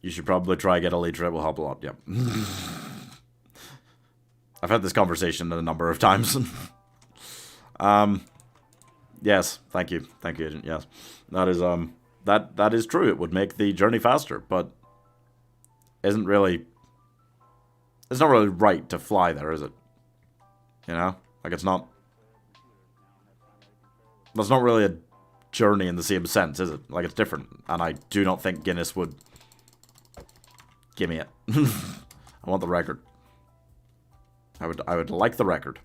You should probably try get Elytra. It will help a lot. Yep. I've had this conversation a number of times. Yes, thank you, Agent. Yes, that is that is true. It would make the journey faster, but isn't really. It's not really right to fly there, is it? You know, like it's not. That's not really a journey in the same sense, is it? Like it's different, and I do not think Guinness would. Give me it. I want the record. I would like the record.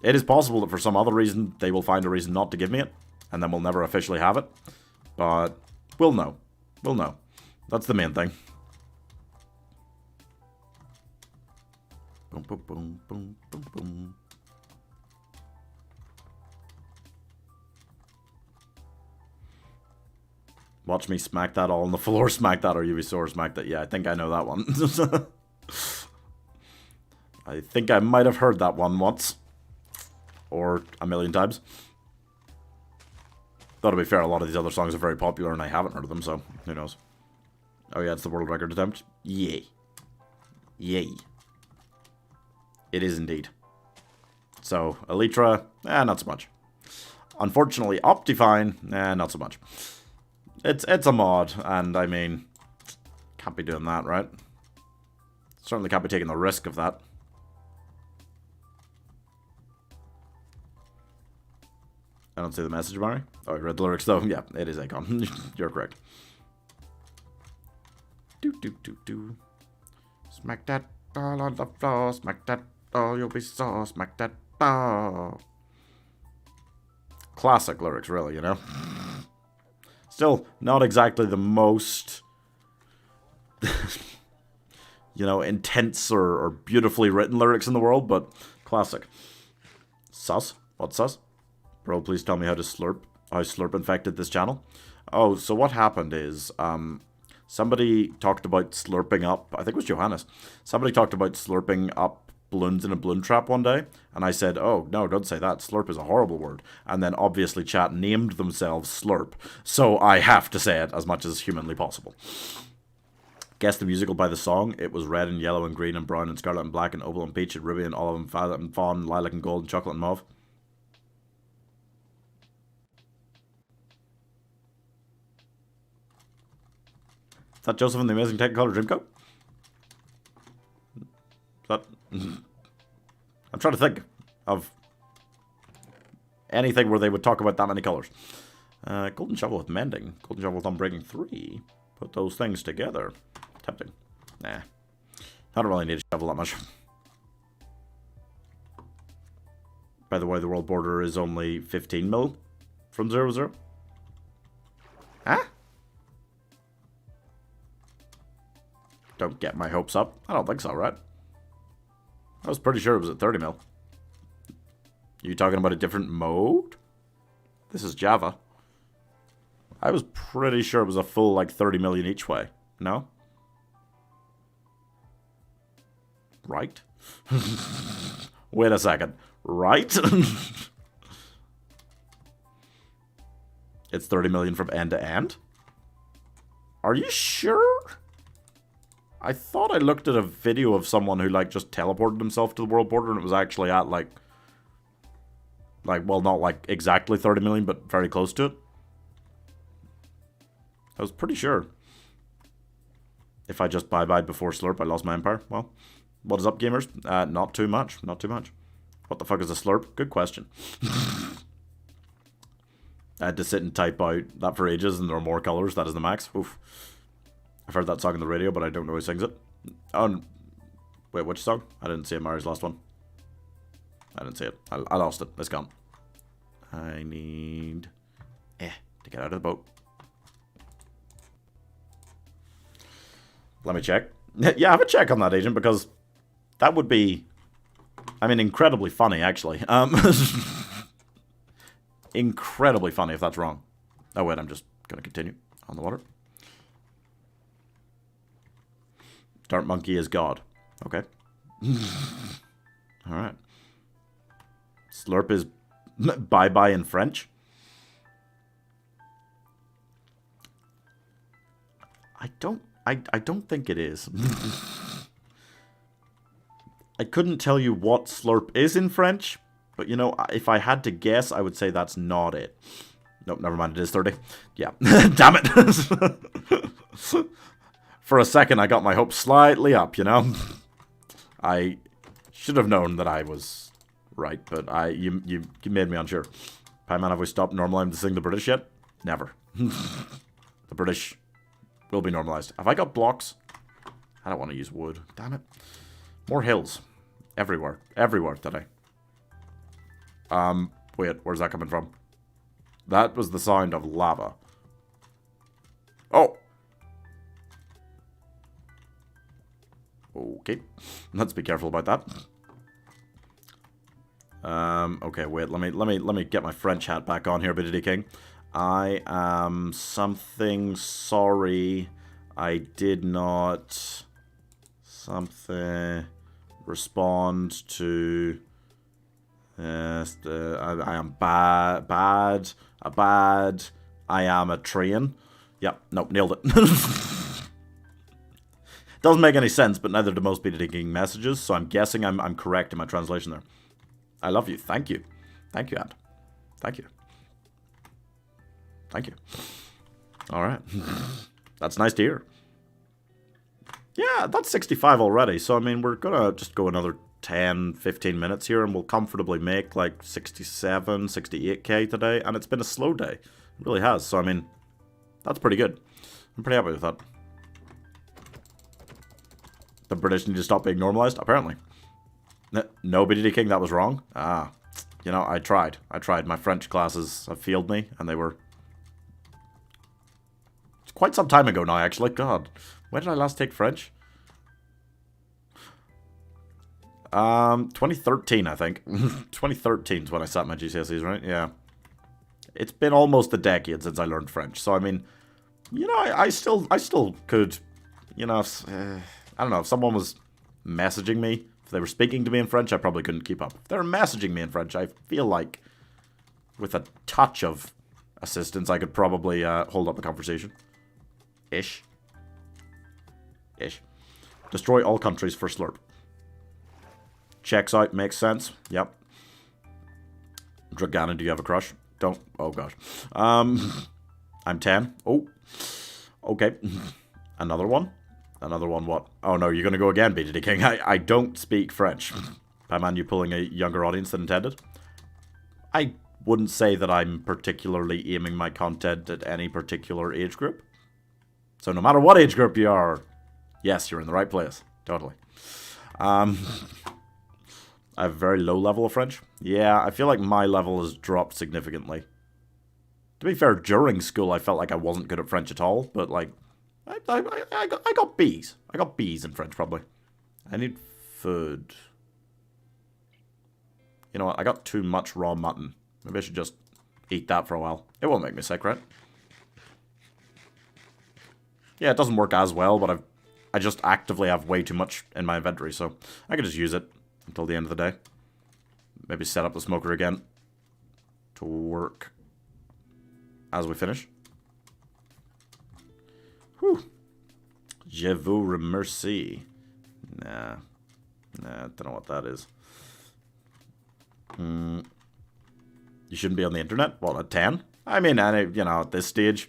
It is possible that for some other reason they will find a reason not to give me it, and then we'll never officially have it. But we'll know. We'll know. That's the main thing. Boom, boom, boom, boom, boom, boom. Watch me smack that all on the floor. Smack that, or Ubisoft smack that. Yeah, I think I know that one. I think I might have heard that one once. Or a million times. Though to be fair, a lot of these other songs are very popular and I haven't heard of them, so who knows. Oh yeah, it's the world record attempt. Yay. Yay. It is indeed. So, Elytra, not so much. Unfortunately, Optifine, not so much. It's a mod, and I mean, can't be doing that, right? Certainly can't be taking the risk of that. I don't see the message, Barry. Oh, you read the lyrics, though? Yeah, it is Akon. You're correct. Do, do, do, do. Smack that ball on the floor. Smack that ball, you'll be sore. Smack that ball. Classic lyrics, really, you know? Still, not exactly the most, you know, intense or beautifully written lyrics in the world, but classic. Sus? What's sus? Bro, please tell me how Slurp infected this channel. Oh, so what happened is, somebody talked about slurping up, I think it was Johannes. Somebody talked about slurping up balloons in a balloon trap one day, and I said, oh, no, don't say that. Slurp is a horrible word. And then obviously chat named themselves Slurp, so I have to say it as much as humanly possible. Guess the musical by the song. It was red and yellow and green and brown and scarlet and black and opal and peach and ruby and olive and violet and fawn, lilac and gold and chocolate and mauve. Is that Joseph and the Amazing Technicolor Dreamcoat? Is that... I'm trying to think of anything where they would talk about that many colors. Golden Shovel with Mending. Golden Shovel with Unbreaking 3. Put those things together. Tempting. Nah. I don't really need a shovel that much. By the way, the world border is only 15 mil from 0 to 0. Huh? Don't get my hopes up. I don't think so, right? I was pretty sure it was at 30 mil. You talking about a different mode? This is Java. I was pretty sure it was a full, like, 30 million each way. No? Right? Wait a second. Right? It's 30 million from end to end? Are you sure? I thought I looked at a video of someone who, like, just teleported himself to the world border and it was actually at, like, well, not, like, exactly 30 million, but very close to it. I was pretty sure. If I just bye-bye before Slurp, I lost my empire. Well, what is up, gamers? Not too much. Not too much. What the fuck is a Slurp? Good question. I had to sit and type out that for ages, and there are more colors. That is the max. Oof. I've heard that song on the radio, but I don't know who sings it. Oh, wait, which song? I didn't see it. Mari's last one. I didn't see it. I lost it. It's gone. I need to get out of the boat. Let me check. Yeah, have a check on that, Agent, because that would be, I mean, incredibly funny, actually. Incredibly funny if that's wrong. Oh, wait, I'm just going to continue on the water. Dart monkey is God. Okay. Alright. Slurp is bye-bye in French. I don't think it is. I couldn't tell you what slurp is in French, but you know, if I had to guess, I would say that's not it. Nope, never mind, it is 30. Yeah. Damn it! For a second, I got my hopes slightly up, you know? I should have known that I was right, but you made me unsure. Pieman, have we stopped normalizing the British yet? Never. The British will be normalized. Have I got blocks? I don't want to use wood. Damn it. More hills. Everywhere. Everywhere today. Wait, where's that coming from? That was the sound of lava. Oh! Okay. Let's be careful about that. Okay, wait, let me get my French hat back on here, BDD King. I am something sorry. I did not respond to I am bad. I am a train. Yep, nope, nailed it. Doesn't make any sense, but neither do most BDD King messages, so I'm guessing I'm correct in my translation there. I love you. Thank you. Thank you, Ad. Thank you. Thank you. Alright. That's nice to hear. Yeah, that's 65 already. So, I mean, we're gonna just go another 10, 15 minutes here, and we'll comfortably make, like, 67, 68k today. And it's been a slow day. It really has. So, I mean, that's pretty good. I'm pretty happy with that. The British need to stop being normalized? Apparently. No, BDD King, that was wrong. Ah. You know, I tried. My French classes have failed me, and they were... It's quite some time ago now, actually. God. When did I last take French? 2013, I think. 2013 is when I sat my GCSEs, right? Yeah. It's been almost a decade since I learned French. So, I mean, you know, I still could, you know, I don't know, if someone was messaging me, if they were speaking to me in French, I probably couldn't keep up. If they were messaging me in French, I feel like with a touch of assistance, I could probably hold up a conversation. Ish. Destroy all countries for slurp. Checks out, makes sense. Yep. Dragana, do you have a crush? Don't. Oh, God. I'm 10. Oh. Okay. Another one? Another one what? Oh, no, you're going to go again, BDD King. I don't speak French. Pieman, you pulling a younger audience than intended? I wouldn't say that I'm particularly aiming my content at any particular age group. So no matter what age group you are, yes, you're in the right place. Totally. I have a very low level of French. Yeah, I feel like my level has dropped significantly. To be fair, during school I felt like I wasn't good at French at all, but like, I got B's. I got B's in French, probably. I need food. You know what, I got too much raw mutton. Maybe I should just eat that for a while. It won't make me sick, right? Yeah, it doesn't work as well, but I just actively have way too much in my inventory, so I could just use it until the end of the day. Maybe set up the smoker again to work as we finish. Whew. Je vous remercie. Nah, don't know what that is. You shouldn't be on the internet? What, at 10? I mean, you know, at this stage,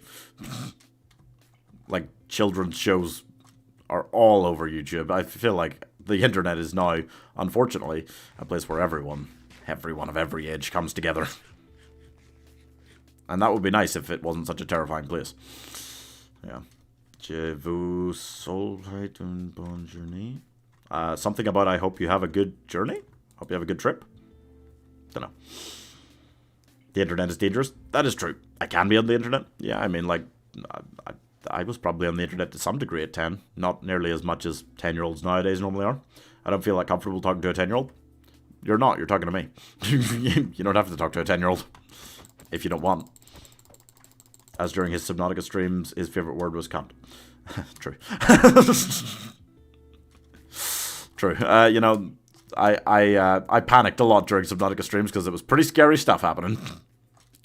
like, children's shows are all over YouTube. I feel like the internet is now, unfortunately, a place where everyone of every age comes together. And that would be nice if it wasn't such a terrifying place. Yeah. Je vous souhaite une bonne journée. Something about I hope you have a good journey? Hope you have a good trip? Dunno. The internet is dangerous. That is true. I can be on the internet. Yeah, I mean, like, I was probably on the internet to some degree at 10. Not nearly as much as 10-year-olds nowadays normally are. I don't feel that comfortable talking to a 10-year-old. You're not. You're talking to me. You don't have to talk to a 10-year-old. If you don't want. As during his Subnautica streams, his favorite word was cunt. True. True. You know, I panicked a lot during Subnautica streams because it was pretty scary stuff happening.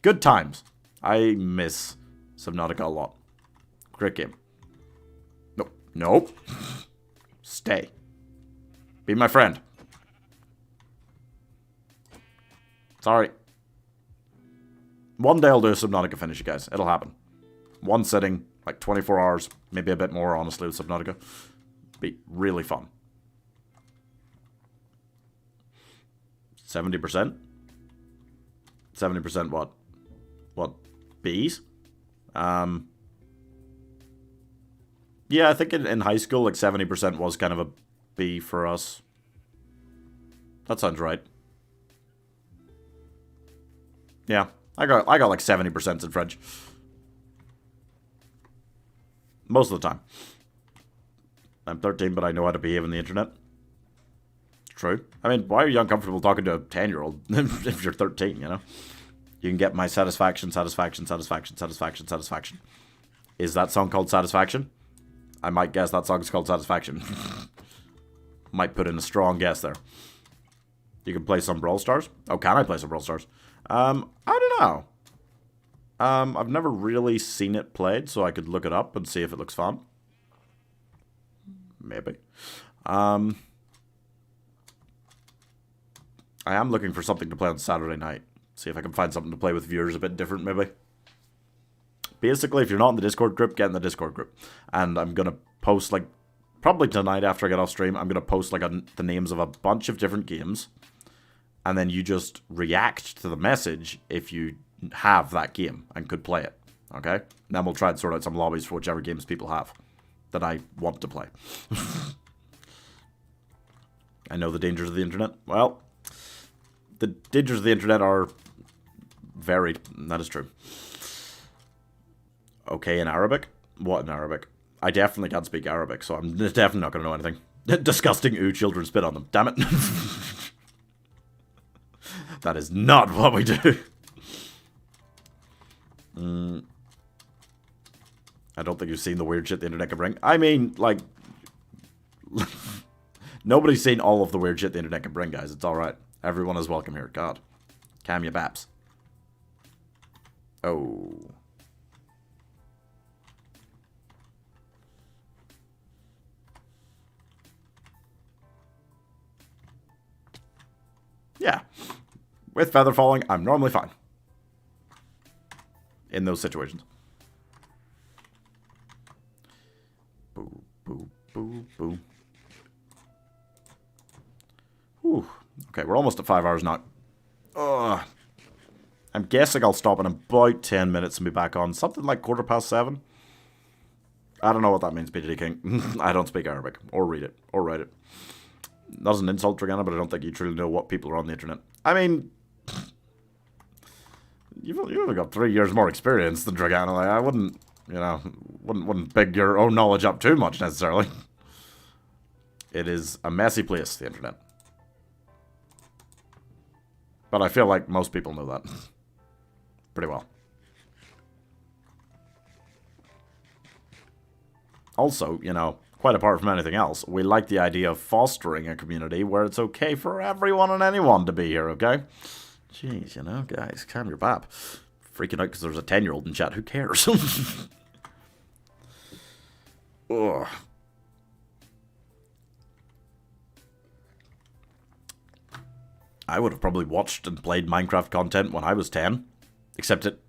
Good times. I miss Subnautica a lot. Great game. Nope. Nope. Stay. Be my friend. Sorry. One day I'll do a Subnautica finish, you guys. It'll happen. One sitting, like 24 hours, maybe a bit more, honestly, with Subnautica. Be really fun. 70%? 70% what? What? Bees? Yeah, I think in high school, like 70% was kind of a B for us. That sounds right. Yeah, I got like 70% in French. Most of the time. I'm 13, but I know how to behave on the internet. True. I mean, why are you uncomfortable talking to a 10-year-old if you're 13, you know? You can get my satisfaction, satisfaction, satisfaction, satisfaction, satisfaction. Is that song called Satisfaction? I might guess that song's called Satisfaction. Might put in a strong guess there. You can play some Brawl Stars? Oh, can I play some Brawl Stars? I don't know. I've never really seen it played, so I could look it up and see if it looks fun. Maybe. I am looking for something to play on Saturday night. See if I can find something to play with viewers a bit different, maybe. Basically, if you're not in the Discord group, get in the Discord group. And I'm going to post, like, probably tonight after I get off stream, I'm going to post, like, the names of a bunch of different games. And then you just react to the message if you have that game and could play it. Okay? And then we'll try and sort out some lobbies for whichever games people have that I want to play. I know the dangers of the internet. Well, the dangers of the internet are varied. That is true. Okay, in Arabic? What in Arabic? I definitely can't speak Arabic, so I'm definitely not going to know anything. Disgusting, ooh, children spit on them. Damn it. That is not what we do. I don't think you've seen the weird shit the internet can bring. I mean, like... Nobody's seen all of the weird shit the internet can bring, guys. It's alright. Everyone is welcome here. God. Calm your baps. Oh... Yeah. With feather falling, I'm normally fine. In those situations. Boo, boo, boo, boo. Whew. Okay, we're almost at 5 hours now. Ugh. I'm guessing I'll stop in about 10 minutes and be back on something like 7:15. I don't know what that means, PGD King. I don't speak Arabic, or read it, or write it. Not as an insult, Dragana, but I don't think you truly know what people are on the internet. I mean, you've only got 3 years more experience than Dragana. Like, I wouldn't, you know, wouldn't big your own knowledge up too much necessarily. It is a messy place, the internet. But I feel like most people know that pretty well. Also, you know, quite apart from anything else, we like the idea of fostering a community where it's okay for everyone and anyone to be here, okay? Jeez, you know, guys, calm your bap. Freaking out because there's a 10-year-old in chat. Who cares? Ugh. I would have probably watched and played Minecraft content when I was 10. Except it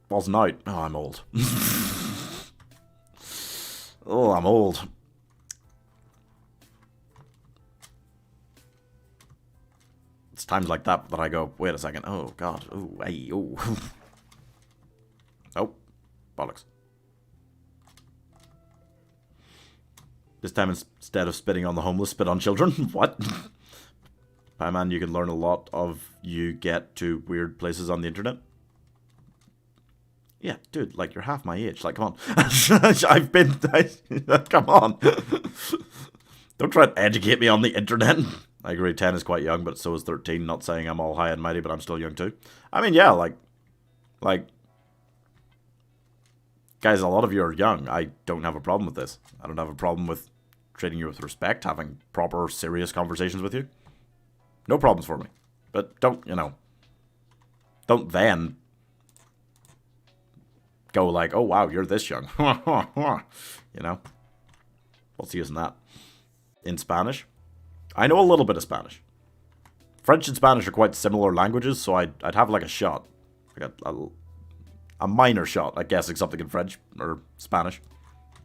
wasn't out. Oh, I'm old. Oh, I'm old. It's times like that that I go, wait a second. Oh, God. Oh, hey, oh. Oh, bollocks. This time, instead of spitting on the homeless, spit on children. What? Pieman, you can learn a lot of you get to weird places on the internet. Yeah, dude, like, you're half my age. Like, come on. I've been... come on. Don't try to educate me on the internet. I agree, 10 is quite young, but so is 13. Not saying I'm all high and mighty, but I'm still young too. I mean, yeah, like... Guys, a lot of you are young. I don't have a problem with this. I don't have a problem with treating you with respect, having proper, serious conversations with you. No problems for me. But don't don't then go like, oh wow, you're this young. You know? What's the use in that? In Spanish? I know a little bit of Spanish. French and Spanish are quite similar languages, so I'd have like a shot. Like a minor shot at guessing something in French or Spanish.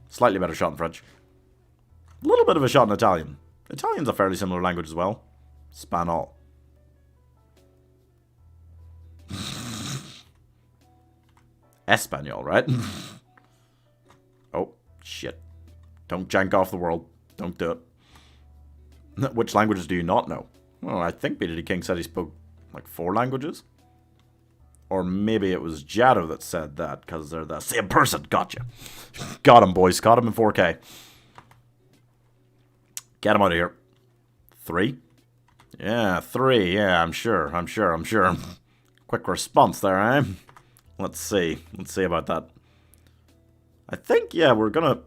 Slightly better shot in French. A little bit of a shot in Italian. Italian's a fairly similar language as well. Spanol. Espanol, right? Oh, shit. Don't jank off the world. Don't do it. Which languages do you not know? Oh, I think BDD King said he spoke like 4 languages. Or maybe it was Jado that said that, because they're the same person. Gotcha. Got him, boys. Got him in 4K. Get him out of here. 3? Yeah, 3. Yeah, I'm sure. Quick response there, eh? Let's see. Let's see about that. I think, yeah, we're gonna...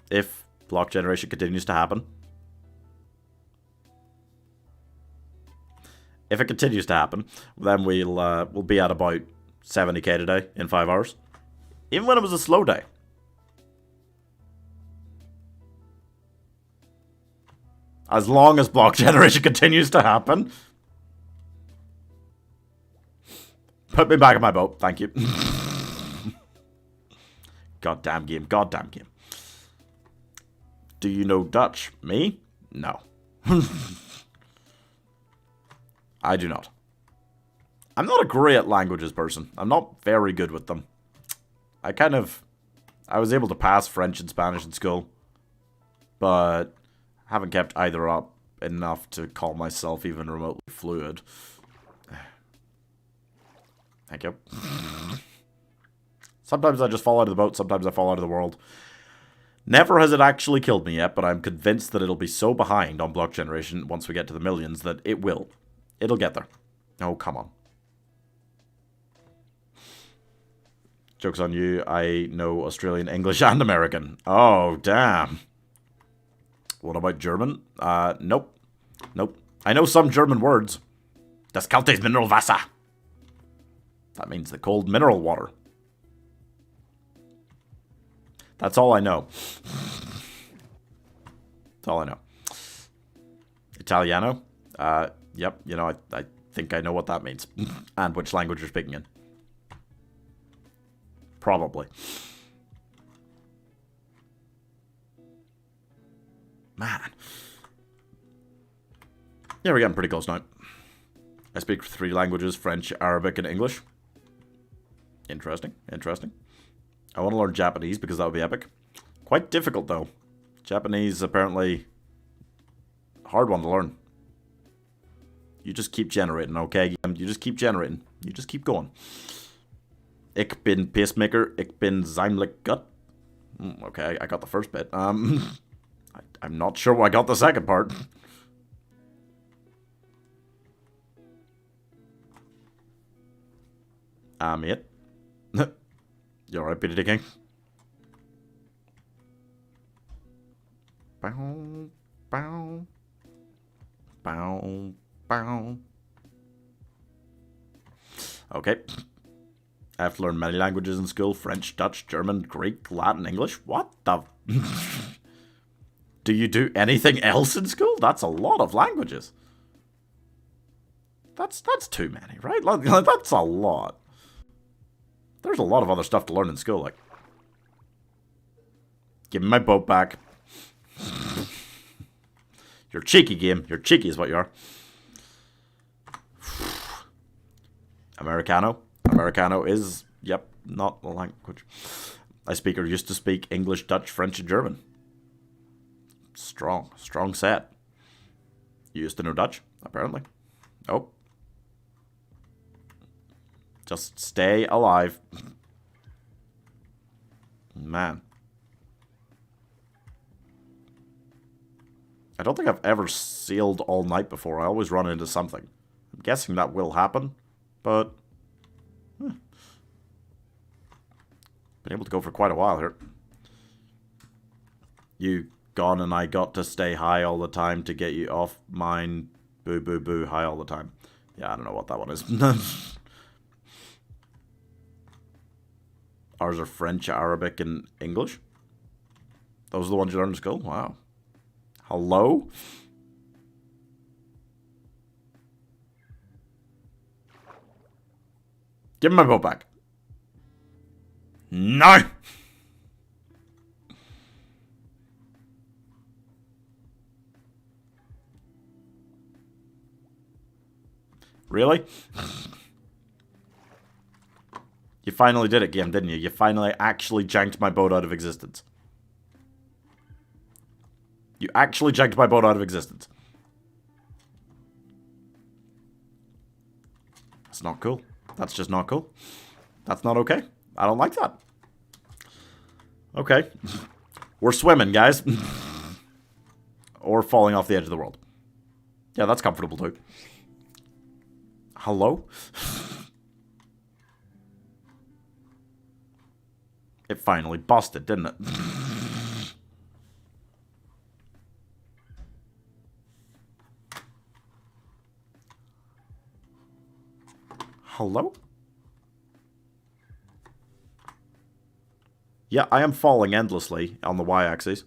If block generation continues to happen. If it continues to happen, then we'll be at about 70k today in 5 hours. Even when it was a slow day. As long as block generation continues to happen. Put me back in my boat, thank you. Goddamn game, goddamn game. Do you know Dutch? Me? No. I do not. I'm not a great languages person. I'm not very good with them. I was able to pass French and Spanish in school, but haven't kept either up enough to call myself even remotely fluid. Thank you. Sometimes I just fall out of the boat, sometimes I fall out of the world. Never has it actually killed me yet, but I'm convinced that it'll be so behind on block generation once we get to the millions that it will. It'll get there. Oh, come on. Joke's on you. I know Australian, English, and American. Oh, damn. What about German? Nope. Nope. I know some German words. Das kaltes Mineralwasser. That means the cold mineral water. That's all I know. That's all I know. Italiano? Yep, you know, I think I know what that means. And which language you're speaking in. Probably. Man. Yeah, we're getting pretty close now. I speak 3 languages, French, Arabic, and English. Interesting, interesting. I want to learn Japanese because that would be epic. Quite difficult, though. Japanese, apparently, hard one to learn. You just keep generating, okay? You just keep generating. You just keep going. Ich bin pacemaker. Ich bin ziemlich gut. Okay, I got the first bit. I'm not sure I got the second part. Mate. You alright, Peter King? Bow, bow, bow, bow. Okay. I have to learn many languages in school. French, Dutch, German, Greek, Latin, English. What the... Do you do anything else in school? That's a lot of languages. That's too many, right? Like, that's a lot. There's a lot of other stuff to learn in school, like. Give me my boat back. You're cheeky, game. You're cheeky is what you are. Americano. Americano is, yep, not a language. I speak or used to speak English, Dutch, French, and German. Strong set. You used to know Dutch, apparently. Oh. Just stay alive. Man. I don't think I've ever sailed all night before. I always run into something. I'm guessing that will happen, but... Been able to go for quite a while here. You gone and I got to stay high all the time to get you off mine. Boo, boo, boo, high all the time. Yeah, I don't know what that one is. Ours are French, Arabic, and English. Those are the ones you learned in school? Wow. Hello? Give me my boat back. No! Really? You finally did it, game, didn't you? You finally actually janked my boat out of existence. You actually janked my boat out of existence. That's not cool. That's just not cool. That's not okay. I don't like that. Okay. We're swimming, guys. Or falling off the edge of the world. Yeah, that's comfortable too. Hello? It finally busted, didn't it? Hello? Yeah, I am falling endlessly on the y-axis.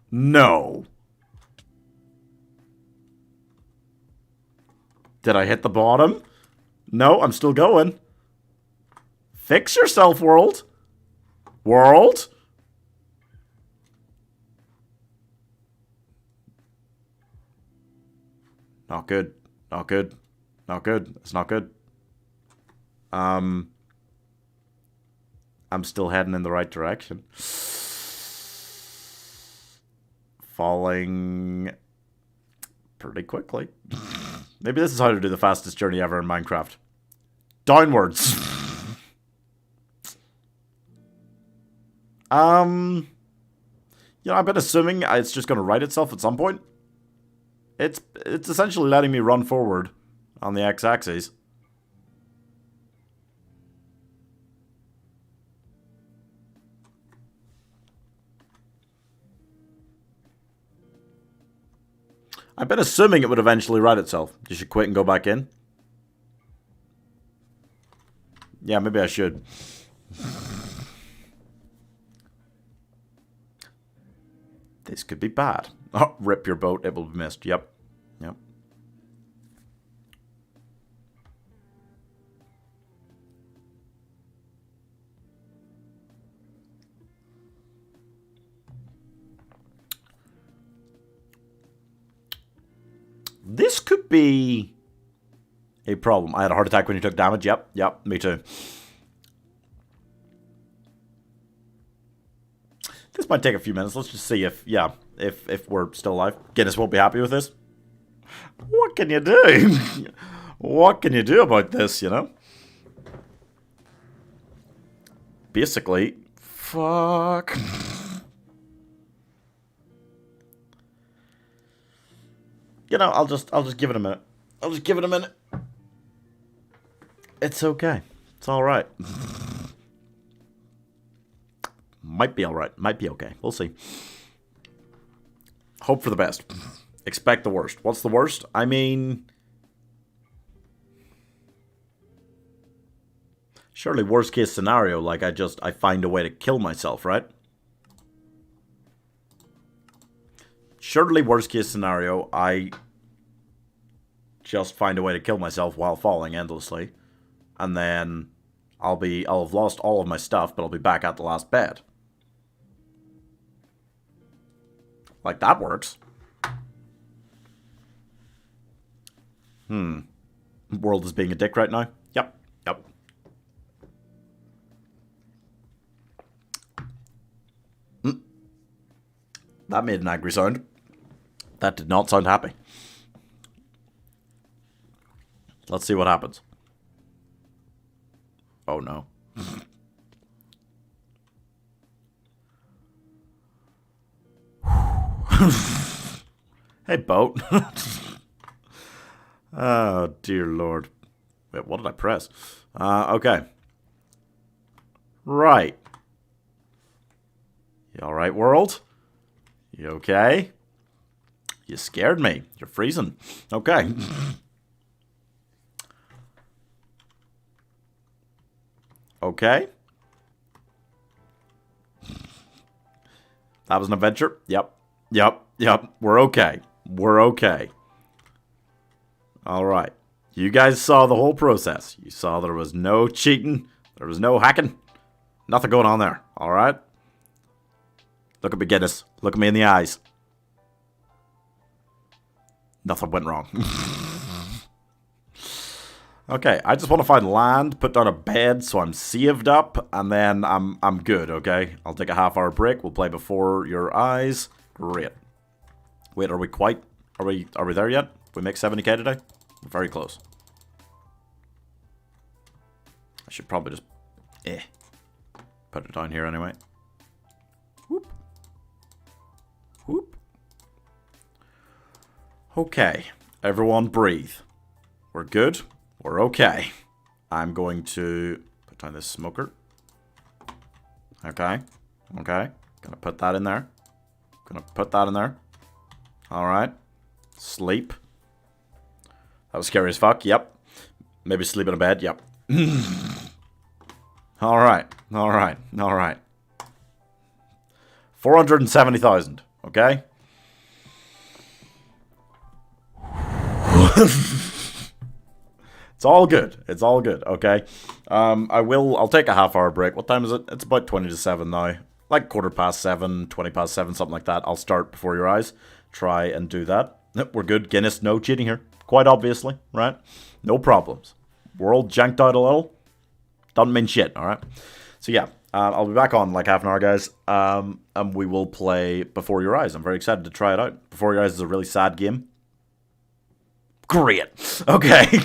No. Did I hit the bottom? No, I'm still going. Fix yourself, world. World? Not good. Not good. Not good. It's not good. I'm still heading in the right direction. Falling pretty quickly. Maybe this is how to do the fastest journey ever in Minecraft. Downwards. You know, I've been assuming it's just going to right itself at some point. It's essentially letting me run forward on the x-axis. I've been assuming it would eventually right itself. You should quit and go back in. Yeah, maybe I should. This could be bad. Oh, rip your boat. It will be missed. Yep. Yep. This could be a problem. I had a heart attack when you took damage. Yep. Yep. Me too. This might take a few minutes. Let's just see if we're still alive. Guinness won't be happy with this. What can you do? What can you do about this, you know? Basically, fuck. You know, I'll just give it a minute. I'll just give it a minute. It's okay. It's all right. Might be alright. Might be okay. We'll see. Hope for the best. Expect the worst. What's the worst? I mean... surely worst case scenario, like I find a way to kill myself, right? Surely worst case scenario, I just find a way to kill myself while falling endlessly. And then I'll have lost all of my stuff, but I'll be back at the last bed. Like, that works. World is being a dick right now? Yep. Yep. That made an angry sound. That did not sound happy. Let's see what happens. Oh no. Hey, boat. Oh, dear lord. Wait, what did I press? Okay. Right. You alright, world? You okay? You scared me. You're freezing. Okay. Okay. That was an adventure. Yep. We're okay. We're okay. Alright. You guys saw the whole process. You saw there was no cheating. There was no hacking. Nothing going on there. Alright? Look at me, Guinness. Look at me in the eyes. Nothing went wrong. Okay, I just want to find land, put down a bed so I'm saved up, and then I'm good, okay? I'll take a half-hour break. We'll play Before Your Eyes. Great. Wait, are we there yet? We make 70k today? We're very close. I should probably just put it down here anyway. Whoop. Whoop. Okay, everyone breathe. We're good. We're okay. I'm going to put down this smoker. Okay. Okay. Gonna put that in there. Gonna put that in there. Alright. Sleep. That was scary as fuck. Yep. Maybe sleep in a bed. Yep. Alright. Alright. Alright. 470,000. Okay? It's all good. It's all good, okay? I'll take a half-hour break. What time is it? It's about 20 to 7 now. Like 7:15, 20 past 7, something like that. I'll start Before Your Eyes. Try and do that. Yep, we're good. Guinness, no cheating here. Quite obviously, right? No problems. World janked out a little. Doesn't mean shit, alright? So yeah, I'll be back on like half an hour, guys. And we will play Before Your Eyes. I'm very excited to try it out. Before Your Eyes is a really sad game. Great. Okay.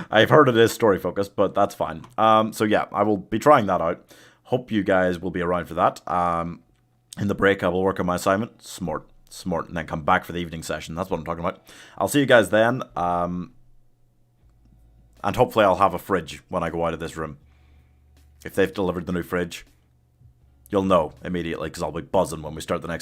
I've heard it is story focused, but that's fine. So yeah, I will be trying that out. Hope you guys will be around for that. In the break, I will work on my assignment. Smart, and then come back for the evening session. That's what I'm talking about. I'll see you guys then. And hopefully I'll have a fridge when I go out of this room. If they've delivered the new fridge, you'll know immediately because I'll be buzzing when we start the next